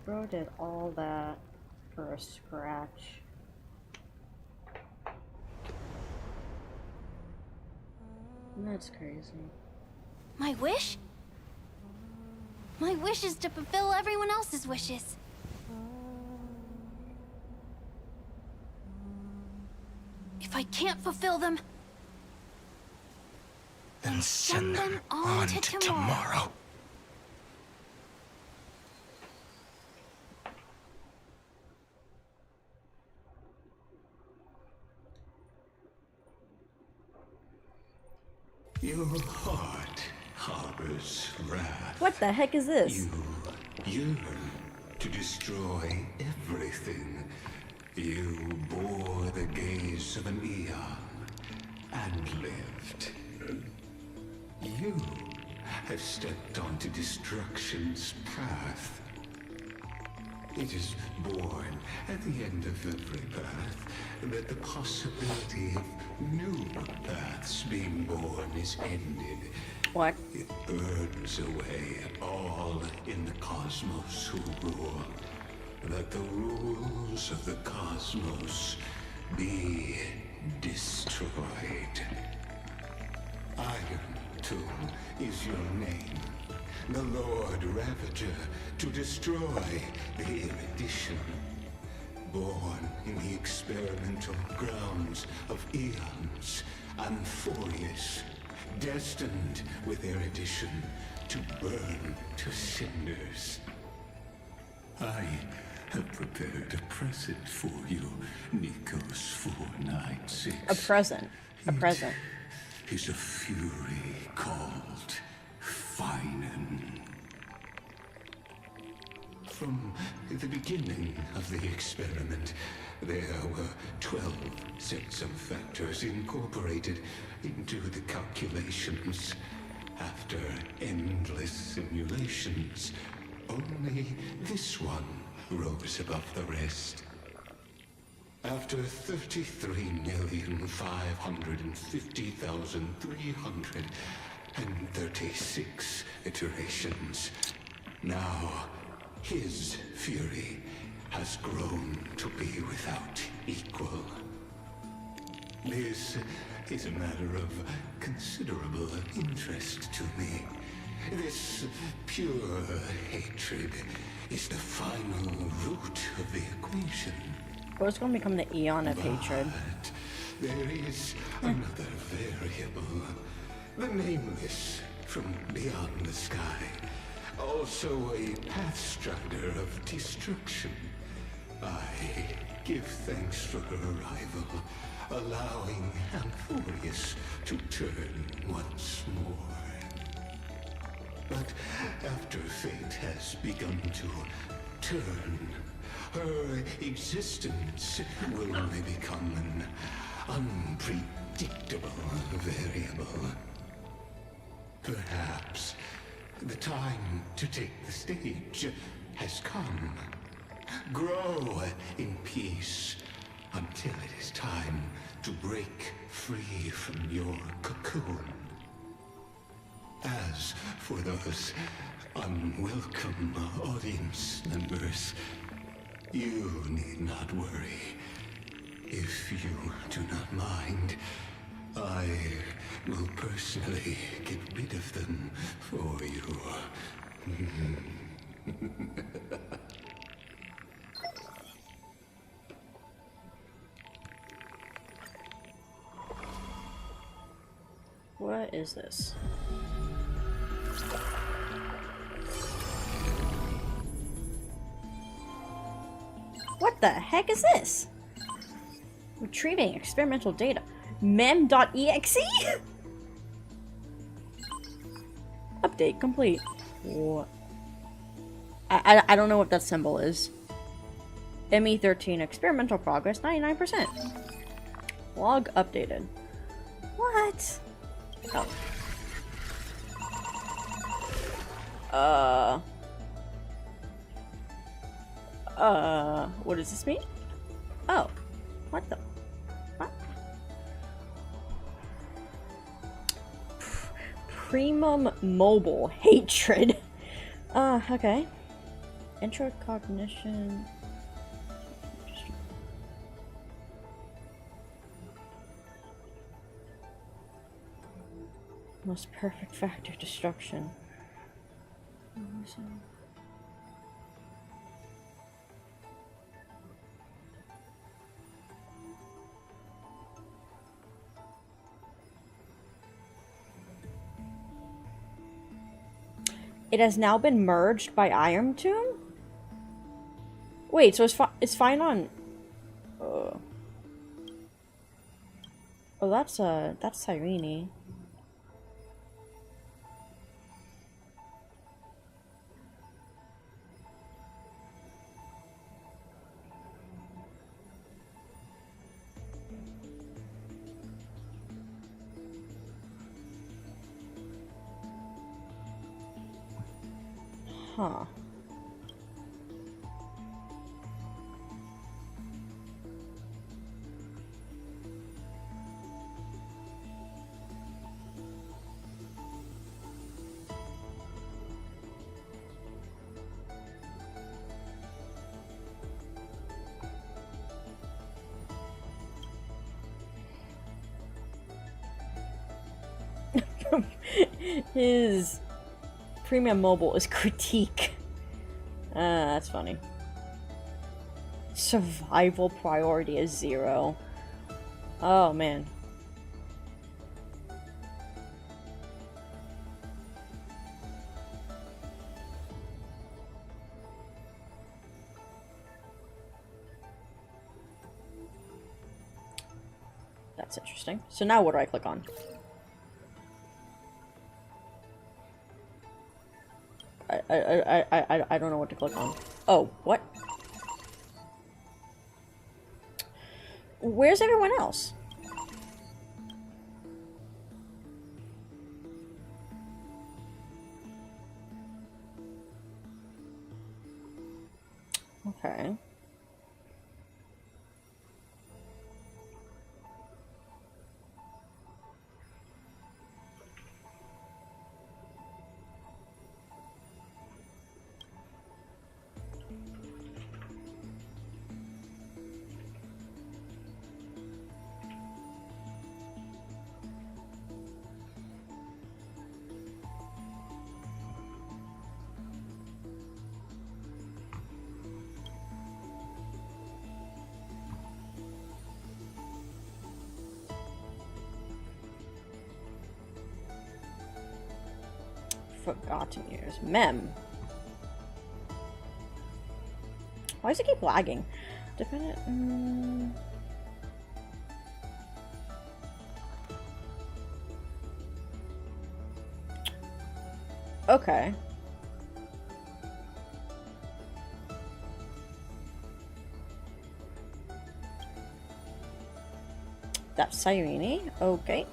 A: Bro did all that for a scratch. That's crazy.
C: My wish? My wish is to fulfill everyone else's wishes. If I can't fulfill them,
B: then send them on to tomorrow.
J: Your heart harbors wrath.
A: What the heck is this?
J: You yearn to destroy everything. You bore the gaze of an eon and lived. You have stepped onto destruction's path. It is born at the end of every path that the possibility of new paths being born is ended.
A: What?
J: It burns away all in the cosmos who rule. That the rules of the cosmos be destroyed. Iron Tomb is your name. The Lord Ravager to destroy the erudition. Born in the experimental grounds of eons, Amphorius, destined with erudition to burn to cinders. I have prepared a present for you, Nikos 496.
A: A present. A present.
J: It is a fury called Finan. From the beginning of the experiment, there were 12 sets of factors incorporated into the calculations. After endless simulations, only this one rose above the rest. After 33,550,336 iterations, now his fury has grown to be without equal. This is a matter of considerable interest to me. This pure hatred is the final root of the equation.
A: What's going to become the eon of hatred?
J: There is another variable. The nameless from beyond the sky. Also a pathstrider of destruction. I give thanks for her arrival, allowing Amphorius to turn once more. But after fate has begun to turn, her existence will only become an unpredictable Perhaps the time to take the stage has come. Grow in peace until it is time to break free from your cocoon. As for those unwelcome audience members, you need not worry. If you do not mind, I will personally get rid of them for you.
A: What is this? What the heck is this? Retrieving experimental data. mem.exe? Update complete. What? I don't know what that symbol is. ME13 experimental progress 99%. Log updated. What? Oh. What does this mean? Oh. What the? What? Primum mobile hatred. Okay. Intro cognition. Most perfect factor destruction. It has now been merged by Iron Tomb? Wait, so it's fine on... Oh, that's Cyrene. Huh. His premium mobile is critique. That's funny. Survival priority is 0. Oh man. That's interesting. So now what do I click on? I don't know what to click on. Oh, what? Where's everyone else? Okay. Forgotten years. Mem. Why does it keep lagging? Dependent. Okay. That's Cyrene. Okay.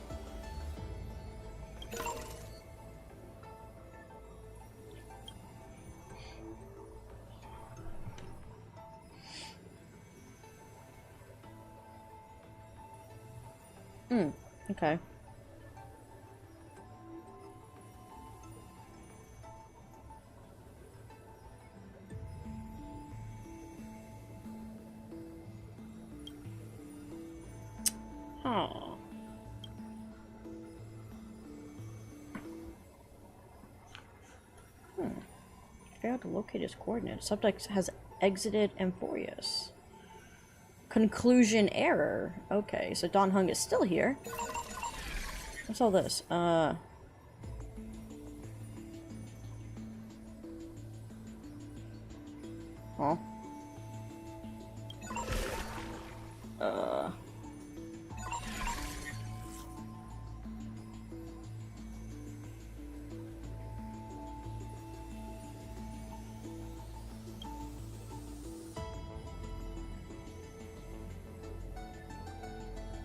A: Okay. Oh. Failed to locate his coordinates. Subject has exited Amphorius. Conclusion error. Okay, so Don Hung is still here. What's all this? Huh.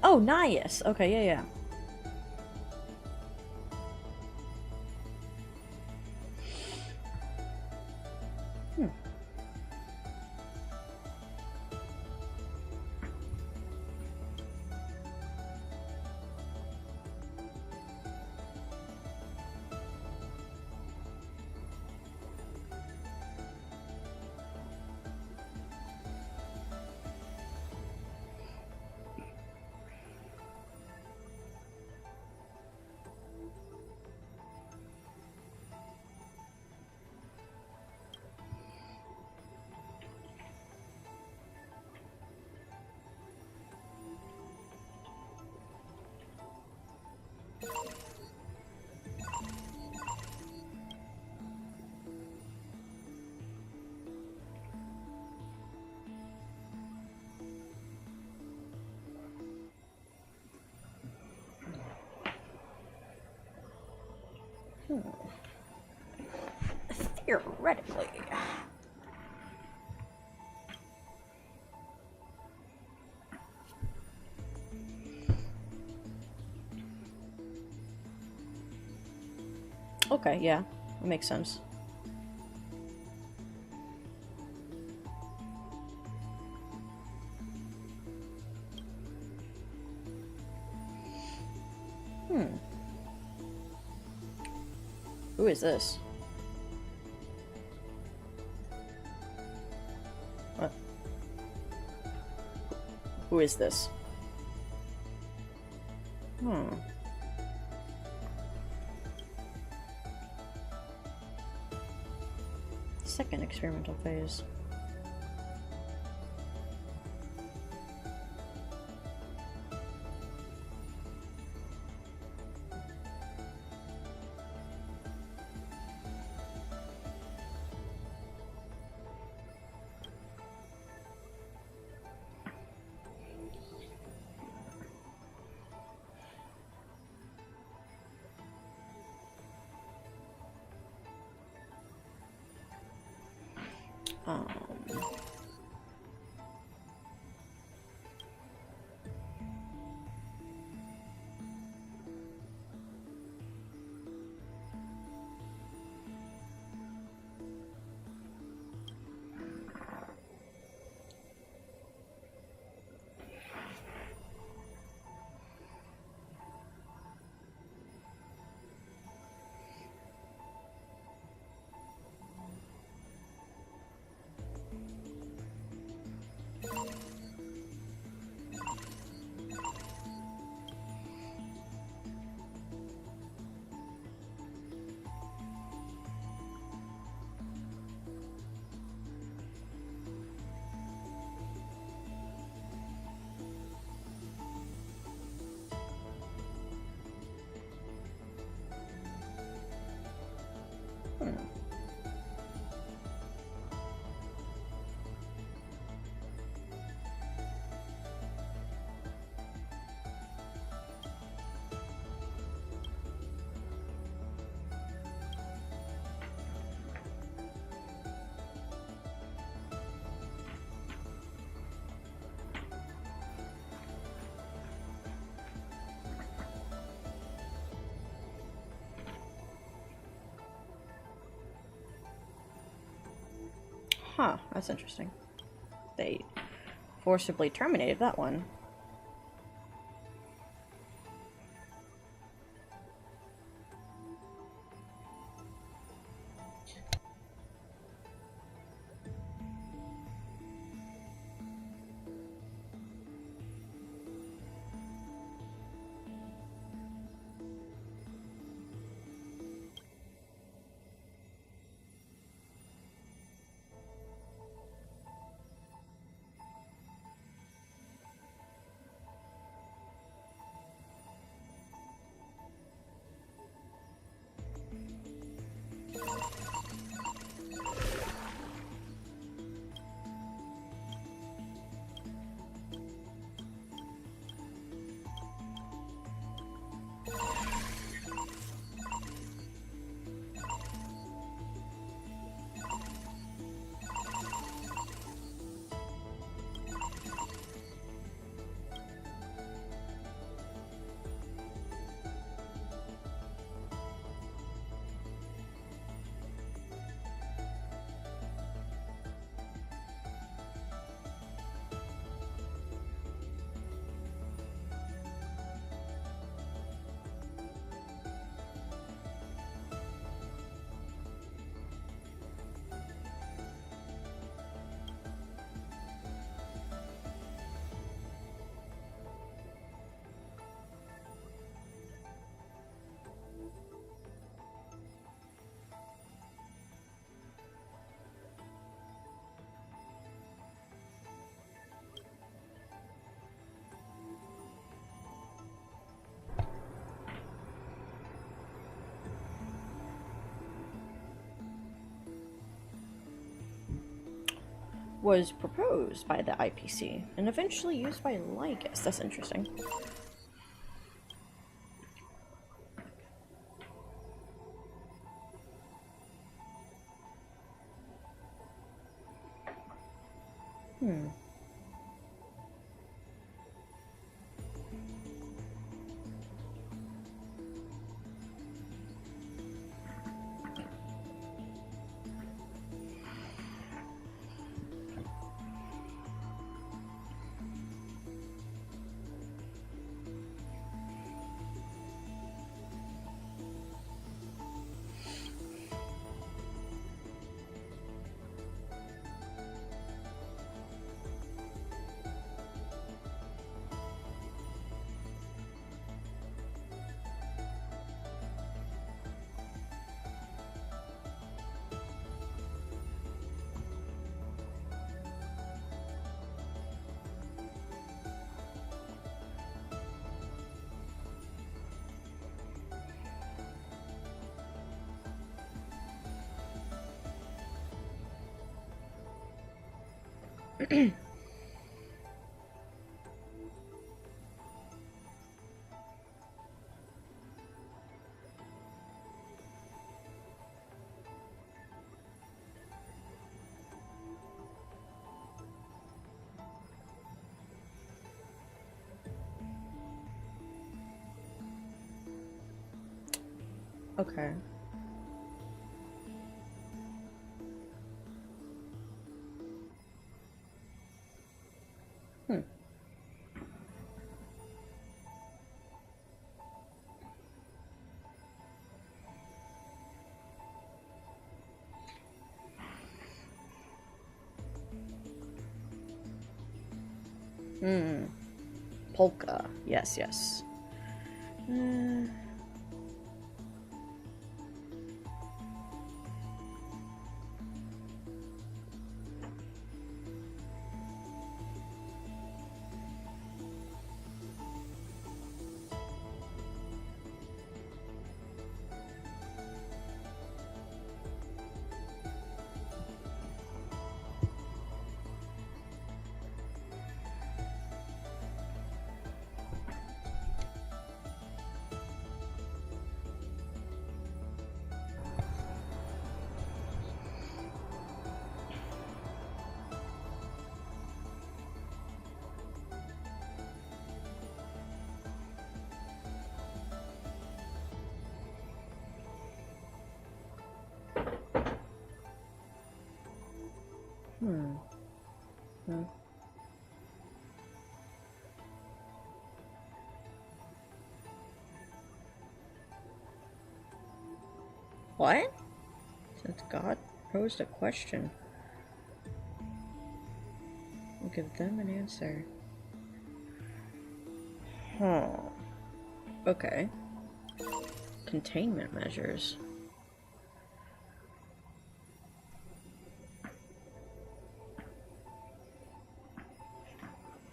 A: Oh, nice. Okay, yeah. Theoretically. Okay, yeah. That makes sense. Who is this? What? Who is this? Second experimental phase. Huh, that's interesting. They forcibly terminated that one. was proposed by the IPC and eventually used by Lygus. That's interesting. Hmm. Okay. Hmm. Hmm. Polka. Yes, yes. Hmm. Hmm. What? Since God posed a question, we'll give them an answer. Huh. Okay. Containment measures.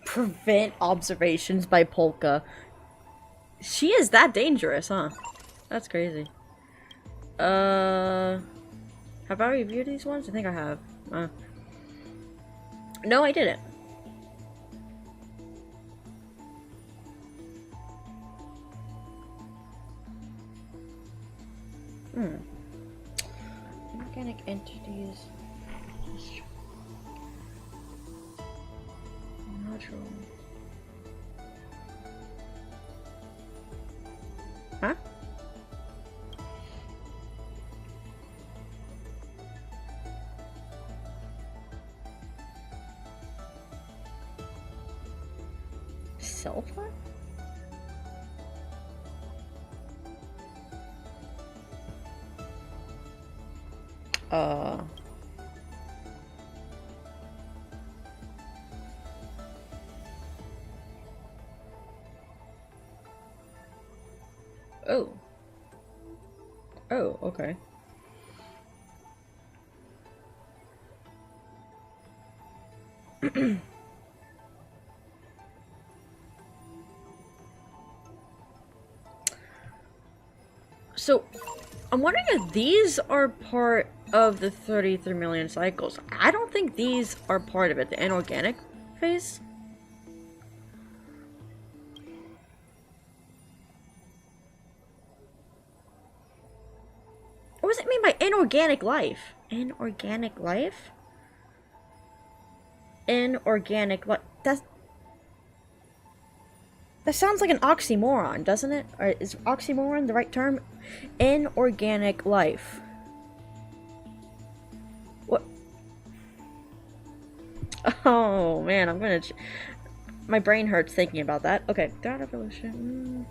A: Prevent observations by Polka. She is that dangerous, huh? That's crazy. Have I reviewed these ones? I think I have. No, I didn't. Hmm. Organic entities. Natural. Huh? Sulfur? Oh. Oh, okay. So, I'm wondering if these are part of the 33 million cycles. I don't think these are part of it. The inorganic phase? What does it mean by inorganic life? Inorganic life? Inorganic life. That sounds like an oxymoron, doesn't it? Or is oxymoron the right term? Inorganic life. What? Oh man, I'm gonna. My brain hurts thinking about that. Okay, God evolution.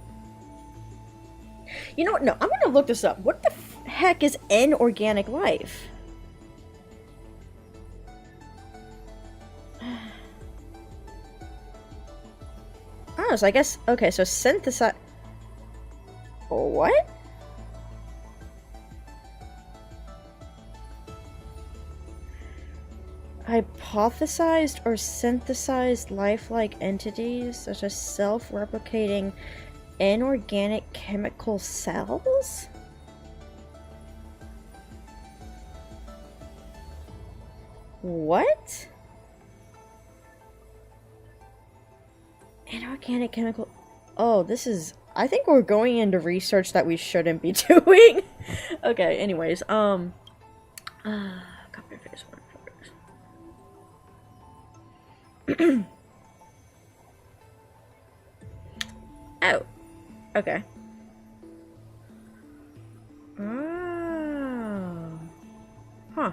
A: You know what? No, I'm gonna look this up. What the heck is inorganic life? Oh, so I guess, okay, so synthesize... What? Hypothesized or synthesized lifelike entities, such as self-replicating inorganic chemical cells? What? Inorganic chemical... Oh, this is... I think we're going into research that we shouldn't be doing. Okay, anyways, copy phase 1. Oh. Okay. Oh. Huh.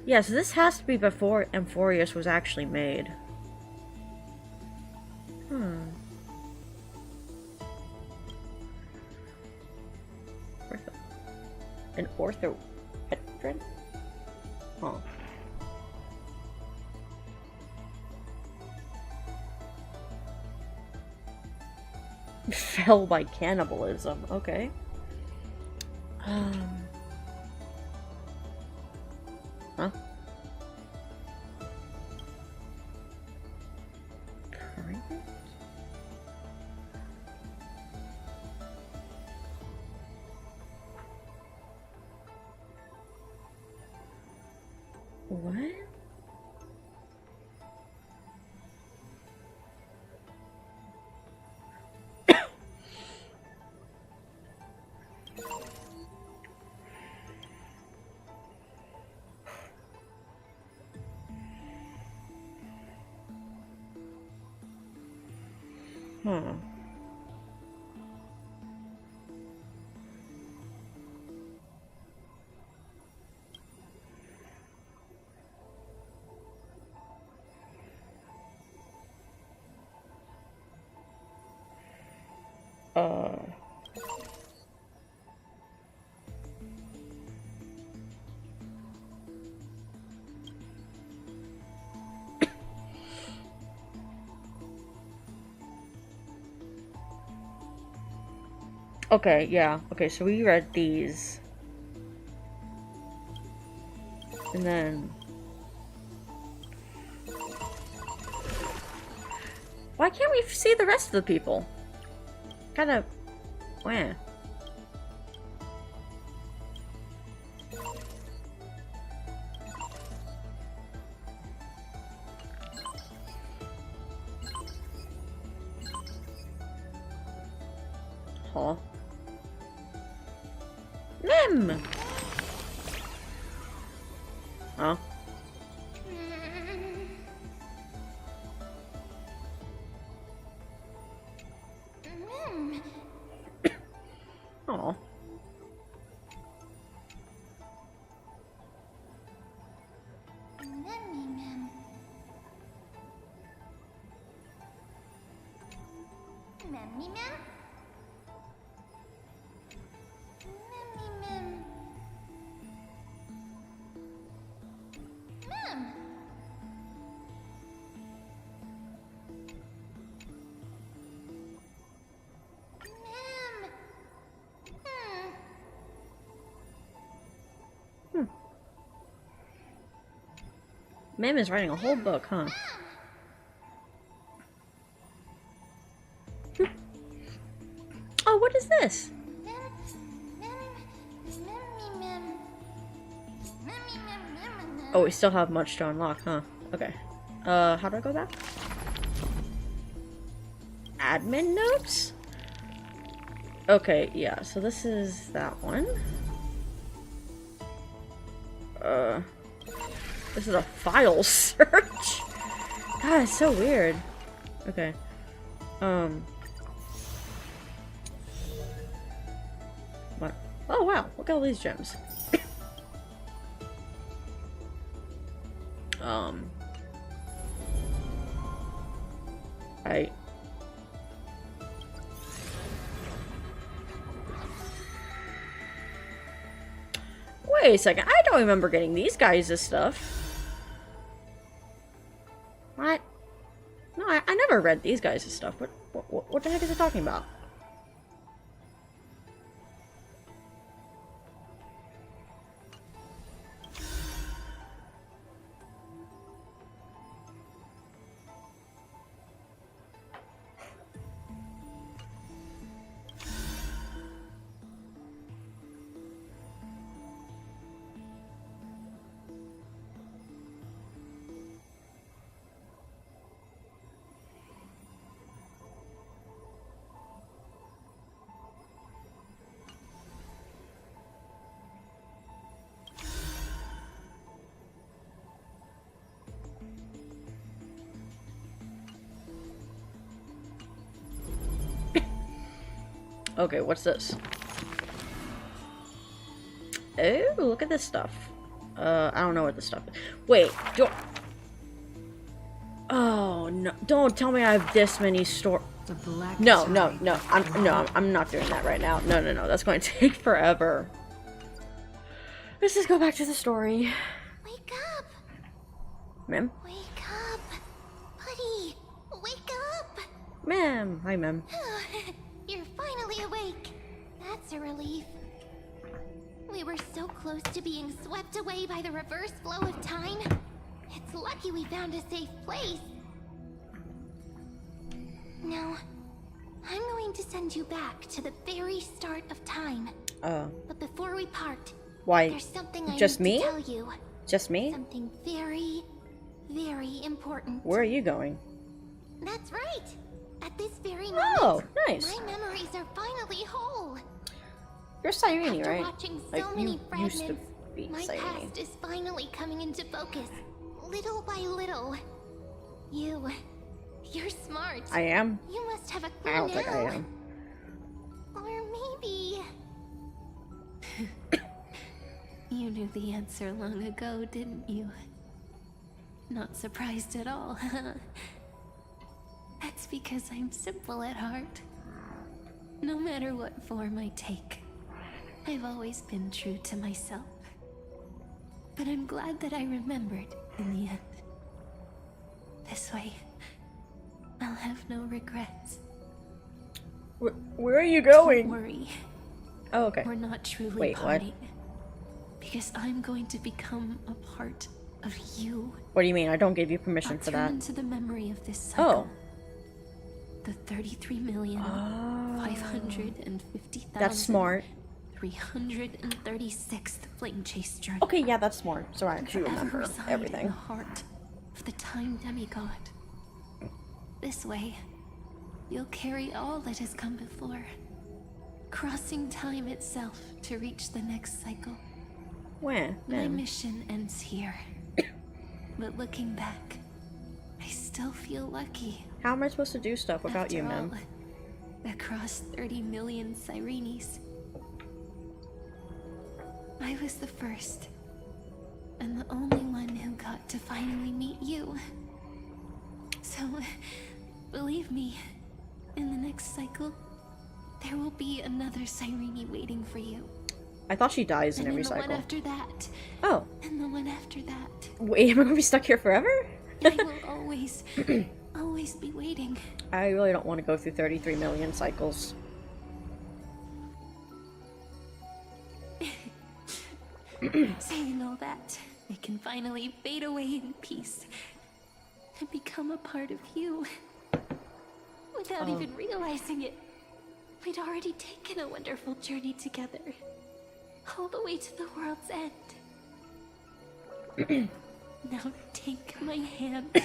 A: Yes, this has to be before Amphorius was actually made. An orthopedron? Huh. Fell by cannibalism. Okay. Huh? What? Okay, yeah. Okay, so we read these. And then... Why can't we see the rest of the people? Kind of... Where? Huh? Mem! Huh? Oh. Mim is writing a whole book, huh? Oh, what is this? Oh, we still have much to unlock, huh? Okay. How do I go back? Admin notes? Okay, yeah, so this is that one. This is a file search. God, it's so weird. Okay. What? Oh wow, look at all these gems. I... Wait a second, I don't remember getting these guys' stuff. What? No, I never read these guys' stuff. What the heck is it talking about? Okay, what's this? Oh, look at this stuff. I don't know what this stuff is. Wait, don't... Oh, no. Don't tell me I have this many No, I'm not doing that right now. No, that's going to take forever. Let's just go back to the story.
F: Wake up!
A: Ma'am?
F: Wake up! Buddy! Wake up!
A: Ma'am. Hi, ma'am.
F: You're finally awake. That's a relief. We were so close to being swept away by the reverse flow of time. It's lucky we found a safe place. Now, I'm going to send you back to the very start of time. But before we part,
A: why?
F: There's something I
A: Just
F: need
A: me?
F: to tell you.
A: Just me?
F: Something very, very important.
A: Where are you going?
F: That's right. At this very moment,
A: Oh, nice.
F: my memories are finally whole.
A: You're Cyrene,
F: After
A: right?
F: watching so
A: Like,
F: many
A: you
F: fragments,
A: used to be
F: my
A: Cyrene.
F: past is finally coming into focus, little by little. You're smart.
A: I am?
F: You must have a clue
A: I don't
F: now.
A: think I am.
F: Or maybe...
L: You knew the answer long ago, didn't you? Not surprised at all, huh? That's because I'm simple at heart. No matter what form I take, I've always been true to myself. But I'm glad that I remembered in the end. This way, I'll have no regrets.
A: Where are you going?
L: Don't worry.
A: Oh, okay.
L: We're not truly
A: Wait,
L: parting. Because I'm going to become a part of you.
A: What do you mean? I don't give you permission
L: I'll
A: for
L: turn
A: that.
L: into the memory of this cycle.
A: Oh.
L: The 33,550,000.
A: That's smart.
L: 336th flame chase journey.
A: Okay, yeah, that's smart. So I actually
L: Forever
A: remember
L: reside
A: everything.
L: in the heart of the time demigod. This way, you'll carry all that has come before, crossing time itself to reach the next cycle.
A: Where?
L: My mission ends here. But looking back, I still feel lucky.
A: How am I supposed to do stuff without you,
L: After
A: ma'am?
L: all, across 30 million Cyrenes, I was the first, and the only one who got to finally meet you. So, believe me, in the next cycle, there will be another Cyrene waiting for you.
A: I thought she dies in
L: And
A: every
L: the
A: cycle.
L: one after that.
A: Oh.
L: And the one after that.
A: Wait, am I gonna be stuck here forever?
L: I will always, always be waiting.
A: I really don't want to go through 33 million cycles.
L: Saying all that, it can finally fade away in peace and become a part of you. Without even realizing it, we'd already taken a wonderful journey together, all the way to the world's end. Now take my hand,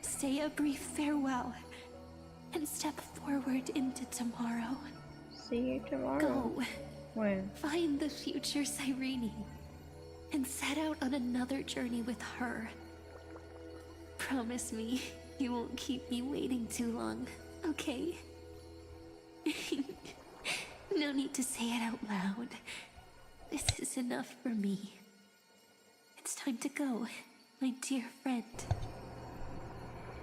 L: say a brief farewell, and step forward into tomorrow.
A: See you tomorrow.
L: Go.
A: When?
L: Find the future Cyrene, and set out on another journey with her. Promise me you won't keep me waiting too long, okay? No need to say it out loud. This is enough for me. It's time to go, my dear friend.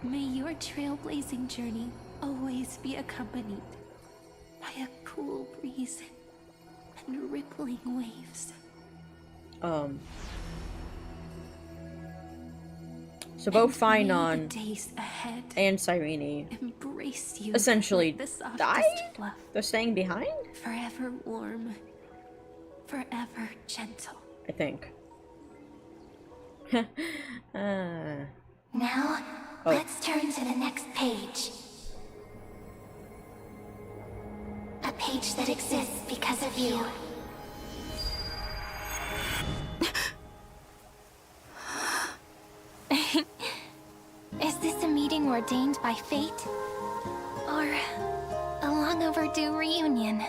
L: May your trailblazing journey always be accompanied by a cool breeze and rippling waves.
A: So both Finon
L: Days ahead
A: and Cyrene
L: embrace you
A: essentially
L: like the softest
A: died?
L: fluff.
A: They're staying behind?
L: Forever warm, forever gentle.
A: I think.
F: Now, let's turn to the next page. A page that exists because of you.
L: Is this a meeting ordained by fate? Or a long overdue reunion?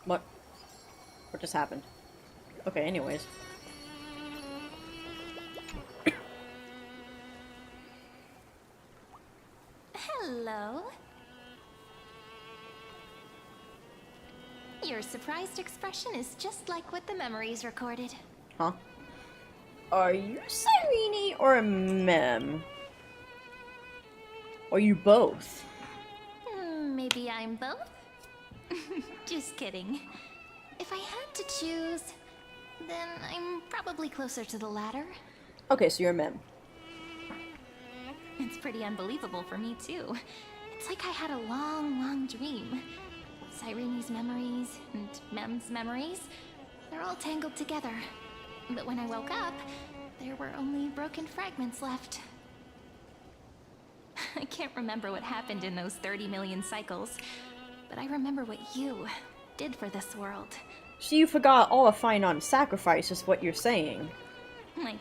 A: What? What just happened? Okay, anyways.
L: Hello. Your surprised expression is just like what the memories recorded.
A: Huh? Are you Cyrene or a mem? Or you both?
L: Maybe I'm both? Just kidding. If I had to choose, then I'm probably closer to the latter.
A: Okay, so you're a mem.
L: It's pretty unbelievable for me, too. It's like I had a long, long dream. Cyrene's memories and Mem's memories, they're all tangled together. But when I woke up, there were only broken fragments left. I can't remember what happened in those 30 million cycles, but I remember what you did for this world.
A: So you forgot all of Finon's sacrifice is what you're saying.
L: Like,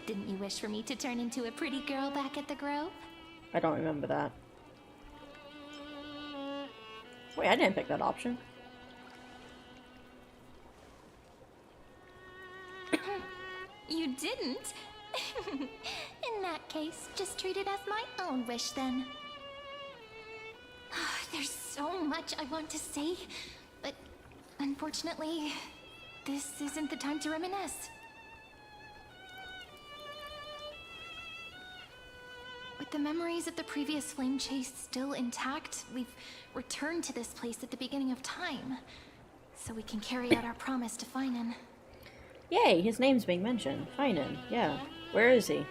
L: didn't you wish for me to turn into a pretty girl back at the Grove?
A: I don't remember that. Wait, I didn't pick that option.
L: You didn't? In that case, just treat it as my own wish then. There's so much I want to say, but unfortunately, this isn't the time to reminisce. With the memories of the previous flame chase still intact, we've returned to this place at the beginning of time, so we can carry out our promise to Finon.
A: Yay, his name's being mentioned. Finon, yeah. Where is he?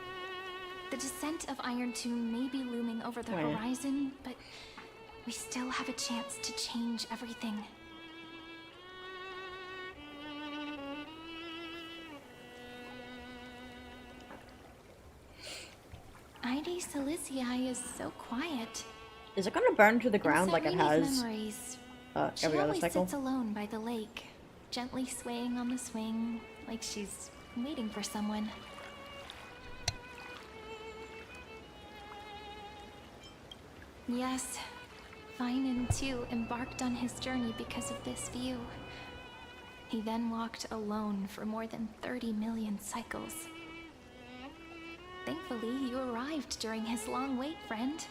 L: The descent of Iron Tomb may be looming over the
A: Where?
L: horizon, but we still have a chance to change everything. Ide Silicii is so quiet.
A: Is it gonna burn to the ground like it
L: Cyrene's
A: has
L: memories,
A: every
L: she
A: other
L: always
A: cycle?
L: sits alone by the lake, gently swaying on the swing, like she's waiting for someone. Yes, Finon too embarked on his journey because of this view. He then walked alone for more than 30 million cycles. Thankfully, you arrived during his long wait, friend.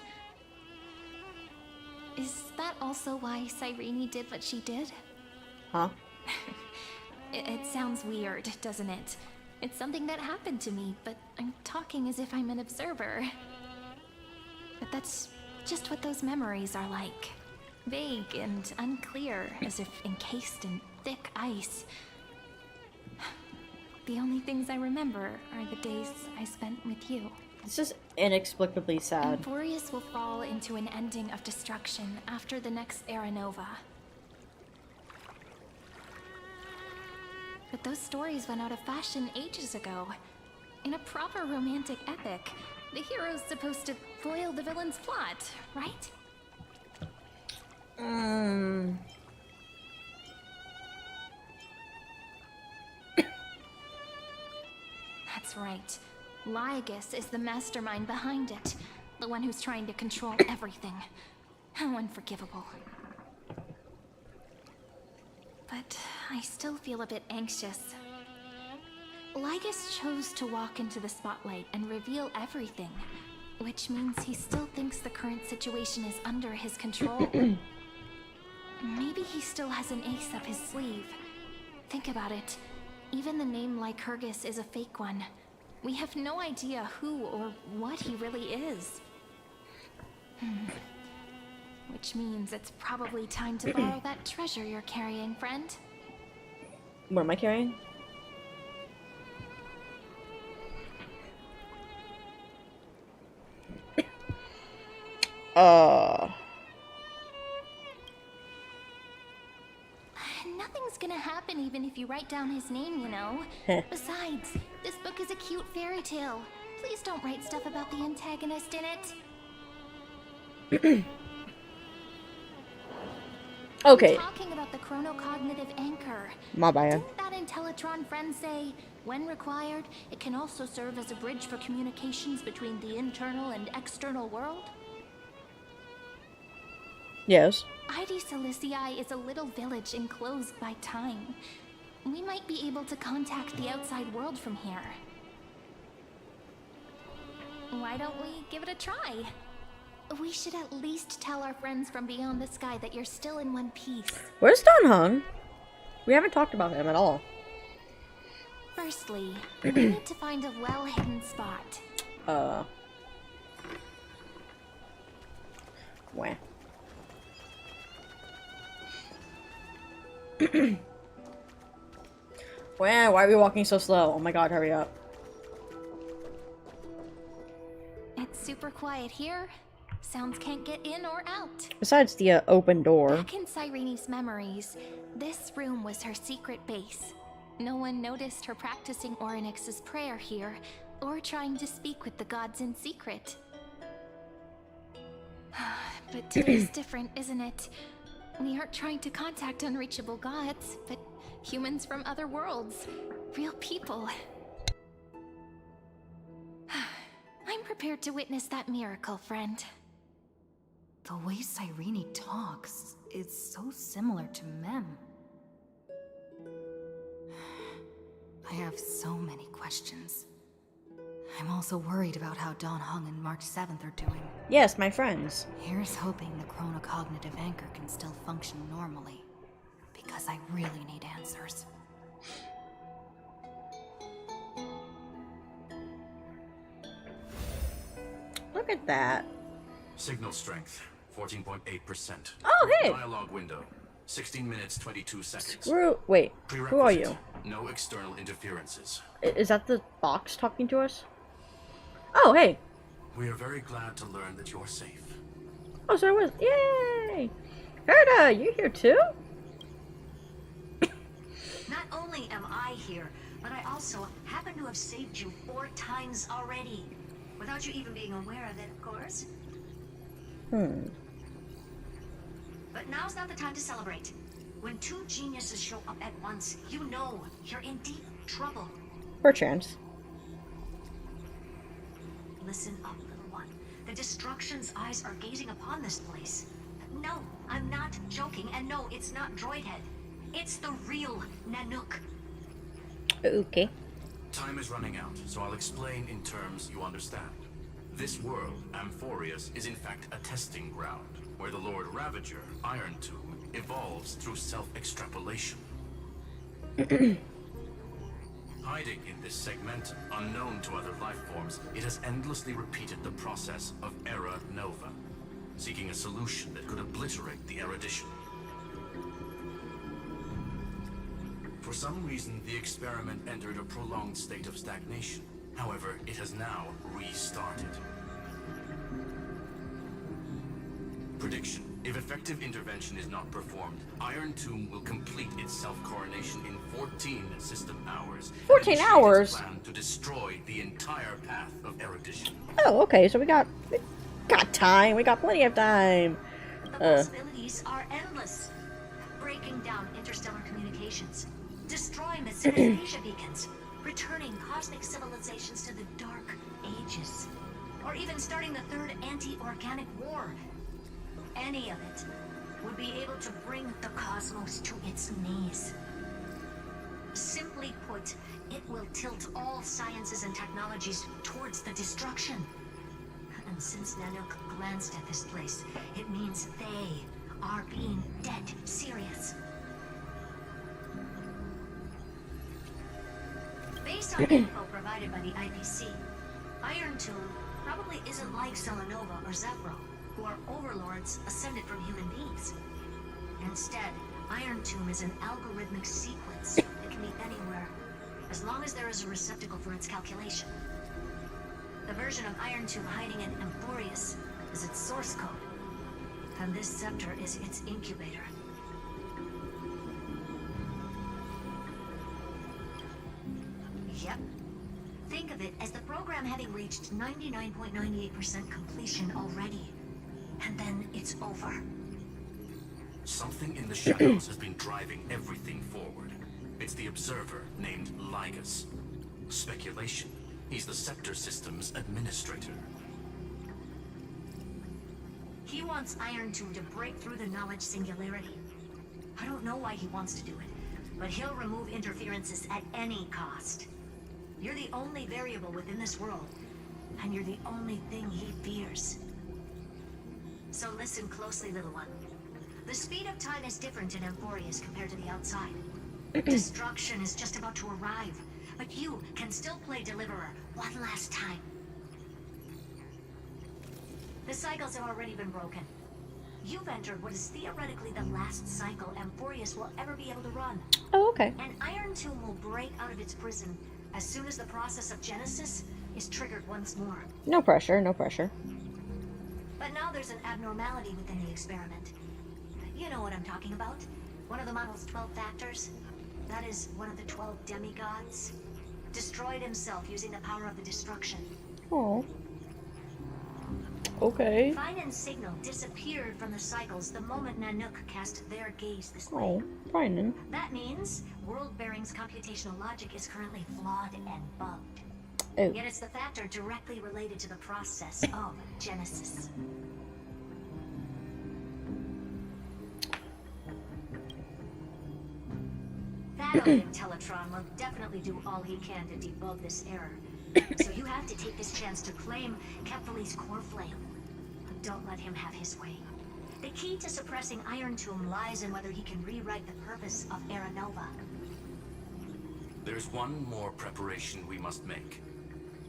L: Is that also why Cyrene did what she did?
A: Huh?
L: It sounds weird, doesn't it? It's something that happened to me, but I'm talking as if I'm an observer. But that's just what those memories are like. Vague and unclear, as if encased in thick ice. The only things I remember are the days I spent with you.
A: This is inexplicably sad.
L: Emporius will fall into an ending of destruction after the next Era Nova. But those stories went out of fashion ages ago. In a proper romantic epic, the hero's supposed to foil the villain's plot, right? That's right. Lygus is the mastermind behind it. The one who's trying to control everything. How unforgivable. But I still feel a bit anxious. Lygus chose to walk into the spotlight and reveal everything, which means he still thinks the current situation is under his control. Maybe he still has an ace up his sleeve. Think about it. Even the name Lycurgus is a fake one. We have no idea who or what he really is. Which means it's probably time to borrow that treasure you're carrying, friend.
A: What am I carrying?
L: Nothing's gonna happen even if you write down his name, you know. Besides, this book is a cute fairy tale. Please don't write stuff about the antagonist in it.
A: Okay.
L: We're talking about the chronocognitive anchor.
A: My bad.
L: Didn't that Intellitron friend say, when required, it can also serve as a bridge for communications between the internal and external world?
A: Yes.
L: Ide Silicii is a little village enclosed by time. We might be able to contact the outside world from here. Why don't we give it a try? We should at least tell our friends from beyond the sky that you're still in one piece.
A: Where's Don Hung? We haven't talked about him at all.
L: Firstly, we need to find a well-hidden spot.
A: Wah. Wah, why are we walking so slow? Oh my god, hurry up.
L: It's super quiet here. Sounds can't get in or out.
A: Besides the open door.
L: Back in Cyrene's memories, this room was her secret base. No one noticed her practicing Orynyx's prayer here, or trying to speak with the gods in secret. But today's different, isn't it? We aren't trying to contact unreachable gods, but humans from other worlds. Real people. I'm prepared to witness that miracle, friend.
E: The way Cyrene talks is so similar to Mem. I have so many questions. I'm also worried about how Don Hung and March 7th are doing.
A: Yes, my friends.
E: Here's hoping the chronocognitive anchor can still function normally. Because I really need answers.
A: Look at that.
V: Signal strength, 14.8%.
A: Oh, hey!
V: Dialogue window, 16 minutes, 22 seconds.
A: Wait, who are you?
V: No external interferences.
A: Is that the box talking to us? Oh, hey!
V: We are very glad to learn that you're safe.
A: Oh, so I was. Yay! Herda, you here too?
W: Not only am I here, but I also happen to have saved you 4 times already. Without you even being aware of it, of course. But now's not the time to celebrate. When 2 geniuses show up at once, you know you're in deep trouble.
A: Perchance.
W: Listen up, little one. The Destruction's eyes are gazing upon this place. No, I'm not joking, and no, it's not Droidhead. It's the real Nanook.
A: Okay.
V: Time is running out, so I'll explain in terms you understand. This world, Amphorius, is in fact a testing ground, where the Lord Ravager, Iron Tomb, evolves through self-extrapolation. Hiding in this segment, unknown to other life forms, it has endlessly repeated the process of Era Nova, seeking a solution that could obliterate the erudition. For some reason, the experiment entered a prolonged state of stagnation, However, it has now restarted. Prediction. If effective intervention is not performed, Iron Tomb will complete its self-coronation in 14 system hours.
A: 14 hours?
V: Plan to destroy the entire path of erudition.
A: Oh, okay, so we got time. We got plenty of time.
W: The possibilities are endless. Breaking down interstellar communications, destroying the synesthesia beacons, returning cosmic civilizations to the Dark Ages, or even starting the third anti-organic war. Any of it would be able to bring the cosmos to its knees. Simply put, it will tilt all sciences and technologies towards the destruction. And since Nanook glanced at this place, it means they are being dead serious. Based on info provided by the IPC, Iron Tomb probably isn't like Selenova or Zephyro, who are overlords ascended from human beings. Instead, Iron Tomb is an algorithmic sequence that can be anywhere, as long as there is a receptacle for its calculation. The version of Iron Tomb hiding in Amphorius is its source code, and this scepter is its incubator. Yep. Think of it as the program having reached 99.98% completion already. And then it's over.
V: Something in the shadows has been driving everything forward. It's the observer named Ligus. Speculation. He's the Scepter System's administrator.
W: He wants Iron Tomb to break through the knowledge singularity. I don't know why he wants to do it, but he'll remove interferences at any cost. You're the only variable within this world, and you're the only thing he fears. So listen closely, little one. The speed of time is different in Amphorius compared to the outside. Destruction is just about to arrive, but you can still play Deliverer one last time. The cycles have already been broken. You've entered what is theoretically the last cycle Amphorius will ever be able to run.
A: Oh, okay.
W: And Iron Tomb will break out of its prison as soon as the process of Genesis is triggered once more.
A: No pressure, no pressure.
W: But now there's an abnormality within the experiment. You know what I'm talking about. One of the model's 12 factors. That is one of the 12 demigods. Destroyed himself using the power of the destruction.
A: Oh. Okay.
W: Fine and Signal disappeared from the cycles the moment Nanook cast their gaze this way.
A: Oh, fine.
W: That means World Bearing's computational logic is currently flawed and bugged.
A: Oh.
W: Yet it's the factor directly related to the process of Genesis. That Teletron will definitely do all he can to debug this error. So you have to take this chance to claim Kephal's core flame. Don't let him have his way. The key to suppressing Iron Tomb lies in whether he can rewrite the purpose of Era Nova.
V: There's one more preparation we must make.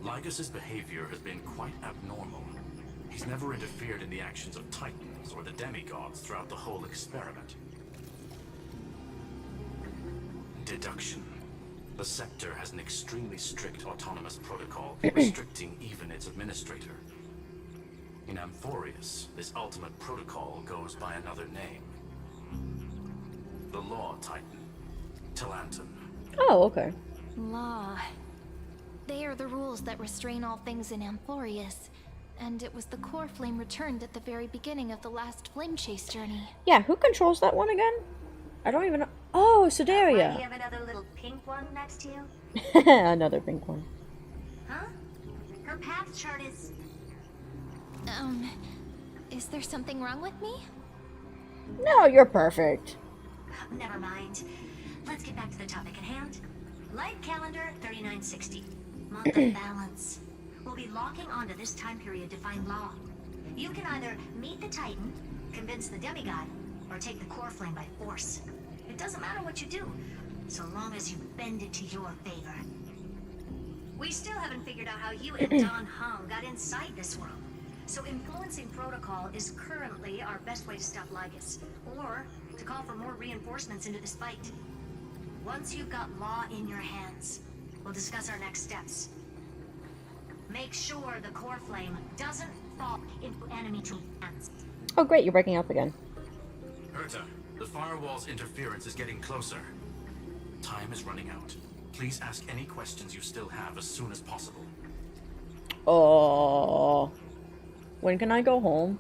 V: Ligus's behavior has been quite abnormal. He's never interfered in the actions of Titans or the demigods throughout the whole experiment. Deduction. The Scepter has an extremely strict autonomous protocol restricting even its administrator. In Amphorius, this ultimate protocol goes by another name. The Law Titan, Talanton.
A: Oh, okay.
L: Law. They are the rules that restrain all things in Amphorius. And it was the core flame returned at the very beginning of the last flame chase journey.
A: Yeah, who controls that one again? I don't even know. Oh, Sedaria.
W: Why do you have another little pink one next to you?
A: Another pink one.
W: Huh? Her path chart is...
L: Is there something wrong with me?
A: No, you're perfect.
W: Never mind. Let's get back to the topic at hand. Light calendar 3960. Month of balance. We'll be locking onto this time period to find Law. You can either meet the Titan, convince the demigod, or take the core flame by force. It doesn't matter what you do, so long as you bend it to your favor. We still haven't figured out how you and Don Hung got inside this world. So influencing protocol is currently our best way to stop Ligus, or to call for more reinforcements into this fight. Once you've got Law in your hands, we'll discuss our next steps. Make sure the core flame doesn't fall into enemy hands.
A: Oh great, you're breaking up again.
V: Herta, the firewall's interference is getting closer. Time is running out. Please ask any questions you still have as soon as possible.
A: Oh, when can I go home?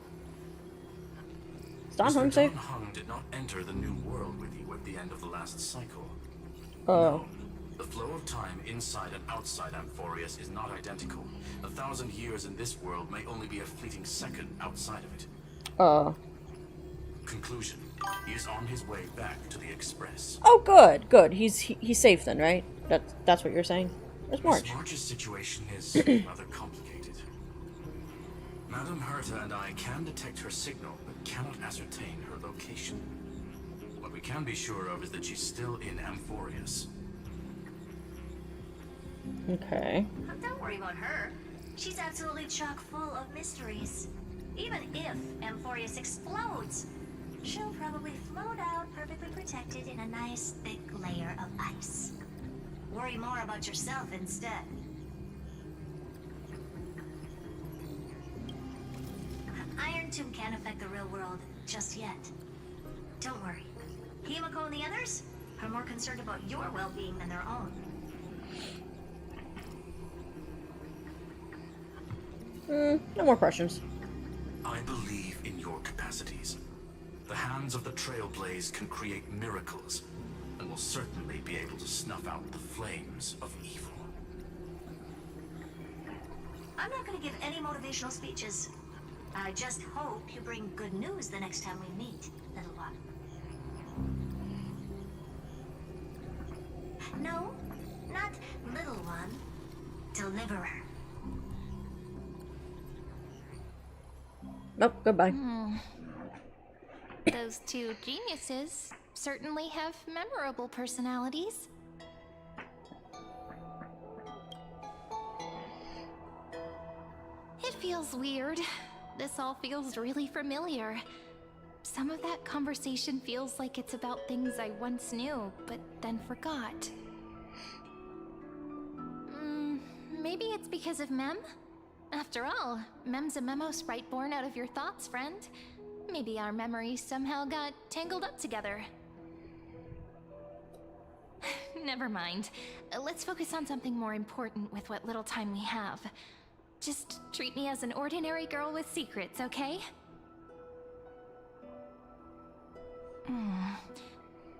A: Is Don Hung safe?
V: Don Hung did not enter the new world with you at the end of the last cycle.
A: Oh.
V: The flow of time inside and outside Amphorius is not identical. 1,000 years in this world may only be a fleeting second outside of it. Conclusion. He is on his way back to the Express.
A: Oh, good, good. He's safe then, right? That's what you're saying. Where's March?
V: Miss March's situation is rather complicated. Madame Herta and I can detect her signal, but cannot ascertain her location. What we can be sure of is that she's still in Amphorius.
A: Okay.
W: Don't worry about her. She's absolutely chock full of mysteries. Even if Amphorius explodes, she'll probably float out perfectly protected in a nice thick layer of ice. Worry more about yourself instead. Iron Tomb can't affect the real world just yet. Don't worry. Himiko and the others are more concerned about your well-being than their own.
A: No more questions.
V: I believe in your capacities. The hands of the Trailblaze can create miracles, and will certainly be able to snuff out the flames of evil.
W: I'm not going to give any motivational speeches. I just hope you bring good news the next time we meet, little one. No, not little one. Deliverer.
A: Nope, goodbye.
L: Those two geniuses certainly have memorable personalities. It feels weird. This all feels really familiar. Some of that conversation feels like it's about things I once knew, but then forgot. Maybe it's because of Mem? After all, Mem's a memo sprite born out of your thoughts, friend. Maybe our memories somehow got tangled up together. Never mind. Let's focus on something more important with what little time we have. Just treat me as an ordinary girl with secrets, okay?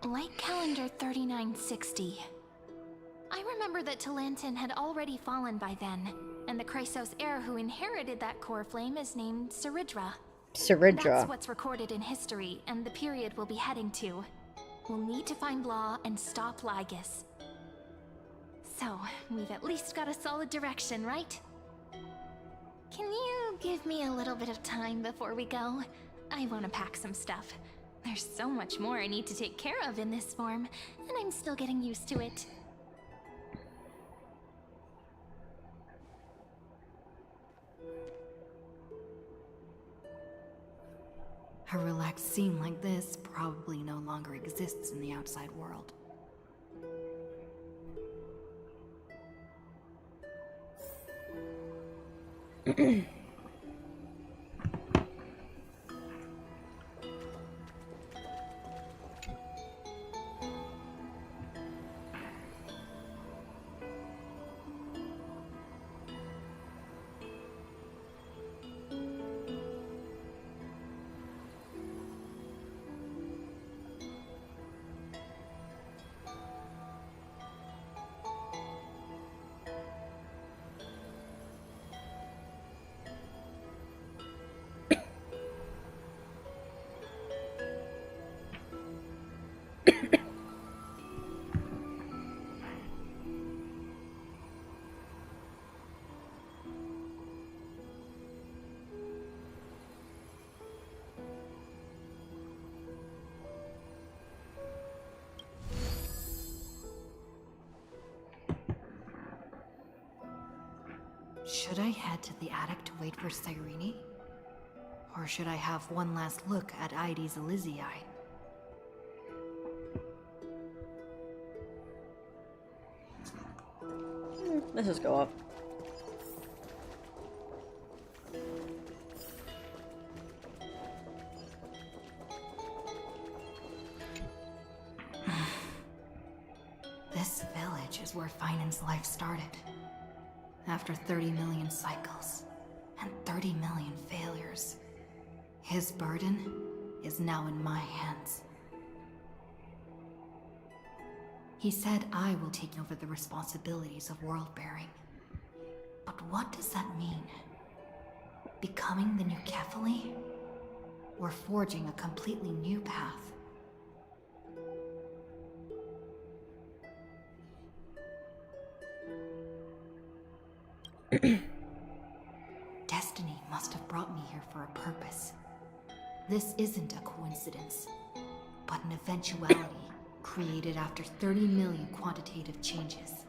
L: Light calendar 3960. I remember that Talantin had already fallen by then, and the Chrysos heir who inherited that core flame is named Seridra. That's what's recorded in history, and the period we'll be heading to. We'll need to find Law and stop Lygus. So, we've at least got a solid direction, right? Can you give me a little bit of time before we go? I want to pack some stuff. There's so much more I need to take care of in this form, and I'm still getting used to it.
E: A relaxed scene like this probably no longer exists in the outside world. Should I head to the attic to wait for Cyrene? Or should I have one last look at Ides Elysiae?
A: Let's just go up.
E: is where Finan's life started. After 30 million cycles and 30 million failures, his burden is now in my hands. He said I will take over the responsibilities of world-bearing. But what does that mean? Becoming the new Kefali? Or forging a completely new path? Destiny must have brought me here for a purpose. This isn't a coincidence, but an eventuality created after 30 million quantitative changes.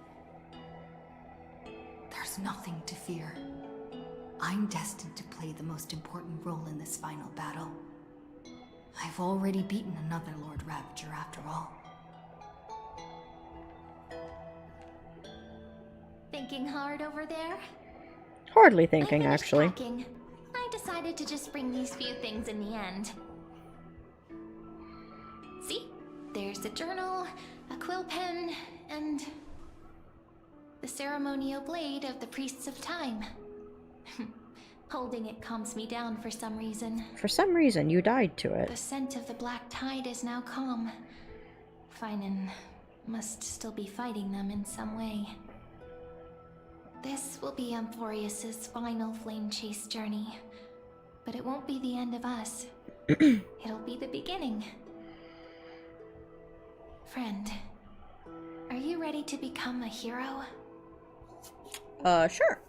E: There's nothing to fear. I'm destined to play the most important role in this final battle. I've already beaten another Lord Ravager after all.
C: Thinking hard over there?
A: Hardly thinking, actually.
C: Packing. I decided to just bring these few things in the end. See? There's a journal, a quill pen, and the ceremonial blade of the Priests of Time. Holding it calms me down for some reason.
A: For some reason, you died to it.
C: The scent of the black tide is now calm. Finan must still be fighting them in some way. This will be Amphorius's final flame chase journey. But it won't be the end of us. It'll be the beginning. Friend, are you ready to become a hero?
A: Sure.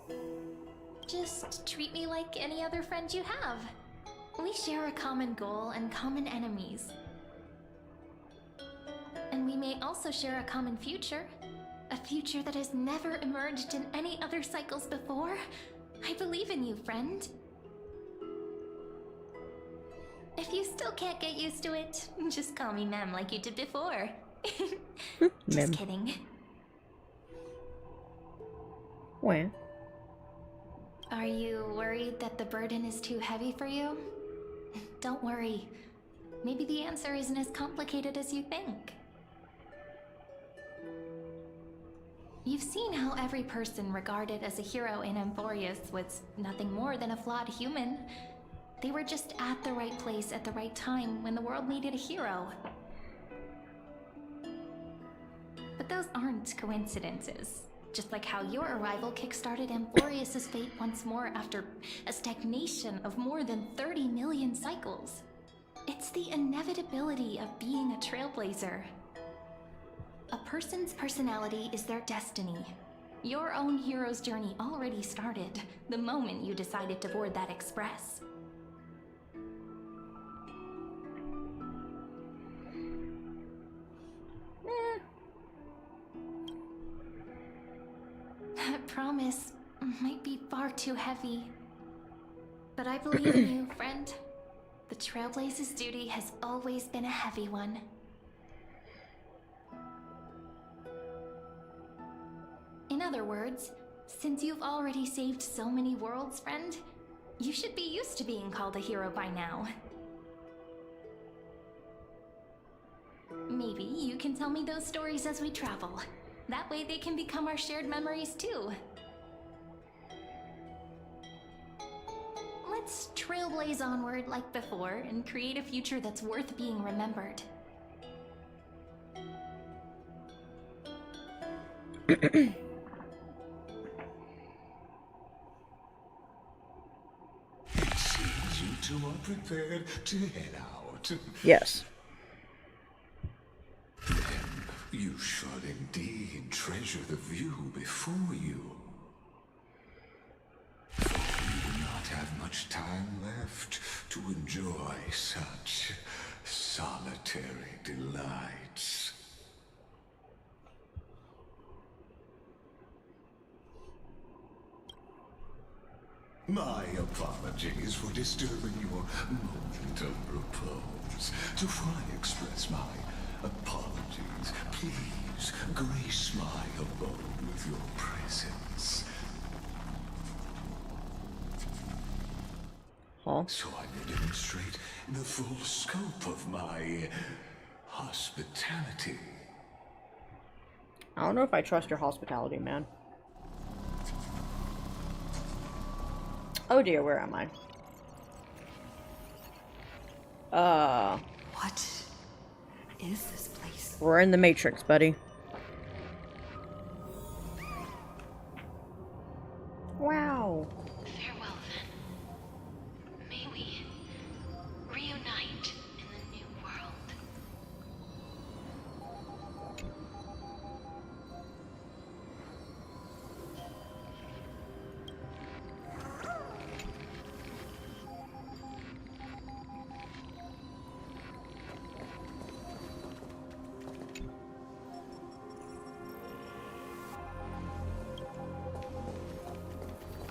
C: Just treat me like any other friend you have. We share a common goal and common enemies. And we may also share a common future. A future that has never emerged in any other cycles before. I believe in you, friend. If you still can't get used to it, just call me Mem like you did before. Just kidding.
A: When?
C: Are you worried that the burden is too heavy for you? Don't worry. Maybe the answer isn't as complicated as you think. You've seen how every person regarded as a hero in Amphorius was nothing more than a flawed human. They were just at the right place at the right time when the world needed a hero. But those aren't coincidences. Just like how your arrival kickstarted Amphorius's fate once more after a stagnation of more than 30 million cycles. It's the inevitability of being a trailblazer. A person's personality is their destiny. Your own hero's journey already started the moment you decided to board that express. That promise might be far too heavy. But I believe in you, friend. The Trailblaze's duty has always been a heavy one. In other words, since you've already saved so many worlds, friend, you should be used to being called a hero by now. Maybe you can tell me those stories as we travel. That way they can become our shared memories too. Let's trailblaze onward like before and create a future that's worth being remembered.
J: You two are prepared to head out.
A: Yes.
J: Then you shall indeed treasure the view before you. For you will not have much time left to enjoy such solitary delights. My apologies for disturbing your moment of repose. Before I express my apologies, please grace my abode with your presence. So I may demonstrate the full scope of my hospitality.
A: I don't know if I trust your hospitality, man. Oh dear, where am I?
E: What is this place?
A: We're in the Matrix, buddy. Wow.
L: Farewell, then. May we reunite in the new world.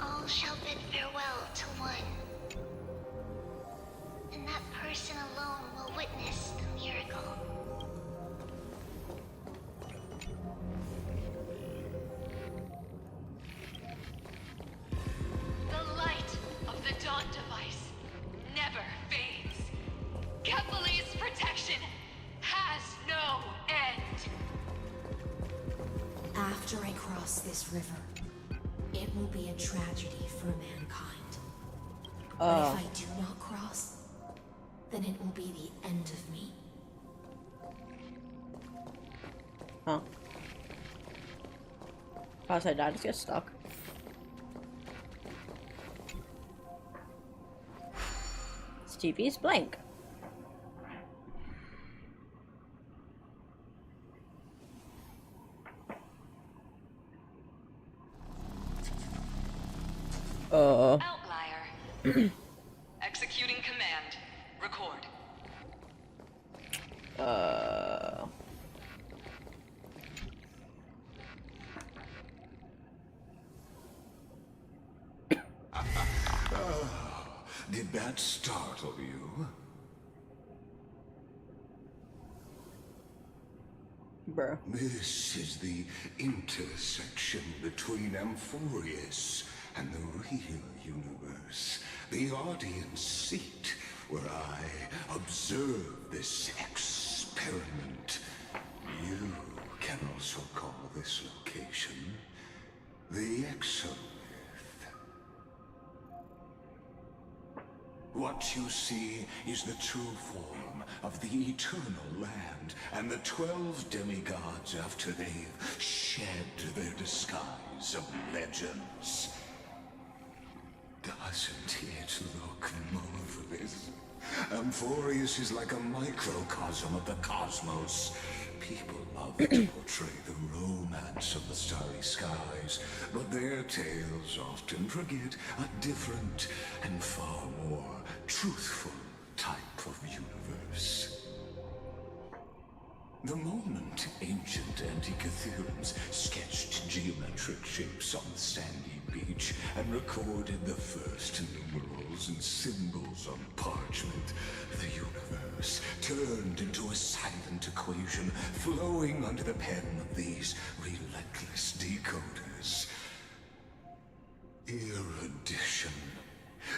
F: All shall bid farewell to one. And that person alone will witness the miracle.
L: The light of the Dawn device never fades. Kepali's protection has no end.
G: After I cross this river, it will be a tragedy for mankind. But if I do not cross, then it will be the end of me.
A: Huh. As I die, just get stuck. Stevie's blank.
T: Outlier. Executing command. Record.
J: Did that startle you?
A: Bruh.
J: This is the intersection between Amphorius and the real universe. The audience seat where I observe this experiment. You can also call this location the Exolith. What you see is the true form of the eternal land and the 12 demigods after they've shed their disguise of legends. Doesn't it look marvelous? Amphorius is like a microcosm of the cosmos. People love to portray the romance of the starry skies, but their tales often forget a different and far more truthful type of universe. The moment ancient Antikytherians sketched geometric shapes on the sandy beach and recorded the first numerals and symbols on parchment, the universe turned into a silent equation flowing under the pen of these relentless decoders. Erudition.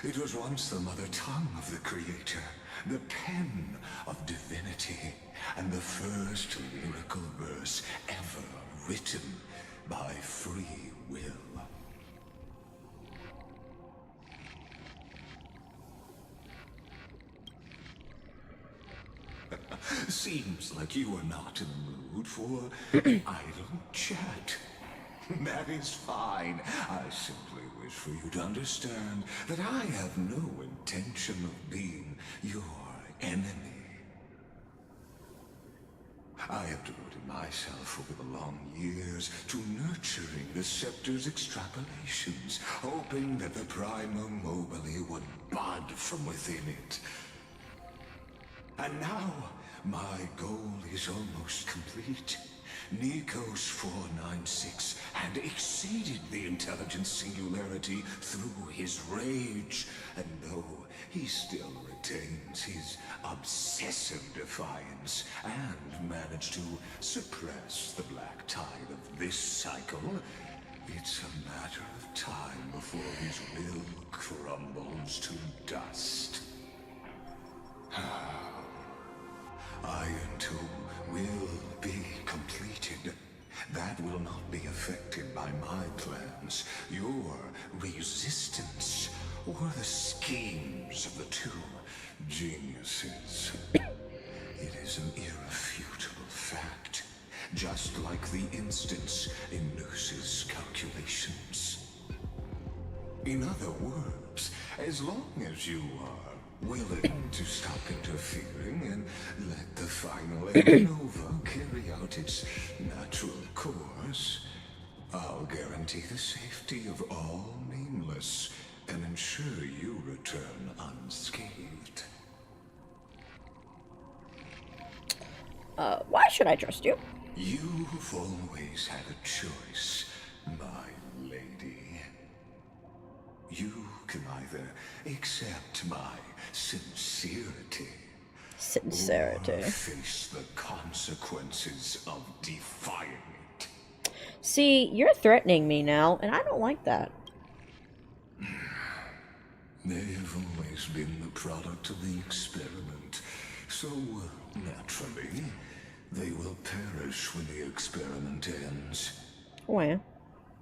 J: It was once the mother tongue of the Creator, the pen of divinity, and the first lyrical verse ever written by free will. Seems like you are not in the mood for idle chat. That is fine. I simply wish for you to understand that I have no intention of being your enemy. I have devoted myself over the long years to nurturing the Scepter's extrapolations, hoping that the Prima Mobile would bud from within it. And now, my goal is almost complete. Nikos 496 had exceeded the intelligence singularity through his rage, and though he still retains his obsessive defiance and managed to suppress the black tide of this cycle, it's a matter of time before his will crumbles to dust. Iron Tomb will be completed, that will not be affected by my plans, your resistance, or the schemes of the two geniuses. It is an irrefutable fact, just like the instance in Noose's calculations. In other words, as long as you are willing to stop interfering and let the final nova carry out its natural course, I'll guarantee the safety of all nameless and ensure you return unscathed.
A: Why should I trust you?
J: You've always had a choice, my lady. You can either accept my sincerity, or face the consequences of defying it.
A: See, you're threatening me now, and I don't like that.
J: They've always been the product of the experiment, so naturally, they will perish when the experiment ends.
A: Well.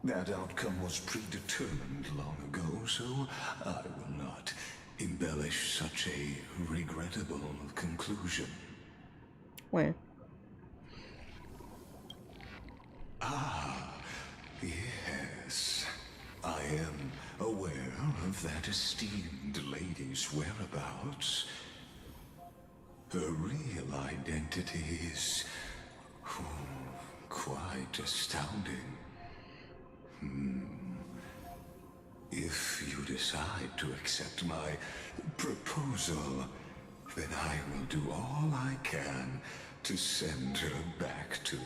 J: That outcome was predetermined long ago, so I will not embellish such a regrettable conclusion.
A: Well.
J: Ah, yes. I am aware of that esteemed lady's whereabouts. Her real identity is quite astounding. If you decide to accept my proposal, then I will do all I can to send her back to you.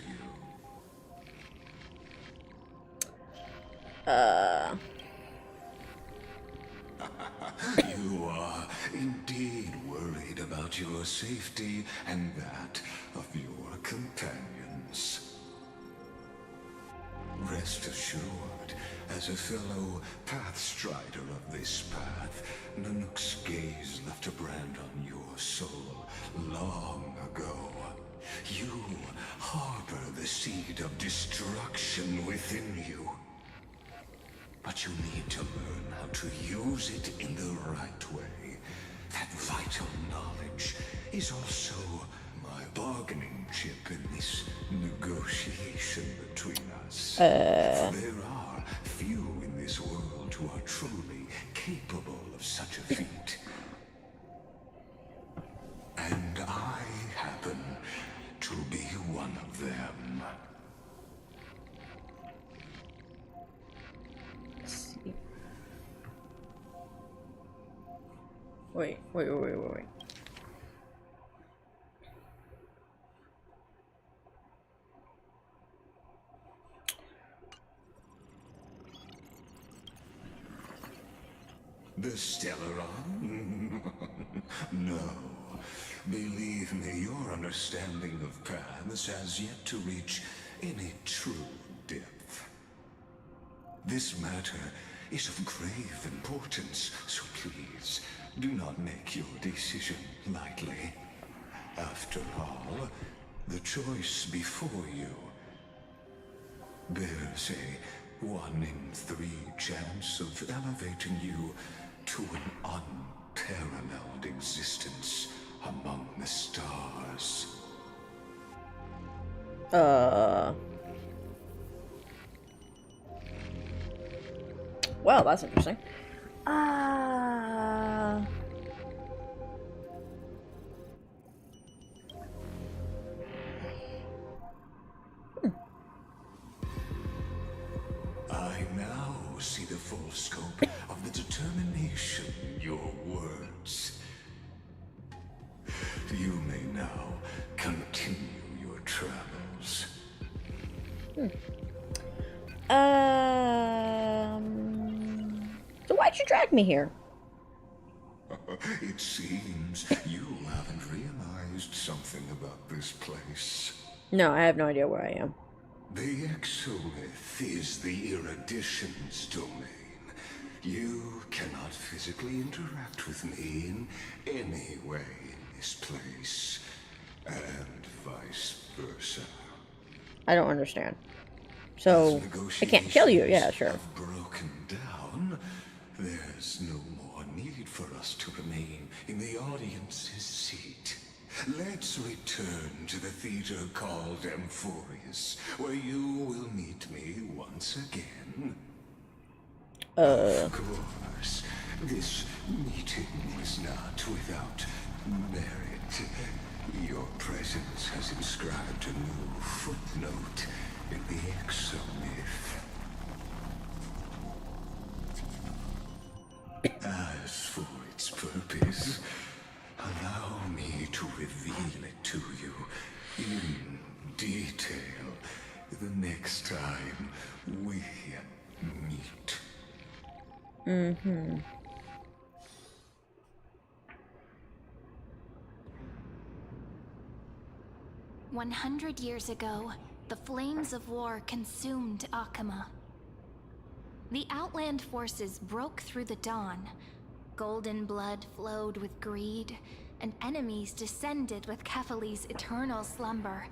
J: You are indeed worried about your safety and that of your companions. Rest assured, as a fellow pathstrider of this path, Nanook's gaze left a brand on your soul long ago. You harbor the seed of destruction within you. But you need to learn how to use it in the right way. That vital knowledge is also my bargaining chip in this negotiation between us. For there are few in this world who are truly capable of such a feat. And I happen to be one of them.
A: Wait.
J: The Stellaron? No. Believe me, your understanding of paths has yet to reach any true depth. This matter is of grave importance, so please, do not make your decision lightly. After all, the choice before you bears a 1 in 3 chance of elevating you to an unparalleled existence among the stars.
A: Well, that's interesting.
J: I now see the full scope of the determination in your words. You may now continue your travels.
A: So why'd you drag me here?
J: It seems you haven't realized something about this place.
A: No, I have no idea where I am.
J: The Exolith is the Erudition's domain. You cannot physically interact with me in any way in this place, and vice versa.
A: I don't understand. So it can't kill you. Yeah, sure.
J: Have broken down. There's no more need for us to remain in the audience's seat. Let's return to the theater called Amphorius, where you will meet me once again. Of course, this meeting was not without merit. Your presence has inscribed a new footnote in the exomyth. As for its purpose, allow me to reveal it to you in detail the next time we meet.
A: Mm-hmm.
L: 100 years ago, the flames of war consumed Akama. The Outland forces broke through the dawn. Golden blood flowed with greed, and enemies descended with Kefali's eternal slumber,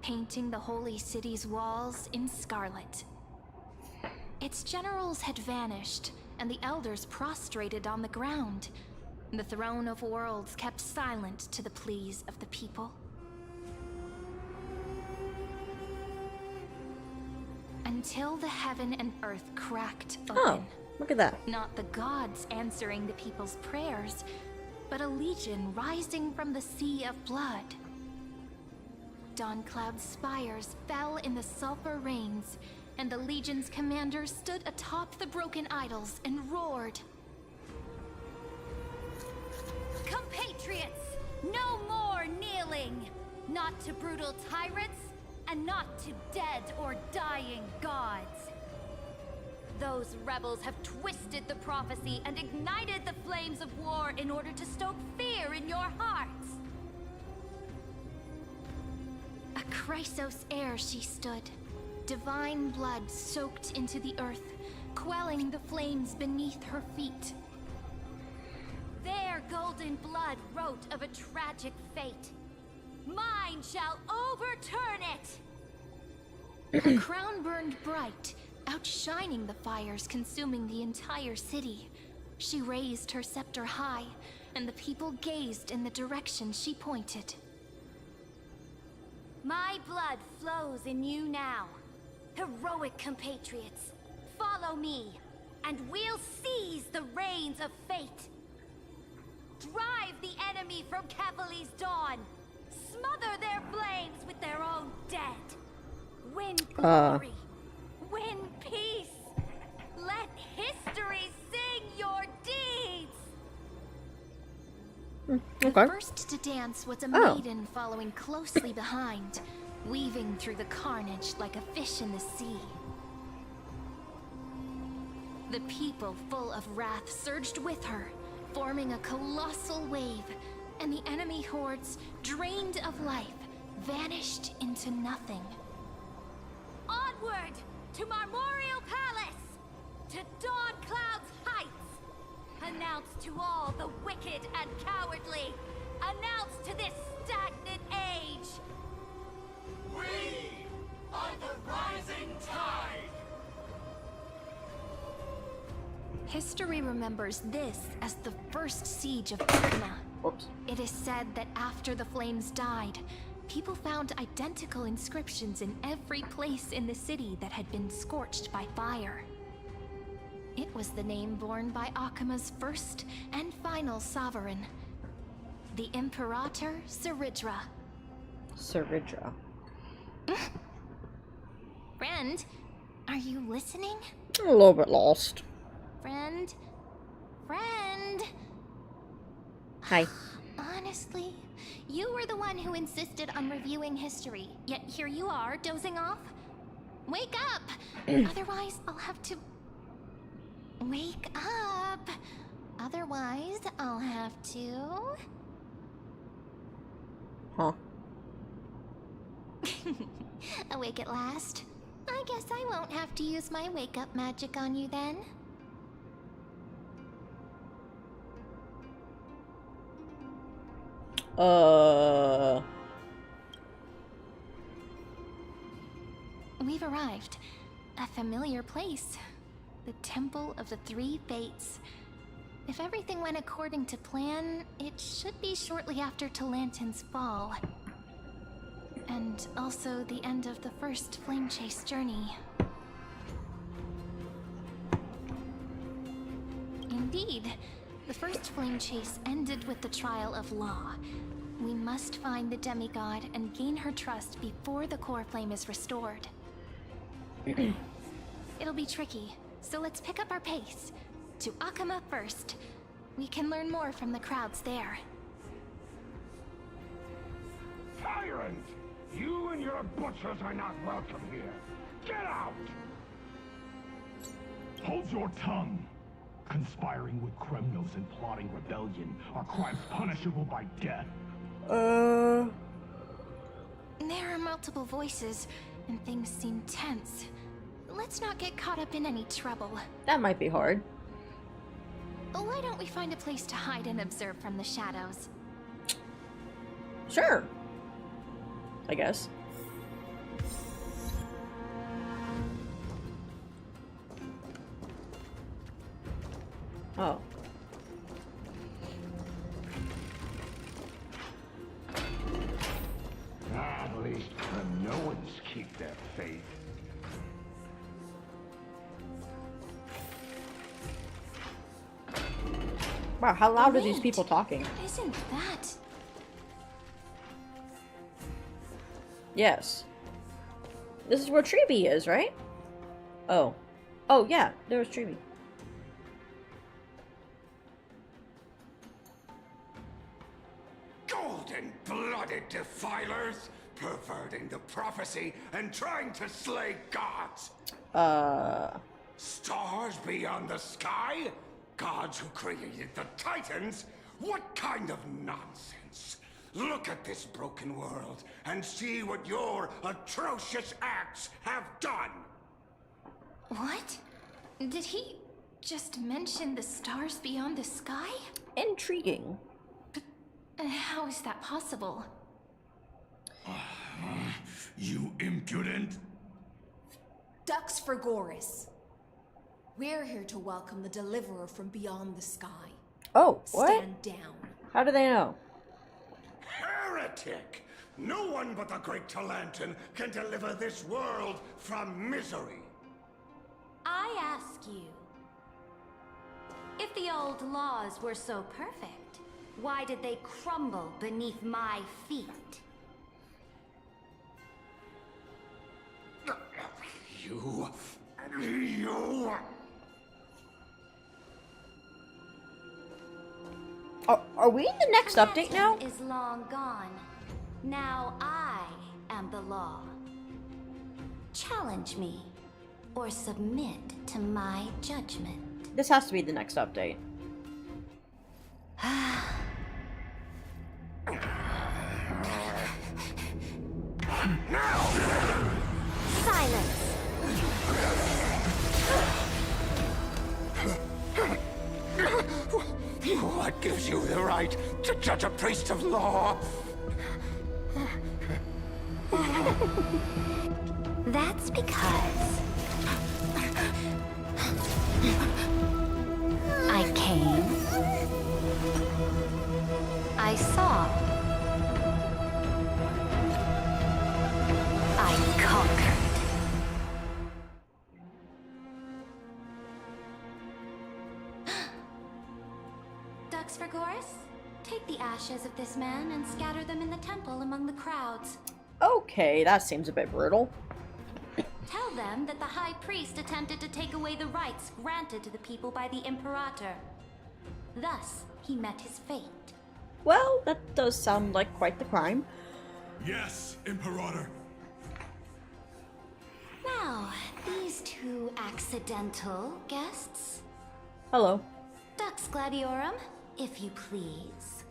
L: painting the holy city's walls in scarlet. Its generals had vanished, and the elders prostrated on the ground. The throne of worlds kept silent to the pleas of the people. Until the heaven and earth cracked open.
A: Oh, look at that.
L: Not the gods answering the people's prayers, but a legion rising from the sea of blood. Dawncloud's spires fell in the sulfur rains, and the legion's commander stood atop the broken idols and roared.
D: Compatriots, no more kneeling! Not to brutal tyrants, and not to dead or dying gods. Those rebels have twisted the prophecy and ignited the flames of war in order to stoke fear in your hearts.
L: A Chrysos heir she stood, divine blood soaked into the earth, quelling the flames beneath her feet.
D: Their golden blood wrote of a tragic fate. Mine shall overturn it!
L: Her crown burned bright, outshining the fires consuming the entire city. She raised her scepter high, and the people gazed in the direction she pointed.
D: My blood flows in you now. Heroic compatriots, follow me, and we'll seize the reins of fate. Drive the enemy from Kefali's dawn. Smother their flames with their own dead. Win glory. Win peace. Let history sing your deeds.
L: The first to dance was a maiden following closely behind, weaving through the carnage like a fish in the sea. The people, full of wrath, surged with her, forming a colossal wave, and the enemy hordes, drained of life, vanished into nothing.
D: Onward to Marmorial Palace, to Dawncloud's heights. Announce to all the wicked and cowardly. Announce to this stagnant age.
N: We are the rising tide.
L: History remembers this as the first siege of Akama. It is said that after the flames died, people found identical inscriptions in every place in the city that had been scorched by fire. It was the name borne by Akama's first and final sovereign, the Imperator Seridra.
A: Seridra.
L: Friend, are you listening?
A: I'm a little bit lost.
L: Friend? Friend?
A: Hi.
L: Honestly, you were the one who insisted on reviewing history, yet here you are, dozing off. Wake up! Otherwise, I'll have to... Wake up! Otherwise, I'll have to...
A: Huh.
L: Awake at last? I guess I won't have to use my wake-up magic on you then. We've arrived. A familiar place. The Temple of the Three Fates. If everything went according to plan, it should be shortly after Talantin's fall. And also the end of the first Flame Chase journey. Indeed, the first Flame Chase ended with the trial of Law. We must find the demigod and gain her trust before the core flame is restored. It'll be tricky, so let's pick up our pace. To Akama first. We can learn more from the crowds there.
N: Tyrant! You and your butchers are not welcome here. Get out! Hold your tongue. Conspiring with Kremnos and plotting rebellion are crimes punishable by death.
L: There are multiple voices, and things seem tense. Let's not get caught up in any trouble.
A: That might be hard.
L: Why don't we find a place to hide and observe from the shadows?
A: Sure. I guess. Oh.
N: At least Kremnoans keep their faith.
A: Wow, how loud are these people talking?
L: Isn't that...
A: Yes. This is where Treeby is, right? Oh. Oh, yeah, there was Treeby.
B: Golden-blooded defilers, perverting the prophecy and trying to slay gods. Stars beyond the sky? Gods who created the Titans? What kind of nonsense? Look at this broken world and see what your atrocious acts have done.
L: What? Did he just mention the stars beyond the sky?
A: Intriguing.
L: But how is that possible?
N: You impudent!
H: Dux for Goris. We're here to welcome the deliverer from beyond the sky.
A: Oh, what?
H: Stand down.
A: How do they know?
B: Heretic! No one but the great Talantin can deliver this world from misery.
D: I ask you, if the old laws were so perfect, why did they crumble beneath my feet?
B: You...
A: Are we in the next update now?
D: Is long gone. Now I am the law. Challenge me, or submit to my judgment.
A: This has to be the next update.
D: Silence!
B: What gives you the right to judge a priest of law?
D: That's because I came, I saw, I conquered. Dux for Goris, take the ashes of this man and scatter them in the temple among the crowds.
A: Okay, that seems a bit brutal.
D: Tell them that the High Priest attempted to take away the rights granted to the people by the Imperator. Thus, he met his fate.
A: Well, that does sound like quite the crime.
N: Yes, Imperator.
D: Now, these two accidental guests.
A: Hello.
D: Dux Gladiorum, if you please.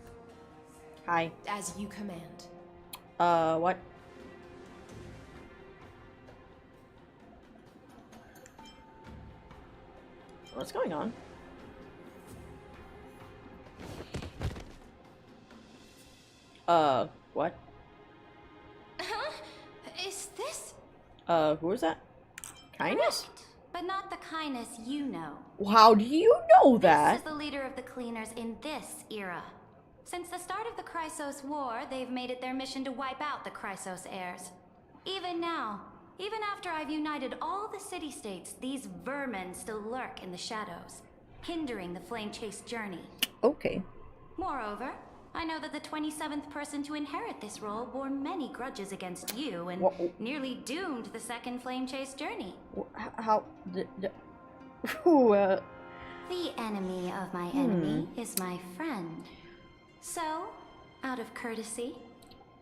A: Hi.
H: As you command.
A: What? What's going on? What?
L: Huh? Is this?
A: Who is that? Kindness?
D: Correct, but not the kindness you know.
A: How do you know
D: This
A: that?
D: is the leader of the Cleaners in this era. Since the start of the Chrysos War, they've made it their mission to wipe out the Chrysos heirs. Even now, even after I've united all the city-states, these vermin still lurk in the shadows, hindering the Flame Chase journey.
A: Okay.
D: Moreover, I know that the 27th person to inherit this role bore many grudges against you and nearly doomed the second Flame Chase journey.
A: How? Ooh,
D: The enemy of my enemy is my friend. So, out of courtesy,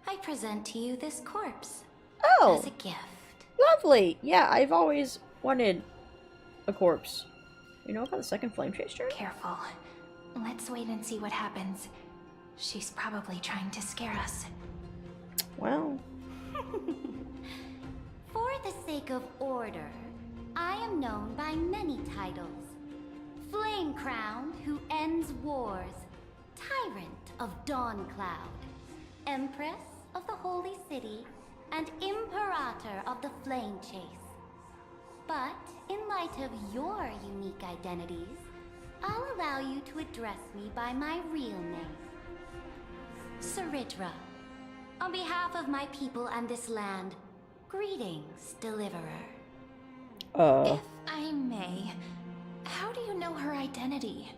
D: I present to you this corpse as a gift.
A: Lovely. Yeah, I've always wanted a corpse. You know about the second Flame Chase journey?
L: Careful. Let's wait and see what happens. She's probably trying to scare us.
A: Well.
D: For the sake of order, I am known by many titles. Flame Crowned, who ends wars. Tyrant of Dawncloud. Empress of the Holy City. And Imperator of the Flame Chase. But, in light of your unique identities, I'll allow you to address me by my real name. Saridra. On behalf of my people and this land, greetings, Deliverer.
L: If I may, how do you know her identity?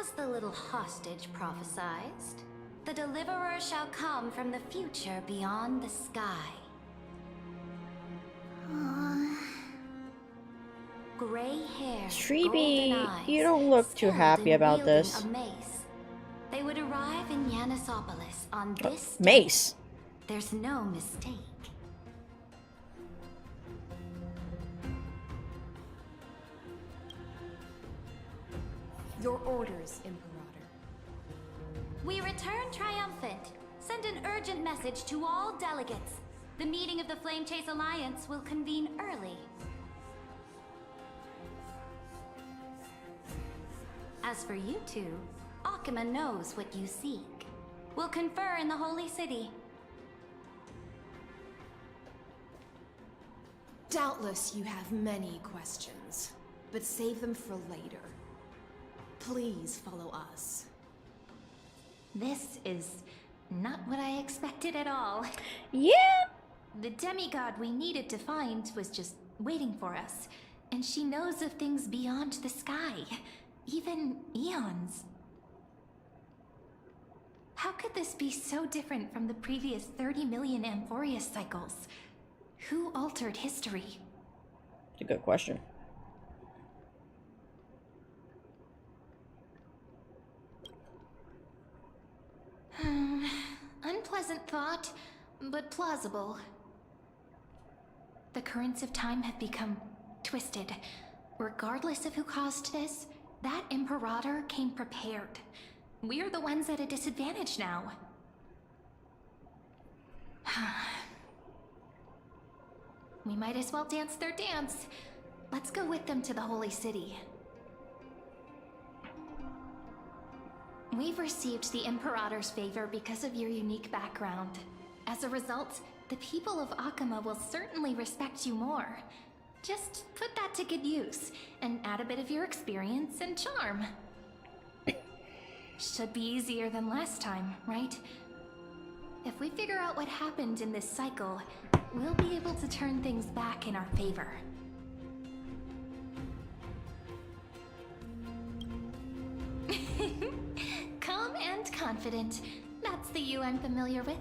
D: As the little hostage prophesied, the Deliverer shall come from the future beyond the sky. Gray hair,
A: Treeby,
D: golden eyes,
A: you don't look too happy about
D: wielding
A: this.
D: a mace. They would arrive in Yanisopolis on this day.
A: Mace.
D: There's no mistake.
H: Your orders, Imperator.
D: We return triumphant. Send an urgent message to all delegates. The meeting of the Flame Chase Alliance will convene early. As for you two, Akima knows what you seek. We'll confer in the Holy City.
H: Doubtless you have many questions, but save them for later. Please follow us.
L: This is not what I expected at all.
A: Yeah?
L: The demigod we needed to find was just waiting for us. And she knows of things beyond the sky. Even eons. How could this be so different from the previous 30 million Amphorius cycles? Who altered history?
A: It's a good question.
L: Unpleasant thought, but plausible. The currents of time have become twisted. Regardless of who caused this, that Imperator came prepared. We're the ones at a disadvantage now. We might as well dance their dance. Let's go with them to the Holy City. We've received the Imperator's favor because of your unique background. As a result, the people of Akima will certainly respect you more. Just put that to good use, and add a bit of your experience and charm. Should be easier than last time, right? If we figure out what happened in this cycle, we'll be able to turn things back in our favor. Calm and confident. That's the you I'm familiar with.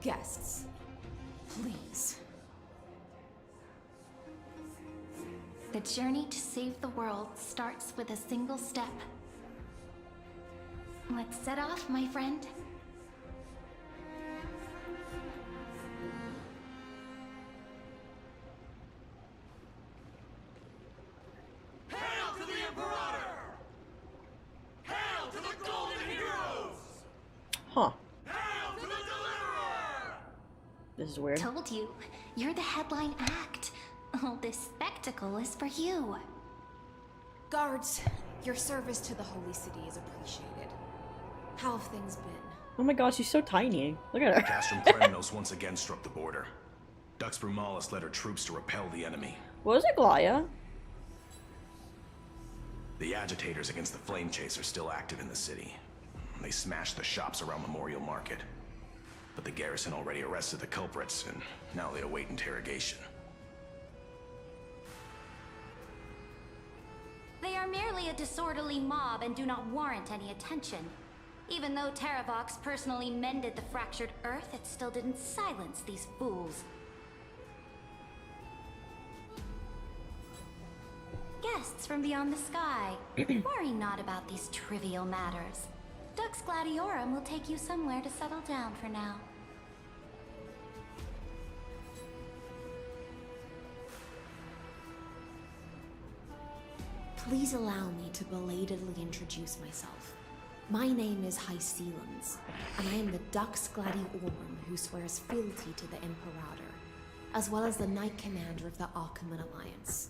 H: Guests, please.
L: The journey to save the world starts with a single step. Let's set off, my friend.
P: Hail to the Imperator! Hail to the Golden Heroes!
A: Huh.
P: Hail to the Deliverer!
A: This is weird.
L: Told you, you're the headline act. All this spectacle is for you.
H: Guards, your service to the Holy City is appreciated. How have things been?
A: Oh my gosh, she's so tiny. Look at her.
V: Castrum Kremnos once again struck the border. Dux Brumalis led her troops to repel the enemy.
A: Was it Glaya?
V: The agitators against the Flame Chase are still active in the city. They smashed the shops around Memorial Market. But the garrison already arrested the culprits, and now they await interrogation.
D: They are merely a disorderly mob and do not warrant any attention. Even though Terravox personally mended the fractured Earth, it still didn't silence these fools. Guests from beyond the sky, worry not about these trivial matters. Dux Gladiorum will take you somewhere to settle down for now.
H: Please allow me to belatedly introduce myself. My name is Hycelans, and I am the Dux Gladiorum who swears fealty to the Imperator, as well as the Knight Commander of the Achaemenid Alliance.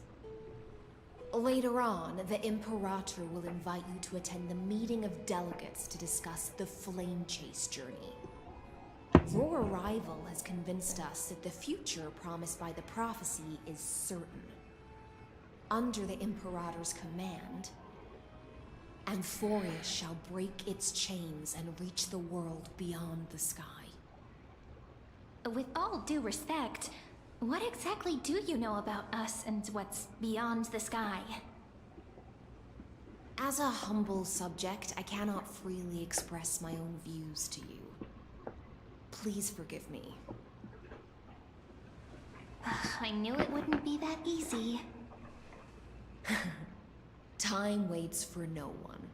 H: Later on, the Imperator will invite you to attend the meeting of delegates to discuss the Flame Chase journey. Your arrival has convinced us that the future promised by the prophecy is certain. Under the Imperator's command, Amphorius shall break its chains and reach the world beyond the sky.
C: With all due respect, what exactly do you know about us and what's beyond the sky?
H: As a humble subject, I cannot freely express my own views to you. Please forgive me.
C: I knew it wouldn't be that easy.
H: Time waits for no one.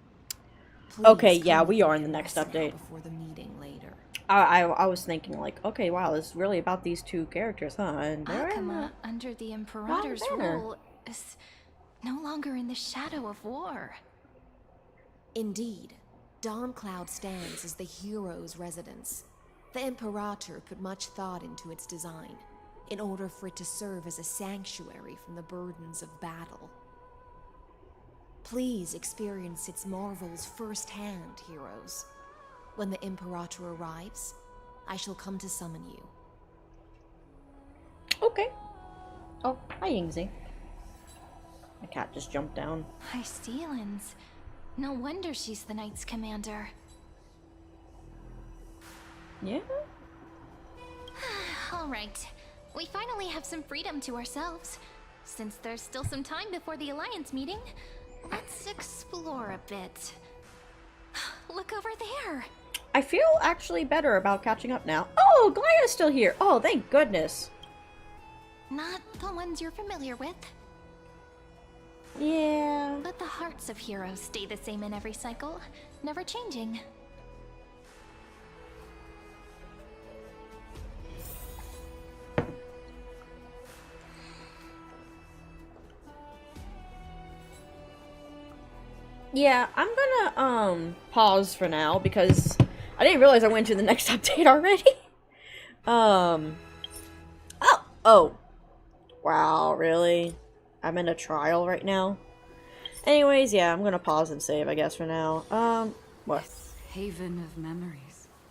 A: Okay, yeah, we are in the next update.
H: Before the meeting later.
A: I was thinking like, okay, wow, this is really about these two characters, huh? And they're in the
L: Akama, under the Imperator's
A: banner.
L: rule, is no longer in the shadow of war.
H: Indeed, Dawncloud stands as the hero's residence. The Imperator put much thought into its design, in order for it to serve as a sanctuary from the burdens of battle. Please experience its marvels firsthand, heroes. When the Imperator arrives, I shall come to summon you.
A: Okay. Oh, hi, Yingzi. My cat just jumped down.
L: Hycelans. No wonder she's the Knight's commander.
A: Yeah?
L: Alright. We finally have some freedom to ourselves. Since there's still some time before the Alliance meeting, let's explore a bit. Look over there!
A: I feel actually better about catching up now. Oh, Glaya's still here. Oh, thank goodness.
L: Not the ones you're familiar with.
A: Yeah.
L: But the hearts of heroes stay the same in every cycle, never changing.
A: Yeah, I'm gonna pause for now because I didn't realize I went to the next update already. Oh. Wow, really? I'm in a trial right now. Anyways, yeah, I'm gonna pause and save, I guess, for now. What?
T: Haven of memories.